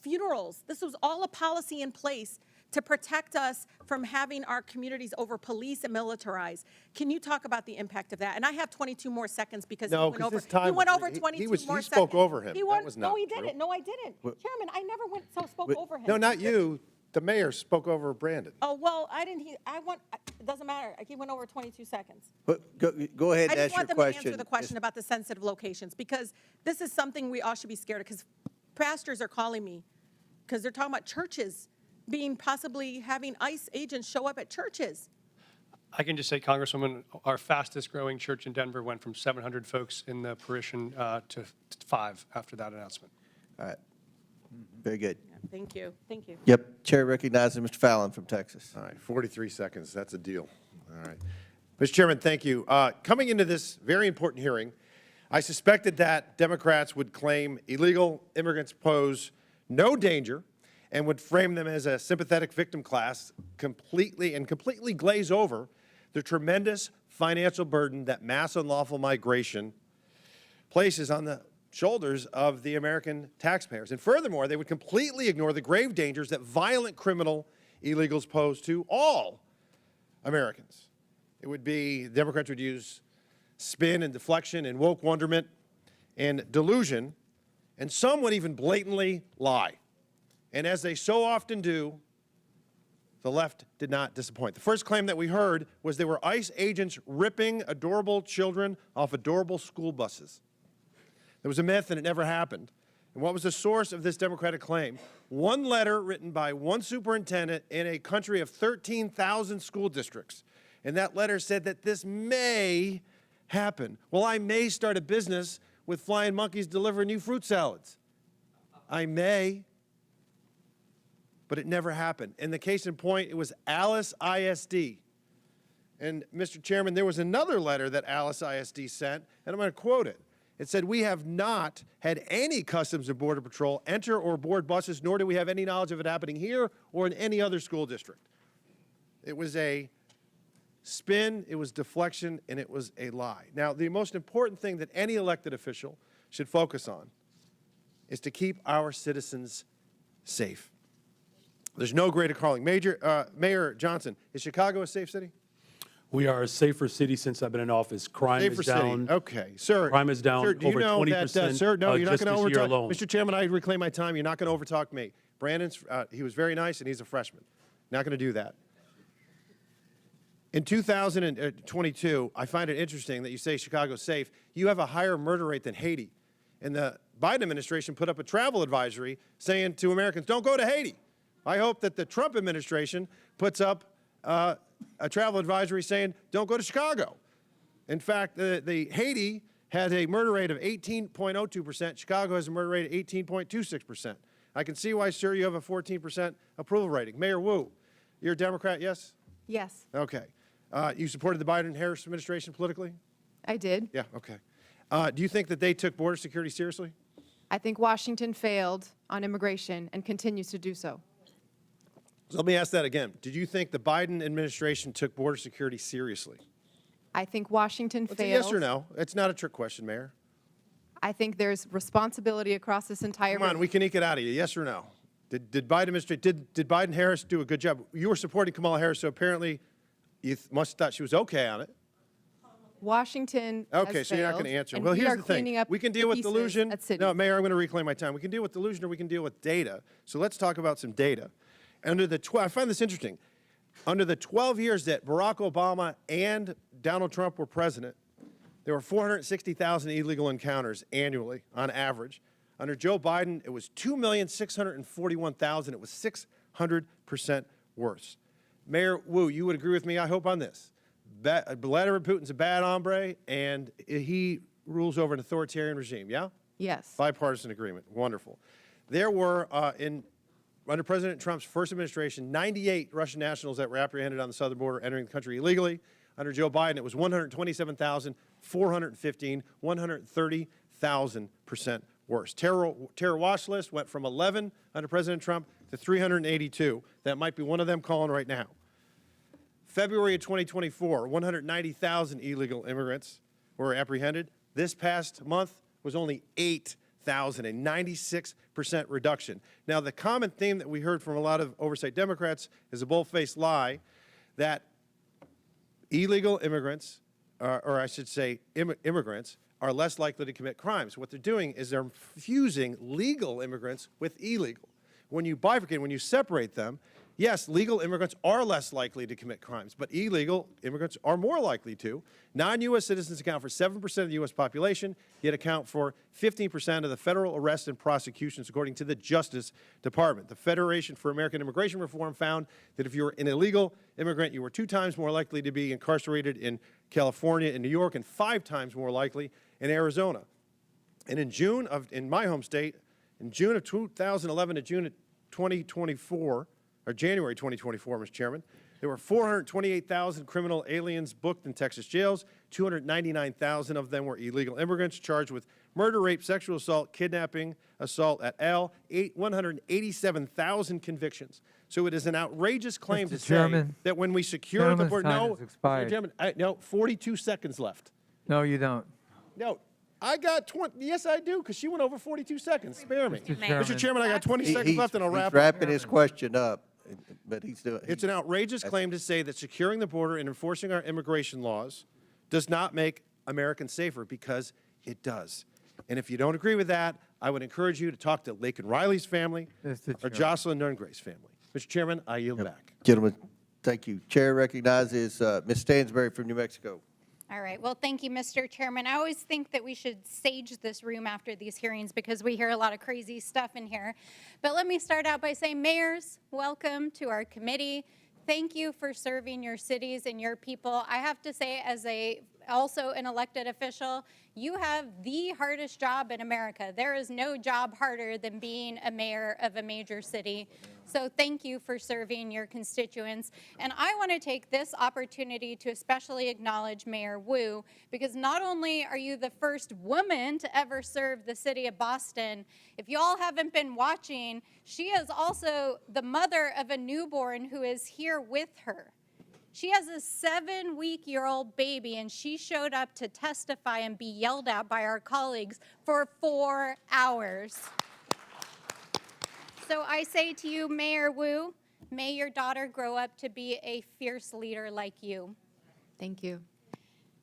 S21: funerals. This was all a policy in place to protect us from having our communities over-policed and militarized. Can you talk about the impact of that? And I have 22 more seconds because he went over 22 more seconds.
S13: He spoke over him.
S21: That was not no, he didn't. No, I didn't. Chairman, I never spoke over him.
S13: No, not you. The mayor spoke over Brandon.
S21: Oh, well, I didn't. It doesn't matter. He went over 22 seconds.
S1: But go ahead
S21: I
S1: and
S21: just
S1: ask your
S21: want them
S1: question.
S21: to answer the question about the sensitive locations because this is something we all should be scared of because pastors are calling me because they're talking about churches being possibly having ICE agents show up at churches.
S7: I can just say, Congresswoman, our fastest growing church in Denver went from 700 folks in the parishion to 5 after that announcement.
S1: All right. Very good.
S21: Thank you. Thank you.
S1: Yep. Chair recognizes Mr. Fallon from Texas.
S13: All right, 43 seconds. That's a deal. All right. Mr. Chairman, thank you. Coming into this very important hearing, I suspected that Democrats would claim illegal immigrants pose no danger and would frame them as a sympathetic victim class completely glaze over the tremendous financial burden that mass unlawful migration places on the shoulders of the American taxpayers. And furthermore, they would completely ignore the grave dangers that violent criminal illegals pose to all Americans. It would be, Democrats would use spin and deflection and woke wonderment and delusion, and some would even blatantly lie. And as they so often do, the left did not disappoint. The first claim that we heard was there were ICE agents ripping adorable children off adorable school buses. There was a myth and it never happened. And what was the source of this Democratic claim? One letter written by one superintendent in a country of 13,000 school districts. And that letter said that this may happen. Well, I may start a business with flying monkeys delivering you fruit salads. I may. But it never happened. And the case in point, it was Alice ISD. And Mr. Chairman, there was another letter that Alice ISD sent, and I'm going to quote it. It said, "We have not had any Customs and Border Patrol enter or board buses, nor do we have any knowledge of it happening here or in any other school district." It was a spin, it was deflection, and it was a lie. Now, the most important thing that any elected official should focus on is to keep our citizens safe. There's no greater calling. Mayor Johnston, is Chicago a safe city?
S8: We are a safer city since I've been in office. Crime
S13: Safer
S8: is down.
S13: city. Okay, sir.
S8: Crime is down
S13: Sir, do you
S8: over
S13: know
S8: 20%.
S13: that, sir, no, you're not
S8: just
S13: going to
S8: this year
S13: overtalk.
S8: alone.
S13: Mr. Chairman, I reclaim my time. You're not going to overtalk me. Brandon's, he was very nice, and he's a freshman. Not going to do that. In 2022, I find it interesting that you say Chicago's safe. You have a higher murder rate than Haiti. And the Biden administration put up a travel advisory saying to Americans, don't go to Haiti. I hope that the Trump administration puts up a travel advisory saying, don't go to Chicago. In fact, the Haiti had a murder rate of 18.02%. Chicago has a murder rate of 18.26%. I can see why, sir, you have a 14% approval rating. Mayor Wu, you're a Democrat, yes?
S9: Yes,
S13: Okay. You supported the Biden-Harris administration politically?
S9: I did.
S13: Yeah, okay. Do you think that they took border security seriously?
S9: I think Washington failed on immigration and continues to do so.
S13: So let me ask that again. Did you think the Biden administration took border security seriously?
S9: I think Washington
S13: It's a
S9: failed.
S13: yes or no. It's not a trick question, Mayor.
S9: I think there's responsibility across this entire.
S13: Come on, we can eke it out of you. Yes or no? Did Biden Harris do a good job? You were supporting Kamala Harris, so apparently you must have thought she was okay on it.
S9: Washington.
S13: Okay,
S9: has
S13: so you're not
S9: failed,
S13: going to answer.
S9: and
S13: Well,
S9: we
S13: here's
S9: are
S13: the thing.
S9: cleaning up
S13: We can
S9: the
S13: deal with
S9: pieces
S13: delusion.
S9: at city.
S13: No, Mayor, I'm going to reclaim my time. We can deal with delusion or we can deal with data. So let's talk about some data. I find this interesting. Under the 12 years that Barack Obama and Donald Trump were president, there were 460,000 illegal encounters annually on average. Under Joe Biden, it was 2,641,000. It was 600% worse. Mayor Wu, you would agree with me, I hope, on this. Vladimir Putin's a bad hombre, and he rules over an authoritarian regime, yeah?
S9: Yes.
S13: Bipartisan agreement. Wonderful. There were, under President Trump's first administration, 98 Russian nationals that were apprehended on the southern border entering the country illegally. Under Joe Biden, it was 127,415, 130,000% worse. Terror watch list went from 11 under President Trump to 382. That might be one of them calling right now. February of 2024, 190,000 illegal immigrants were apprehended. This past month was only 8,000, a 96% reduction. Now, the common theme that we heard from a lot of Oversight Democrats is a bold-faced lie that illegal immigrants, or I should say immigrants, are less likely to commit crimes. What they're doing is they're fusing legal immigrants with illegal. When you bifurcate, when you separate them, yes, legal immigrants are less likely to commit crimes, but illegal immigrants are more likely to. Non-U.S. citizens account for 7% of the U.S. population, yet account for 15% of the federal arrests and prosecutions, according to the Justice Department. The Federation for American Immigration Reform found that if you were an illegal immigrant, you were 2 times more likely to be incarcerated in California and New York, and 5 times more likely in Arizona. And in my home state, in June of 2011 to June of 2024, or January 2024, Mr. Chairman, there were 428,000 criminal aliens booked in Texas jails. 299,000 of them were illegal immigrants charged with murder, rape, sexual assault, kidnapping, assault et al. 187,000 convictions. So it is an outrageous claim to say that when we secure the border, Mr. Chairman, no, 42 seconds left.
S14: No, you don't.
S13: No, I got 20. Yes, I do, because she went over 42 seconds. Spare me.
S14: Mr.
S13: Chairman, I got 20 seconds left, and I'll wrap
S1: He's wrapping his question up, but he's doing.
S13: It's an outrageous claim to say that securing the border and enforcing our immigration laws does not make Americans safer, because it does. And if you don't agree with that, I would encourage you to talk to Laken Riley's family or Jocelyn Nerngray's family. Mr. Chairman, I yield back.
S1: Gentlemen, thank you. Chair recognizes Ms. Stansberry from New Mexico.
S19: All right. Well, thank you, Mr. Chairman. I always think that we should sage this room after these hearings because we hear a lot of crazy stuff in here. But let me start out by saying, mayors, welcome to our committee. Thank you for serving your cities and your people. I have to say, as also an elected official, you have the hardest job in America. There is no job harder than being a mayor of a major city. So thank you for serving your constituents. And I want to take this opportunity to especially acknowledge Mayor Wu, because not only are you the first woman to ever serve the city of Boston, if y'all haven't been watching, she is also the mother of a newborn who is here with her. She has a 7-week-old baby, and she showed up to testify and be yelled at by our colleagues for 4 hours. So I say to you, Mayor Wu, may your daughter grow up to be a fierce leader like you.
S9: Thank you.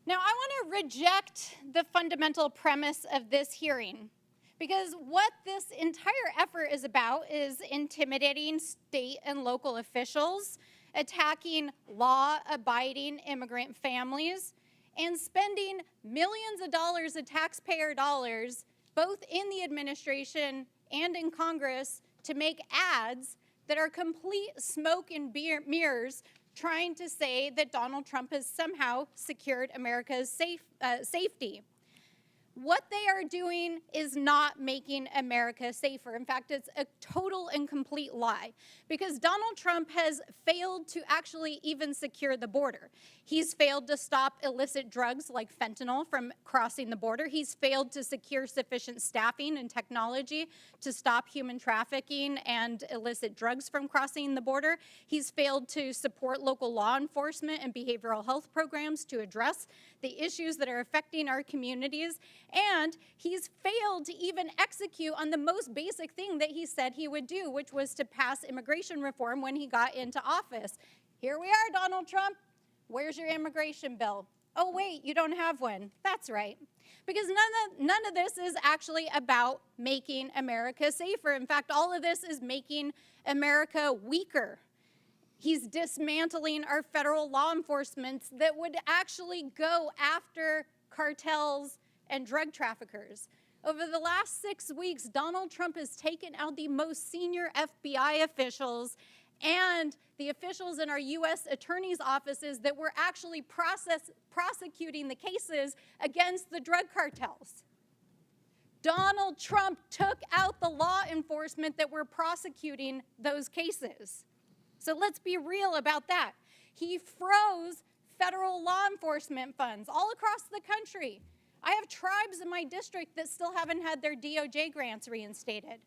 S19: Now, I want to reject the fundamental premise of this hearing, because what this entire effort is about is intimidating state and local officials, attacking law-abiding immigrant families, and spending millions of dollars of taxpayer dollars, both in the administration and in Congress, to make ads that are complete smoke and mirrors, trying to say that Donald Trump has somehow secured America's safety. what they are doing is not making America safer. In fact, it's a total and complete lie, because Donald Trump has failed to actually even secure the border. He's failed to stop illicit drugs like fentanyl from crossing the border. He's failed to secure sufficient staffing and technology to stop human trafficking and illicit drugs from crossing the border. He's failed to support local law enforcement and behavioral health programs to address the issues that are affecting our communities. And he's failed to even execute on the most basic thing that he said he would do, which was to pass immigration reform when he got into office. Here we are, Donald Trump. Where's your immigration bill? Oh, wait, you don't have one. That's right. Because none of this is actually about making America safer. In fact, all of this is making America weaker. He's dismantling our federal law enforcement that would actually go after cartels and drug traffickers. Over the last 6 weeks, Donald Trump has taken out the most senior FBI officials and the officials in our U.S. attorney's offices that were actually prosecuting the cases against the drug cartels. Donald Trump took out the law enforcement that were prosecuting those cases. So let's be real about that. He froze federal law enforcement funds all across the country. I have tribes in my district that still haven't had their DOJ grants reinstated.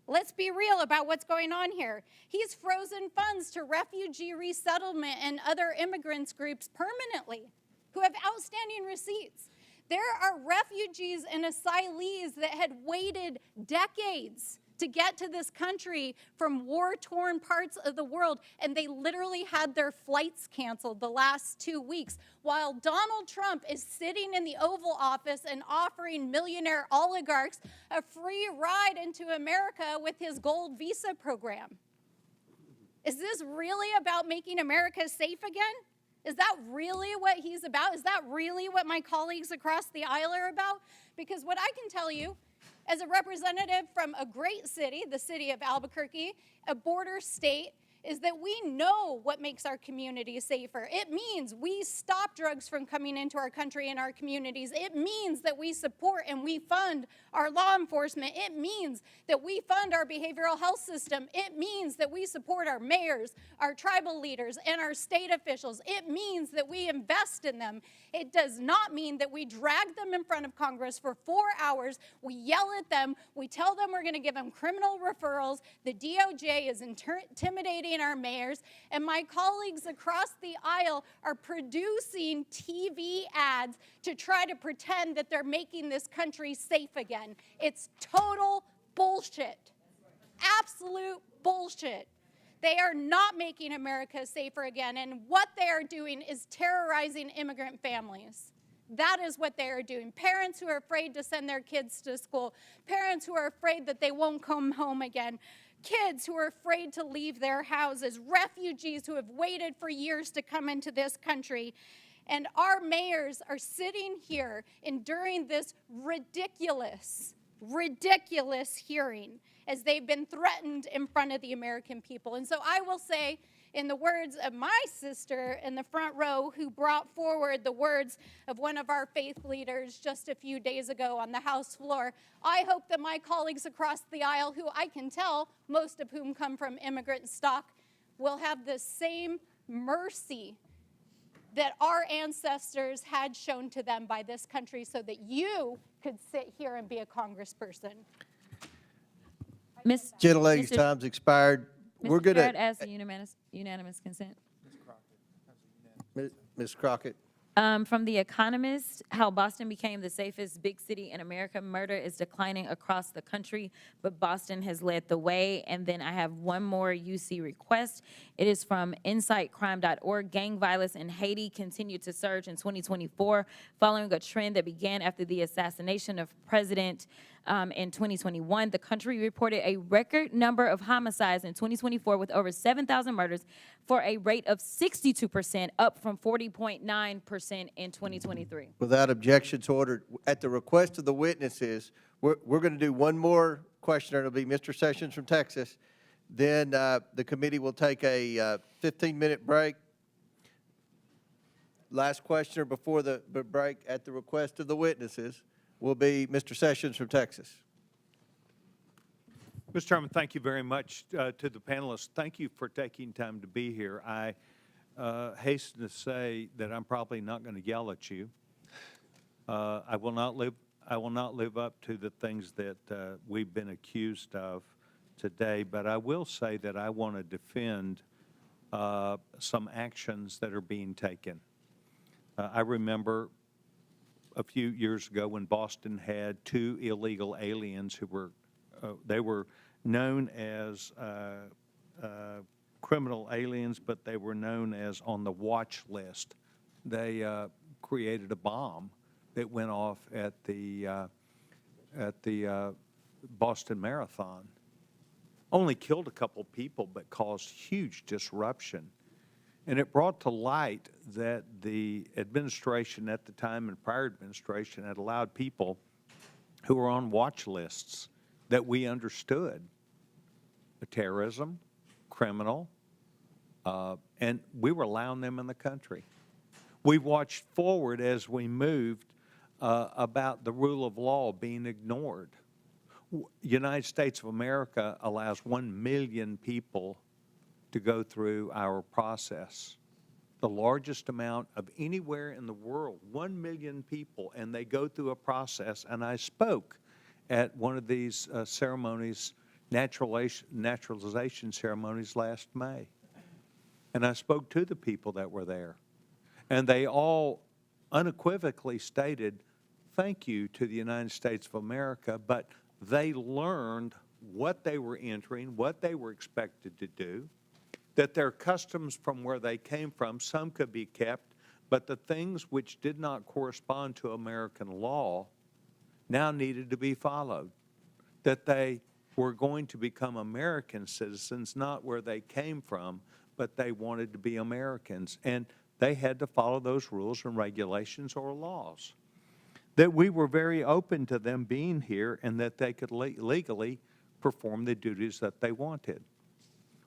S19: Let's be real about what's going on here. He's frozen funds to refugee resettlement and other immigrants groups permanently who have outstanding receipts. There are refugees and asylees that had waited decades to get to this country from war-torn parts of the world, and they literally had their flights canceled the last 2 weeks, while Donald Trump is sitting in the Oval Office and offering millionaire oligarchs a free ride into America with his gold visa program. Is this really about making America safe again? Is that really what he's about? Is that really what my colleagues across the aisle are about? Because what I can tell you, as a representative from a great city, the city of Albuquerque, a border state, is that we know what makes our communities safer. It means we stop drugs from coming into our country and our communities. It means that we support and we fund our law enforcement. It means that we fund our behavioral health system. It means that we support our mayors, our tribal leaders, and our state officials. It means that we invest in them. It does not mean that we drag them in front of Congress for 4 hours. We yell at them. We tell them we're going to give them criminal referrals. The DOJ is intimidating our mayors, and my colleagues across the aisle are producing TV ads to try to pretend that they're making this country safe again. It's total bullshit. Absolute bullshit. They are not making America safer again, and what they are doing is terrorizing immigrant families. That is what they are doing. Parents who are afraid to send their kids to school, parents who are afraid that they won't come home again, kids who are afraid to leave their houses, refugees who have waited for years to come into this country. And our mayors are sitting here enduring this ridiculous hearing as they've been threatened in front of the American people. And so I will say, in the words of my sister in the front row who brought forward the words of one of our faith leaders just a few days ago on the House floor, I hope that my colleagues across the aisle, who I can tell, most of whom come from immigrant stock, will have the same mercy that our ancestors had shown to them by this country so that you could sit here and be a congressperson.
S1: Gentlelady's time's expired. We're going to
S5: Ask unanimous consent.
S1: Ms. Crockett.
S5: From The Economist, how Boston became the safest big city in America. Murder is declining across the country, but Boston has led the way. And then I have one more UC request. It is from insightcrime.org. Gang violence in Haiti continued to surge in 2024, following a trend that began after the assassination of President in 2021. The country reported a record number of homicides in 2024 with over 7,000 murders for a rate of 62%, up from 40.9% in 2023.
S1: Without objection to order, at the request of the witnesses, we're going to do one more questioner. It'll be Mr. Sessions from Texas. Then the committee will take a 15-minute break. Last questioner before the break at the request of the witnesses. will be Mr. Sessions from Texas.
S14: Mr. Chairman, thank you very much to the panelists. Thank you for taking time to be here. I hasten to say that I'm probably not going to yell at you. I will not live up to the things that we've been accused of today, but I will say that I want to defend some actions that are being taken. I remember a few years ago when Boston had 2 illegal aliens who were they were known as criminal aliens, but they were known as on the watch list. They created a bomb that went off at the Boston Marathon. Only killed a couple people, but caused huge disruption. And it brought to light that the administration at the time and prior administration had allowed people who were on watch lists that we understood, terrorism, criminal, and we were allowing them in the country. We watched forward as we moved about the rule of law being ignored. United States of America allows 1 million people to go through our process, the largest amount of anywhere in the world, 1 million people, and they go through a process. And I spoke at one of these ceremonies, naturalization ceremonies last May. And I spoke to the people that were there. And they all unequivocally stated, thank you to the United States of America, but they learned what they were entering, what they were expected to do, that their customs from where they came from, some could be kept, but the things which did not correspond to American law now needed to be followed, that they were going to become American citizens, not where they came from, but they wanted to be Americans, and they had to follow those rules and regulations or laws. That we were very open to them being here and that they could legally perform the duties that they wanted.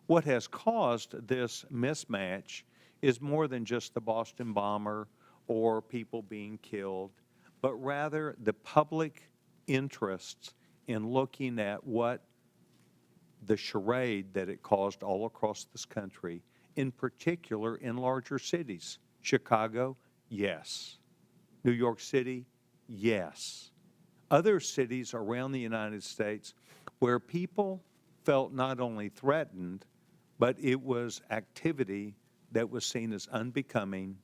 S14: What has caused this mismatch is more than just the Boston bomber or people being killed, but rather the public interests in looking at what the charade that it caused all across this country, in particular in larger cities. Chicago, yes. New York City, yes. Other cities around the United States where people felt not only threatened, but it was activity that was seen as unbecoming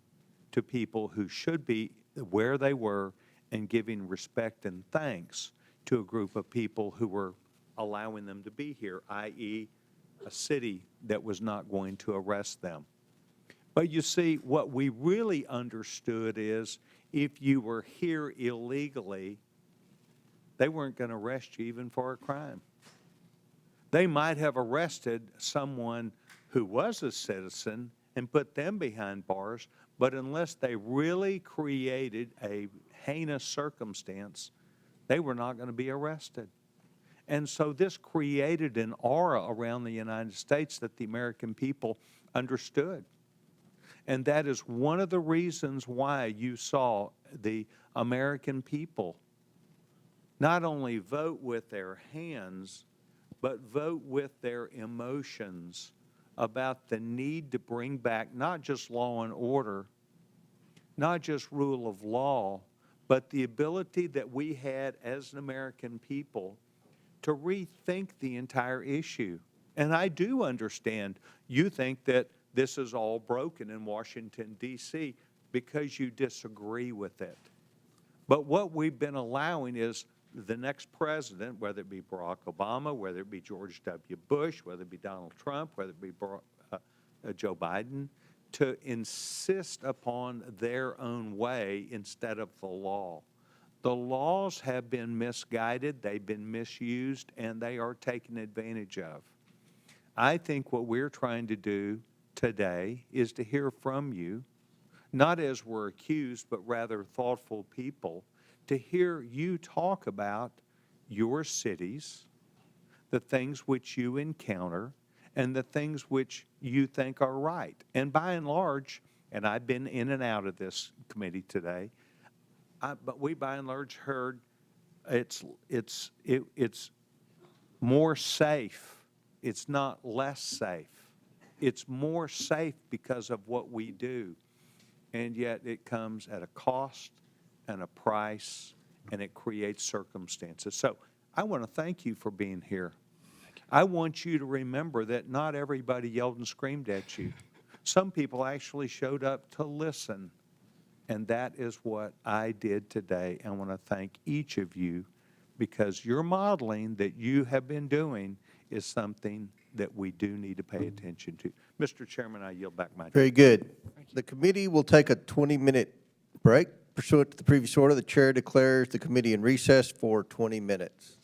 S14: to people who should be where they were and giving respect and thanks to a group of people who were allowing them to be here, i.e., a city that was not going to arrest them. But you see, what we really understood is if you were here illegally, they weren't going to arrest you even for a crime. They might have arrested someone who was a citizen and put them behind bars, but unless they really created a heinous circumstance, they were not going to be arrested. And so this created an aura around the United States that the American people understood. And that is one of the reasons why you saw the American people not only vote with their hands, but vote with their emotions about the need to bring back not just law and order, not just rule of law, but the ability that we had as an American people to rethink the entire issue. And I do understand you think that this is all broken in Washington, D.C. because you disagree with it. But what we've been allowing is the next president, whether it be Barack Obama, whether it be George W. Bush, whether it be Donald Trump, whether it be Joe Biden, to insist upon their own way instead of the law. The laws have been misguided, they've been misused, and they are taken advantage of. I think what we're trying to do today is to hear from you, not as we're accused, but rather thoughtful people, to hear you talk about your cities, the things which you encounter, and the things which you think are right. And by and large, and I've been in and out of this committee today, but we by and large heard it's more safe. It's not less safe. It's more safe because of what we do. And yet it comes at a cost and a price, and it creates circumstances. So I want to thank you for being here. I want you to remember that not everybody yelled and screamed at you. Some people actually showed up to listen. And that is what I did today. I want to thank each of you because your modeling that you have been doing is something that we do need to pay attention to. Mr. Chairman, I yield back my time.
S1: Very good. The committee will take a 20-minute break. Pursuant to the previous order, the chair declares the committee in recess for 20 minutes.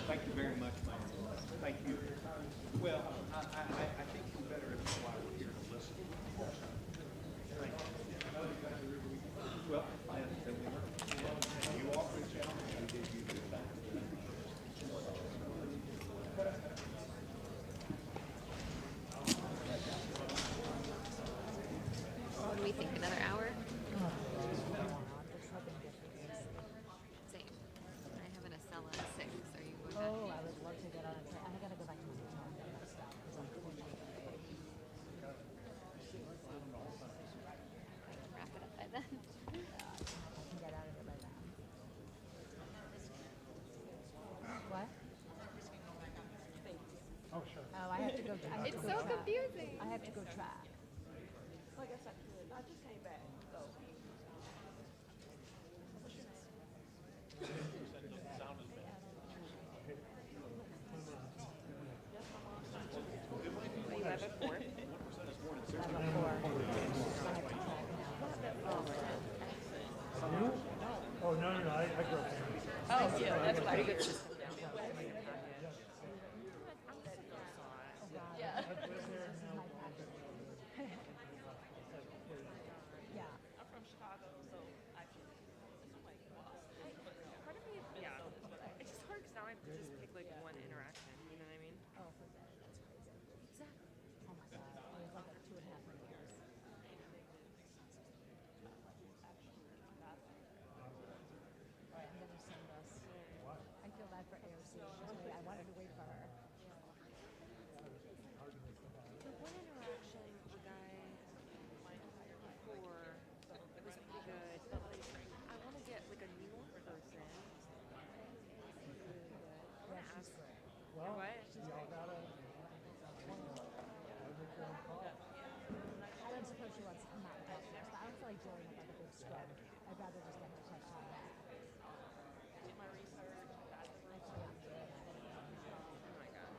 S14: Thank you very much, Mayor. Thank you. Well, I think you better is why we're here to listen. Thank you. Well, you all reached out, and we did you do that.
S12: What do we think, another hour? Same. I have an Acela at 6. Are you going back?
S4: Oh, I would love to get on a train. I gotta go back to my hotel and get my stuff because I'm
S12: Wrap it up by then.
S4: I can get out of here by then. What?
S18: Oh, sure.
S4: Oh, I have to go. I have
S12: It's
S4: to go
S12: so
S4: track.
S12: confusing.
S4: I have to go track.
S16: I guess I could. I just came back, so.
S12: What, you have at 4?
S18: Oh, no, I grew up here.
S12: Oh, yeah, that's pretty good. Yeah.
S5: I'm from Chicago, so I can, part of me, yeah, it's just hard because now I have to just pick like one interaction, you know what I mean?
S4: Oh, exactly. Oh my God, it was like 2.5 years. All right, I'm gonna send us. I feel bad for AOC. I wanted to wait for her.
S5: The one interaction, the guy before, it was pretty good, but like, I want to get like a new person.
S4: Yeah, she's great.
S5: Or what?
S4: I don't suppose she wants. I'm not against this, but I don't feel like dealing with like a big scrub. I'd rather just get her touch on that.
S5: Did my research, that's the research. Oh my god.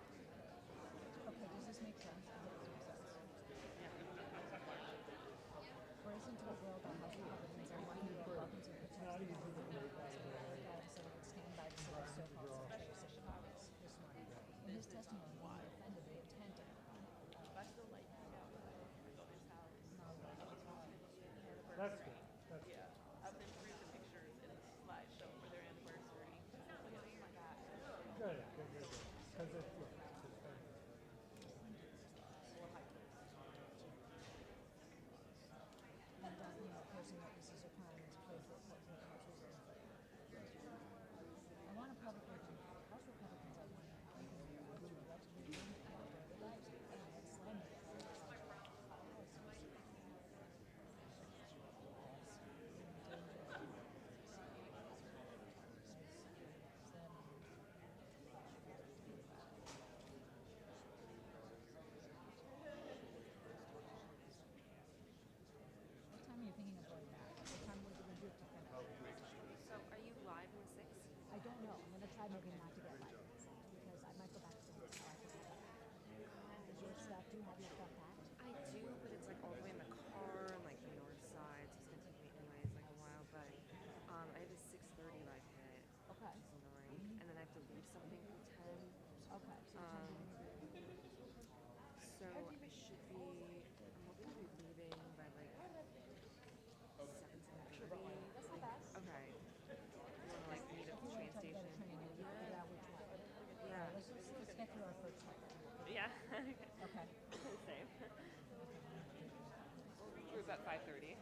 S4: Okay, does this make sense? I hope it makes sense. For instance, to a world that has Republicans are working with Republicans who protect the America so they would stand by the civil so-called secretary of Chicago's this morning. In his testimony, he defended the intent of
S18: That's good. That's
S5: Yeah, I've been through the pictures in the slideshow for their anniversary.
S18: good. Because it's, look, it's very good.
S4: and the person that this is a crime is placed at Portland, I want to publicly thank House Republicans are one What time are you thinking of going back? What time would you have to finish?
S5: So are you live in the 6?
S4: I don't know. I'm going to try maybe not to get live because I might go back to the hotel after that. Is your stuff, do you have your stuff packed?
S5: I do, but it's like all the way in the car, like the north side, so it's gonna take me anyways like a while. But I have a 6:30 live hit.
S4: Okay.
S5: Which is annoying, and then I have to
S2: leave something for 10. Okay. So I should be, I'm hoping to be leaving by like 7:30. That's not bad. Okay. You wanna like meet at the train station? Yeah.
S4: Let's get through our first part.
S2: Yeah.
S4: Okay.
S2: Same. We're at 5:30.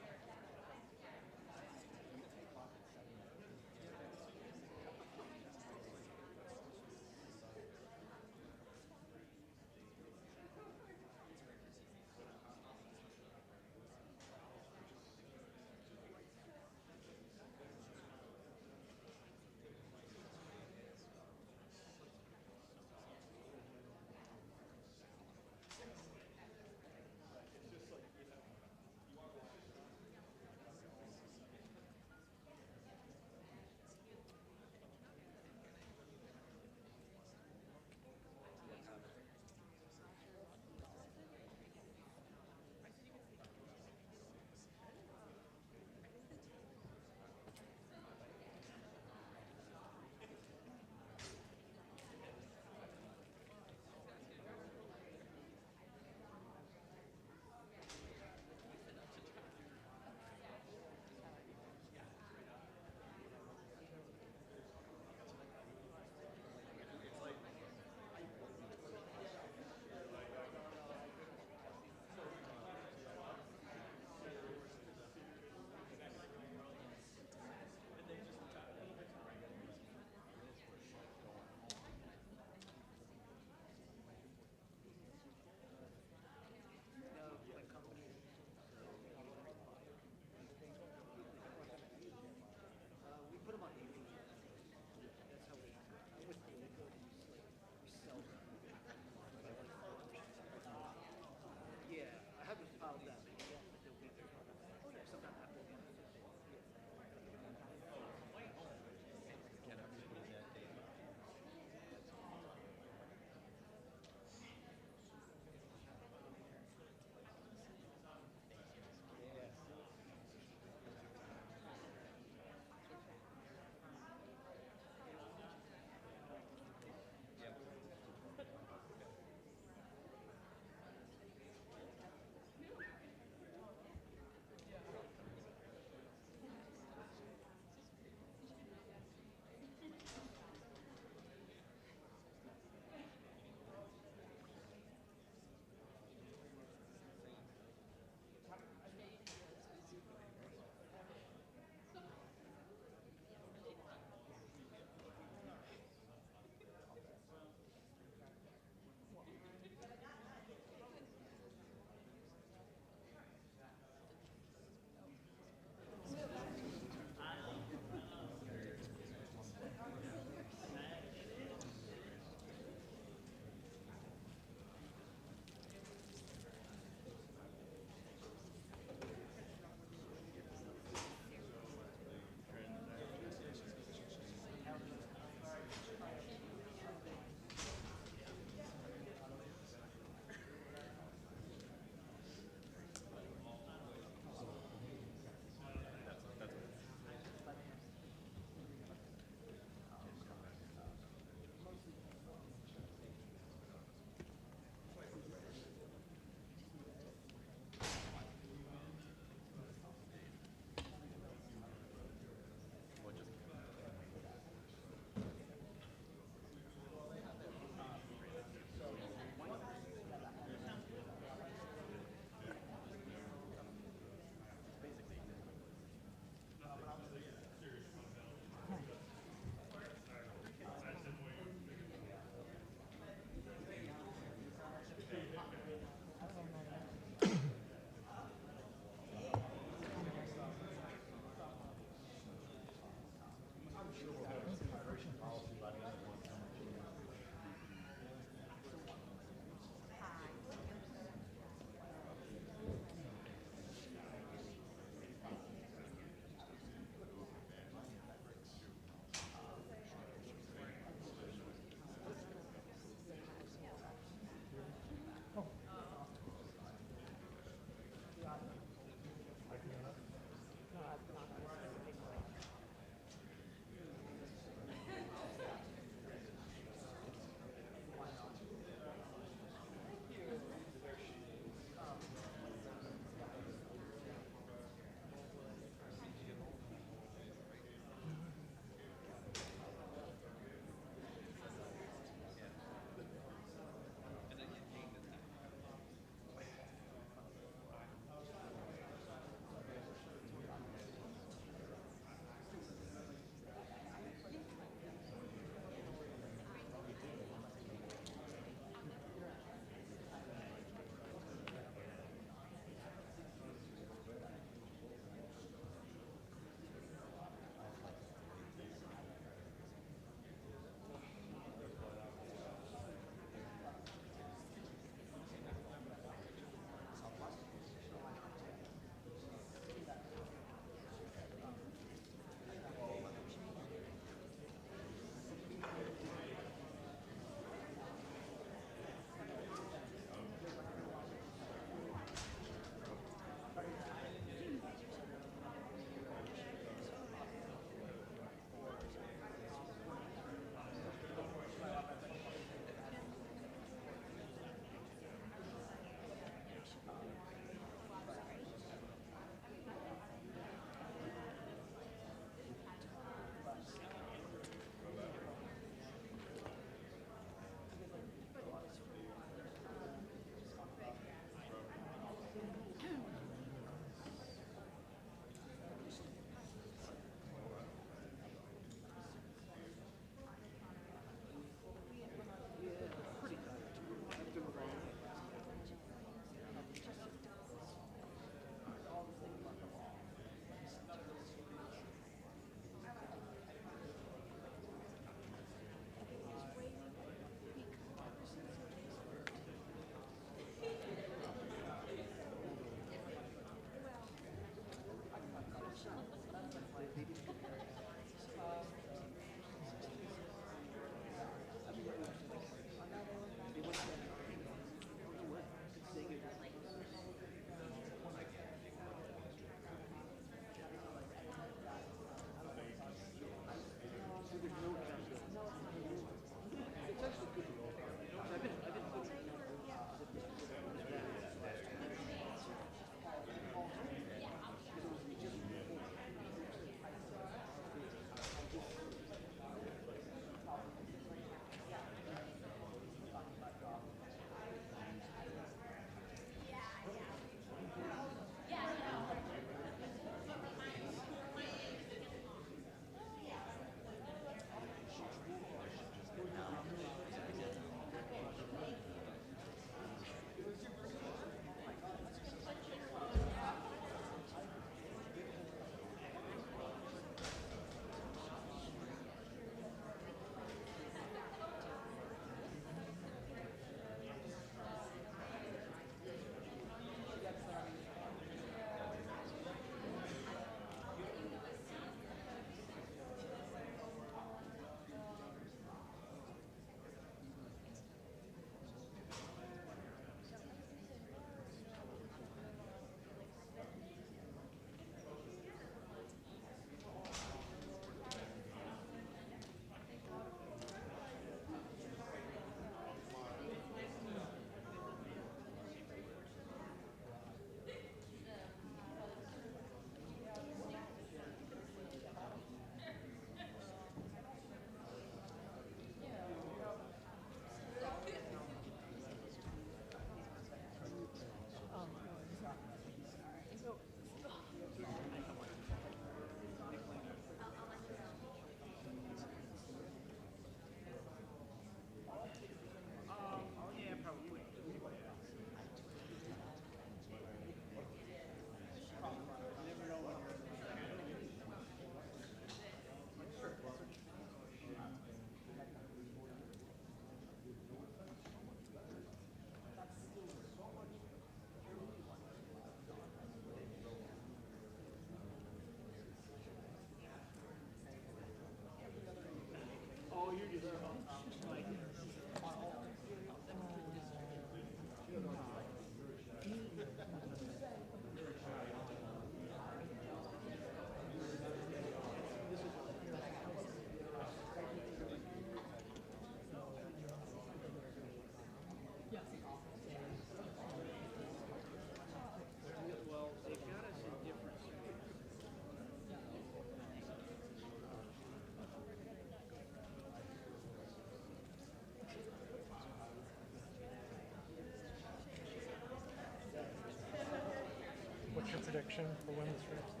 S15: prediction for when this wraps up?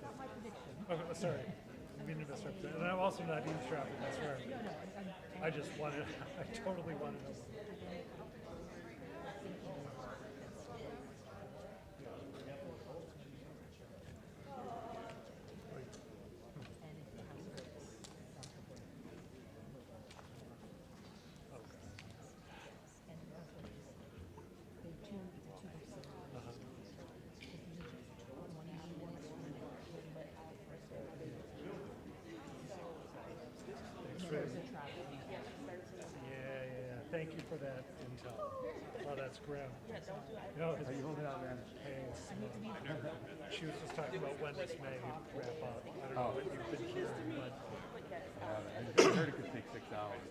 S15: Not my prediction. Oh, sorry. I mean to misrepresent. And I'm also not eavesdropping, I swear. I just wanted, I totally want to know. Yeah. Thank you for that intel. Oh, that's grim. No, are you holding on, man? Hey, she was just talking about when this may wrap up. I don't know what you've been hearing, but.
S14: I heard it could take 6 hours.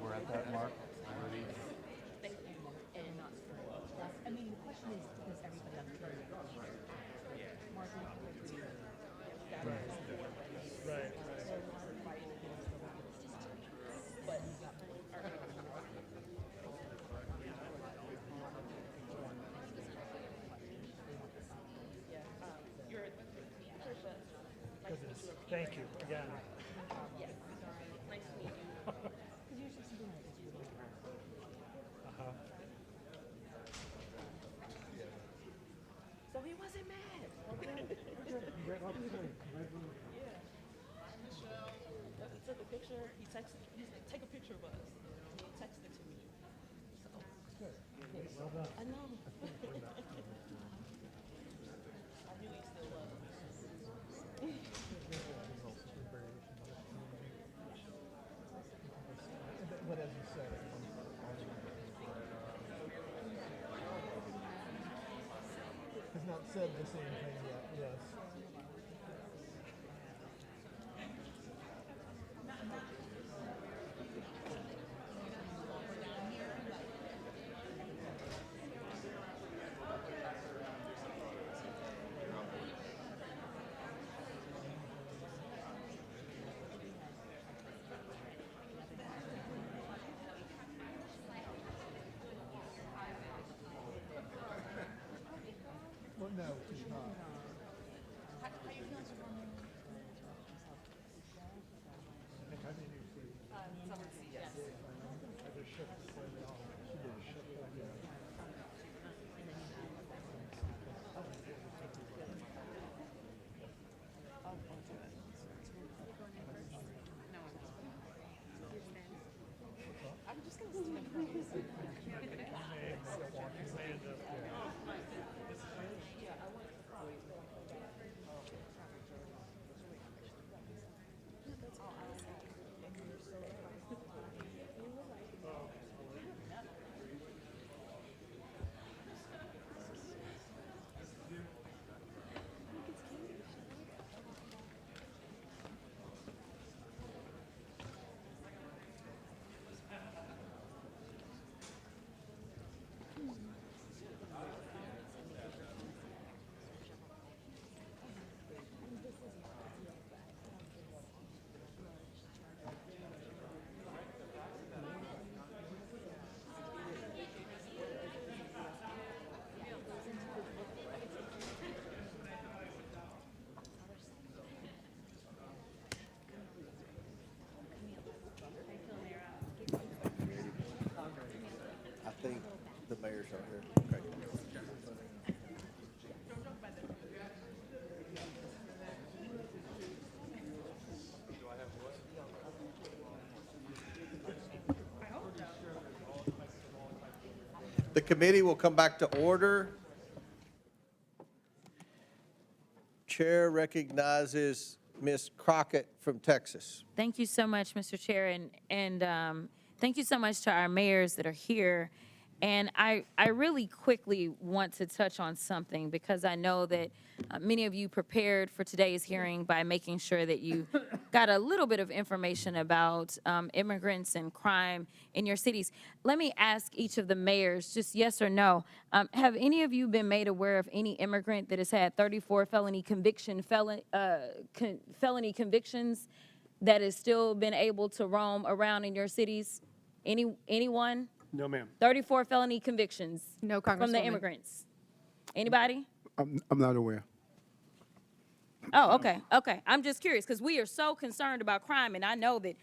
S14: We're at that mark already.
S21: I mean, the question is, does everybody understand?
S15: Right. Goodness, thank you again.
S21: So he wasn't mad. Took a picture. He texted. He said, "Take a picture of us." He texted it to me. So,
S15: Well done.
S21: I know. I knew he still loved us.
S15: But as you said, has not said the same thing yet. Yes. Well, no, it's not. I think I need to see.
S21: Yes.
S15: I just shifted slightly off. She did a shift like that.
S21: I'm just going to stand
S1: I think the mayor's out here. Okay. The committee will come back to order. Chair recognizes Ms. Crockett from Texas.
S5: Thank you so much, Mr. Chair, and thank you so much to our mayors that are here. And I really quickly want to touch on something because I know that many of you prepared for today's hearing by making sure that you got a little bit of information about immigrants and crime in your cities. Let me ask each of the mayors, just yes or no, have any of you been made aware of any immigrant that has had 34 felony convictions that has still been able to roam around in your cities? Anyone?
S7: No, ma'am.
S5: 34 felony convictions
S9: No,
S5: from the
S9: Congresswoman.
S5: immigrants.
S21: Anybody?
S6: I'm not aware.
S21: Oh, okay, okay. I'm just curious because we are so concerned about crime, and I know that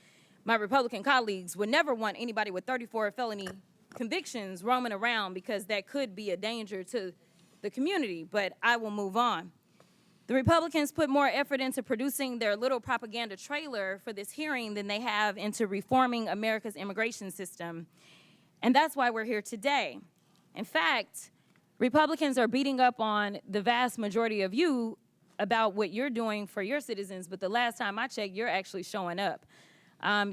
S21: my Republican colleagues would never want anybody with 34 felony convictions roaming around because that could be a danger to the community, but I will move on. The Republicans put more effort into producing their little propaganda trailer for this hearing than they have into reforming America's immigration system, and that's why we're here today. In fact, Republicans are beating up on the vast majority of you about what you're doing for your citizens, but the last time I checked, you're actually showing up.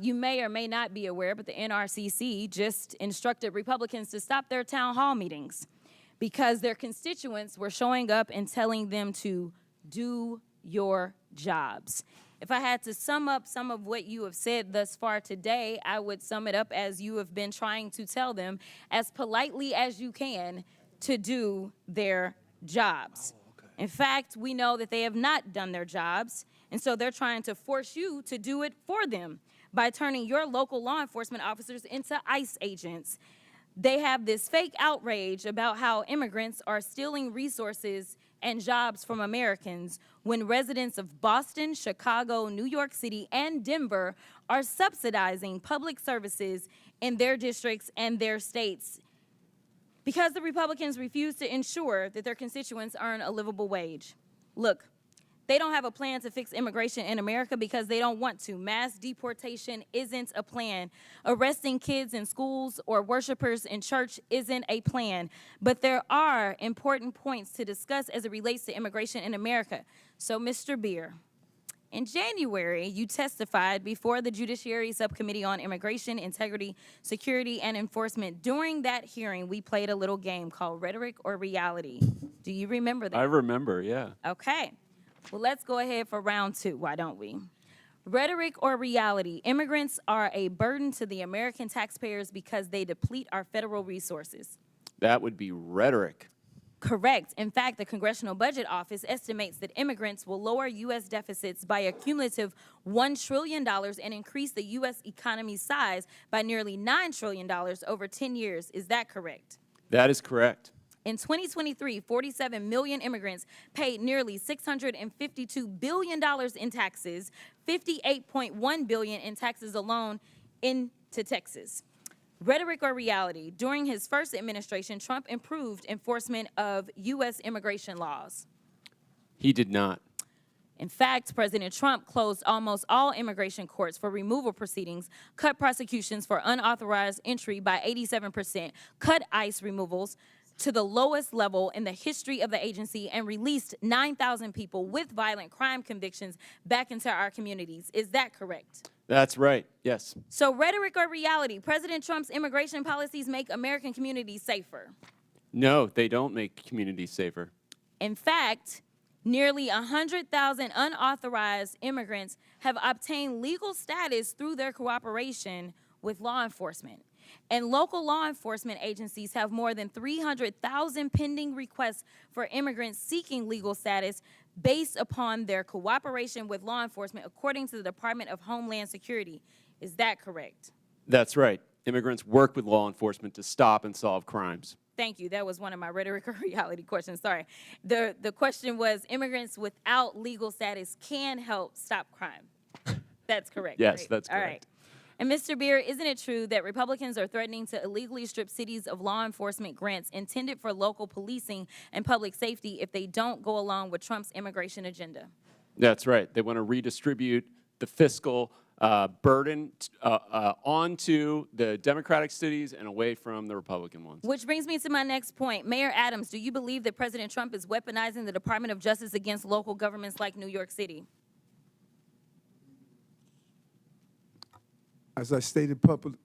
S21: You may or may not be aware, but the NRCC just instructed Republicans to stop their town hall meetings because their constituents were showing up and telling them to do your jobs. If I had to sum up some of what you have said thus far today, I would sum it up as you have been trying to tell them as politely as you can to do their jobs. In fact, we know that they have not done their jobs, and so they're trying to force you to do it for them by turning your local law enforcement officers into ICE agents. They have this fake outrage about how immigrants are stealing resources and jobs from Americans when residents of Boston, Chicago, New York City, and Denver are subsidizing public services in their districts and their states because the Republicans refuse to ensure that their constituents earn a livable wage. Look, they don't have a plan to fix immigration in America because they don't want to. Mass deportation isn't a plan. Arresting kids in schools or worshipers in church isn't a plan. But there are important points to discuss as it relates to immigration in America. So, Mr. Beer, in January, you testified before the Judiciary Subcommittee on Immigration, Integrity, Security, and Enforcement. During that hearing, we played a little game called Rhetoric or Reality. Do you remember that?
S10: I remember, yeah.
S21: Okay. Well, let's go ahead for round two, why don't we? Rhetoric or reality? Immigrants are a burden to the American taxpayers because they deplete our federal resources.
S10: That would be rhetoric.
S21: Correct. In fact, the Congressional Budget Office estimates that immigrants will lower U.S. deficits by a cumulative $1 trillion and increase the U.S. economy's size by nearly $9 trillion over 10 years. Is that correct?
S10: That is correct.
S21: In 2023, 47 million immigrants paid nearly $652 billion in taxes, $58.1 billion in taxes alone into Texas. Rhetoric or reality? During his first administration, Trump improved enforcement of U.S. immigration laws.
S10: He did not.
S21: In fact, President Trump closed almost all immigration courts for removal proceedings, cut prosecutions for unauthorized entry by 87%, cut ICE removals to the lowest level in the history of the agency, and released 9,000 people with violent crime convictions back into our communities. Is that correct?
S10: That's right, yes.
S21: So rhetoric or reality? President Trump's immigration policies make American communities safer.
S10: No, they don't make communities safer.
S21: In fact, nearly 100,000 unauthorized immigrants have obtained legal status through their cooperation with law enforcement. And local law enforcement agencies have more than 300,000 pending requests for immigrants seeking legal status based upon their cooperation with law enforcement, according to the Department of Homeland Security. Is that correct?
S10: That's right. Immigrants work with law enforcement to stop and solve crimes.
S21: Thank you. That was one of my rhetoric or reality questions. Sorry. The question was immigrants without legal status can help stop crime. That's correct.
S10: Yes,
S21: right?
S10: that's correct.
S21: All right. And Mr. Beer, isn't it true that Republicans are threatening to illegally strip cities of law enforcement grants intended for local policing and public safety if they don't go along with Trump's immigration agenda?
S10: That's right. They want to redistribute the fiscal burden onto the Democratic cities and away from the Republican ones.
S21: Which brings me to my next point. Mayor Adams, do you believe that President Trump is weaponizing the Department of Justice against local governments like New York City?
S6: As I stated publicly,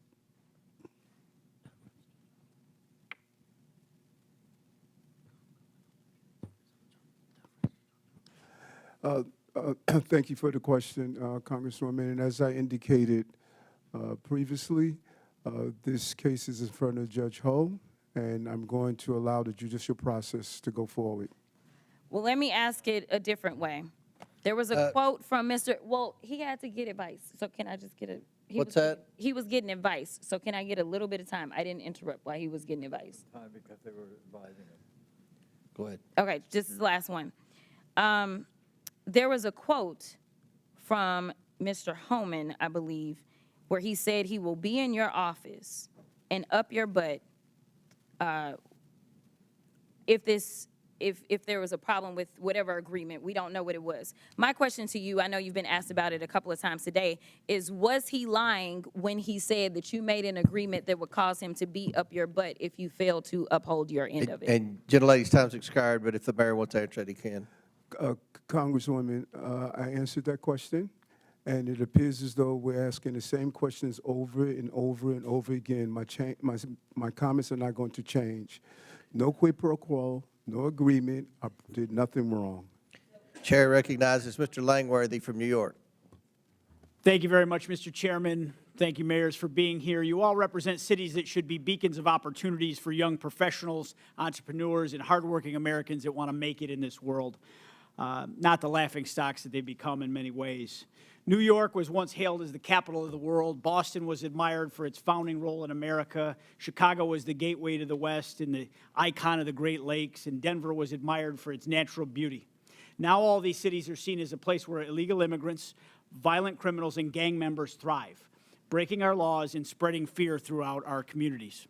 S6: thank you for the question, Congresswoman. And as I indicated previously, this case is in front of Judge Ho, and I'm going to allow the judicial process to go forward.
S21: Well, let me ask it a different way. There was a quote from Mr. Well, he had to get advice, so can I just get a...
S1: What's that?
S21: He was getting advice, so can I get a little bit of time? I didn't interrupt while he was getting advice.
S14: Time because they were advising him.
S1: Go ahead.
S17: Okay, this is the last one. There was a quote from Mr. Homan, I believe, where he said he will be in your office and up your butt if there was a problem with whatever agreement. We don't know what it was. My question to you, I know you've been asked about it a couple of times today, is was he lying when he said that you made an agreement that would cause him to be up your butt if you failed to uphold your end of it?
S1: And gentlelady's time's expired, but if the mayor wants to answer it, he can.
S6: Congresswoman, I answered that question, and it appears as though we're asking the same questions over and over and over again. My comments are not going to change. No quid pro quo, no agreement. I did nothing wrong.
S1: Chair recognizes Mr. Langworthy from New York.
S22: Thank you very much, Mr. Chairman. Thank you, mayors, for being here. You all represent cities that should be beacons of opportunities for young professionals, entrepreneurs, and hardworking Americans that want to make it in this world. Not the laughing stocks that they've become in many ways. New York was once hailed as the capital of the world. Boston was admired for its founding role in America. Chicago was the gateway to the West and the icon of the Great Lakes. And Denver was admired for its natural beauty. Now all these cities are seen as a place where illegal immigrants, violent criminals, and gang members thrive, breaking our laws and spreading fear throughout our communities.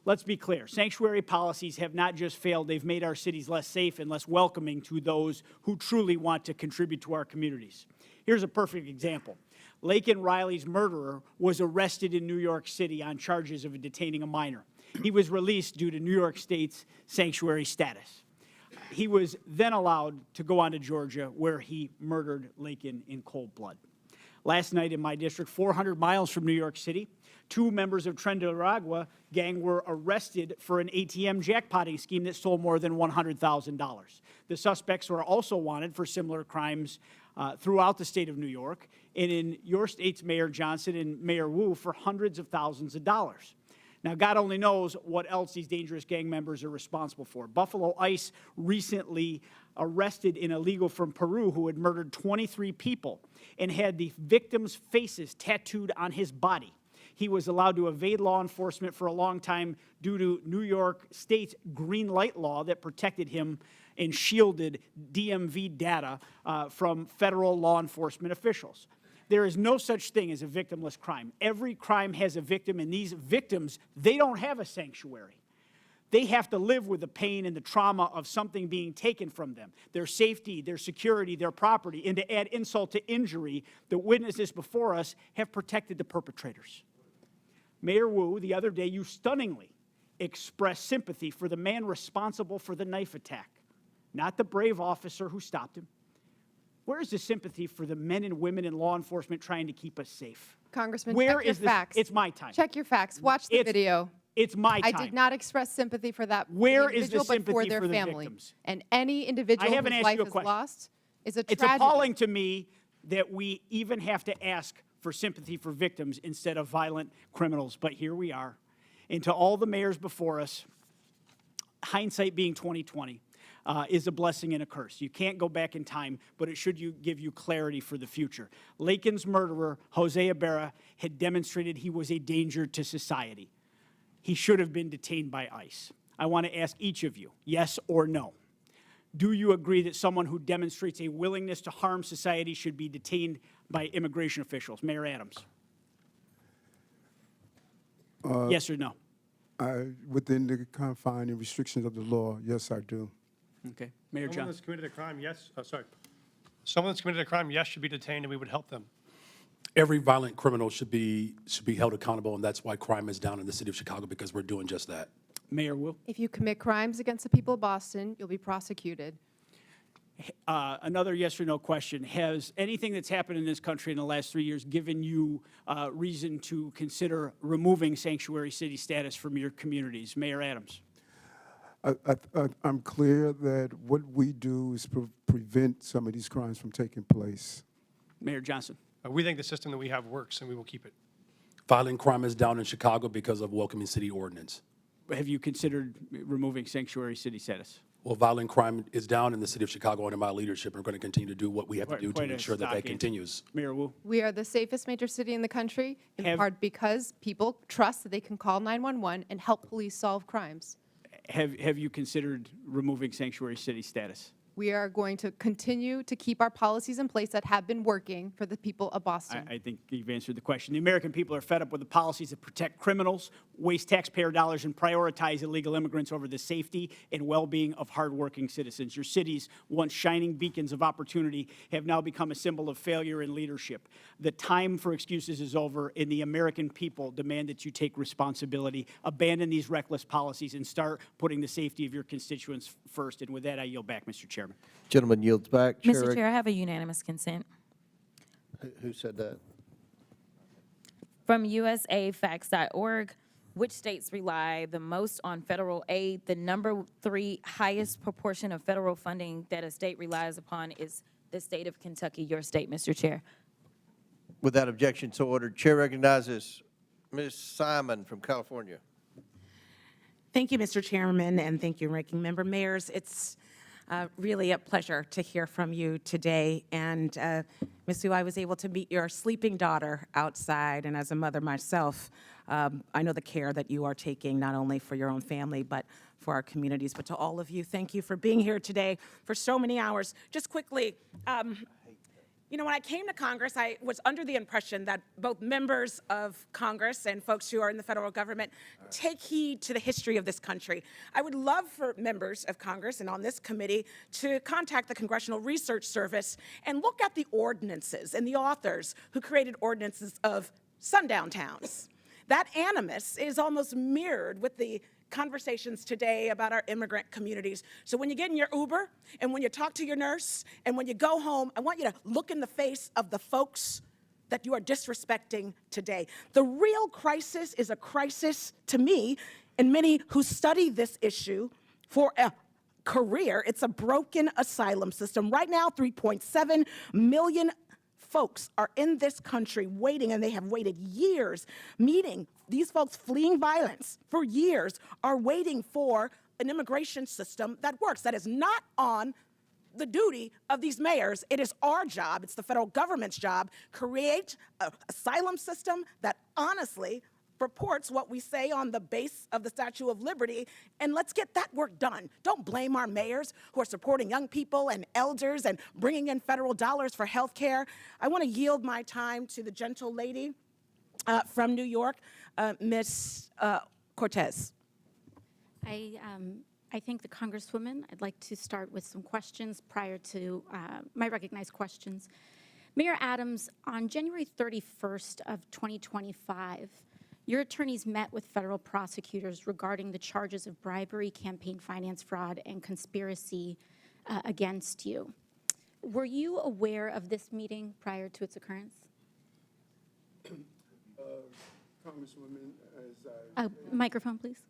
S22: Let's be clear. Sanctuary policies have not just failed, they've made our cities less safe and less welcoming to those who truly want to contribute to our communities. Here's a perfect example. Laken Riley's murderer was arrested in New York City on charges of detaining a minor. He was released due to New York State's sanctuary status. He was then allowed to go on to Georgia, where he murdered Laken in cold blood. Last night in my district, 400 miles from New York City, 2 members of Tren de Aragua gang were arrested for an ATM jackpotting scheme that stole more than $100,000. The suspects were also wanted for similar crimes throughout the state of New York, and in your state's Mayor Johnston and Mayor Wu for hundreds of thousands of dollars. Now, God only knows what else these dangerous gang members are responsible for. Buffalo ICE recently arrested an illegal from Peru who had murdered 23 people and had the victims' faces tattooed on his body. He was allowed to evade law enforcement for a long time due to New York State's green light law that protected him and shielded DMV data from federal law enforcement officials. There is no such thing as a victimless crime. Every crime has a victim, and these victims, they don't have a sanctuary. They have to live with the pain and the trauma of something being taken from them, their safety, their security, their property, and to add insult to injury, the witnesses before us have protected the perpetrators. Mayor Wu, the other day, you stunningly expressed sympathy for the man responsible for the knife attack, not the brave officer who stopped him. Where is the sympathy for the men and women in law enforcement trying to keep us safe?
S9: Congressman,
S22: Where
S9: check your
S22: is this?
S9: facts.
S22: It's my time.
S9: Check your facts. Watch the video.
S22: It's my time.
S9: I did not express sympathy for that
S22: Where is the
S9: individual, but for
S22: sympathy
S9: their
S22: for the
S9: family.
S22: victims?
S9: And any individual
S22: I haven't
S9: whose
S22: asked
S9: life
S22: you a
S9: is
S22: question.
S9: lost is a
S22: It's
S9: tragedy.
S22: appalling to me that we even have to ask for sympathy for victims instead of violent criminals, but here we are. And to all the mayors before us, hindsight being 20/20, is a blessing and a curse. You can't go back in time, but it should give you clarity for the future. Laken's murderer, Jose Ibarra, had demonstrated he was a danger to society. He should have been detained by ICE. I want to ask each of you, yes or no. Do you agree that someone who demonstrates a willingness to harm society should be detained by immigration officials? Mayor Adams. Yes or no?
S6: Within the confines and restrictions of the law, yes, I do.
S22: Okay. Mayor
S7: Someone
S22: John.
S7: that's committed a crime, yes, someone that's committed a crime, yes, should be detained, and we would help them.
S8: Every violent criminal should be held accountable, and that's why crime is down in the city of Chicago, because we're doing just that.
S22: Mayor Wu.
S9: If you commit crimes against the people of Boston, you'll be prosecuted.
S22: Another yes or no question. Has anything that's happened in this country in the last 3 years given you reason to consider removing sanctuary city status from your communities? Mayor Adams.
S6: I'm clear that what we do is prevent some of these crimes from taking place.
S22: Mayor Johnston.
S7: We think the system that we have works, and we will keep it.
S8: Violent crime is down in Chicago because of welcoming city ordinance.
S22: Have you considered removing sanctuary city status?
S8: Well, violent crime is down in the city of Chicago under my leadership, and we're going to continue to do what we have to do to
S22: Quite a
S8: ensure that
S22: stock
S8: continues.
S22: Mayor Wu.
S9: We are the safest major city in the country, in part because people trust that they can call 911 and help police solve crimes.
S22: have you considered removing sanctuary city status?
S9: We are going to continue to keep our policies in place that have been working for the people of Boston.
S22: I think you've answered the question. The American people are fed up with the policies that protect criminals, waste taxpayer dollars, and prioritize illegal immigrants over the safety and well-being of hardworking citizens. Your cities, once shining beacons of opportunity, have now become a symbol of failure in leadership. The time for excuses is over, and the American people demand that you take responsibility, abandon these reckless policies, and start putting the safety of your constituents first. And with that, I yield back, Mr. Chairman.
S1: Gentleman yields back.
S17: Mr. Chair, I have a unanimous consent.
S1: Who said that?
S17: From usafacts.org, which states rely the most on federal aid? The number 3 highest proportion of federal funding that a state relies upon is the state of Kentucky, your state, Mr. Chair.
S1: Without objection, so ordered. Chair recognizes Ms. Simon from California.
S3: Thank you, Mr. Chairman, and thank you, Ranking Member Mayors. It's really a pleasure to hear from you today. And Ms. Sue, I was able to meet your sleeping daughter outside, and as a mother myself, I know the care that you are taking not only for your own family, but for our communities. But to all of you, thank you for being here today for so many hours. Just quickly, you know, when I came to Congress, I was under the impression that both members of Congress and folks who are in the federal government take heed to the history of this country. I would love for members of Congress and on this committee to contact the Congressional Research Service and look at the ordinances and the authors who created ordinances of sundown towns. That animus is almost mirrored with the conversations today about our immigrant communities. So when you get in your Uber and when you talk to your nurse and when you go home, I want you to look in the face of the folks that you are disrespecting today. The real crisis is a crisis to me and many who study this issue for a career. It's a broken asylum system. Right now, 3.7 million folks are in this country waiting, and they have waited years, meaning these folks fleeing violence for years are waiting for an immigration system that works. That is not on the duty of these mayors. It is our job, it's the federal government's job, create an asylum system that honestly purports what we say on the base of the Statue of Liberty, and let's get that work done. Don't blame our mayors who are supporting young people and elders and bringing in federal dollars for health care. I want to yield my time to the gentle lady from New York, Ms. Cortez.
S11: I thank the Congresswoman. I'd like to start with some questions prior to my recognized questions. Mayor Adams, on January 31st of 2025, your attorneys met with federal prosecutors regarding the charges of bribery, campaign finance fraud, and conspiracy against you. Were you aware of this meeting prior to its occurrence?
S6: Congresswoman, as
S11: Microphone, please.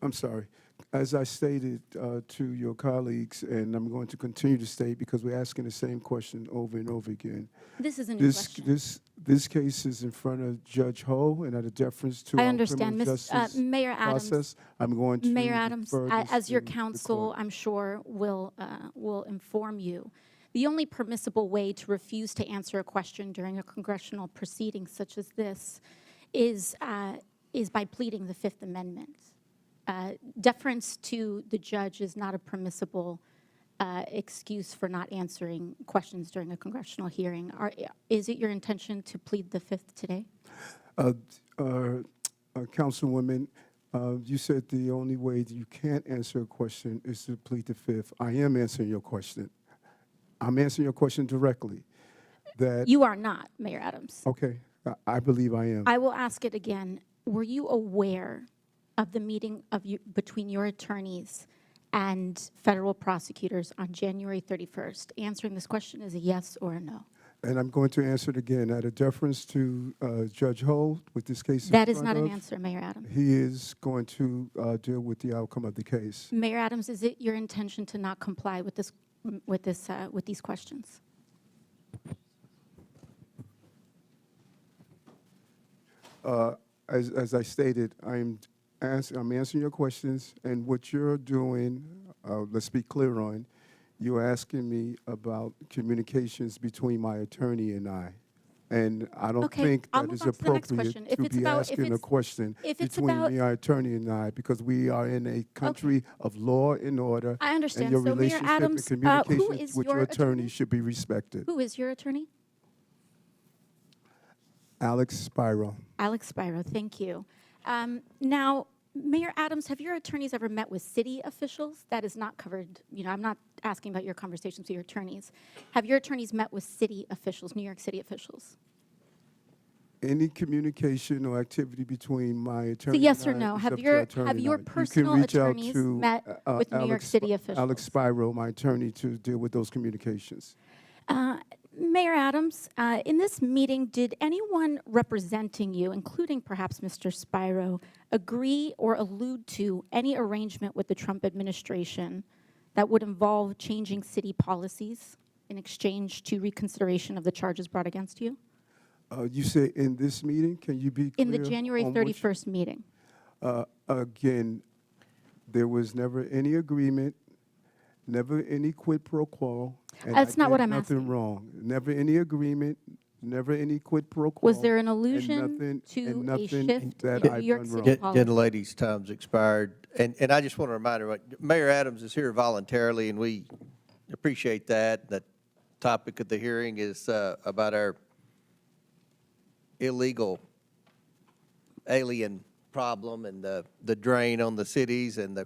S6: I'm sorry. As I stated to your colleagues, and I'm going to continue to state because we're asking the same question over and over again.
S11: This is a new question.
S6: This case is in front of Judge Ho, and out of deference to
S11: I
S6: our
S11: understand,
S6: criminal justice
S11: Mayor Adams.
S6: process, I'm going to
S11: Mayor Adams,
S6: defer this
S11: as your
S6: to the
S11: counsel,
S6: court.
S11: I'm sure will inform you. The only permissible way to refuse to answer a question during a congressional proceeding such as this is by pleading the Fifth Amendment. Deference to the judge is not a permissible excuse for not answering questions during a congressional hearing. Is it your intention to plead the Fifth today?
S6: Councilwoman, you said the only way that you can't answer a question is to plead the Fifth. I am answering your question. I'm answering your question directly. That
S11: You are not, Mayor Adams.
S6: Okay, I believe I am.
S11: I will ask it again. Were you aware of the meeting between your attorneys and federal prosecutors on January 31st? Answering this question is a yes or a no.
S6: And I'm going to answer it again. Out of deference to Judge Ho with this case.
S11: That is not an answer, Mayor Adams.
S6: He is going to deal with the outcome of the case.
S11: Mayor Adams, is it your intention to not comply with these questions?
S6: As I stated, I'm answering your questions, and what you're doing, let's be clear on, you're asking me about communications between my attorney and I. And I don't
S11: Okay,
S6: think
S11: I'll
S6: that
S11: move
S6: is
S11: on to the next
S6: appropriate
S11: question. If
S6: to
S11: it's
S6: be
S11: about- if
S6: asking a
S11: it's-
S6: question
S11: if it's
S6: between
S11: about-
S6: the attorney and I, because we are in a country of law and order.
S11: I understand.
S6: And your
S11: So, Mayor
S6: relationship
S11: Adams,
S6: and
S11: who
S6: communication
S11: is
S6: with
S11: your
S6: your attorney
S11: attorney?
S6: should be respected.
S11: Who is your attorney?
S6: Alex Spiro.
S11: Alex Spiro, thank you. Now, Mayor Adams, have your attorneys ever met with city officials? That is not covered, I'm not asking about your conversations with your attorneys. Have your attorneys met with city officials, New York City officials?
S6: Any communication or activity between my attorney
S11: yes
S6: and
S11: or
S6: I
S11: no?
S6: is
S11: Have
S6: up to
S11: your-
S6: our attorney
S11: have
S6: and
S11: your
S6: I.
S11: personal
S6: You can reach out
S11: attorneys
S6: to
S11: met with New York City officials?
S6: Alex Spiro, my attorney, to deal with those communications.
S11: Mayor Adams, in this meeting, did anyone representing you, including perhaps Mr. Spiro, agree or allude to any arrangement with the Trump administration that would involve changing city policies in exchange to reconsideration of the charges brought against you?
S6: You say in this meeting? Can you be clear?
S11: In the January
S6: on which-
S11: 31st meeting?
S6: Again, there was never any agreement, never any quid pro quo. And
S11: That's
S6: I
S11: not what
S6: did
S11: I'm
S6: nothing
S11: asking.
S6: wrong. Never any agreement, never any quid pro quo.
S11: Was there an
S6: and
S11: allusion
S6: nothing-
S11: to
S6: and
S11: a
S6: nothing
S11: shift
S6: that
S11: in
S6: I've
S11: New York
S6: done
S11: City
S6: wrong.
S11: policy?
S1: Gentlelady's time's expired. And I just want to remind her, Mayor Adams is here voluntarily, and we appreciate that. The topic of the hearing is about our illegal alien problem and the drain on the cities and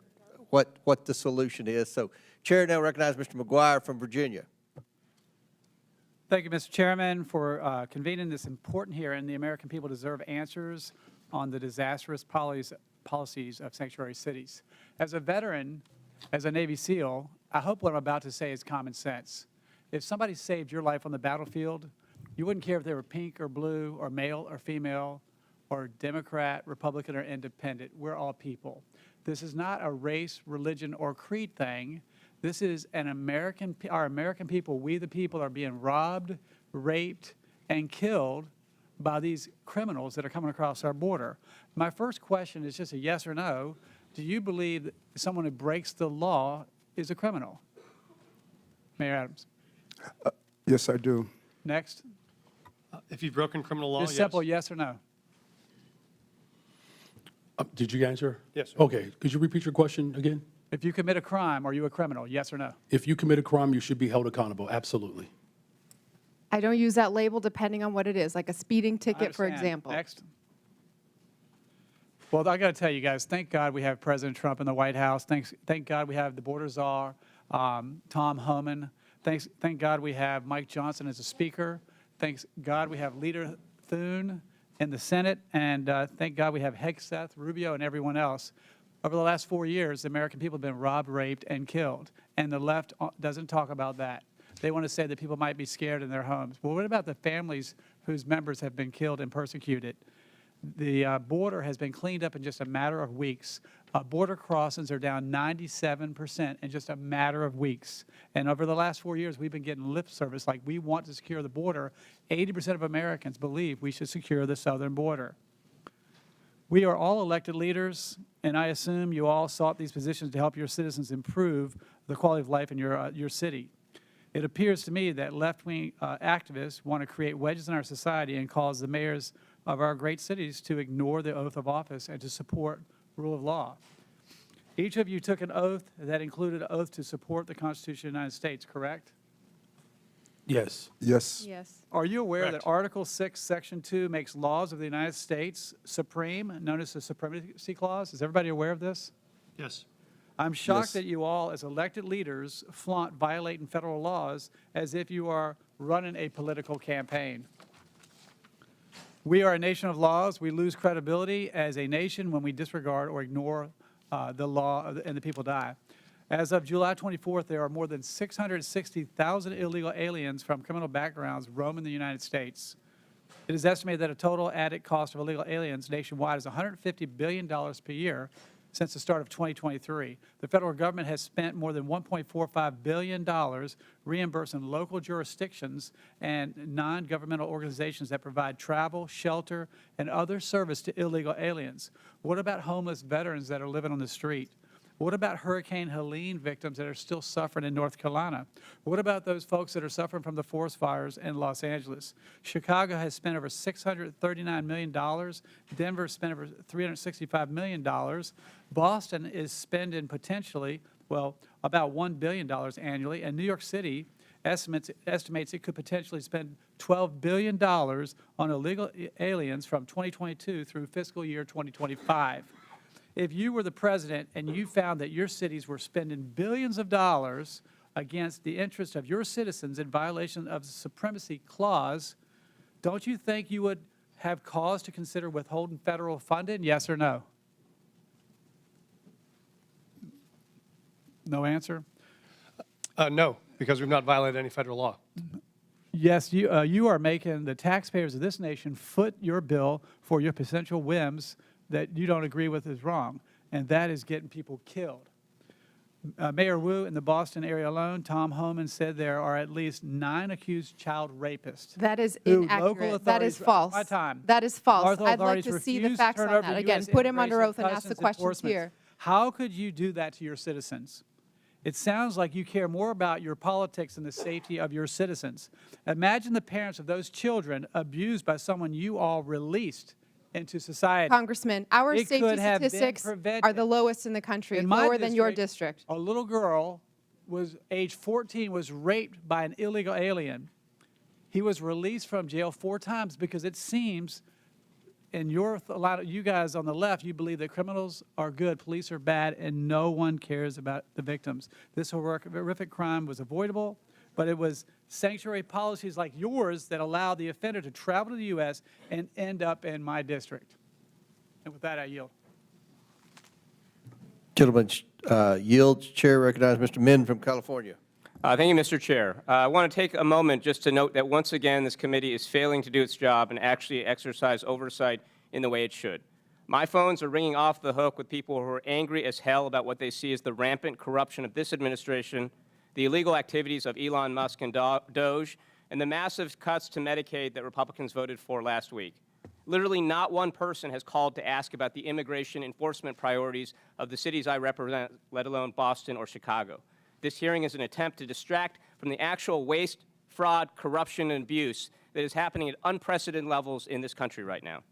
S1: what the solution is. So Chair now recognizes Mr. McGuire from Virginia.
S13: Thank you, Mr. Chairman, for convening this important hearing. The American people deserve answers on the disastrous policies of sanctuary cities. As a veteran, as a Navy SEAL, I hope what I'm about to say is common sense. If somebody saved your life on the battlefield, you wouldn't care if they were pink or blue or male or female or Democrat, Republican, or independent. We're all people. This is not a race, religion, or creed thing. This is our American people, we the people, are being robbed, raped, and killed by these criminals that are coming across our border. My first question is just a yes or no. Do you believe that someone who breaks the law is a criminal? Mayor Adams.
S6: Yes, I do.
S13: Next.
S7: If you've broken criminal law,
S13: Just
S7: yes.
S13: simple yes or no.
S8: Did you answer?
S7: Yes, sir.
S8: Okay, could you repeat your question again?
S13: If you commit a crime, are you a criminal? Yes or no?
S8: If you commit a crime, you should be held accountable, absolutely.
S9: I don't use that label depending on what it is, like a speeding
S13: I
S9: ticket, for
S13: understand.
S9: example.
S13: Next. Well, I got to tell you guys, thank God we have President Trump in the White House. Thank God we have the border czar, Tom Homan. Thank God we have Mike Johnston as a speaker. Thank God we have Leader Thune in the Senate. And thank God we have Hegseth, Rubio, and everyone else. Over the last 4 years, the American people have been robbed, raped, and killed. And the left doesn't talk about that. They want to say that people might be scared in their homes. Well, what about the families whose members have been killed and persecuted? The border has been cleaned up in just a matter of weeks. Border crossings are down 97% in just a matter of weeks. And over the last 4 years, we've been getting lip service like we want to secure the border. 80% of Americans believe we should secure the southern border. We are all elected leaders, and I assume you all sought these positions to help your citizens improve the quality of life in your city. It appears to me that left-wing activists want to create wedges in our society and cause the mayors of our great cities to ignore the oath of office and to support rule of law. Each of you took an oath that included an oath to support the Constitution of the United States, correct?
S8: Yes.
S6: Yes.
S9: Yes.
S13: Are you aware
S7: Correct.
S13: that Article 6, Section 2 makes laws of the United States supreme, known as the Supremacy Clause? Is everybody aware of this?
S7: Yes.
S13: I'm shocked
S6: Yes.
S13: that you all, as elected leaders, flaunt violating federal laws as if you are running a political campaign. We are a nation of laws. We lose credibility as a nation when we disregard or ignore the law and the people die. As of July 24th, there are more than 660,000 illegal aliens from criminal backgrounds roaming the United States. It is estimated that a total added cost of illegal aliens nationwide is $150 billion per year since the start of 2023. The federal government has spent more than $1.45 billion reimbursing local jurisdictions and non-governmental organizations that provide travel, shelter, and other service to illegal aliens. What about homeless veterans that are living on the street? What about Hurricane Helene victims that are still suffering in North Carolina? What about those folks that are suffering from the forest fires in Los Angeles? Chicago has spent over $639 million. Denver spent over $365 million. Boston is spending potentially, well, about $1 billion annually. And New York City estimates it could potentially spend $12 billion on illegal aliens from 2022 through fiscal year 2025. If you were the president and you found that your cities were spending billions of dollars against the interest of your citizens in violation of the Supremacy Clause, don't you think you would have cause to consider withholding federal funding? Yes or no? No answer?
S7: No, because we've not violated any federal law.
S13: Yes, you are making the taxpayers of this nation foot your bill for your potential whims that you don't agree with is wrong, and that is getting people killed. Mayor Wu, in the Boston area alone, Tom Homan said there are at least 9 accused child rapists.
S9: That is
S13: who
S9: inaccurate. That is false.
S13: My time.
S9: That is false.
S13: Local
S9: I'd like
S13: authorities
S9: to see the
S13: refused
S9: facts
S13: turn
S9: on
S13: over
S9: that.
S13: U.S.
S9: Again, put him under
S13: Immigration
S9: oath and ask the
S13: Customs
S9: questions
S13: enforcement.
S9: here.
S13: How could you do that to your citizens? It sounds like you care more about your politics than the safety of your citizens. Imagine the parents of those children abused by someone you all released into society.
S9: Congressman, our
S13: It
S9: safety
S13: could have been
S9: statistics
S13: prevented.
S9: are the lowest in the country,
S13: In my
S9: lower than your district.
S13: A little girl was age 14, was raped by an illegal alien. He was released from jail 4 times because it seems, and a lot of you guys on the left, you believe that criminals are good, police are bad, and no one cares about the victims. This horrific crime was avoidable, but it was sanctuary policies like yours that allowed the offender to travel to the U.S. and end up in my district. And with that, I yield.
S1: Gentlemen, yields. Chair recognizes Mr. Min from California.
S19: Thank you, Mr. Chair. I want to take a moment just to note that once again this committee is failing to do its job and actually exercise oversight in the way it should. My phones are ringing off the hook with people who are angry as hell about what they see as the rampant corruption of this administration, the illegal activities of Elon Musk and Doge, and the massive cuts to Medicaid that Republicans voted for last week. Literally not one person has called to ask about the immigration enforcement priorities of the cities I represent, let alone Boston or Chicago. This hearing is an attempt to distract from the actual waste, fraud, corruption, and abuse that is happening at unprecedented levels in this country right now.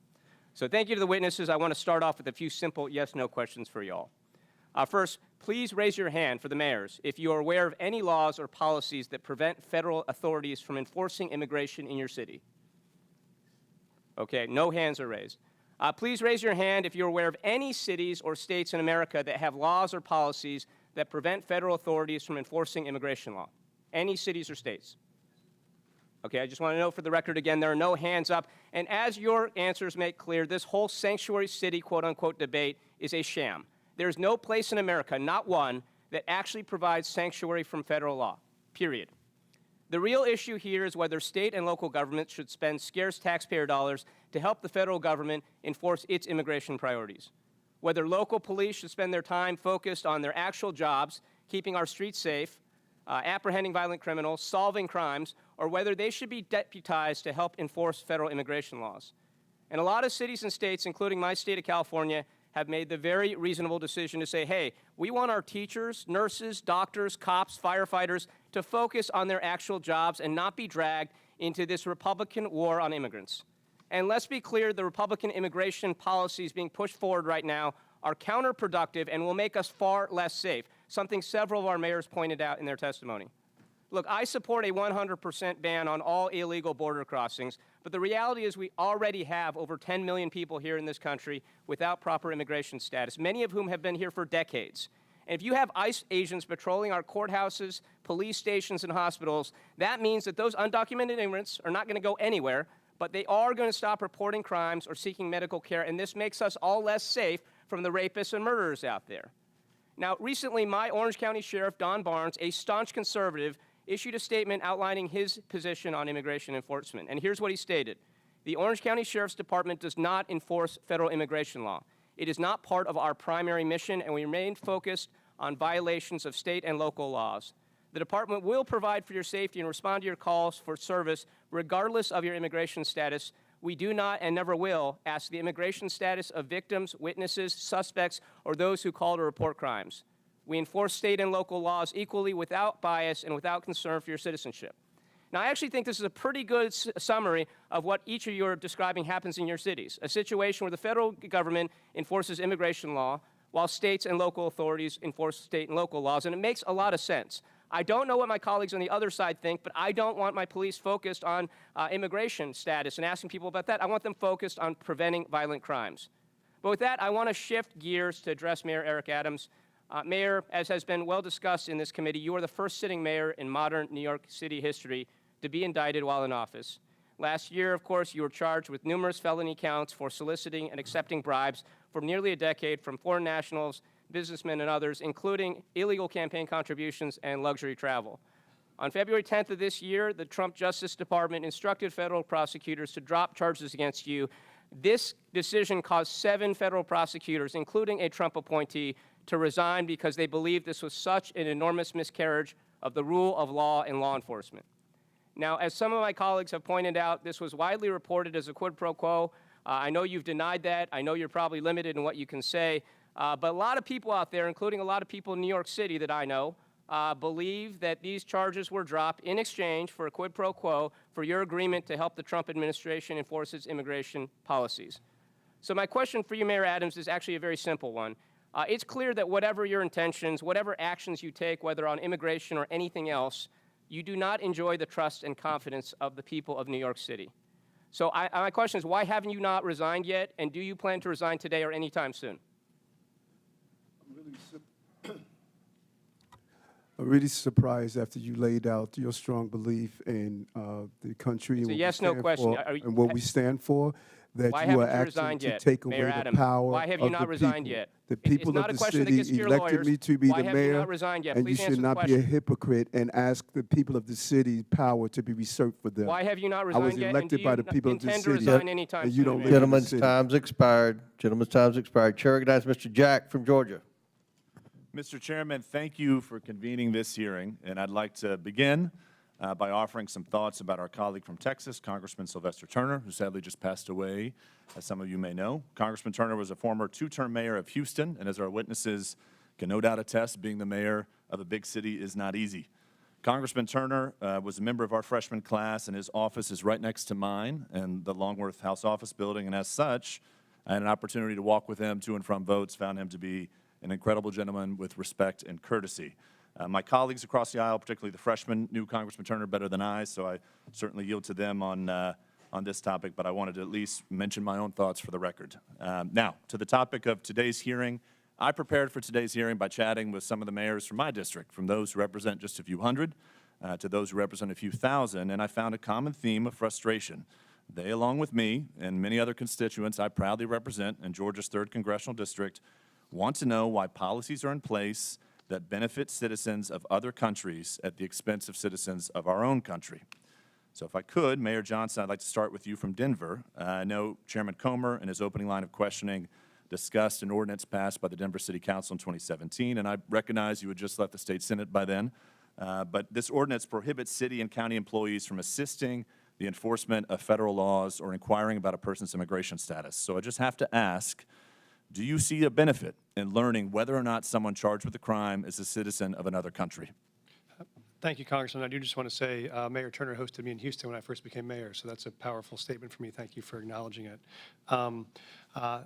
S19: So thank you to the witnesses. I want to start off with a few simple yes-no questions for you all. First, please raise your hand for the mayors if you are aware of any laws or policies that prevent federal authorities from enforcing immigration in your city. Okay, no hands are raised. Please raise your hand if you're aware of any cities or states in America that have laws or policies that prevent federal authorities from enforcing immigration law. Any cities or states. Okay, I just want to note for the record again, there are no hands up. And as your answers make clear, this whole sanctuary city, quote-unquote, debate is a sham. There's no place in America, not one, that actually provides sanctuary from federal law, period. The real issue here is whether state and local governments should spend scarce taxpayer dollars to help the federal government enforce its immigration priorities. Whether local police should spend their time focused on their actual jobs, keeping our streets safe, apprehending violent criminals, solving crimes, or whether they should be deputized to help enforce federal immigration laws. And a lot of cities and states, including my state of California, have made the very reasonable decision to say, hey, we want our teachers, nurses, doctors, cops, firefighters to focus on their actual jobs and not be dragged into this Republican war on immigrants. And let's be clear, the Republican immigration policies being pushed forward right now are counterproductive and will make us far less safe, something several of our mayors pointed out in their testimony. Look, I support a 100% ban on all illegal border crossings, but the reality is we already have over 10 million people here in this country without proper immigration status, many of whom have been here for decades. And if you have ICE agents patrolling our courthouses, police stations, and hospitals, that means that those undocumented immigrants are not going to go anywhere, but they are going to stop reporting crimes or seeking medical care, and this makes us all less safe from the rapists and murderers out there. Now, recently, my Orange County Sheriff, Don Barnes, a staunch conservative, issued a statement outlining his position on immigration enforcement. And here's what he stated. The Orange County Sheriff's Department does not enforce federal immigration law. It is not part of our primary mission, and we remain focused on violations of state and local laws. The department will provide for your safety and respond to your calls for service regardless of your immigration status. We do not and never will ask the immigration status of victims, witnesses, suspects, or those who call to report crimes. We enforce state and local laws equally without bias and without concern for your citizenship. Now, I actually think this is a pretty good summary of what each of you are describing happens in your cities, a situation where the federal government enforces immigration law while states and local authorities enforce state and local laws, and it makes a lot of sense. I don't know what my colleagues on the other side think, but I don't want my police focused on immigration status and asking people about that. I want them focused on preventing violent crimes. But with that, I want to shift gears to address Mayor Eric Adams. Mayor, as has been well discussed in this committee, you are the first sitting mayor in modern New York City history to be indicted while in office. Last year, of course, you were charged with numerous felony counts for soliciting and accepting bribes for nearly a decade from foreign nationals, businessmen, and others, including illegal campaign contributions and luxury travel. On February 10th of this year, the Trump Justice Department instructed federal prosecutors to drop charges against you. This decision caused 7 federal prosecutors, including a Trump appointee, to resign because they believed this was such an enormous miscarriage of the rule of law in law enforcement. Now, as some of my colleagues have pointed out, this was widely reported as a quid pro quo. I know you've denied that. I know you're probably limited in what you can say. But a lot of people out there, including a lot of people in New York City that I know, believe that these charges were dropped in exchange for a quid pro quo for your agreement to help the Trump administration enforce its immigration policies. So my question for you, Mayor Adams, is actually a very simple one. It's clear that whatever your intentions, whatever actions you take, whether on immigration or anything else, you do not enjoy the trust and confidence of the people of New York City. So my question is, why haven't you not resigned yet, and do you plan to resign today or anytime soon?
S6: I'm really surprised after you laid out your strong belief in the country
S19: It's
S6: and
S19: a
S6: what
S19: yes,
S6: we
S19: no
S6: stand
S19: question.
S6: for, and what we stand for, that
S19: Why
S6: you are
S19: haven't you
S6: acting
S19: resigned
S6: to
S19: yet,
S6: take
S19: Mayor
S6: away
S19: Adams?
S6: the power
S19: Why have you
S6: of
S19: not
S6: the
S19: resigned
S6: people.
S19: yet?
S6: The
S19: It's
S6: people
S19: not
S6: of
S19: a
S6: the
S19: question that
S6: city
S19: gets to your
S6: elected
S19: lawyers.
S6: me to be
S19: Why
S6: the
S19: have you
S6: mayor,
S19: not resigned yet?
S6: and you
S19: Please answer
S6: should
S19: the
S6: not be a
S19: question.
S6: hypocrite and ask the people of the city power to be reserved for them.
S19: Why have you not
S6: I
S19: resigned
S6: was
S19: yet, and
S6: elected
S19: do
S6: by
S19: you
S6: the people of the
S19: intend to
S6: city,
S19: resign anytime
S6: and you
S19: soon,
S6: don't
S19: Mayor?
S6: live in the
S1: Gentleman's
S6: city.
S1: time's expired. Gentleman's time's expired. Chair recognizes Mr. Jack from Georgia.
S16: Mr. Chairman, thank you for convening this hearing, and I'd like to begin by offering some thoughts about our colleague from Texas, Congressman Sylvester Turner, who sadly just passed away, as some of you may know. Congressman Turner was a former 2-term mayor of Houston, and as our witnesses can no doubt attest, being the mayor of a big city is not easy. Congressman Turner was a member of our freshman class, and his office is right next to mine in the Longworth House Office Building, and as such, I had an opportunity to walk with him to and from votes, found him to be an incredible gentleman with respect and courtesy. My colleagues across the aisle, particularly the freshmen, knew Congressman Turner better than I, so I certainly yield to them on this topic, but I wanted to at least mention my own thoughts for the record. Now, to the topic of today's hearing, I prepared for today's hearing by chatting with some of the mayors from my district, from those who represent just a few hundred to those who represent a few thousand, and I found a common theme of frustration. They, along with me and many other constituents I proudly represent in Georgia's 3rd Congressional District, want to know why policies are in place that benefit citizens of other countries at the expense of citizens of our own country. So if I could, Mayor Johnston, I'd like to start with you from Denver. I know Chairman Comer, in his opening line of questioning, discussed an ordinance passed by the Denver City Council in 2017, and I recognize you had just left the state Senate by then. But this ordinance prohibits city and county employees from assisting the enforcement of federal laws or inquiring about a person's immigration status. So I just have to ask, do you see a benefit in learning whether or not someone charged with a crime is a citizen of another country?
S7: Thank you, Congressman. I do just want to say Mayor Turner hosted me in Houston when I first became mayor, so that's a powerful statement for me. Thank you for acknowledging it.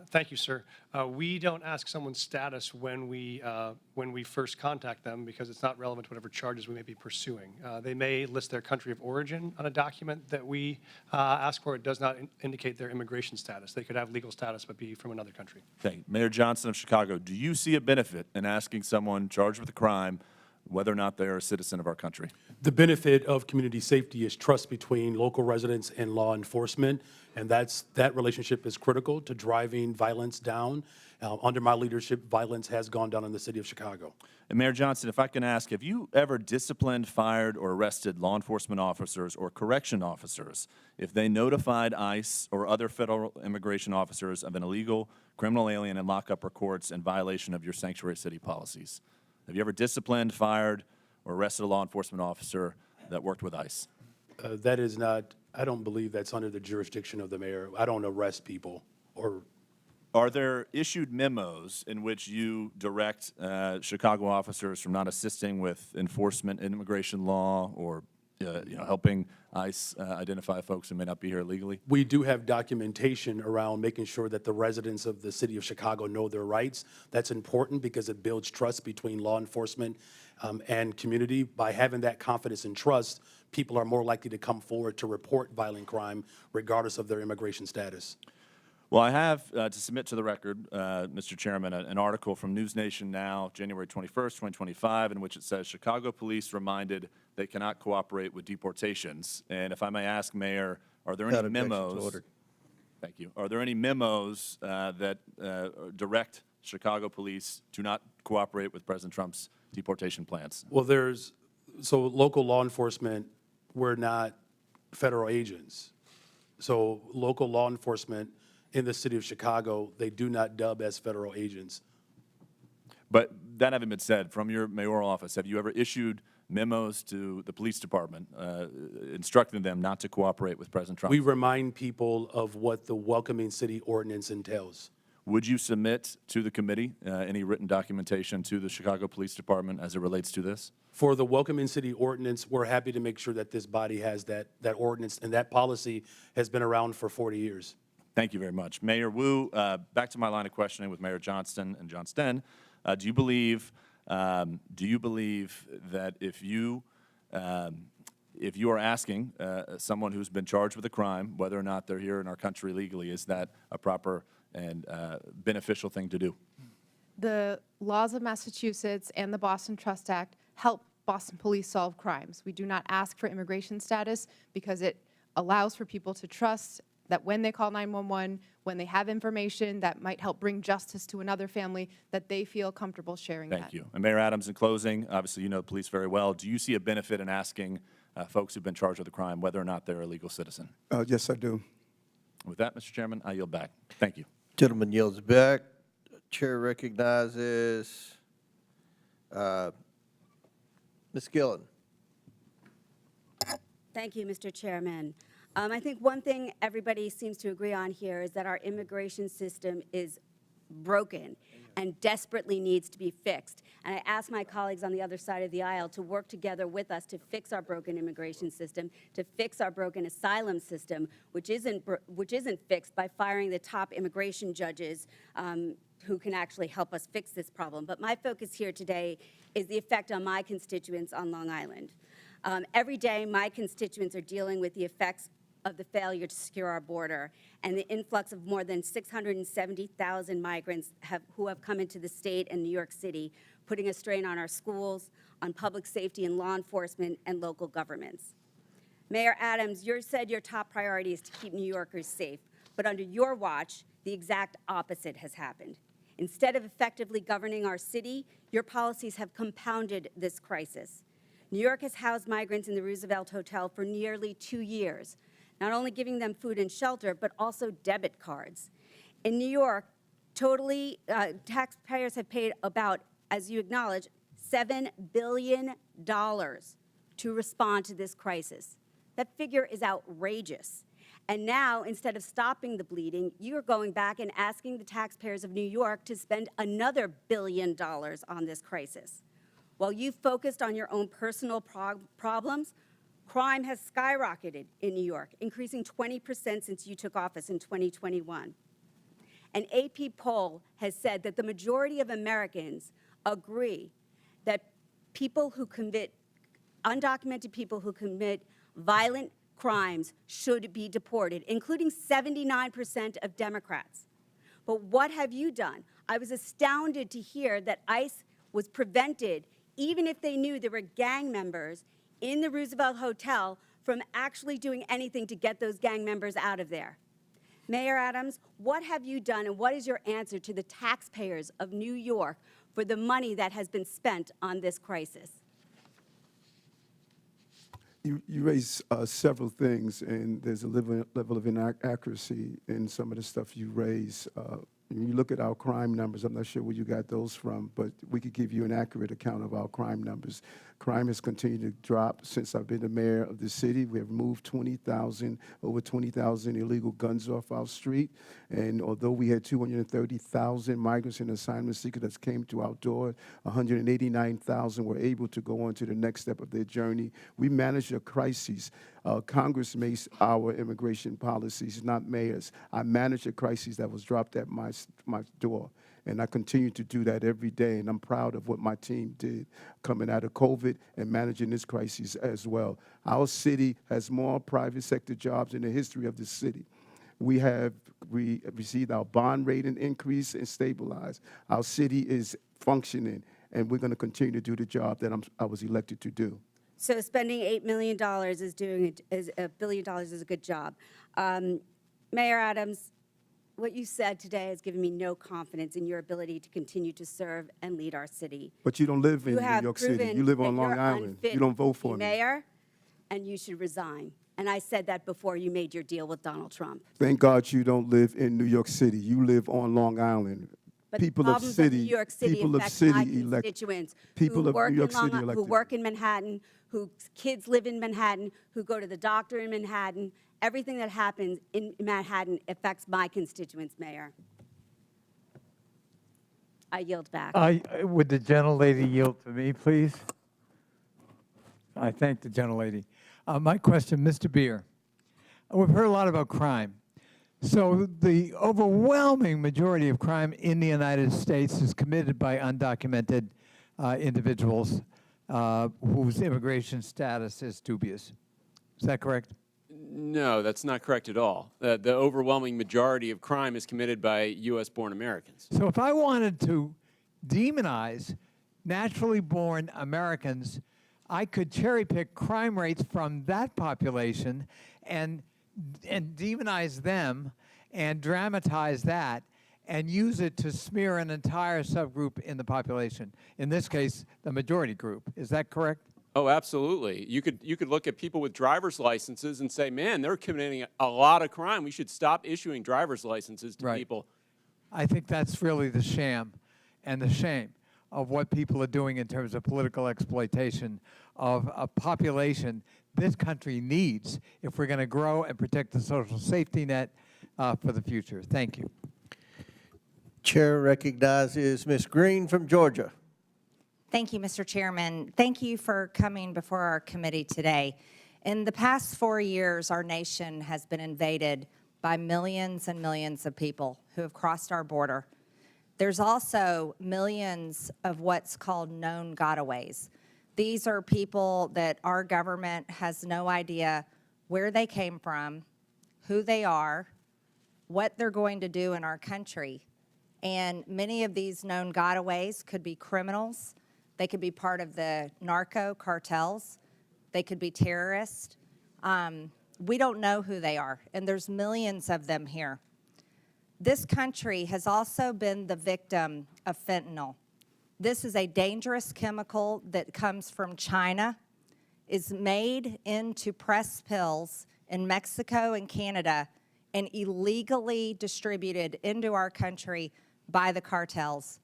S7: Thank you, sir. We don't ask someone's status when we first contact them because it's not relevant to whatever charges we may be pursuing. They may list their country of origin on a document that we ask for. It does not indicate their immigration status. They could have legal status but be from another country.
S16: Thank you. Mayor Johnston of Chicago, do you see a benefit in asking someone charged with a crime whether or not they're a citizen of our country?
S8: The benefit of community safety is trust between local residents and law enforcement, and that relationship is critical to driving violence down. Under my leadership, violence has gone down in the city of Chicago.
S16: And Mayor Johnston, if I can ask, have you ever disciplined, fired, or arrested law enforcement officers or correction officers if they notified ICE or other federal immigration officers of an illegal criminal alien in lockup or courts in violation of your sanctuary city policies? Have you ever disciplined, fired, or arrested a law enforcement officer that worked with ICE?
S8: That is not, I don't believe that's under the jurisdiction of the mayor. I don't arrest people or
S16: Are there issued memos in which you direct Chicago officers from not assisting with enforcement in immigration law or helping ICE identify folks who may not be here illegally?
S8: We do have documentation around making sure that the residents of the city of Chicago know their rights. That's important because it builds trust between law enforcement and community. By having that confidence and trust, people are more likely to come forward to report violent crime regardless of their immigration status.
S16: Well, I have to submit to the record, Mr. Chairman, an article from News Nation Now, January 21st, 2025, in which it says Chicago police reminded they cannot cooperate with deportations. And if I may ask, Mayor, are there any memos? Thank you. Are there any memos that direct Chicago police to not cooperate with President Trump's deportation plans?
S8: Well, so local law enforcement, we're not federal agents. So local law enforcement in the city of Chicago, they do not dub as federal agents.
S16: But that having been said, from your mayoral office, have you ever issued memos to the police department instructing them not to cooperate with President Trump?
S8: We remind people of what the Welcoming City Ordinance entails.
S16: Would you submit to the committee any written documentation to the Chicago Police Department as it relates to this?
S8: For the Welcoming City Ordinance, we're happy to make sure that this body has that ordinance, and that policy has been around for 40 years.
S16: Thank you very much. Mayor Wu, back to my line of questioning with Mayor Johnston and Johnston. Do you believe that if you are asking someone who's been charged with a crime, whether or not they're here in our country legally, is that a proper and beneficial thing to do?
S9: The laws of Massachusetts and the Boston Trust Act help Boston police solve crimes. We do not ask for immigration status because it allows for people to trust that when they call 911, when they have information that might help bring justice to another family, that they feel comfortable sharing that.
S16: Thank you. And Mayor Adams, in closing, obviously you know the police very well. Do you see a benefit in asking folks who've been charged with a crime whether or not they're a legal citizen?
S6: Yes, I do.
S16: With that, Mr. Chairman, I yield back. Thank you.
S1: Gentleman yields back. Chair recognizes Ms. Gillen.
S12: Thank you, Mr. Chairman. I think one thing everybody seems to agree on here is that our immigration system is broken and desperately needs to be fixed. And I ask my colleagues on the other side of the aisle to work together with us to fix our broken immigration system, to fix our broken asylum system, which isn't fixed by firing the top immigration judges who can actually help us fix this problem. But my focus here today is the effect on my constituents on Long Island. Every day, my constituents are dealing with the effects of the failure to secure our border and the influx of more than 670,000 migrants who have come into the state and New York City, putting a strain on our schools, on public safety and law enforcement, and local governments. Mayor Adams, you said your top priority is to keep New Yorkers safe, but under your watch, the exact opposite has happened. Instead of effectively governing our city, your policies have compounded this crisis. New York has housed migrants in the Roosevelt Hotel for nearly 2 years, not only giving them food and shelter, but also debit cards. In New York, taxpayers have paid about, as you acknowledge, $7 billion to respond to this crisis. That figure is outrageous. And now, instead of stopping the bleeding, you are going back and asking the taxpayers of New York to spend another $1 billion on this crisis. While you focused on your own personal problems, crime has skyrocketed in New York, increasing 20% since you took office in 2021. An AP poll has said that the majority of Americans agree that undocumented people who commit violent crimes should be deported, including 79% of Democrats. But what have you done? I was astounded to hear that ICE was prevented, even if they knew there were gang members in the Roosevelt Hotel, from actually doing anything to get those gang members out of there. Mayor Adams, what have you done and what is your answer to the taxpayers of New York for the money that has been spent on this crisis?
S6: You raise several things, and there's a level of inaccuracy in some of the stuff you raise. When you look at our crime numbers, I'm not sure where you got those from, but we could give you an accurate account of our crime numbers. Crime has continued to drop since I've been the mayor of the city. We have moved over 20,000 illegal guns off our street. And although we had 230,000 migrants and assignment seekers that came to our door, 189,000 were able to go on to the next step of their journey. We manage a crisis. Congress makes our immigration policies, not mayors. I manage a crisis that was dropped at my door. And I continue to do that every day, and I'm proud of what my team did coming out of COVID and managing this crisis as well. Our city has more private sector jobs in the history of the city. We received our bond rating increase and stabilized. Our city is functioning, and we're going to continue to do the job that I was elected to do.
S12: So spending $8 million is $1 billion is a good job. Mayor Adams, what you said today has given me no confidence in your ability to continue to serve and lead our city.
S6: But you don't live in New York City. You live on Long Island. You don't vote for me.
S12: Mayor, and you should resign. And I said that before you made your deal with Donald Trump.
S6: Thank God you don't live in New York City. You live on Long Island.
S12: But
S6: people
S12: the
S6: of
S12: problems
S6: city,
S12: New York City
S6: people of
S12: affect
S6: city
S12: my
S6: elect
S12: constituents
S6: people
S12: who
S6: of
S12: work
S6: New York
S12: in Long
S6: City
S12: Island, who
S6: elected.
S12: work in Manhattan, whose kids live in Manhattan, who go to the doctor in Manhattan. Everything that happens in Manhattan affects my constituents, Mayor. I yield back.
S18: Would the gentlelady yield to me, please? I thank the gentlelady. My question, Mr. Beer. We've heard a lot about crime. So the overwhelming majority of crime in the United States is committed by undocumented individuals whose immigration status is dubious. Is that correct?
S10: No, that's not correct at all. The overwhelming majority of crime is committed by U.S.-born Americans.
S18: So if I wanted to demonize naturally born Americans, I could cherry pick crime rates from that population and demonize them and dramatize that and use it to smear an entire subgroup in the population. In this case, the majority group. Is that correct?
S10: Oh, absolutely. You could look at people with driver's licenses and say, man, they're committing a lot of crime. We should stop issuing driver's licenses to people.
S18: I think that's really the sham and the shame of what people are doing in terms of political exploitation of a population this country needs if we're going to grow and protect the social safety net for the future. Thank you.
S1: Chair recognizes Ms. Green from Georgia.
S20: Thank you, Mr. Chairman. Thank you for coming before our committee today. In the past 4 years, our nation has been invaded by millions and millions of people who have crossed our border. There's also millions of what's called known gotaways. These are people that our government has no idea where they came from, who they are, what they're going to do in our country. And many of these known gotaways could be criminals. They could be part of the narco cartels. They could be terrorists. We don't know who they are, and there's millions of them here. This country has also been the victim of fentanyl. This is a dangerous chemical that comes from China, is made into pressed pills in Mexico and Canada, and illegally distributed into our country by the cartels.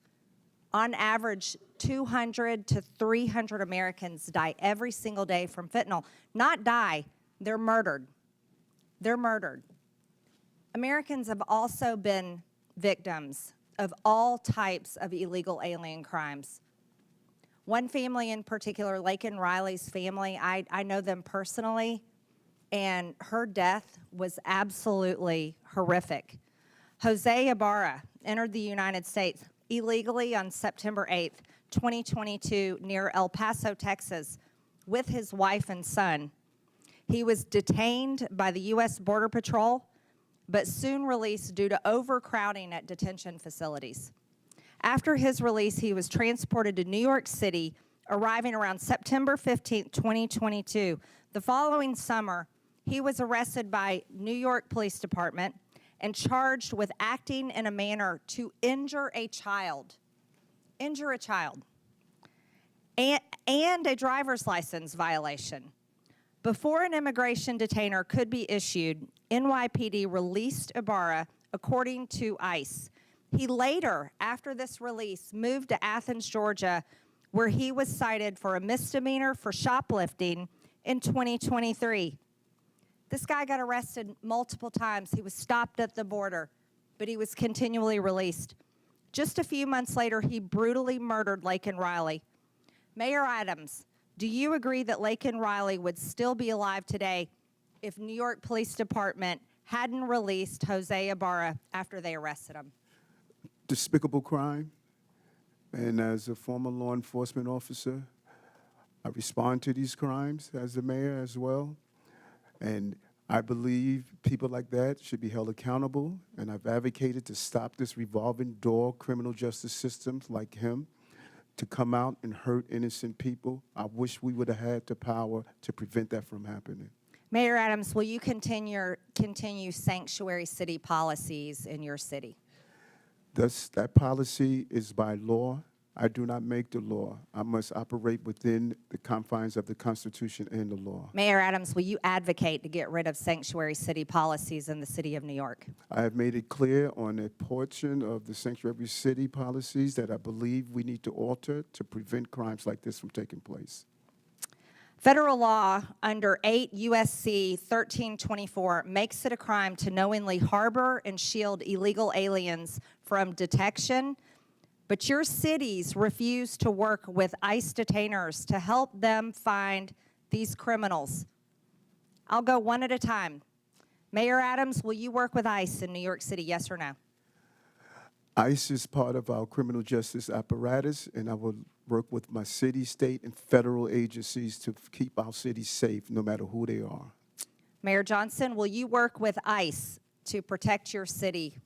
S20: On average, 200 to 300 Americans die every single day from fentanyl. Not die, they're murdered. They're murdered. Americans have also been victims of all types of illegal alien crimes. One family in particular, Laken Riley's family, I know them personally, and her death was absolutely horrific. Jose Ibarra entered the United States illegally on September 8th, 2022, near El Paso, Texas, with his wife and son. He was detained by the U.S. Border Patrol, but soon released due to overcrowding at detention facilities. After his release, he was transported to New York City, arriving around September 15th, 2022. The following summer, he was arrested by New York Police Department and charged with acting in a manner to injure a child, and a driver's license violation. Before an immigration detainer could be issued, NYPD released Ibarra according to ICE. He later, after this release, moved to Athens, Georgia, where he was cited for a misdemeanor for shoplifting in 2023. This guy got arrested multiple times. He was stopped at the border, but he was continually released. Just a few months later, he brutally murdered Laken Riley. Mayor Adams, do you agree that Laken Riley would still be alive today if New York Police Department hadn't released Jose Ibarra after they arrested him?
S6: Despicable crime. And as a former law enforcement officer, I respond to these crimes as the mayor as well. And I believe people like that should be held accountable. And I've advocated to stop this revolving door criminal justice systems like him to come out and hurt innocent people. I wish we would have had the power to prevent that from happening.
S20: Mayor Adams, will you continue sanctuary city policies in your city?
S6: That policy is by law. I do not make the law. I must operate within the confines of the Constitution and the law.
S20: Mayor Adams, will you advocate to get rid of sanctuary city policies in the city of New York?
S6: I have made it clear on a portion of the sanctuary city policies that I believe we need to alter to prevent crimes like this from taking place.
S20: Federal law under 8 U.S.C. 1324 makes it a crime to knowingly harbor and shield illegal aliens from detection, but your cities refuse to work with ICE detainers to help them find these criminals. I'll go one at a time. Mayor Adams, will you work with ICE in New York City, yes or no?
S6: ICE is part of our criminal justice apparatus, and I will work with my city, state, and federal agencies to keep our cities safe, no matter who they are.
S20: Mayor Johnston, will you work with ICE to protect your city?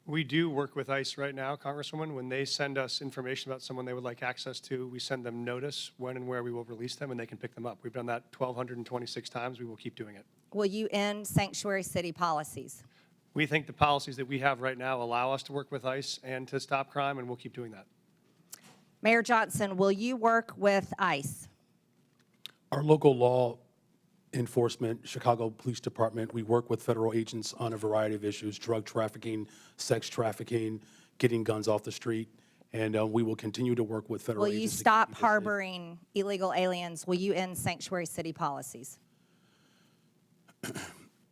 S7: We do work with ICE right now, Congresswoman. When they send us information about someone they would like access to, we send them notice when and where we will release them, and they can pick them up. We've done that 1,226 times. We will keep doing it.
S20: Will you end sanctuary city policies?
S7: We think the policies that we have right now allow us to work with ICE and to stop crime, and we'll keep doing that.
S20: Mayor Johnston, will you work with ICE?
S8: Our local law enforcement, Chicago Police Department, we work with federal agents on a variety of issues: drug trafficking, sex trafficking, getting guns off the street, and we will continue to work with federal
S20: Will
S8: agents.
S20: you stop harboring illegal aliens? Will you end sanctuary city policies?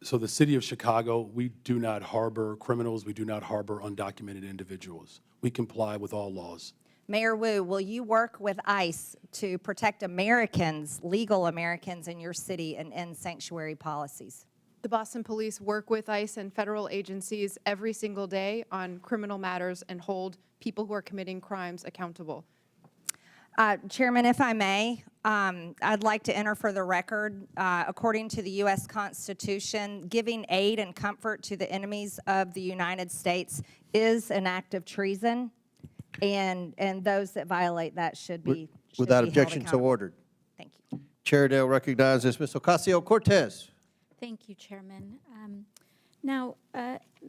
S8: So the city of Chicago, we do not harbor criminals. We do not harbor undocumented individuals. We comply with all laws.
S20: Mayor Wu, will you work with ICE to protect Americans, legal Americans in your city, and end sanctuary policies?
S9: The Boston Police work with ICE and federal agencies every single day on criminal matters and hold people who are committing crimes accountable.
S20: Chairman, if I may, I'd like to enter for the record, according to the U.S. Constitution, giving aid and comfort to the enemies of the United States is an act of treason, and those that violate that should be
S1: Without
S20: held
S1: objection, so
S20: accountable.
S1: ordered.
S20: Thank you.
S1: Chair Dale recognizes Ms. Ocasio-Cortez.
S11: Thank you, Chairman. Now,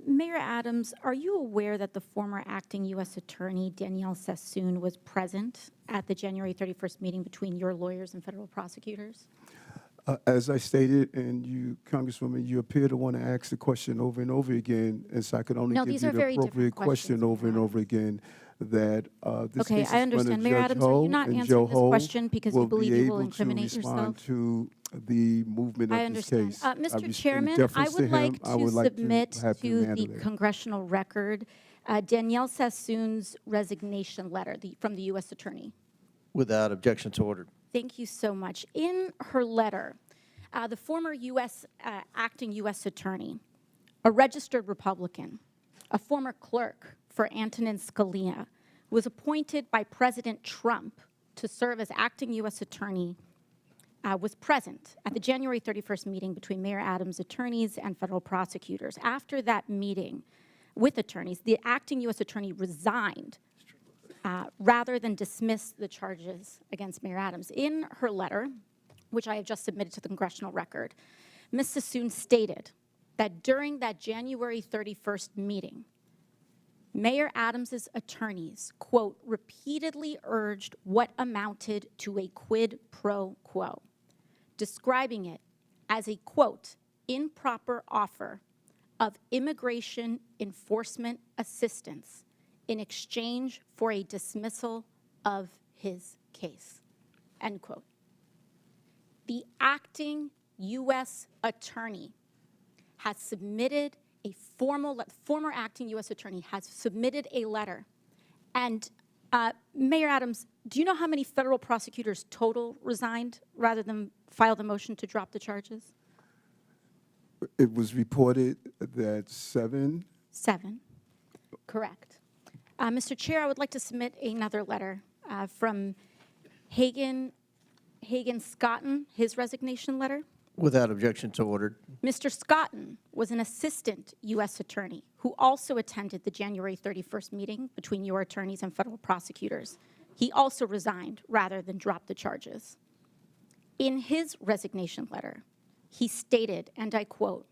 S11: Mayor Adams, are you aware that the former acting U.S. Attorney Danielle Sassoon was present at the January 31st meeting between your lawyers and federal prosecutors?
S6: As I stated, and you, Congresswoman, you appear to want to ask the question over and over again, and so I could only
S11: No,
S6: give
S11: these
S6: you
S11: are
S6: the
S11: very different
S6: appropriate question
S11: questions.
S6: over and over again. That this
S11: Okay,
S6: case
S11: I
S6: is
S11: understand.
S6: going to
S11: Mayor
S6: Judge
S11: Adams, are you
S6: Ho,
S11: not
S6: and
S11: answering
S6: Joe
S11: this
S6: Ho
S11: question because you believe you will incriminate
S6: be able to
S11: yourself?
S6: respond to the movement
S11: I
S6: of this
S11: understand.
S6: case. I
S11: Mr.
S6: in
S11: Chairman, I
S6: deference to
S11: would
S6: him,
S11: like
S6: I
S11: to
S6: would like
S11: submit
S6: have you
S11: to
S6: handle
S11: the
S6: it.
S11: congressional record Danielle Sassoon's resignation letter from the U.S. Attorney.
S1: Without objection, so ordered.
S11: Thank you so much. In her letter, the former acting U.S. Attorney, a registered Republican, a former clerk for Antonin Scalia, was appointed by President Trump to serve as acting U.S. Attorney, was present at the January 31st meeting between Mayor Adams' attorneys and federal prosecutors. After that meeting with attorneys, the acting U.S. Attorney resigned rather than dismiss the charges against Mayor Adams. In her letter, which I have just submitted to the congressional record, Ms. Sassoon stated that during that January 31st meeting, Mayor Adams' attorneys, quote, repeatedly urged what amounted to a quid pro quo, describing it as a, quote, improper offer of immigration enforcement assistance in exchange for a dismissal of his case, end quote. The acting U.S. attorney has submitted a former acting U.S. attorney has submitted a letter. And Mayor Adams, do you know how many federal prosecutors total resigned rather than file the motion to drop the charges?
S6: It was reported that 7.
S11: 7, correct. Mr. Chair, I would like to submit another letter from Hagan Scotton, his resignation letter.
S1: Without objection, so ordered.
S11: Mr. Scotton was an assistant U.S. attorney who also attended the January 31st meeting between your attorneys and federal prosecutors. He also resigned rather than drop the charges. In his resignation letter, he stated, and I quote,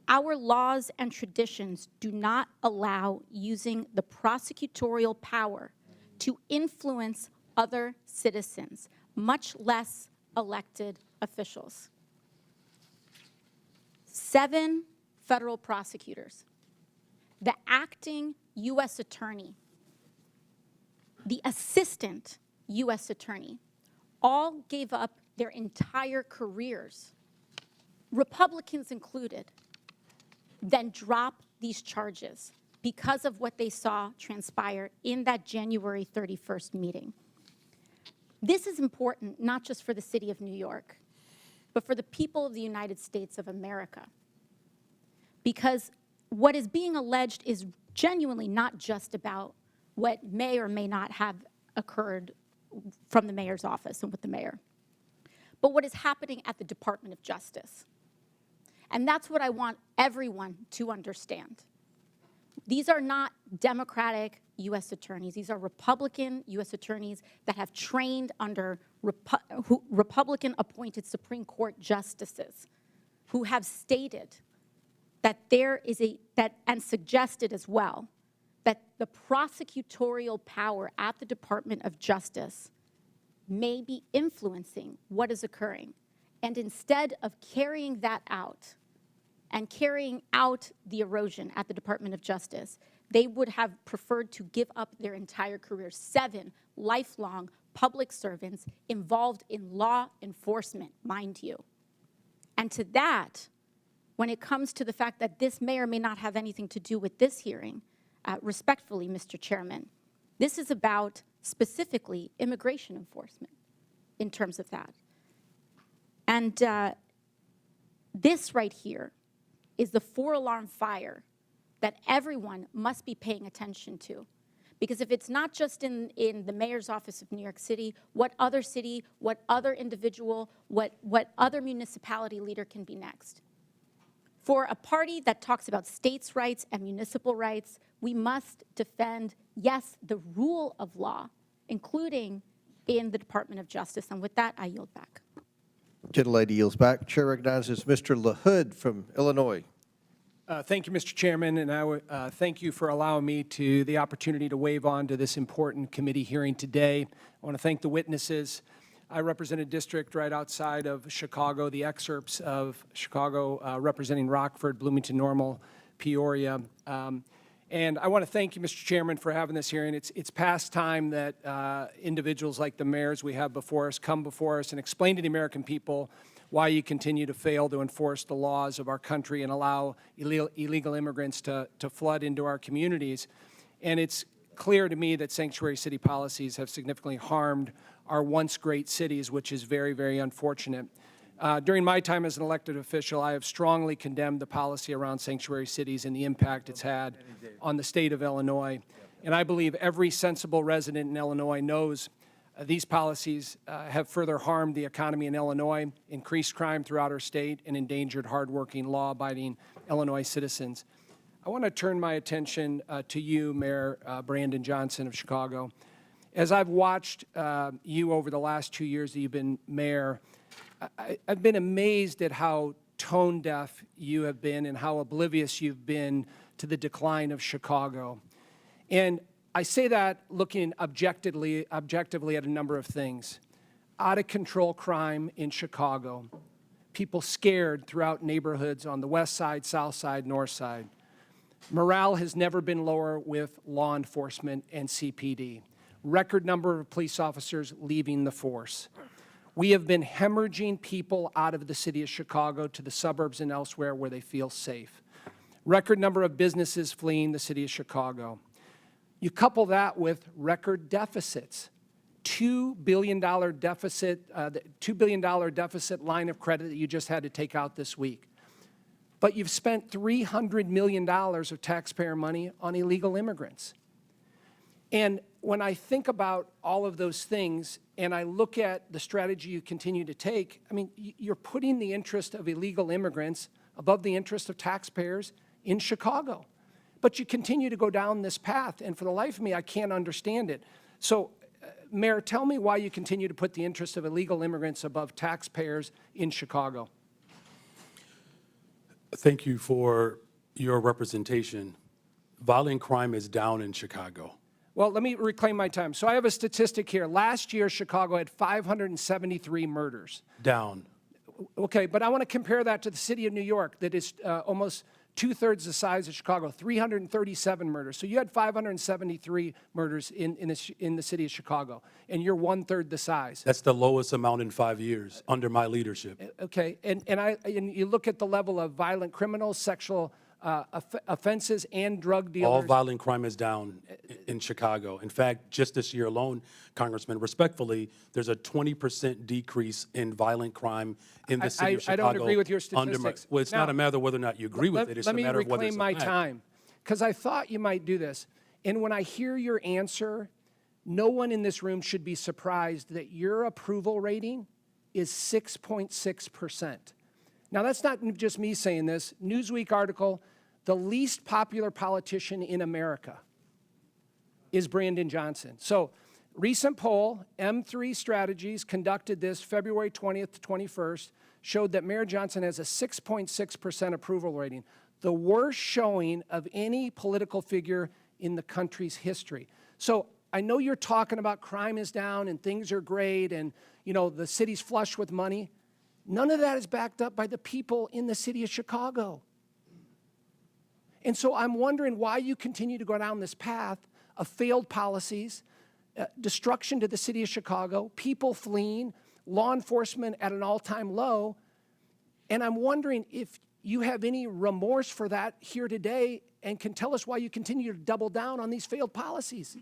S11: "Our laws and traditions do not allow using the prosecutorial power to influence other citizens, much less elected officials." 7 federal prosecutors, the acting U.S. attorney, the assistant U.S. attorney, all gave up their entire careers, Republicans included, then drop these charges because of what they saw transpire in that January 31st meeting. This is important not just for the city of New York, but for the people of the United States of America. Because what is being alleged is genuinely not just about what may or may not have occurred from the mayor's office and with the mayor, but what is happening at the Department of Justice. And that's what I want everyone to understand. These are not Democratic U.S. attorneys. These are Republican U.S. attorneys that have trained under Republican-appointed Supreme Court justices who have stated that there is and suggested as well, that the prosecutorial power at the Department of Justice may be influencing what is occurring. And instead of carrying that out and carrying out the erosion at the Department of Justice, they would have preferred to give up their entire career. 7 lifelong public servants involved in law enforcement, mind you. And to that, when it comes to the fact that this may or may not have anything to do with this hearing, respectfully, Mr. Chairman, this is about specifically immigration enforcement in terms of that. And this right here is the 4-alarm fire that everyone must be paying attention to. Because if it's not just in the mayor's office of New York City, what other city, what other individual, what other municipality leader can be next? For a party that talks about states' rights and municipal rights, we must defend, yes, the rule of law, including in the Department of Justice. And with that, I yield back.
S1: Gentlelady yields back. Chair recognizes Mr. LaHood from Illinois.
S19: Thank you, Mr. Chairman, and I thank you for allowing me the opportunity to wave on to this important committee hearing today. I want to thank the witnesses. I represent a district right outside of Chicago, the excerpts of Chicago representing Rockford, Bloomington Normal, Peoria. And I want to thank you, Mr. Chairman, for having this hearing. It's past time that individuals like the mayors we have before us come before us and explain to the American people why you continue to fail to enforce the laws of our country and allow illegal immigrants to flood into our communities. And it's clear to me that sanctuary city policies have significantly harmed our once great cities, which is very, very unfortunate. During my time as an elected official, I have strongly condemned the policy around sanctuary cities and the impact it's had on the state of Illinois. And I believe every sensible resident in Illinois knows these policies have further harmed the economy in Illinois, increased crime throughout our state, and endangered hardworking, law-abiding Illinois citizens. I want to turn my attention to you, Mayor Brandon Johnston of Chicago. As I've watched you over the last 2 years that you've been mayor, I've been amazed at how tone deaf you have been and how oblivious you've been to the decline of Chicago. And I say that looking objectively at a number of things. Out of control crime in Chicago, people scared throughout neighborhoods on the west side, south side, north side.
S22: Morale has never been lower with law enforcement and CPD. Record number of police officers leaving the force. We have been hemorrhaging people out of the city of Chicago to the suburbs and elsewhere where they feel safe. Record number of businesses fleeing the city of Chicago. You couple that with record deficits. $2 billion deficit, the $2 billion deficit line of credit that you just had to take out this week. But you've spent $300 million of taxpayer money on illegal immigrants. And when I think about all of those things and I look at the strategy you continue to take, I mean, you're putting the interest of illegal immigrants above the interest of taxpayers in Chicago. But you continue to go down this path, and for the life of me, I can't understand it. So, Mayor, tell me why you continue to put the interest of illegal immigrants above taxpayers in Chicago.
S8: Thank you for your representation. Violent crime is down in Chicago.
S22: Well, let me reclaim my time. So I have a statistic here. Last year, Chicago had 573 murders.
S8: Down.
S22: Okay, but I want to compare that to the city of New York that is almost two-thirds the size of Chicago, 337 murders. So you had 573 murders in the city of Chicago, and you're one-third the size.
S8: That's the lowest amount in 5 years under my leadership.
S22: Okay, and you look at the level of violent criminals, sexual offenses, and drug dealers.
S8: All violent crime is down in Chicago. In fact, just this year alone, Congressman, respectfully, there's a 20% decrease in violent crime in the city of Chicago.
S22: I don't agree with your statistics.
S8: Well, it's not a matter of whether or not you agree with it. It's a matter of whether it's a fact.
S22: Let me reclaim my time, because I thought you might do this. And when I hear your answer, no one in this room should be surprised that your approval rating is 6.6%. Now, that's not just me saying this. Newsweek article, the least popular politician in America is Brandon Johnson. So, recent poll, M3 Strategies conducted this February 20th to 21st, showed that Mayor Johnson has a 6.6% approval rating, the worst showing of any political figure in the country's history. So, I know you're talking about crime is down and things are great and, you know, the city's flush with money. None of that is backed up by the people in the city of Chicago. And so I'm wondering why you continue to go down this path of failed policies, destruction to the city of Chicago, people fleeing, law enforcement at an all-time low. And I'm wondering if you have any remorse for that here today and can tell us why you continue to double down on these failed policies.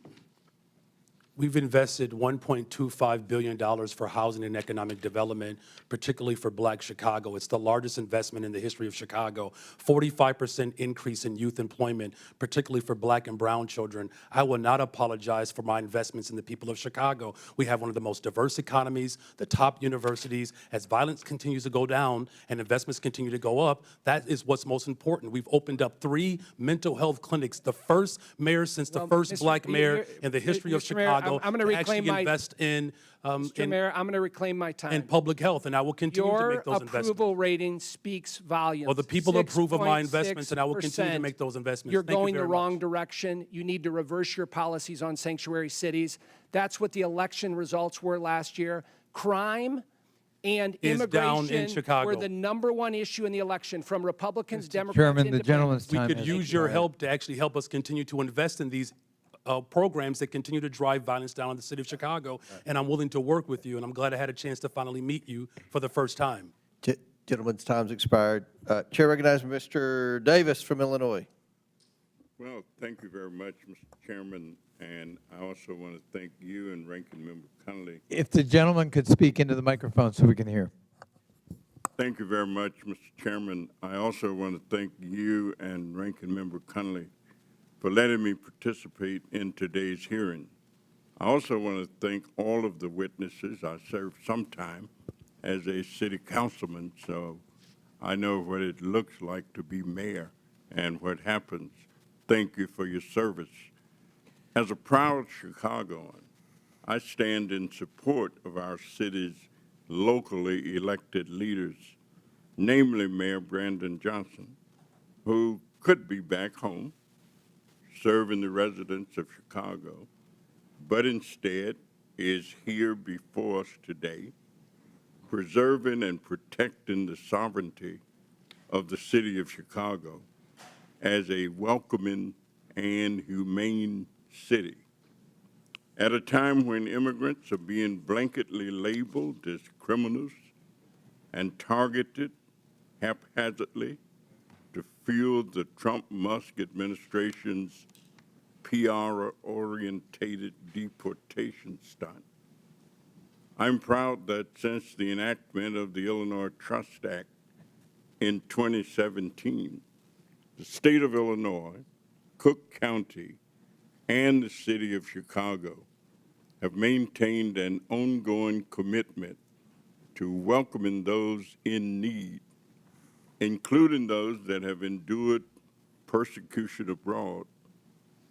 S8: We've invested $1.25 billion for housing and economic development, particularly for Black Chicago. It's the largest investment in the history of Chicago. 45% increase in youth employment, particularly for Black and brown children. I will not apologize for my investments in the people of Chicago. We have one of the most diverse economies, the top universities. As violence continues to go down and investments continue to go up, that is what's most important. We've opened up 3 mental health clinics, the first mayor since the first Black mayor in the history of Chicago.
S22: I'm going to reclaim my
S8: invest in
S22: Mr. Mayor, I'm going to reclaim my time.
S8: in public health, and I will continue to make those investments.
S22: Your approval rating speaks volumes.
S8: Well, the people approve of my investments, and I will continue to make those investments.
S22: You're
S8: Thank you
S22: going the
S8: very
S22: wrong
S8: much.
S22: direction. You need to reverse your policies on sanctuary cities. That's what the election results were last year. Crime and
S8: Is down in
S22: immigration
S8: Chicago.
S22: were the #1 issue in the election from Republicans, Democrats,
S18: Chairman, the
S22: Independents.
S18: gentleman's
S8: We
S18: time
S8: could
S18: has
S8: use your
S18: expired.
S8: help to actually help us continue to invest in these programs that continue to drive violence down in the city of Chicago, and I'm willing to work with you, and I'm glad I had a chance to finally meet you for the first time.
S1: Gentleman's time's expired. Chair recognizes Mr. Davis from Illinois.
S2: Well, thank you very much, Mr. Chairman, and I also want to thank you and Ranking Member Connolly.
S18: If the gentleman could speak into the microphone so we can hear.
S2: Thank you very much, Mr. Chairman. I also want to thank you and Ranking Member Connolly for letting me participate in today's hearing. I also want to thank all of the witnesses. I served some time as a city councilman, so I know what it looks like to be mayor and what happens. Thank you for your service. As a proud Chicagoan, I stand in support of our city's locally elected leaders, namely Mayor Brandon Johnson, who could be back home serving the residents of Chicago, but instead is here before us today, preserving and protecting the sovereignty of the city of Chicago as a welcoming and humane city. At a time when immigrants are being blanketly labeled as criminals and targeted haphazardly to fuel the Trump-Musk administration's PR-orientated deportation stunt. I'm proud that since the enactment of the Illinois Trust Act in 2017, the state of Illinois, Cook County, and the city of Chicago have maintained an ongoing commitment to welcoming those in need, including those that have endured persecution abroad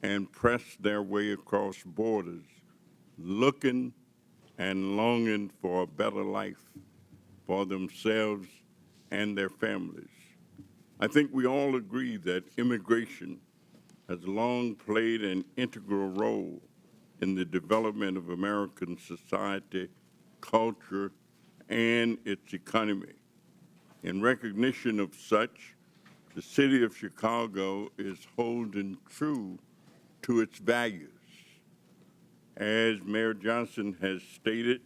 S2: and pressed their way across borders, looking and longing for a better life for themselves and their families. I think we all agree that immigration has long played an integral role in the development of American society, culture, and its economy. In recognition of such, the city of Chicago is holding true to its values. As Mayor Johnston has stated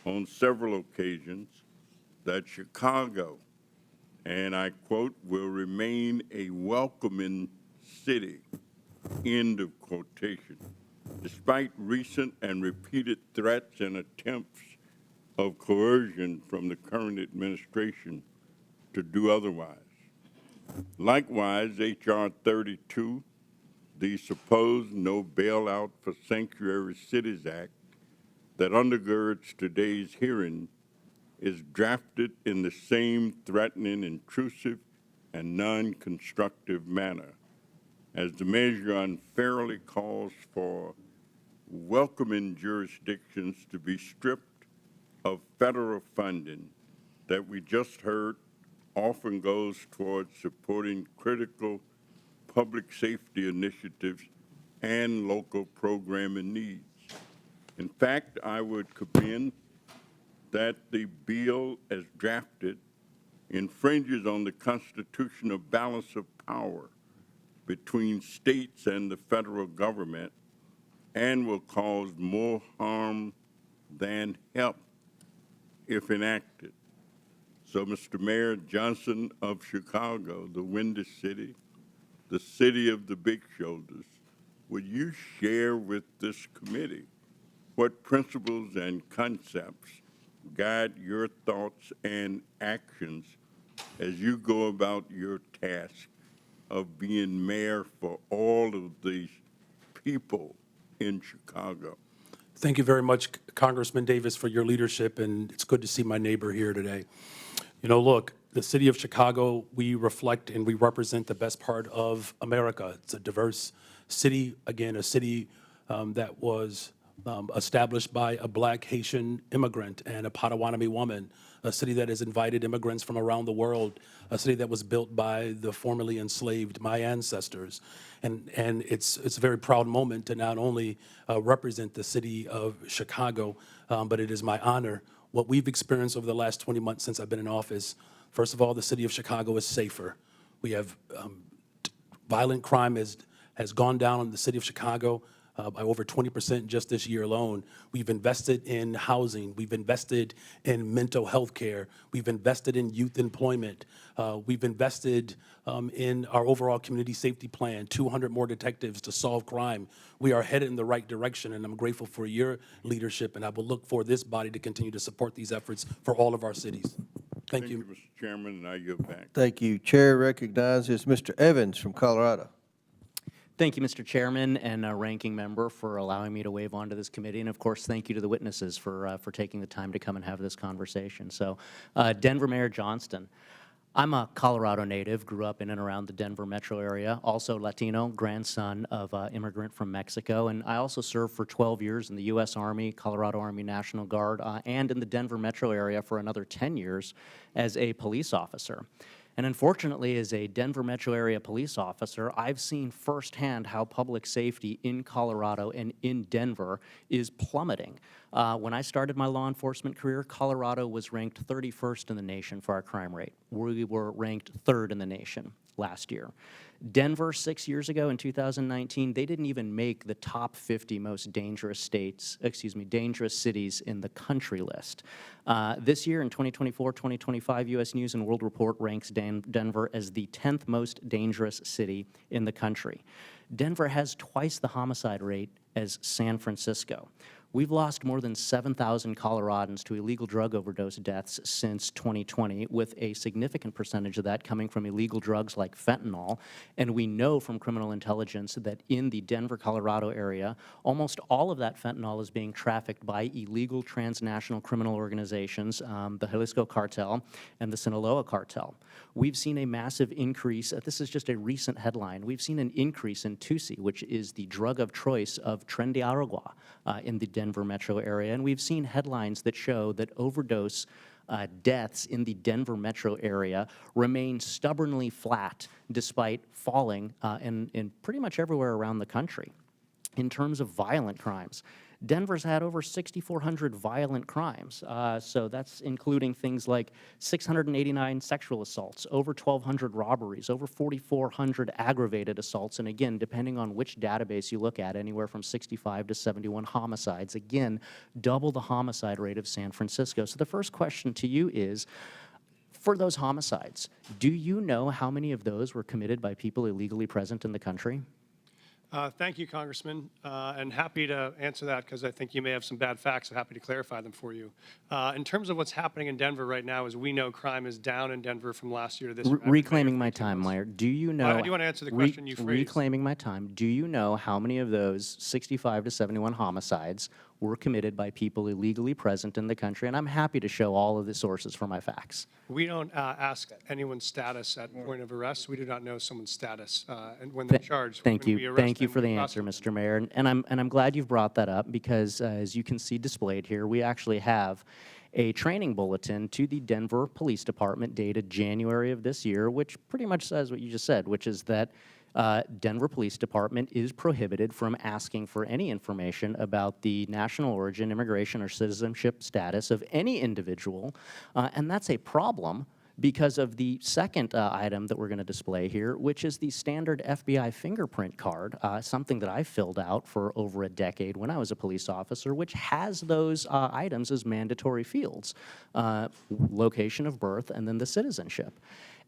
S2: on several occasions, that Chicago, and I quote, will remain a welcoming city, end of quotation, despite recent and repeated threats and attempts of coercion from the current administration to do otherwise. Likewise, H.R. 32, the supposed No Bailout for Sanctuary Cities Act that undergirds today's hearing, is drafted in the same threatening, intrusive, and non-constructive manner, as the measure unfairly calls for welcoming jurisdictions to be stripped of federal funding that we just heard often goes towards supporting critical public safety initiatives and local programming needs. In fact, I would commend that the bill as drafted infringes on the constitutional balance of power between states and the federal government and will cause more harm than help if enacted. So, Mr. Mayor Johnston of Chicago, the Windy City, the city of the big shoulders, would you share with this committee what principles and concepts guide your thoughts and actions as you go about your task of being mayor for all of these people in Chicago?
S8: Thank you very much, Congressman Davis, for your leadership, and it's good to see my neighbor here today. You know, look, the city of Chicago, we reflect and we represent the best part of America. It's a diverse city, again, a city that was established by a Black Haitian immigrant and a Potawatomi woman, a city that has invited immigrants from around the world, a city that was built by the formerly enslaved, my ancestors. And it's a very proud moment to not only represent the city of Chicago, but it is my honor. What we've experienced over the last 20 months since I've been in office, first of all, the city of Chicago is safer. We have violent crime has gone down in the city of Chicago by over 20% just this year alone. We've invested in housing. We've invested in mental health care. We've invested in youth employment. We've invested in our overall community safety plan, 200 more detectives to solve crime. We are headed in the right direction, and I'm grateful for your leadership, and I will look for this body to continue to support these efforts for all of our cities. Thank you.
S2: Mr. Chairman, and I yield back.
S1: Thank you. Chair recognizes Mr. Evans from Colorado.
S4: Thank you, Mr. Chairman and Ranking Member, for allowing me to wave onto this committee. And of course, thank you to the witnesses for taking the time to come and have this conversation. So, Denver Mayor Johnston. I'm a Colorado native, grew up in and around the Denver metro area, also Latino, grandson of an immigrant from Mexico. And I also served for 12 years in the U.S. Army, Colorado Army National Guard, and in the Denver metro area for another 10 years as a police officer. And unfortunately, as a Denver metro area police officer, I've seen firsthand how public safety in Colorado and in Denver is plummeting. When I started my law enforcement career, Colorado was ranked 31st in the nation for our crime rate. We were ranked 3rd in the nation. last year. Denver, 6 years ago in 2019, they didn't even make the top 50 most dangerous dangerous cities in the country list. This year in 2024-2025, U.S. News & World Report ranks Denver as the 10th most dangerous city in the country. Denver has twice the homicide rate as San Francisco. We've lost more than 7,000 Coloradans to illegal drug overdose deaths since 2020, with a significant percentage of that coming from illegal drugs like fentanyl. And we know from criminal intelligence that in the Denver, Colorado area, almost all of that fentanyl is being trafficked by illegal transnational criminal organizations, the Jalisco cartel and the Sinaloa cartel. We've seen a massive increase, this is just a recent headline, we've seen an increase in Tusi, which is the drug of choice of Tren de Aragua in the Denver metro area. And we've seen headlines that show that overdose deaths in the Denver metro area remain stubbornly flat despite falling in pretty much everywhere around the country. In terms of violent crimes, Denver's had over 6,400 violent crimes. So that's including things like 689 sexual assaults, over 1,200 robberies, over 4,400 aggravated assaults, and again, depending on which database you look at, anywhere from 65 to 71 homicides. Again, double the homicide rate of San Francisco. So the first question to you is, for those homicides, do you know how many of those were committed by people illegally present in the country?
S7: Thank you, Congressman, and happy to answer that because I think you may have some bad facts, so happy to clarify them for you. In terms of what's happening in Denver right now, as we know, crime is down in Denver from last year to this year.
S4: Reclaiming my time, Meyer. Do you know?
S7: I do want to answer the question you phrased.
S4: Reclaiming my time. Do you know how many of those 65 to 71 homicides were committed by people illegally present in the country? And I'm happy to show all of the sources for my facts.
S7: We don't ask anyone's status at point of arrest. We do not know someone's status and when they're charged.
S4: Thank you. Thank you for the answer, Mr. Mayor. And I'm glad you've brought that up because, as you can see displayed here, we actually have a training bulletin to the Denver Police Department dated January of this year, which pretty much says what you just said, which is that Denver Police Department is prohibited from asking for any information about the national origin, immigration, or citizenship status of any individual, and that's a problem because of the second item that we're going to display here, which is the standard FBI fingerprint card, something that I filled out for over a decade when I was a police officer, which has those items as mandatory fields, location of birth and then the citizenship.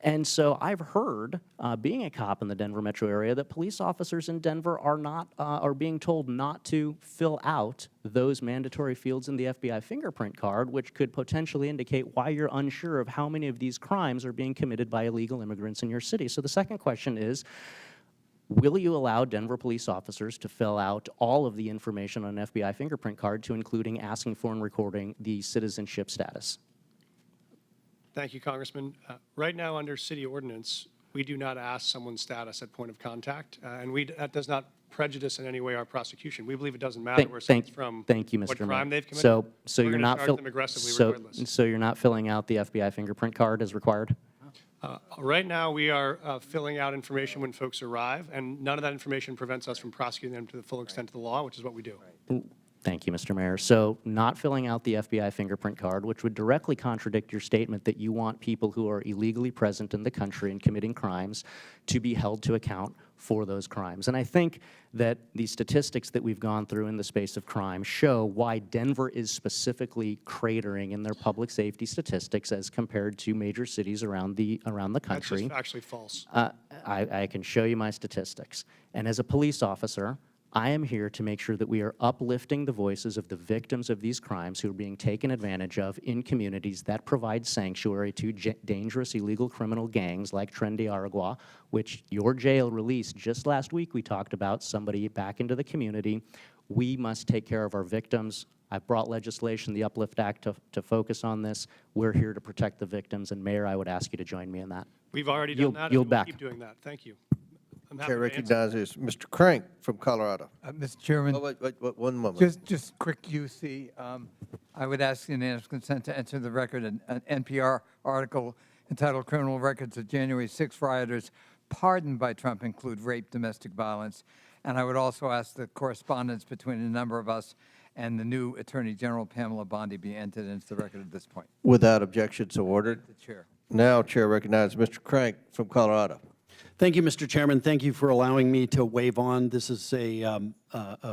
S4: And so I've heard, being a cop in the Denver metro area, that police officers in Denver are being told not to fill out those mandatory fields in the FBI fingerprint card, which could potentially indicate why you're unsure of how many of these crimes are being committed by illegal immigrants in your city. So the second question is, will you allow Denver police officers to fill out all of the information on an FBI fingerprint card, to including asking for and recording the citizenship status?
S7: Thank you, Congressman. Right now, under city ordinance, we do not ask someone's status at point of contact, and that does not prejudice in any way our prosecution. We believe it doesn't matter where someone's from,
S4: Thank you, Mr.
S7: what
S4: Mayor.
S7: crime they've committed.
S4: So
S7: We're
S4: you're
S7: gonna
S4: not
S7: charge them aggressively regardless.
S4: so you're not filling out the FBI fingerprint card as required?
S7: Right now, we are filling out information when folks arrive, and none of that information prevents us from prosecuting them to the full extent of the law, which is what we do.
S4: Thank you, Mr. Mayor. So not filling out the FBI fingerprint card, which would directly contradict your statement that you want people who are illegally present in the country and committing crimes to be held to account for those crimes. And I think that the statistics that we've gone through in the space of crime show why Denver is specifically cratering in their public safety statistics as compared to major cities around the country.
S7: That's just actually false.
S4: I can show you my statistics. And as a police officer, I am here to make sure that we are uplifting the voices of the victims of these crimes who are being taken advantage of in communities that provide sanctuary to dangerous illegal criminal gangs like Tren de Aragua, which your jail released just last week. We talked about somebody back into the community. We must take care of our victims. I've brought legislation, the Uplift Act, to focus on this. We're here to protect the victims, and Mayor, I would ask you to join me in that.
S7: We've already done that, and
S4: yield
S7: we'll
S4: back.
S7: keep doing that. Thank you.
S1: Chair recognizes Mr. Crank from Colorado.
S18: Mr. Chairman.
S1: Oh, wait, one moment.
S18: Just quick UC. I would ask unanimous consent to enter the record an NPR article entitled Criminal Records of January 6 Rioters Pardoned by Trump Include Rape, Domestic Violence. And I would also ask the correspondence between a number of us and the new Attorney General, Pamela Bondi, be entered into the record at this point.
S1: Without objection, so ordered.
S18: The chair.
S1: Now, Chair recognizes Mr. Crank from Colorado.
S5: Thank you, Mr. Chairman. Thank you for allowing me to wave on. This is a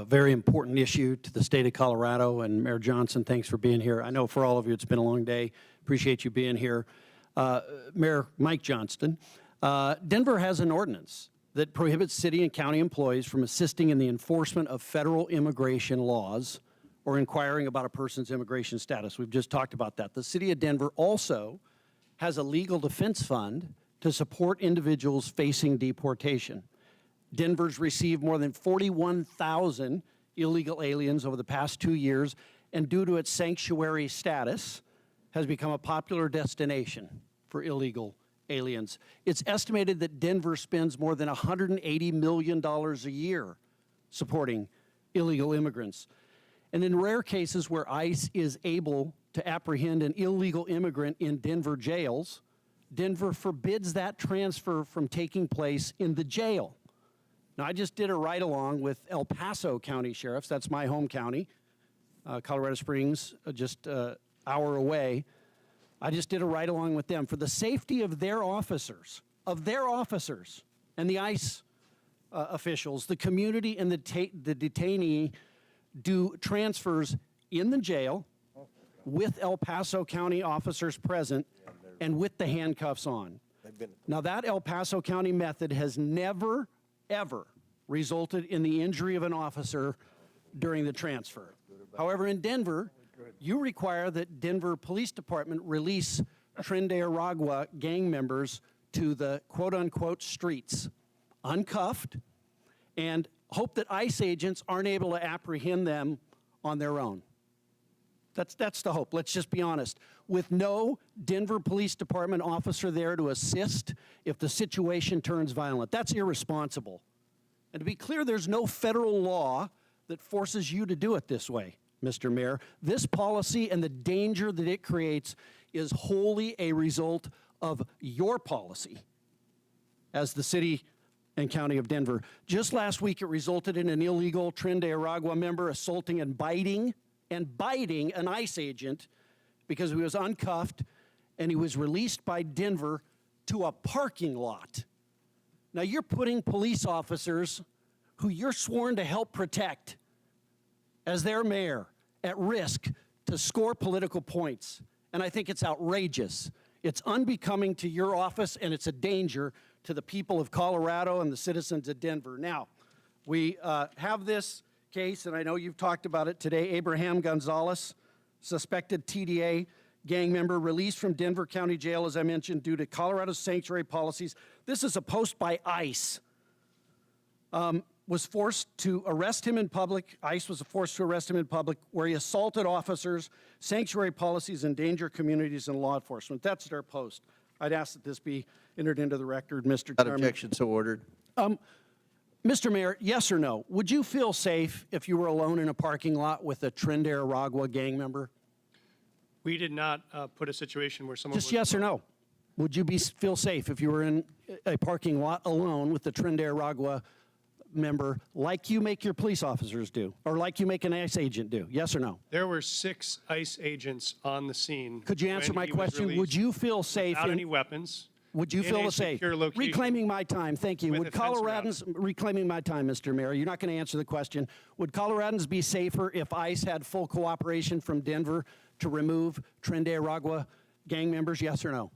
S5: very important issue to the state of Colorado, and Mayor Johnston, thanks for being here. I know for all of you it's been a long day. Appreciate you being here. Mayor Mike Johnston, Denver has an ordinance that prohibits city and county employees from assisting in the enforcement of federal immigration laws or inquiring about a person's immigration status. We've just talked about that. The city of Denver also has a legal defense fund to support individuals facing deportation. Denver's received more than 41,000 illegal aliens over the past 2 years, and due to its sanctuary status, has become a popular destination for illegal aliens. It's estimated that Denver spends more than $180 million a year supporting illegal immigrants. And in rare cases where ICE is able to apprehend an illegal immigrant in Denver jails, Denver forbids that transfer from taking place in the jail. Now, I just did a ride-along with El Paso County Sheriffs. That's my home county. Colorado Springs, just an hour away. I just did a ride-along with them for the safety of their officers, and the ICE officials. The community and the detainee do transfers in the jail with El Paso County officers present and with the handcuffs on. Now, that El Paso County method has never, ever resulted in the injury of an officer during the transfer. However, in Denver, you require that Denver Police Department release Tren de Aragua gang members to the quote-unquote streets, uncuffed, and hope that ICE agents aren't able to apprehend them on their own. That's the hope. Let's just be honest. With no Denver Police Department officer there to assist if the situation turns violent, that's irresponsible. And to be clear, there's no federal law that forces you to do it this way, Mr. Mayor. This policy and the danger that it creates is wholly a result of your policy as the city and county of Denver. Just last week, it resulted in an illegal Tren de Aragua member assaulting and biting an ICE agent because he was uncuffed and he was released by Denver to a parking lot. Now, you're putting police officers who you're sworn to help protect as their mayor at risk to score political points. And I think it's outrageous. It's unbecoming to your office, and it's a danger to the people of Colorado and the citizens of Denver. Now, we have this case, and I know you've talked about it today. Abraham Gonzalez, suspected TDA gang member, released from Denver County Jail, as I mentioned, due to Colorado's sanctuary policies. This is a post by ICE. Was forced to arrest him in public. ICE was forced to arrest him in public where he assaulted officers, sanctuary policies, endanger communities, and law enforcement. That's their post. I'd ask that this be entered into the record, Mr.
S1: Without
S5: Chairman.
S1: objection, so ordered.
S5: Mr. Mayor, yes or no? Would you feel safe if you were alone in a parking lot with a Tren de Aragua gang member?
S7: We did not put a situation where someone
S5: Just yes or no? Would you feel safe if you were in a parking lot alone with the Tren de Aragua member, like you make your police officers do, or like you make an ICE agent do? Yes or no?
S7: There were 6 ICE agents on the scene.
S5: Could you answer my question? Would you feel safe
S7: without any weapons?
S5: Would you
S7: in
S5: feel
S7: a
S5: safe?
S7: secure location
S5: Reclaiming my time, thank you.
S7: with
S5: Would
S7: a fence around
S5: Coloradans, reclaiming my time, Mr. Mayor, you're not going to answer the question. Would Coloradans be safer if ICE had full cooperation from Denver to remove Tren de Aragua gang members? Yes or no?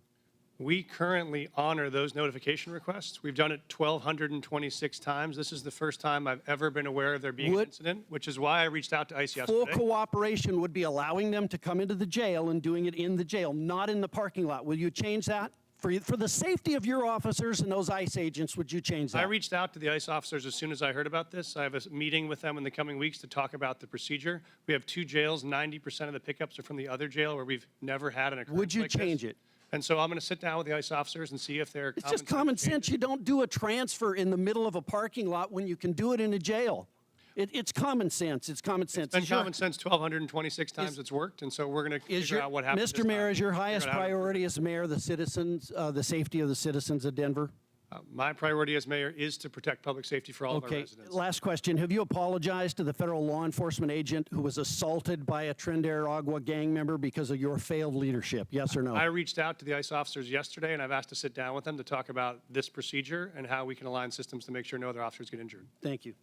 S7: We currently honor those notification requests. We've done it 1,226 times. This is the first time I've ever been aware of there being an incident, which is why I reached out to ICE yesterday.
S5: Full cooperation would be allowing them to come into the jail and doing it in the jail, not in the parking lot. Will you change that? For the safety of your officers and those ICE agents, would you change that?
S7: I reached out to the ICE officers as soon as I heard about this. I have a meeting with them in the coming weeks to talk about the procedure. We have 2 jails. 90% of the pickups are from the other jail where we've never had an occurrence.
S5: Would you
S7: like this.
S5: change it?
S7: And so I'm going to sit down with the ICE officers and see if they're
S5: It's just common sense. You don't do a transfer in the middle of a parking lot when you can do it in a jail. It's common sense. It's common sense.
S7: It's been common sense 1,226 times it's worked, and so we're going to figure out what happened.
S5: Mr. Mayor, is your highest priority as mayor the citizens, the safety of the citizens of Denver?
S7: My priority as mayor is to protect public safety for all of our
S5: Okay,
S7: residents.
S5: last question. Have you apologized to the federal law enforcement agent who was assaulted by a Trinidad Agua gang member because of your failed leadership? Yes or no?
S7: I reached out to the ICE officers yesterday, and I've asked to sit down with them to talk about this procedure and how we can align systems to make sure no other officers get injured.
S5: Thank you.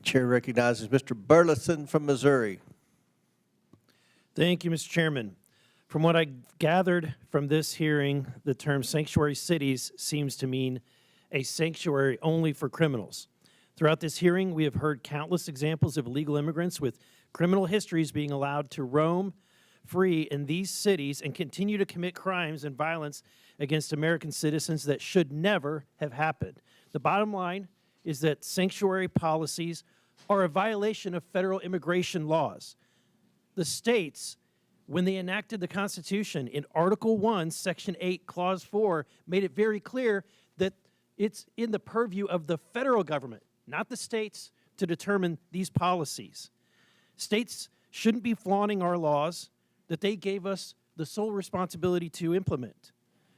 S1: Chair recognizes Mr. Burleson from Missouri.
S15: Thank you, Mr. Chairman. From what I gathered from this hearing, the term sanctuary cities seems to mean a sanctuary only for criminals. Throughout this hearing, we have heard countless examples of illegal immigrants with criminal histories being allowed to roam free in these cities and continue to commit crimes and violence against American citizens that should never have happened. The bottom line is that sanctuary policies are a violation of federal immigration laws. The states, when they enacted the Constitution in Article 1, Section 8, Clause 4, made it very clear that it's in the purview of the federal government, not the states, to determine these policies. States shouldn't be flaunting our laws that they gave us the sole responsibility to implement.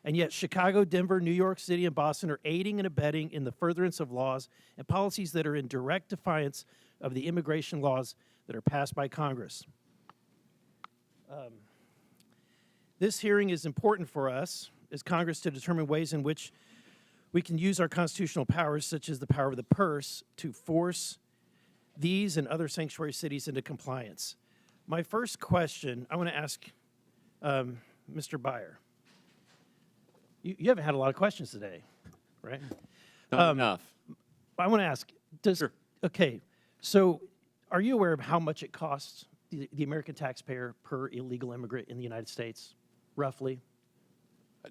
S15: And yet Chicago, Denver, New York City, and Boston are aiding and abetting in the furtherance of laws and policies that are in direct defiance of the immigration laws that are passed by Congress. This hearing is important for us as Congress to determine ways in which we can use our constitutional powers, such as the power of the purse, to force these and other sanctuary cities into compliance. My first question, I want to ask Mr. Byer. You haven't had a lot of questions today, right?
S10: Not enough.
S15: I want to ask, okay, so are you aware of how much it costs the American taxpayer per illegal immigrant in the United States, roughly?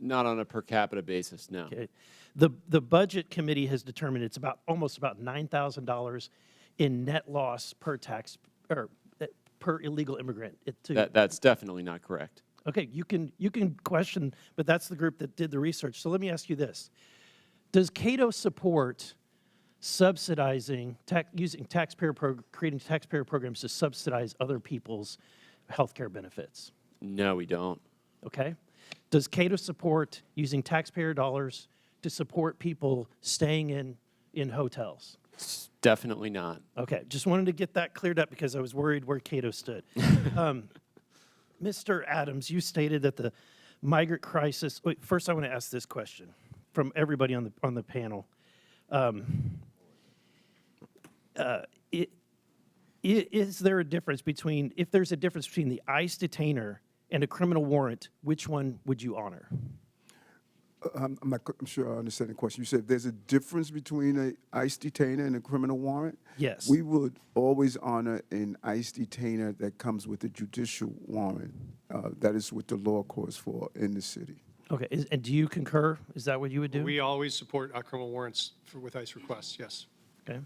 S10: Not on a per capita basis, no.
S15: Okay. The Budget Committee has determined it's almost about $9,000 in net loss per per illegal immigrant.
S10: That's definitely not correct.
S15: Okay, you can question, but that's the group that did the research. So let me ask you this. Does Cato support subsidizing, creating taxpayer programs to subsidize other people's health care benefits?
S10: No, we don't.
S15: Okay. Does Cato support using taxpayer dollars to support people staying in hotels?
S10: Definitely not.
S15: Okay, just wanted to get that cleared up because I was worried where Cato stood. Mr. Adams, you stated that the migrant crisis, wait, first I want to ask this question from everybody on the panel. Is there a difference between, if there's a difference between the ICE detainer and a criminal warrant, which one would you honor?
S6: I'm sure I understand the question. You said there's a difference between an ICE detainer and a criminal warrant?
S15: Yes.
S6: We would always honor an ICE detainer that comes with a judicial warrant. That is what the law calls for in the city.
S15: Okay, and do you concur? Is that what you would do?
S7: We always support our criminal warrants with ICE requests, yes.
S15: Okay.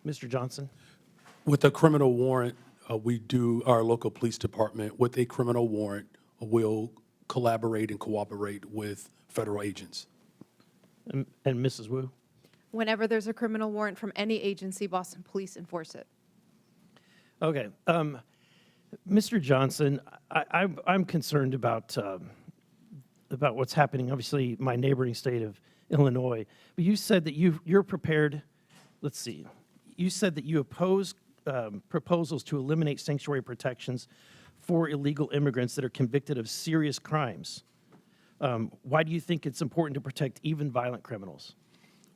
S15: Mr. Johnson?
S8: With a criminal warrant, our local police department, with a criminal warrant, will collaborate and cooperate with federal agents.
S15: And Mrs. Wu?
S9: Whenever there's a criminal warrant from any agency, Boston Police enforce it.
S15: Okay. Mr. Johnson, I'm concerned about what's happening, obviously, my neighboring state of Illinois. But you said that you're prepared, let's see, you said that you oppose proposals to eliminate sanctuary protections for illegal immigrants that are convicted of serious crimes. Why do you think it's important to protect even violent criminals?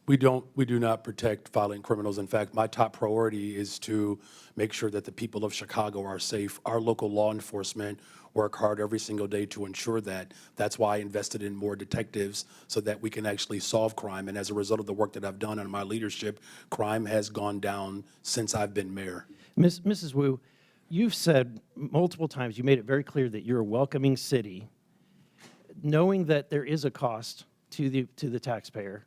S8: We do not protect violent criminals. In fact, my top priority is to make sure that the people of Chicago are safe. Our local law enforcement work hard every single day to ensure that. That's why I invested in more detectives so that we can actually solve crime. And as a result of the work that I've done under my leadership, crime has gone down since I've been mayor.
S15: Mrs. Wu, you've said multiple times, you made it very clear that you're a welcoming city, knowing that there is a cost to the taxpayer.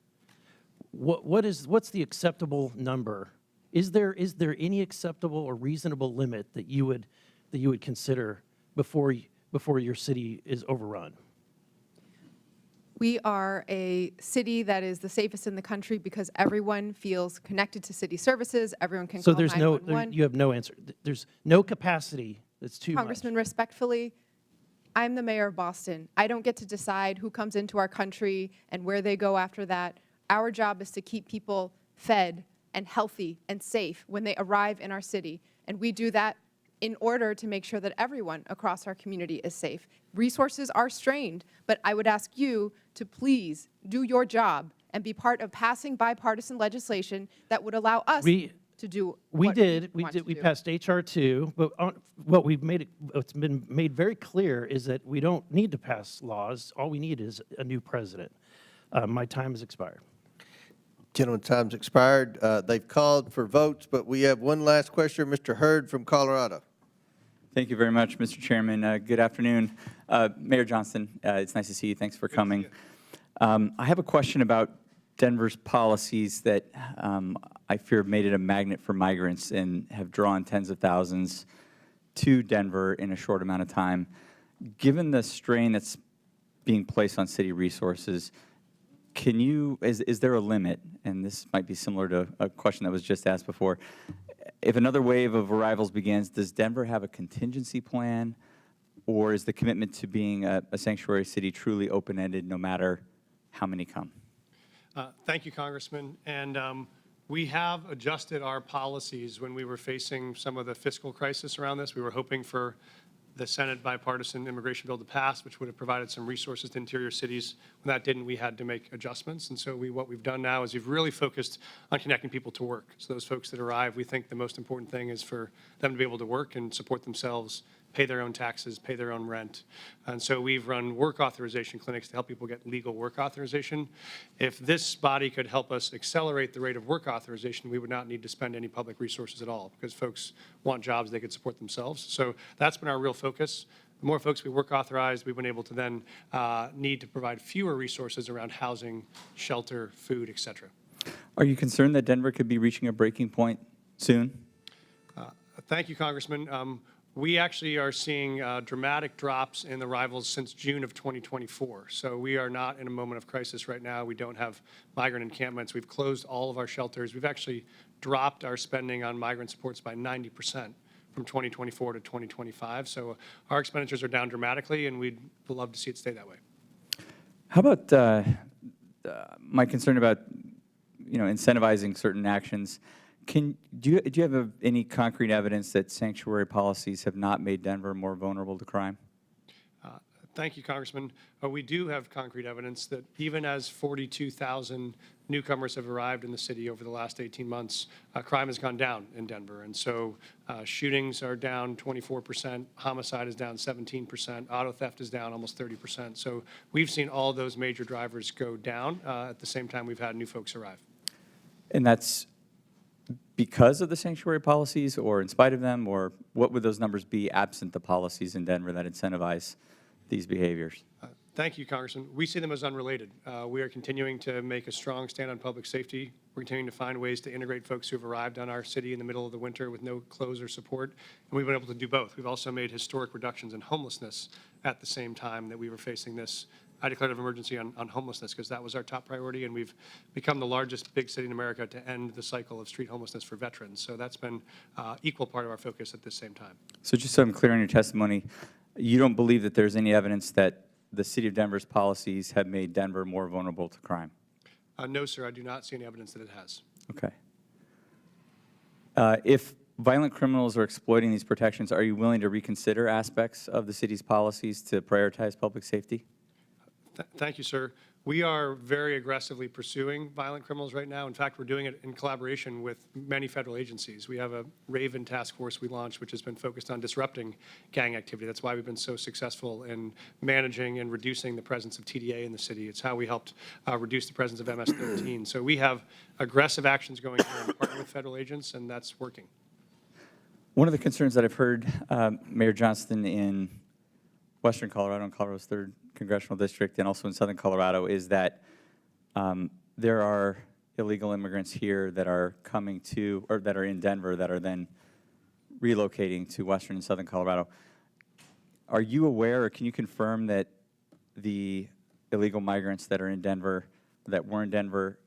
S15: What's the acceptable number? Is there any acceptable or reasonable limit that you would consider before your city is overrun?
S9: We are a city that is the safest in the country because everyone feels connected to city services. Everyone can
S15: So
S9: call
S15: there's
S9: 911.
S15: you have no answer. There's no capacity that's too much.
S9: Congressman, respectfully, I'm the mayor of Boston. I don't get to decide who comes into our country and where they go after that. Our job is to keep people fed and healthy and safe when they arrive in our city. And we do that in order to make sure that everyone across our community is safe. Resources are strained, but I would ask you to please do your job and be part of passing bipartisan legislation that would allow us to do
S15: We
S9: what
S15: did.
S9: want to
S15: We
S9: do.
S15: passed HR 2, but what's been made very clear is that we don't need to pass laws. All we need is a new president. My time has expired.
S1: Gentlemen, time's expired. They've called for votes, but we have one last question. Mr. Hurd from Colorado.
S14: Thank you very much, Mr. Chairman. Good afternoon. Mayor Johnston, it's nice to see you. Thanks for coming. I have a question about Denver's policies that I fear have made it a magnet for migrants and have drawn tens of thousands to Denver in a short amount of time. Given the strain that's being placed on city resources, is there a limit, and this might be similar to a question that was just asked before, if another wave of arrivals begins, does Denver have a contingency plan, or is the commitment to being a sanctuary city truly open-ended no matter how many come?
S7: Thank you, Congressman. And we have adjusted our policies when we were facing some of the fiscal crisis around this. We were hoping for the Senate bipartisan immigration bill to pass, which would have provided some resources to interior cities. When that didn't, we had to make adjustments. And so what we've done now is we've really focused on connecting people to work. So those folks that arrive, we think the most important thing is for them to be able to work and support themselves, pay their own taxes, pay their own rent. And so we've run work authorization clinics to help people get legal work authorization. If this body could help us accelerate the rate of work authorization, we would not need to spend any public resources at all, because folks want jobs they could support themselves. So that's been our real focus. The more folks we work authorized, we've been able to then need to provide fewer resources around housing, shelter, food, et cetera.
S14: Are you concerned that Denver could be reaching a breaking point soon?
S7: Thank you, Congressman. We actually are seeing dramatic drops in arrivals since June of 2024. So we are not in a moment of crisis right now. We don't have migrant encampments. We've closed all of our shelters. We've actually dropped our spending on migrant supports by 90% from 2024 to 2025. So our expenditures are down dramatically, and we'd love to see it stay that way.
S14: How about my concern about incentivizing certain actions? Do you have any concrete evidence that sanctuary policies have not made Denver more vulnerable to crime?
S7: Thank you, Congressman. We do have concrete evidence that even as 42,000 newcomers have arrived in the city over the last 18 months, crime has gone down in Denver. And so shootings are down 24%, homicide is down 17%, auto theft is down almost 30%. So we've seen all those major drivers go down at the same time we've had new folks arrive.
S14: And that's because of the sanctuary policies, or in spite of them, or what would those numbers be absent the policies in Denver that incentivize these behaviors?
S7: Thank you, Congressman. We see them as unrelated. We are continuing to make a strong stand on public safety. We're continuing to find ways to integrate folks who have arrived on our city in the middle of the winter with no clothes or support, and we've been able to do both. We've also made historic reductions in homelessness at the same time that we were facing this. I declared an emergency on homelessness because that was our top priority, and we've become the largest big city in America to end the cycle of street homelessness for veterans. So that's been equal part of our focus at the same time.
S14: So just so I'm clear on your testimony, you don't believe that there's any evidence that the city of Denver's policies have made Denver more vulnerable to crime?
S7: No, sir, I do not see any evidence that it has.
S14: Okay. If violent criminals are exploiting these protections, are you willing to reconsider aspects of the city's policies to prioritize public safety?
S7: Thank you, sir. We are very aggressively pursuing violent criminals right now. In fact, we're doing it in collaboration with many federal agencies. We have a Raven task force we launched, which has been focused on disrupting gang activity. That's why we've been so successful in managing and reducing the presence of TDA in the city. It's how we helped reduce the presence of MS-13. So we have aggressive actions going here in partner with federal agents, and that's working.
S14: One of the concerns that I've heard, Mayor Johnston, in Western Colorado and Colorado's 3rd Congressional District and also in Southern Colorado, is that there are illegal immigrants here that are coming to, or that are in Denver, that are then relocating to Western and Southern Colorado. Are you aware, or can you confirm that the illegal migrants that are in Denver, that were in Denver,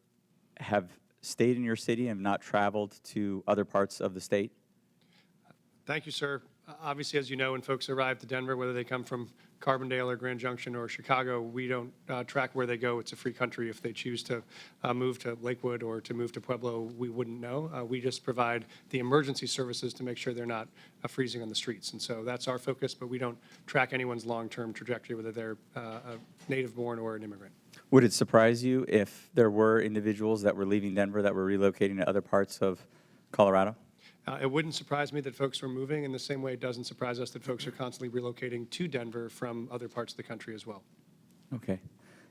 S14: have stayed in your city and have not traveled to other parts of the state?
S7: Thank you, sir. Obviously, as you know, when folks arrive to Denver, whether they come from Carbondale or Grand Junction or Chicago, we don't track where they go. It's a free country. If they choose to move to Lakewood or to move to Pueblo, we wouldn't know. We just provide the emergency services to make sure they're not freezing on the streets. And so that's our focus, but we don't track anyone's long-term trajectory, whether they're a native-born or an immigrant.
S14: Would it surprise you if there were individuals that were leaving Denver that were relocating to other parts of Colorado?
S7: It wouldn't surprise me that folks were moving in the same way it doesn't surprise us that folks are constantly relocating to Denver from other parts of the country as well.
S14: Okay.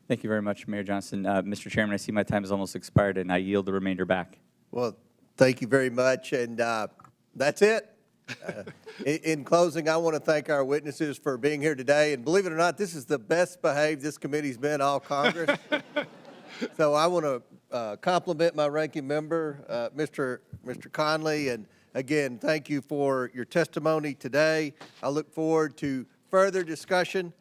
S14: Thank you very much, Mayor Johnston. Mr. Chairman, I see my time has almost expired, and I yield the remainder back.
S1: Well, thank you very much, and that's it. In closing, I want to thank our witnesses for being here today, and believe it or not, this is the best behaved this committee's been all Congress. So I want to compliment my ranking member, Mr. Conley, and again, thank you for your testimony today. I look forward to further discussion.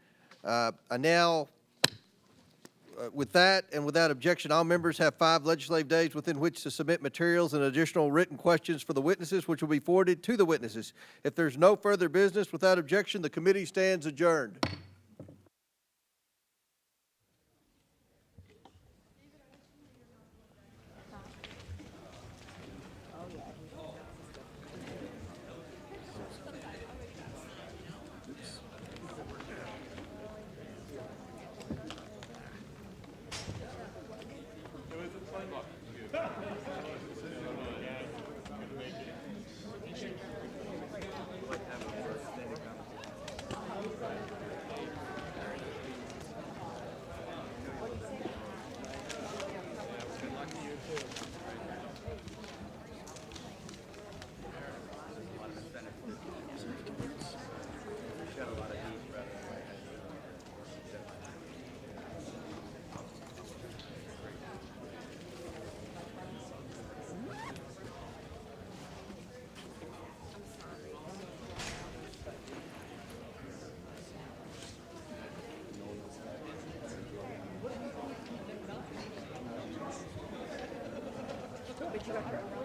S1: With that and without objection, all members have 5 legislative days within which to submit materials and additional written questions for the witnesses, which will be forwarded to the witnesses. If there's no further business, without objection, the committee stands adjourned.
S17: But you got